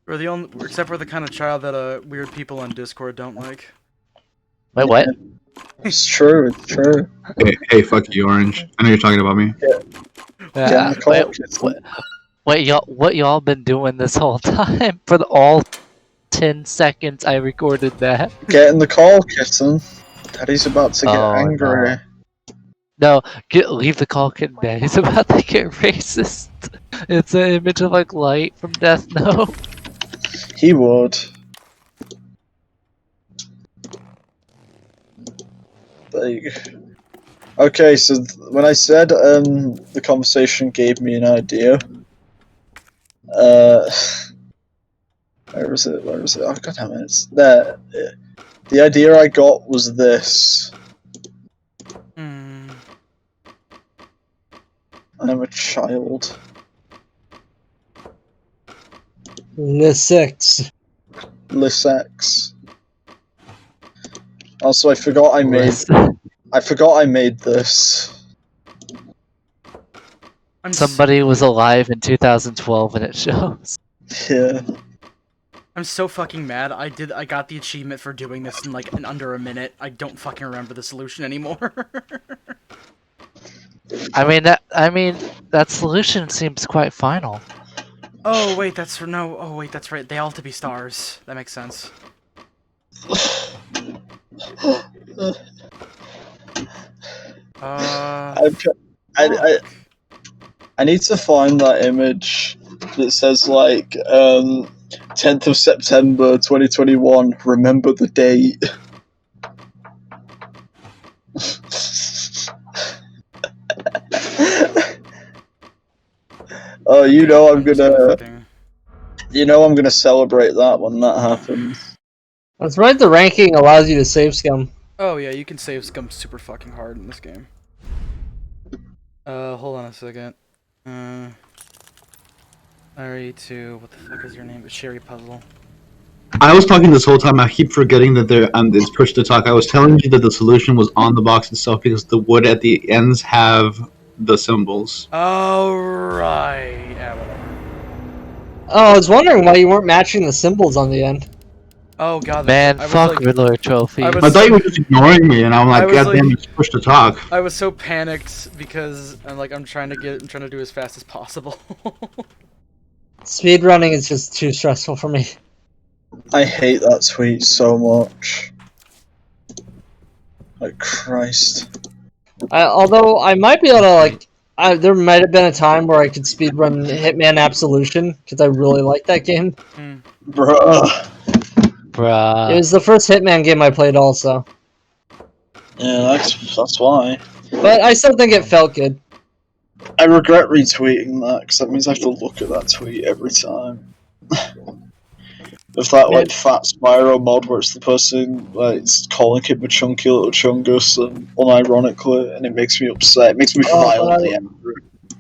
We're the only, except for the kind of child that weird people on Discord don't like. Wait, what? It's true. It's true. Hey, fuck you, Orange. I know you're talking about me. What y'all been doing this whole time? For all 10 seconds I recorded that. Get in the call, kitten. Daddy's about to get angry. No, leave the call, kitten. Daddy's about to get racist. It's an image of like Light from Death Note. He would. Okay, so when I said the conversation gave me an idea, where was it? Oh, God damn it! It's there. The idea I got was this. I'm a child. Lissex. Also, I forgot I made this. Somebody was alive in 2012 and it shows. Yeah. I'm so fucking mad. I got the achievement for doing this in like under a minute. I don't fucking remember the solution anymore. I mean that solution seems quite final. Oh wait, that's right. They all have to be stars. That makes sense. I need to find that image that says like 10th of September 2021. Remember the date. Oh, I'm gonna celebrate that when that happens. That's right. The ranking allows you to save scum. Oh yeah, you can save scum super fucking hard in this game. Hold on a second. RE2, what the fuck is your name? Cherry Puzzle. I was talking this whole time. I keep forgetting that it's push to talk. I was telling you that the solution was on the box itself because the wood at the ends have the symbols. Oh right. Yeah, whatever. Oh, I was wondering why you weren't matching the symbols on the end. Oh god. Man, I was fuck like, Riddler trophy. I thought you were just ignoring me, and I'm like, God damn, it's push to talk. I was so panicked because I'm trying to do as fast as possible. Speedrunning is just too stressful for me. I hate that tweet so much. Like Christ. Although I might be able to like, there might have been a time where I could speedrun Hitman Absolution because I really like that game. Bruh. It was the first Hitman game I played also. Yeah, that's why. But I still think it felt good. I regret retweeting that because that means I have to look at that tweet every time. There's that like Fat Spyro mod where it's the person like calling him a chunky little chungus and unironically, and it makes me upset. It makes me violently angry.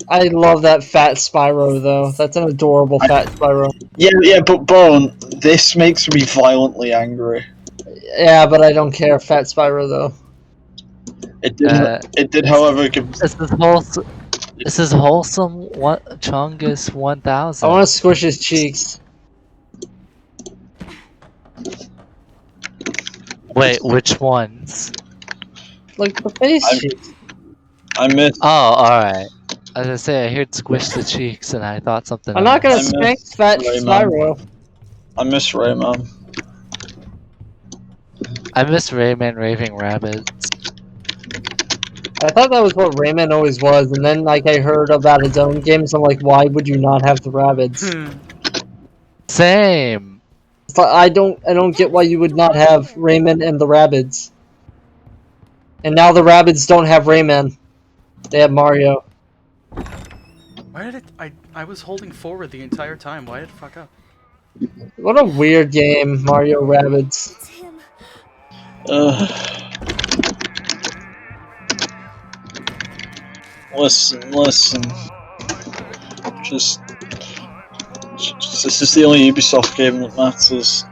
I love that Fat Spyro though. That's an adorable Fat Spyro. Yeah, but Bone, this makes me violently angry. Yeah, but I don't care, Fat Spyro though. It did, however, give. This is wholesome. What Chungus 1000? I want to squish his cheeks. Wait, which ones? Like the face cheeks. I missed. Oh, alright. I was gonna say, I heard squish the cheeks and I thought something I'm not else. gonna spank Fat Spyro. I miss Rayman. I miss Rayman Raving Rabbits. I thought that was what Rayman always was, and then like I heard about his own games, I'm like, why would you not have the rabbits? Same. I don't get why you would not have Rayman and the rabbits. And now the rabbits don't have Rayman. They have Mario. Why did I was holding forward the entire time. Why did it fuck up? What a weird game, Mario Rabbids. Listen. Just this is the only Ubisoft game that matters.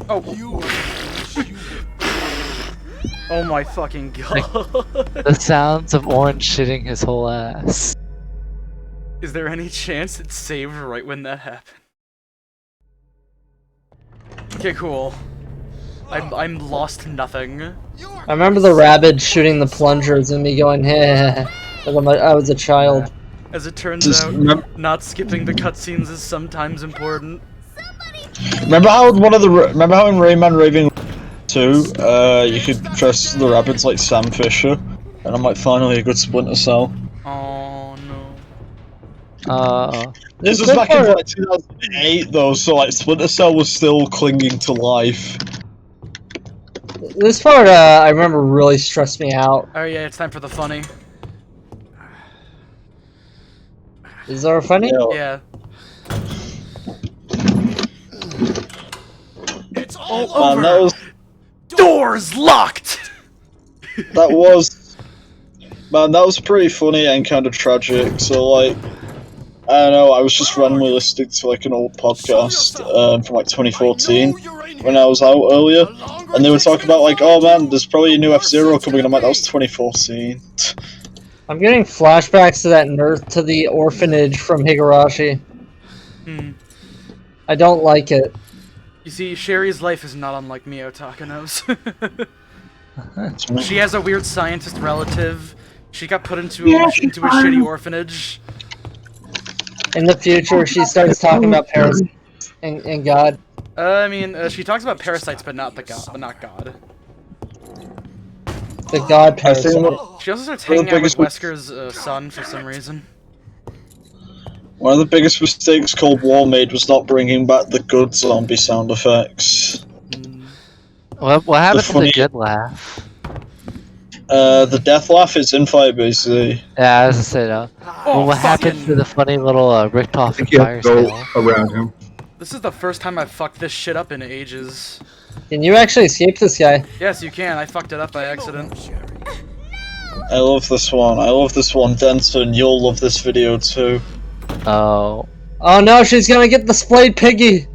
Oh. Oh my fucking god. The sounds of Orange shitting his whole ass. Is there any chance it saved right when that happened? Okay, cool. I'm lost nothing. I remember the rabbit shooting the plungers and me going, heh, I was a child. As it turns out, not skipping the cutscenes is sometimes important. Remember how in Rayman Raving 2, you could dress the rabbits like Sam Fisher, and I'm like, finally a good Splinter Cell. Oh no. This was back in like 2008 though, so like Splinter Cell was still clinging to life. This part, I remember really stressed me out. Oh yeah, it's time for the funny. Is there a funny? Yeah. It's all over. That was doors locked. That was pretty funny and kind of tragic. So like, I don't know. I was just randomly listening to like an old podcast from like 2014 when I was out earlier, and they were talking about like, oh man, there's probably a new F-Zero coming. And I'm like, that was 2014. I'm getting flashbacks to that nurse to the orphanage from Higurashi. I don't like it. You see, Sherry's life is not unlike Mio Takano's. She has a weird scientist relative. She got put into a shitty orphanage. In the future, she starts talking about parasites and God. I mean, she talks about parasites, but not God. The God parasite. She also starts hanging out with Wesker's son for some reason. One of the biggest mistakes Cold War made was not bringing back the good zombie sound effects. What happened to the good laugh? The death laugh is in Firebase. Yeah, I was gonna say that. Well, what happened to the funny little Richtofen fire scale? Around him. This is the first time I've fucked this shit up in ages. Can you actually escape this guy? Yes, you can. I fucked it up by accident. I love this one. I love this one, Denton. You'll love this video too. Oh. Oh no, she's gonna get the splayed piggy!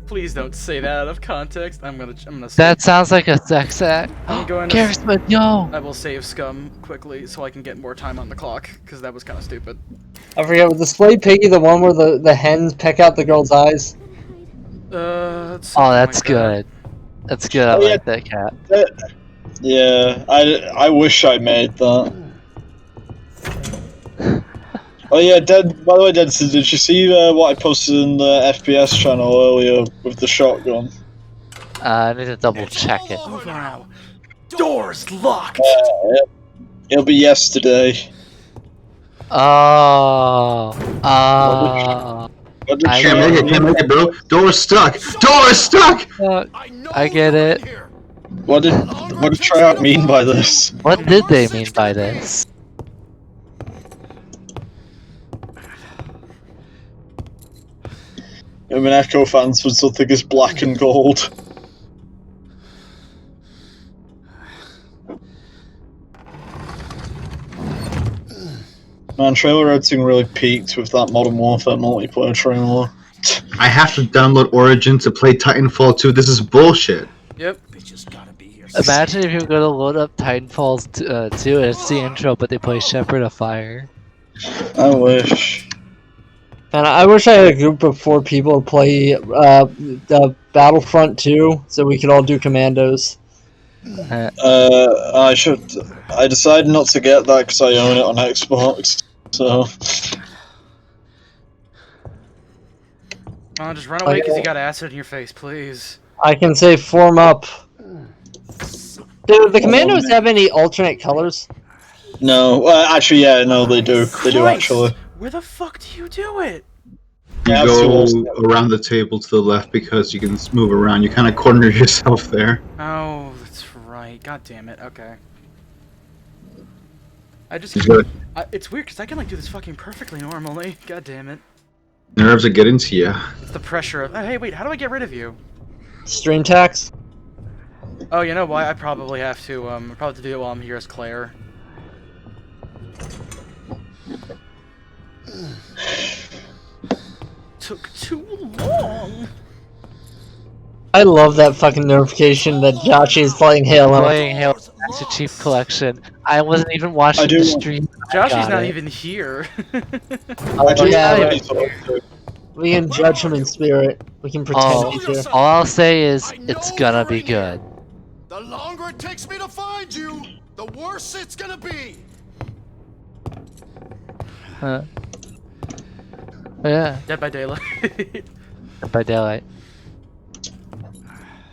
Please don't say that out of context. I'm gonna save. That sounds like a sex act. I'm going to. Garrison, yo! I will save scum quickly so I can get more time on the clock, because that was kind of stupid. I forget, was the splayed piggy the one where the hens peck out the girl's eyes? Oh, that's good. That's good. I like that cat. Yeah, I wish I made that. Oh yeah, by the way, Denton, did you see what I posted in the FPS channel earlier with the shotgun? I need to double check it. Over now. Doors locked. It'll be yesterday. Oh. Can't make it, bro. Door's stuck. Door's stuck. I get it. What did Tryout mean by this? What did they mean by this? I mean, Echo fans would still think it's black and gold. Man, trailer editing really peaked with that Modern Warfare multiplayer trailer. I have to download Origin to play Titanfall 2. This is bullshit. Yep. Imagine if you were gonna load up Titanfall 2 and it's the intro, but they play Shepherd of Fire. I wish. And I wish I had a group of 4 people to play the Battlefront 2, so we could all do commandos. I decided not to get that because I own it on Xbox. So. Come on, just run away because you got acid in your face, please. I can say form up. Do the commandos have any alternate colors? No, well, actually, yeah, no, they do. They do actually. Where the fuck do you do it? You go around the table to the left because you can move around. You kind of corner yourself there. Oh, that's right. God damn it. Okay. I just. It's weird because I can like do this fucking perfectly normally. God damn it. Nerves are getting to you. It's the pressure of. Hey, wait. How do I get rid of you? Stream tax. Oh, you know what? I probably have to. Probably have to do it while I'm here as Claire. Took too long. I love that fucking notification that Josh is playing Halo. Playing Halo Master Chief Collection. I wasn't even watching the stream. Joshy's not even here. We can judge him in spirit. We can pretend he's here. All I'll say is it's gonna be good. The longer it takes me to find you, the worse it's gonna be. Yeah. Dead by Daylight. Dead by Daylight.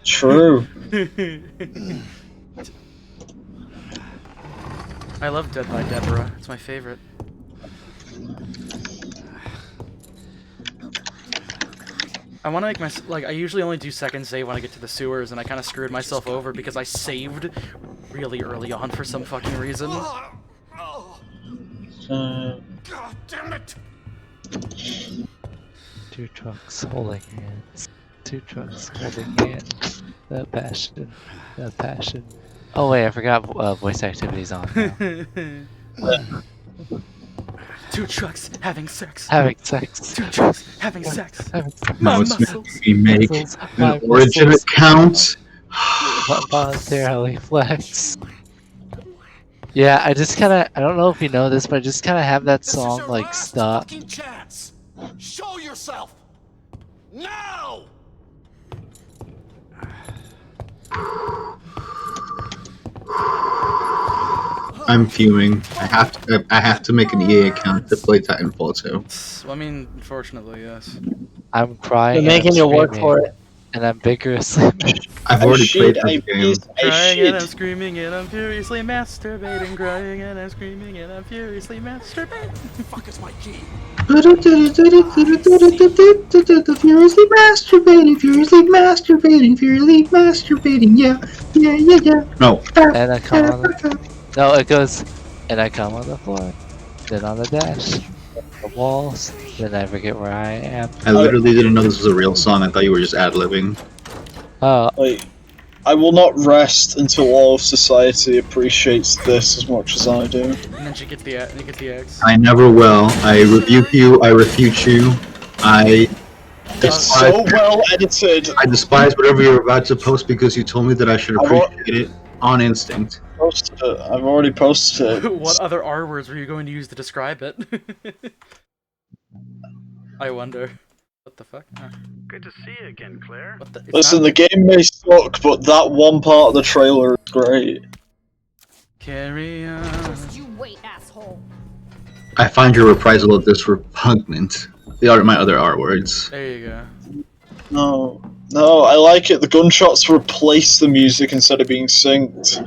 True. I love Dead by Deborah. It's my favorite. I want to make my I usually only do second save when I get to the sewers, and I kind of screwed myself over because I saved really early on for some fucking reason. God damn it! 2 trucks holding hands. 2 trucks holding hands. The passion. The passion. Oh wait, I forgot voice activity's on now. 2 trucks having sex. Having sex. 2 trucks having sex. My muscles. Remake an Origin account. Voluntarily flex. Yeah, I just kind of, I don't know if you know this, but I just kind of have that song like stuck. Show yourself now. I'm fuming. I have to make an EA account to play Titanfall 2. Well, I mean, unfortunately, yes. I'm crying. You're making you work for it. And I'm vigorously. I've already played this game. Crying and I'm screaming and I'm furiously masturbating. Crying and I'm screaming and I'm furiously masturbating. Fuck is my key? Furiously masturbating, yeah. No. And I come on the... No, it goes, and I come on the floor, then on the dash, the walls, then I forget where I am. I literally didn't know this was a real song. I thought you were just ad-libbing. Like, I will not rest until all of society appreciates this as much as I do. And then you get the X. I never will. I rebuke you. I refute you. I It's so well edited. I despise whatever you're about to post because you told me that I should appreciate it on instinct. I've already posted it. What other R words were you going to use to describe it? I wonder. What the fuck? Huh. Good to see you again, Claire. What the? Listen, the game may suck, but that one part of the trailer is great. Carry on. Just you wait, asshole. I find your reprisal of this repugnant. They are my other R words. There you go. No, I like it. The gunshots replace the music instead of being synced.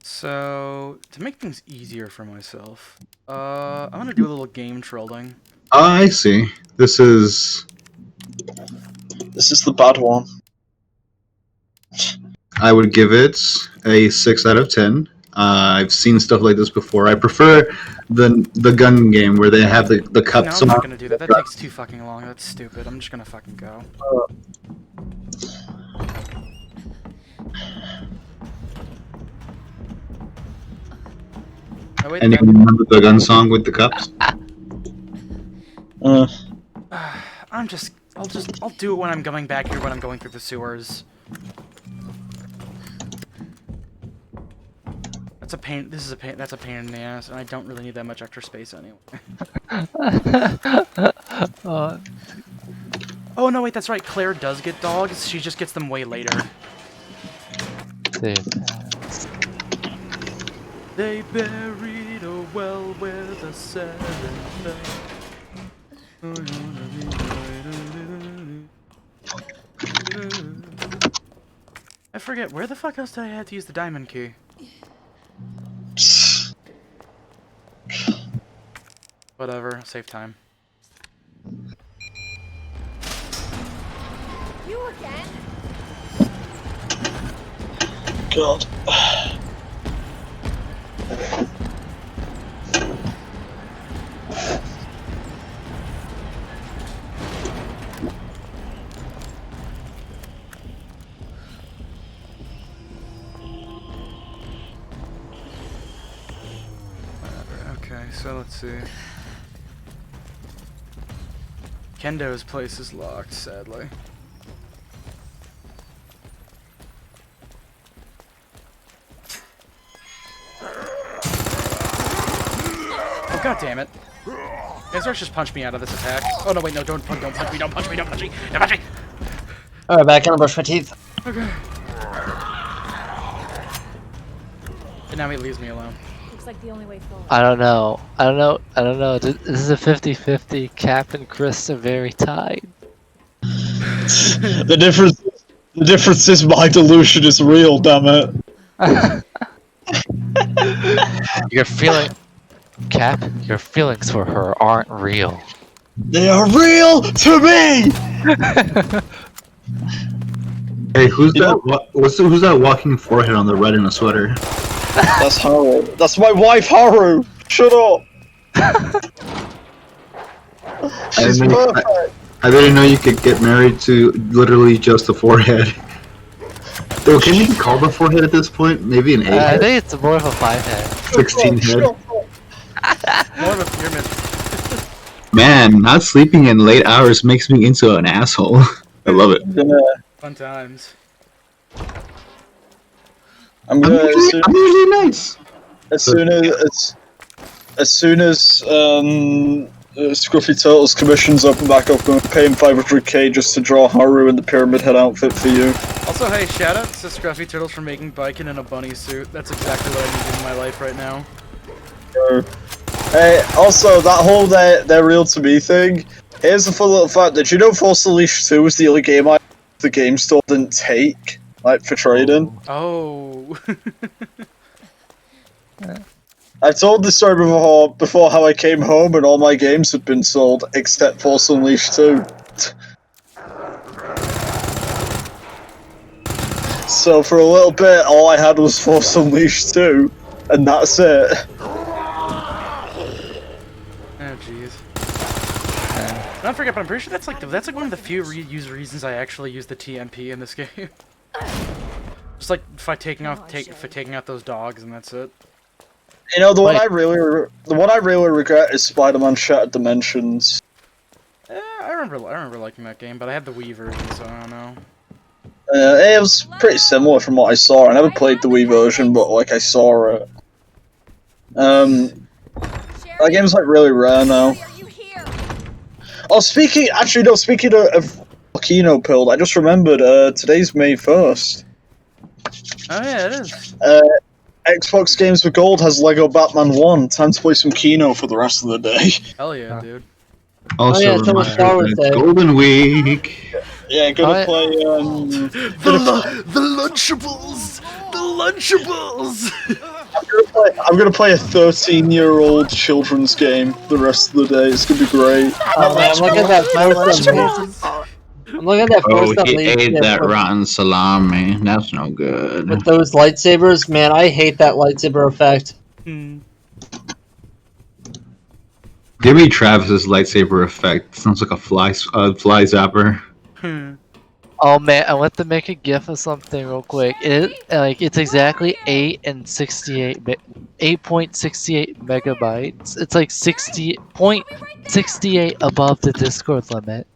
So, to make things easier for myself, I'm gonna do a little game trolling. I see. This is the bad one. I would give it a 6 out of 10. I've seen stuff like this before. I prefer the gun game where they have the cups. No, I'm not gonna do that. That takes too fucking long. That's stupid. I'm just gonna fucking go. Oh, wait, And you remember the gun song with the cups? I'll do it when I'm going back here when I'm going through the sewers. That's a pain. That's a pain in the ass, and I don't really need that much extra space anyway. Oh no, wait, that's right. Claire does get dogs. She just gets them way later. They buried a well where the seven fell. I forget, where the fuck else did I have to use the diamond key? Whatever, save time. You again? God. Okay, so let's see. Kendo's place is locked, sadly. Oh, god damn it. Ezra just punched me out of this attack. Oh no, wait, no, don't punch me, don't punch me, don't punch me, don't punch me! Alright, back in, brush my teeth. Okay. And now he leaves me alone. Looks like the only way forward. I don't know. This is a 50-50. Cap and Chris are very tied. The difference is my delusion is real, damn it. Your feelings for her aren't real. They are real to me! Hey, who's that walking forehead on the red in a sweater? That's Haru. That's my wife, Haru! Shut up! She's perfect! I didn't know you could get married to literally just the forehead. Though, can you call the forehead at this point? Maybe an 8 I head? think it's more of a 5 head. 16 head. More of a pyramid. Man, not sleeping in late hours makes me into an asshole. I love it. Fun times. I'm usually nice. As soon as Scruffy Turtles commissions open back up, I'm going to pay him 500k just to draw Haru in the Pyramid Head outfit for you. Also, hey, shout out to Scruffy Turtles for making Biken in a bunny suit. That's exactly what I need in my life right now. Hey, also, that whole they're real to me thing, here's the fun little fact, did you know Force Unleashed 2 was the only game the game store didn't take, like, for trading? Oh. I've told this story before how I came home and all my games had been sold, except Force Unleashed 2. So for a little bit, all I had was Force Unleashed 2, and that's it. Oh, jeez. No, don't forget, but I'm pretty sure that's like one of the few reasons I actually use the TMP in this game. Just like for taking out those dogs, and that's it. You know, the one I really regret is Spider-Man Shattered Dimensions. I remember liking that game, but I had the Wii version, so I don't know. It was pretty similar from what I saw. I never played the Wii version, but like I saw it. That game's like really rare now. Oh, speaking of Volcano Pilled, I just remembered today's May 1st. Oh yeah, it is. Xbox Games with Gold has Lego Batman 1. Time to play some Kino for the rest of the day. Hell yeah, dude. Also, yeah, it's almost Star Wars Day. Golden Week. Yeah, gonna play The Lunchables! The Lunchables! I'm gonna play a 13-year-old children's game the rest of the day. It's gonna be great. Oh man, look at that post on Look at that post on he Leaf ate Tip that with- rotten salami. That's no good. With those lightsabers, man, I hate that lightsaber effect. Give me Travis's lightsaber effect. Sounds like a fly zapper. Oh man, I went to make a GIF of something real quick. It's exactly 8.68 megabytes. It's like 60.68 above the Discord limit.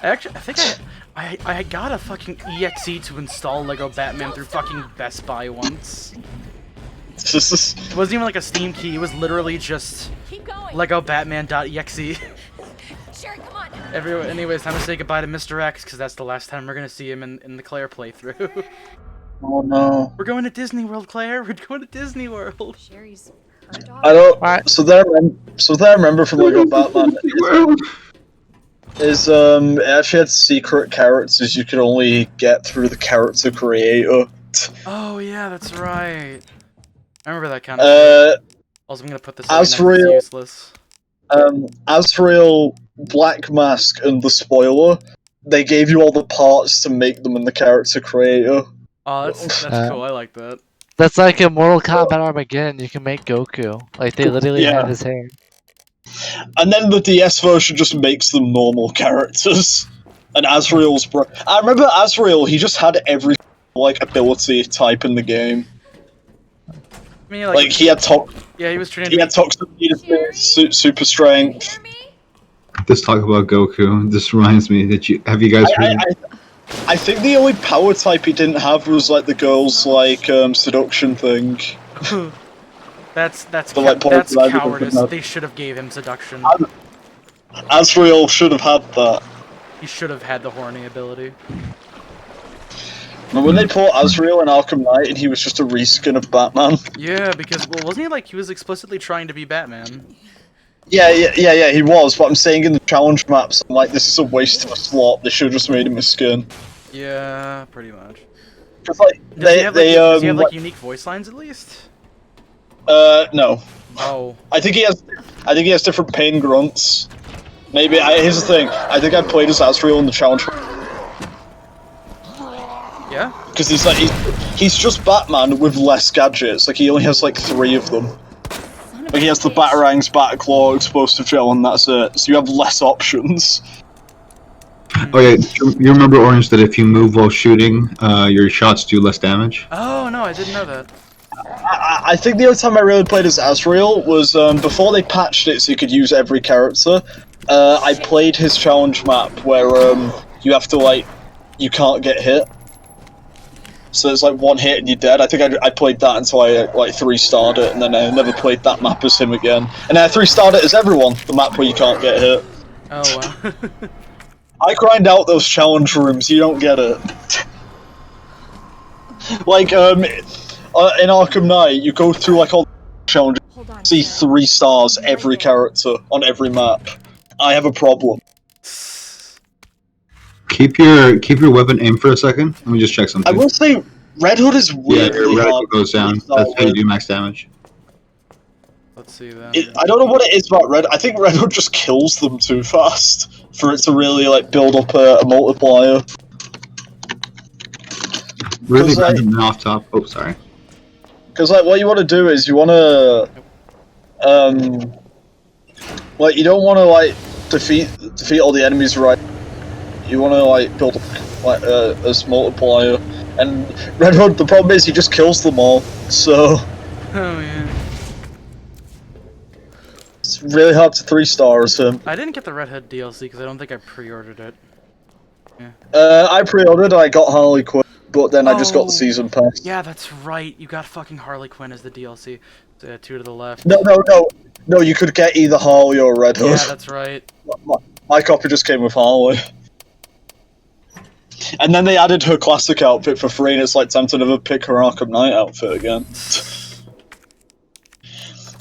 Actually, I think I got a fucking EXE to install Lego Batman through fucking Best Buy once. It wasn't even like a Steam key, it was literally just Lego Batman.exe. Anyways, time to say goodbye to Mr. X, because that's the last time we're gonna see him in the Claire playthrough. Oh no. We're going to Disney World, Claire! We're going to Disney World! I don't. So that I remember from Lego Batman is it actually had secret characters you could only get through the character creator. Oh yeah, that's right. I remember that kind of shit. Also, I'm gonna put this away next, it's useless. Azrael, Black Mask, and the Spoiler, they gave you all the parts to make them in the character creator. Oh, that's cool, I like that. That's like a Mortal Kombat Armageddon, you can make Goku. Like, they literally have his hair. And then the DS version just makes them normal characters. And Azrael's I remember Azrael, he just had every like ability type in the game. I mean, like he had he was trained. He had toxic super strength. Let's talk about Goku. This reminds me that have you guys heard? I think the only power type he didn't have was like the girl's like seduction thing. That's cowardice. They should have gave him seduction. Azrael should have had that. He should have had the horny ability. And when they put Azrael in Arkham Knight and he was just a reskin of Batman. Yeah, because wasn't he like he was explicitly trying to be Batman? Yeah, he was, but I'm saying in the challenge maps, I'm like, this is a waste of a slot, they should have just made him a skin. Yeah, pretty much. Cause, like, does he have like unique voice lines at least? No. Oh. I think he has different pain grunts. Maybe, here's the thing, I think I played as Azrael in the challenge. Yeah? Because he's just Batman with less gadgets, like he only has like 3 of them. Like he has the Batarangs, Batclaw, Explosive Gel, and that's it. So you have less options. Oh yeah, you remember, Orange, that if you move while shooting, your shots do less damage? Oh no, I didn't know that. I think the only time I really played as Azrael was before they patched it so you could use every character. I played his challenge map where you have to like, you can't get hit. So it's like one hit and you're dead. I think I played that until I like 3-starred it, and then I never played that map as him again. And then I 3-starred it as everyone, the map where you can't get hit. Oh wow. I grind out those challenge rooms, you don't get it. Like, in Arkham Knight, you go through like all the challenges, see 3 stars every character on every map. I have a problem. Keep your weapon aimed for a second. Let me just check something. I will say, Red Hood is weirdly your red hard. goes down. That's how you do max damage. Let's see then. I don't know what it is about Red. I think Red Hood just kills them too fast for it to really like build up a multiplier. Really random off top. Oh, sorry. Because like, what you want to do is you want to, like, you don't want to like defeat all the enemies, right? You want to like build like a multiplier. And Red Hood, the problem is he just kills them all. So. Oh yeah. It's really hard to 3-stars him. I didn't get the Red Hood DLC because I don't think I pre-ordered it. Yeah. I pre-ordered. I got Harley Quinn, but then I just got the season pass. Yeah, that's right. You got fucking Harley Quinn as the DLC. 2 to the left. No. You could get either Harley or Red Hood. Yeah, that's right. My copy just came with Harley. And then they added her classic outfit for free, and it's like time to never pick her Arkham Knight outfit again.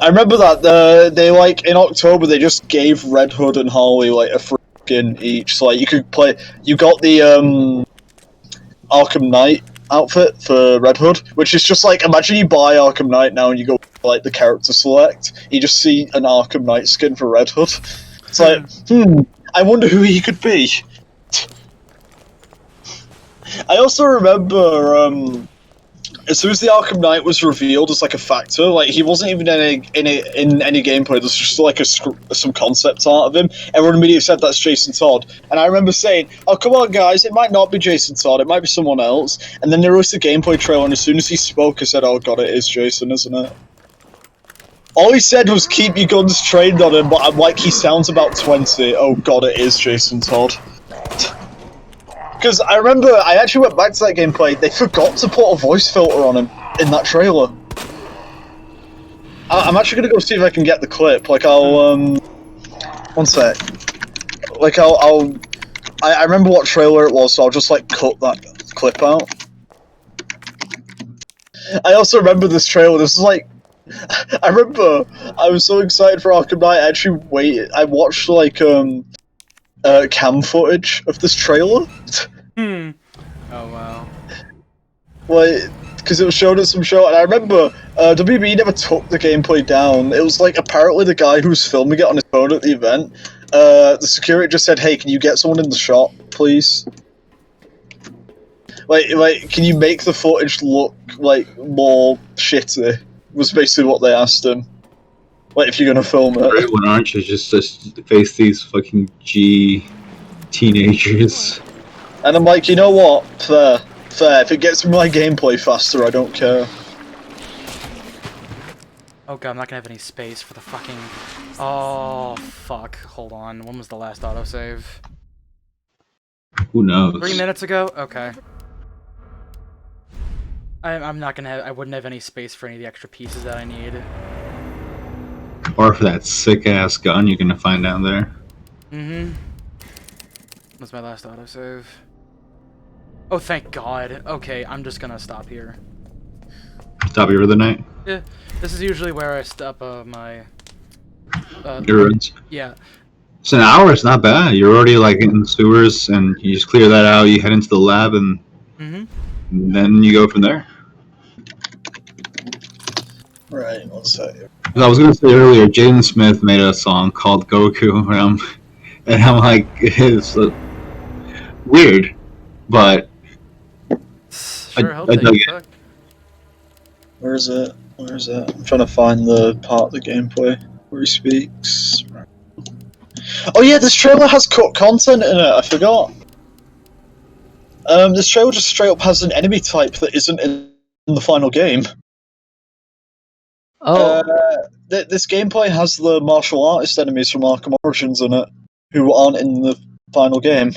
I remember that they like in October they just gave Red Hood and Harley like a free skin each, so like you could play. You got the Arkham Knight outfit for Red Hood, which is just like, imagine you buy Arkham Knight now and you go like the character select, you just see an Arkham Knight skin for Red Hood. It's like, I wonder who he could be. I also remember, as soon as the Arkham Knight was revealed as like a factor, like he wasn't even in any gameplay. There's just like some concept art of him. Everyone immediately said that's Jason Todd, and I remember saying, "Oh come on, guys, it might not be Jason Todd. It might be someone else." And then they released a gameplay trailer, and as soon as he spoke, I said, "Oh god, it is Jason, isn't it?" All he said was, "Keep your guns trained on him," but I'm like, he sounds about 20. Oh god, it is Jason Todd. Because I remember, I actually went back to that gameplay, they forgot to put a voice filter on him in that trailer. I'm actually gonna go see if I can get the clip, like I'll, one sec. Like I remember what trailer it was, so I'll just like cut that clip out. I also remember this trailer, this is like, I remember, I was so excited for Arkham Knight, I watched like, cam footage of this trailer. Oh wow. Like, because it was shown at some show, and I remember WB never took the gameplay down. It was like, apparently the guy who was filming it on his phone at the event, the security just said, "Hey, can you get someone in the shot, please? Like, can you make the footage look like more shitty?" Was basically what they asked him. Like, if you're gonna film it. Great one, aren't you? Just face these fucking G teenagers. And I'm like, you know what? Fair. If it gets me my gameplay faster, I don't care. Oh god, I'm not gonna have any space for the fucking... Oh, fuck. Hold on. When was the last autosave? Who knows? 3 minutes ago? Okay. I'm not gonna have... I wouldn't have any space for any of the extra pieces that I need. Or for that sick-ass gun you're gonna find down there. Mm-hmm. That's my last autosave. Oh, thank God. Okay, I'm just gonna stop here. Stop here for the night? Yeah, this is usually where I stop my... Your runs? Yeah. It's an hour, it's not bad. You're already like in the sewers, and you just clear that out, you head into the lab, and then you go from there. Right, one second. I was gonna say earlier, Jaden Smith made a song called Goku, and I'm like, it's weird, but sure, I dug it. Where is it? I'm trying to find the part of the gameplay where he speaks. Oh yeah, this trailer has cut content in it, I forgot. This trailer just straight up has an enemy type that isn't in the final game. Oh. This gameplay has the martial artist enemies from Arkham Origins in it, who aren't in the final game.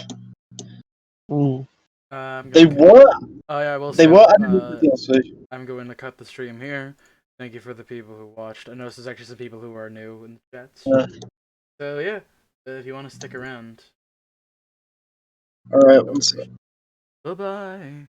They were. Oh yeah, I will They say, were added in the DLC. I'm going to cut the stream here. Thank you for the people who watched. I noticed there's actually some people who are new in the chats. Yeah. So yeah, if you want to stick around. Alright, one second. Bye-bye.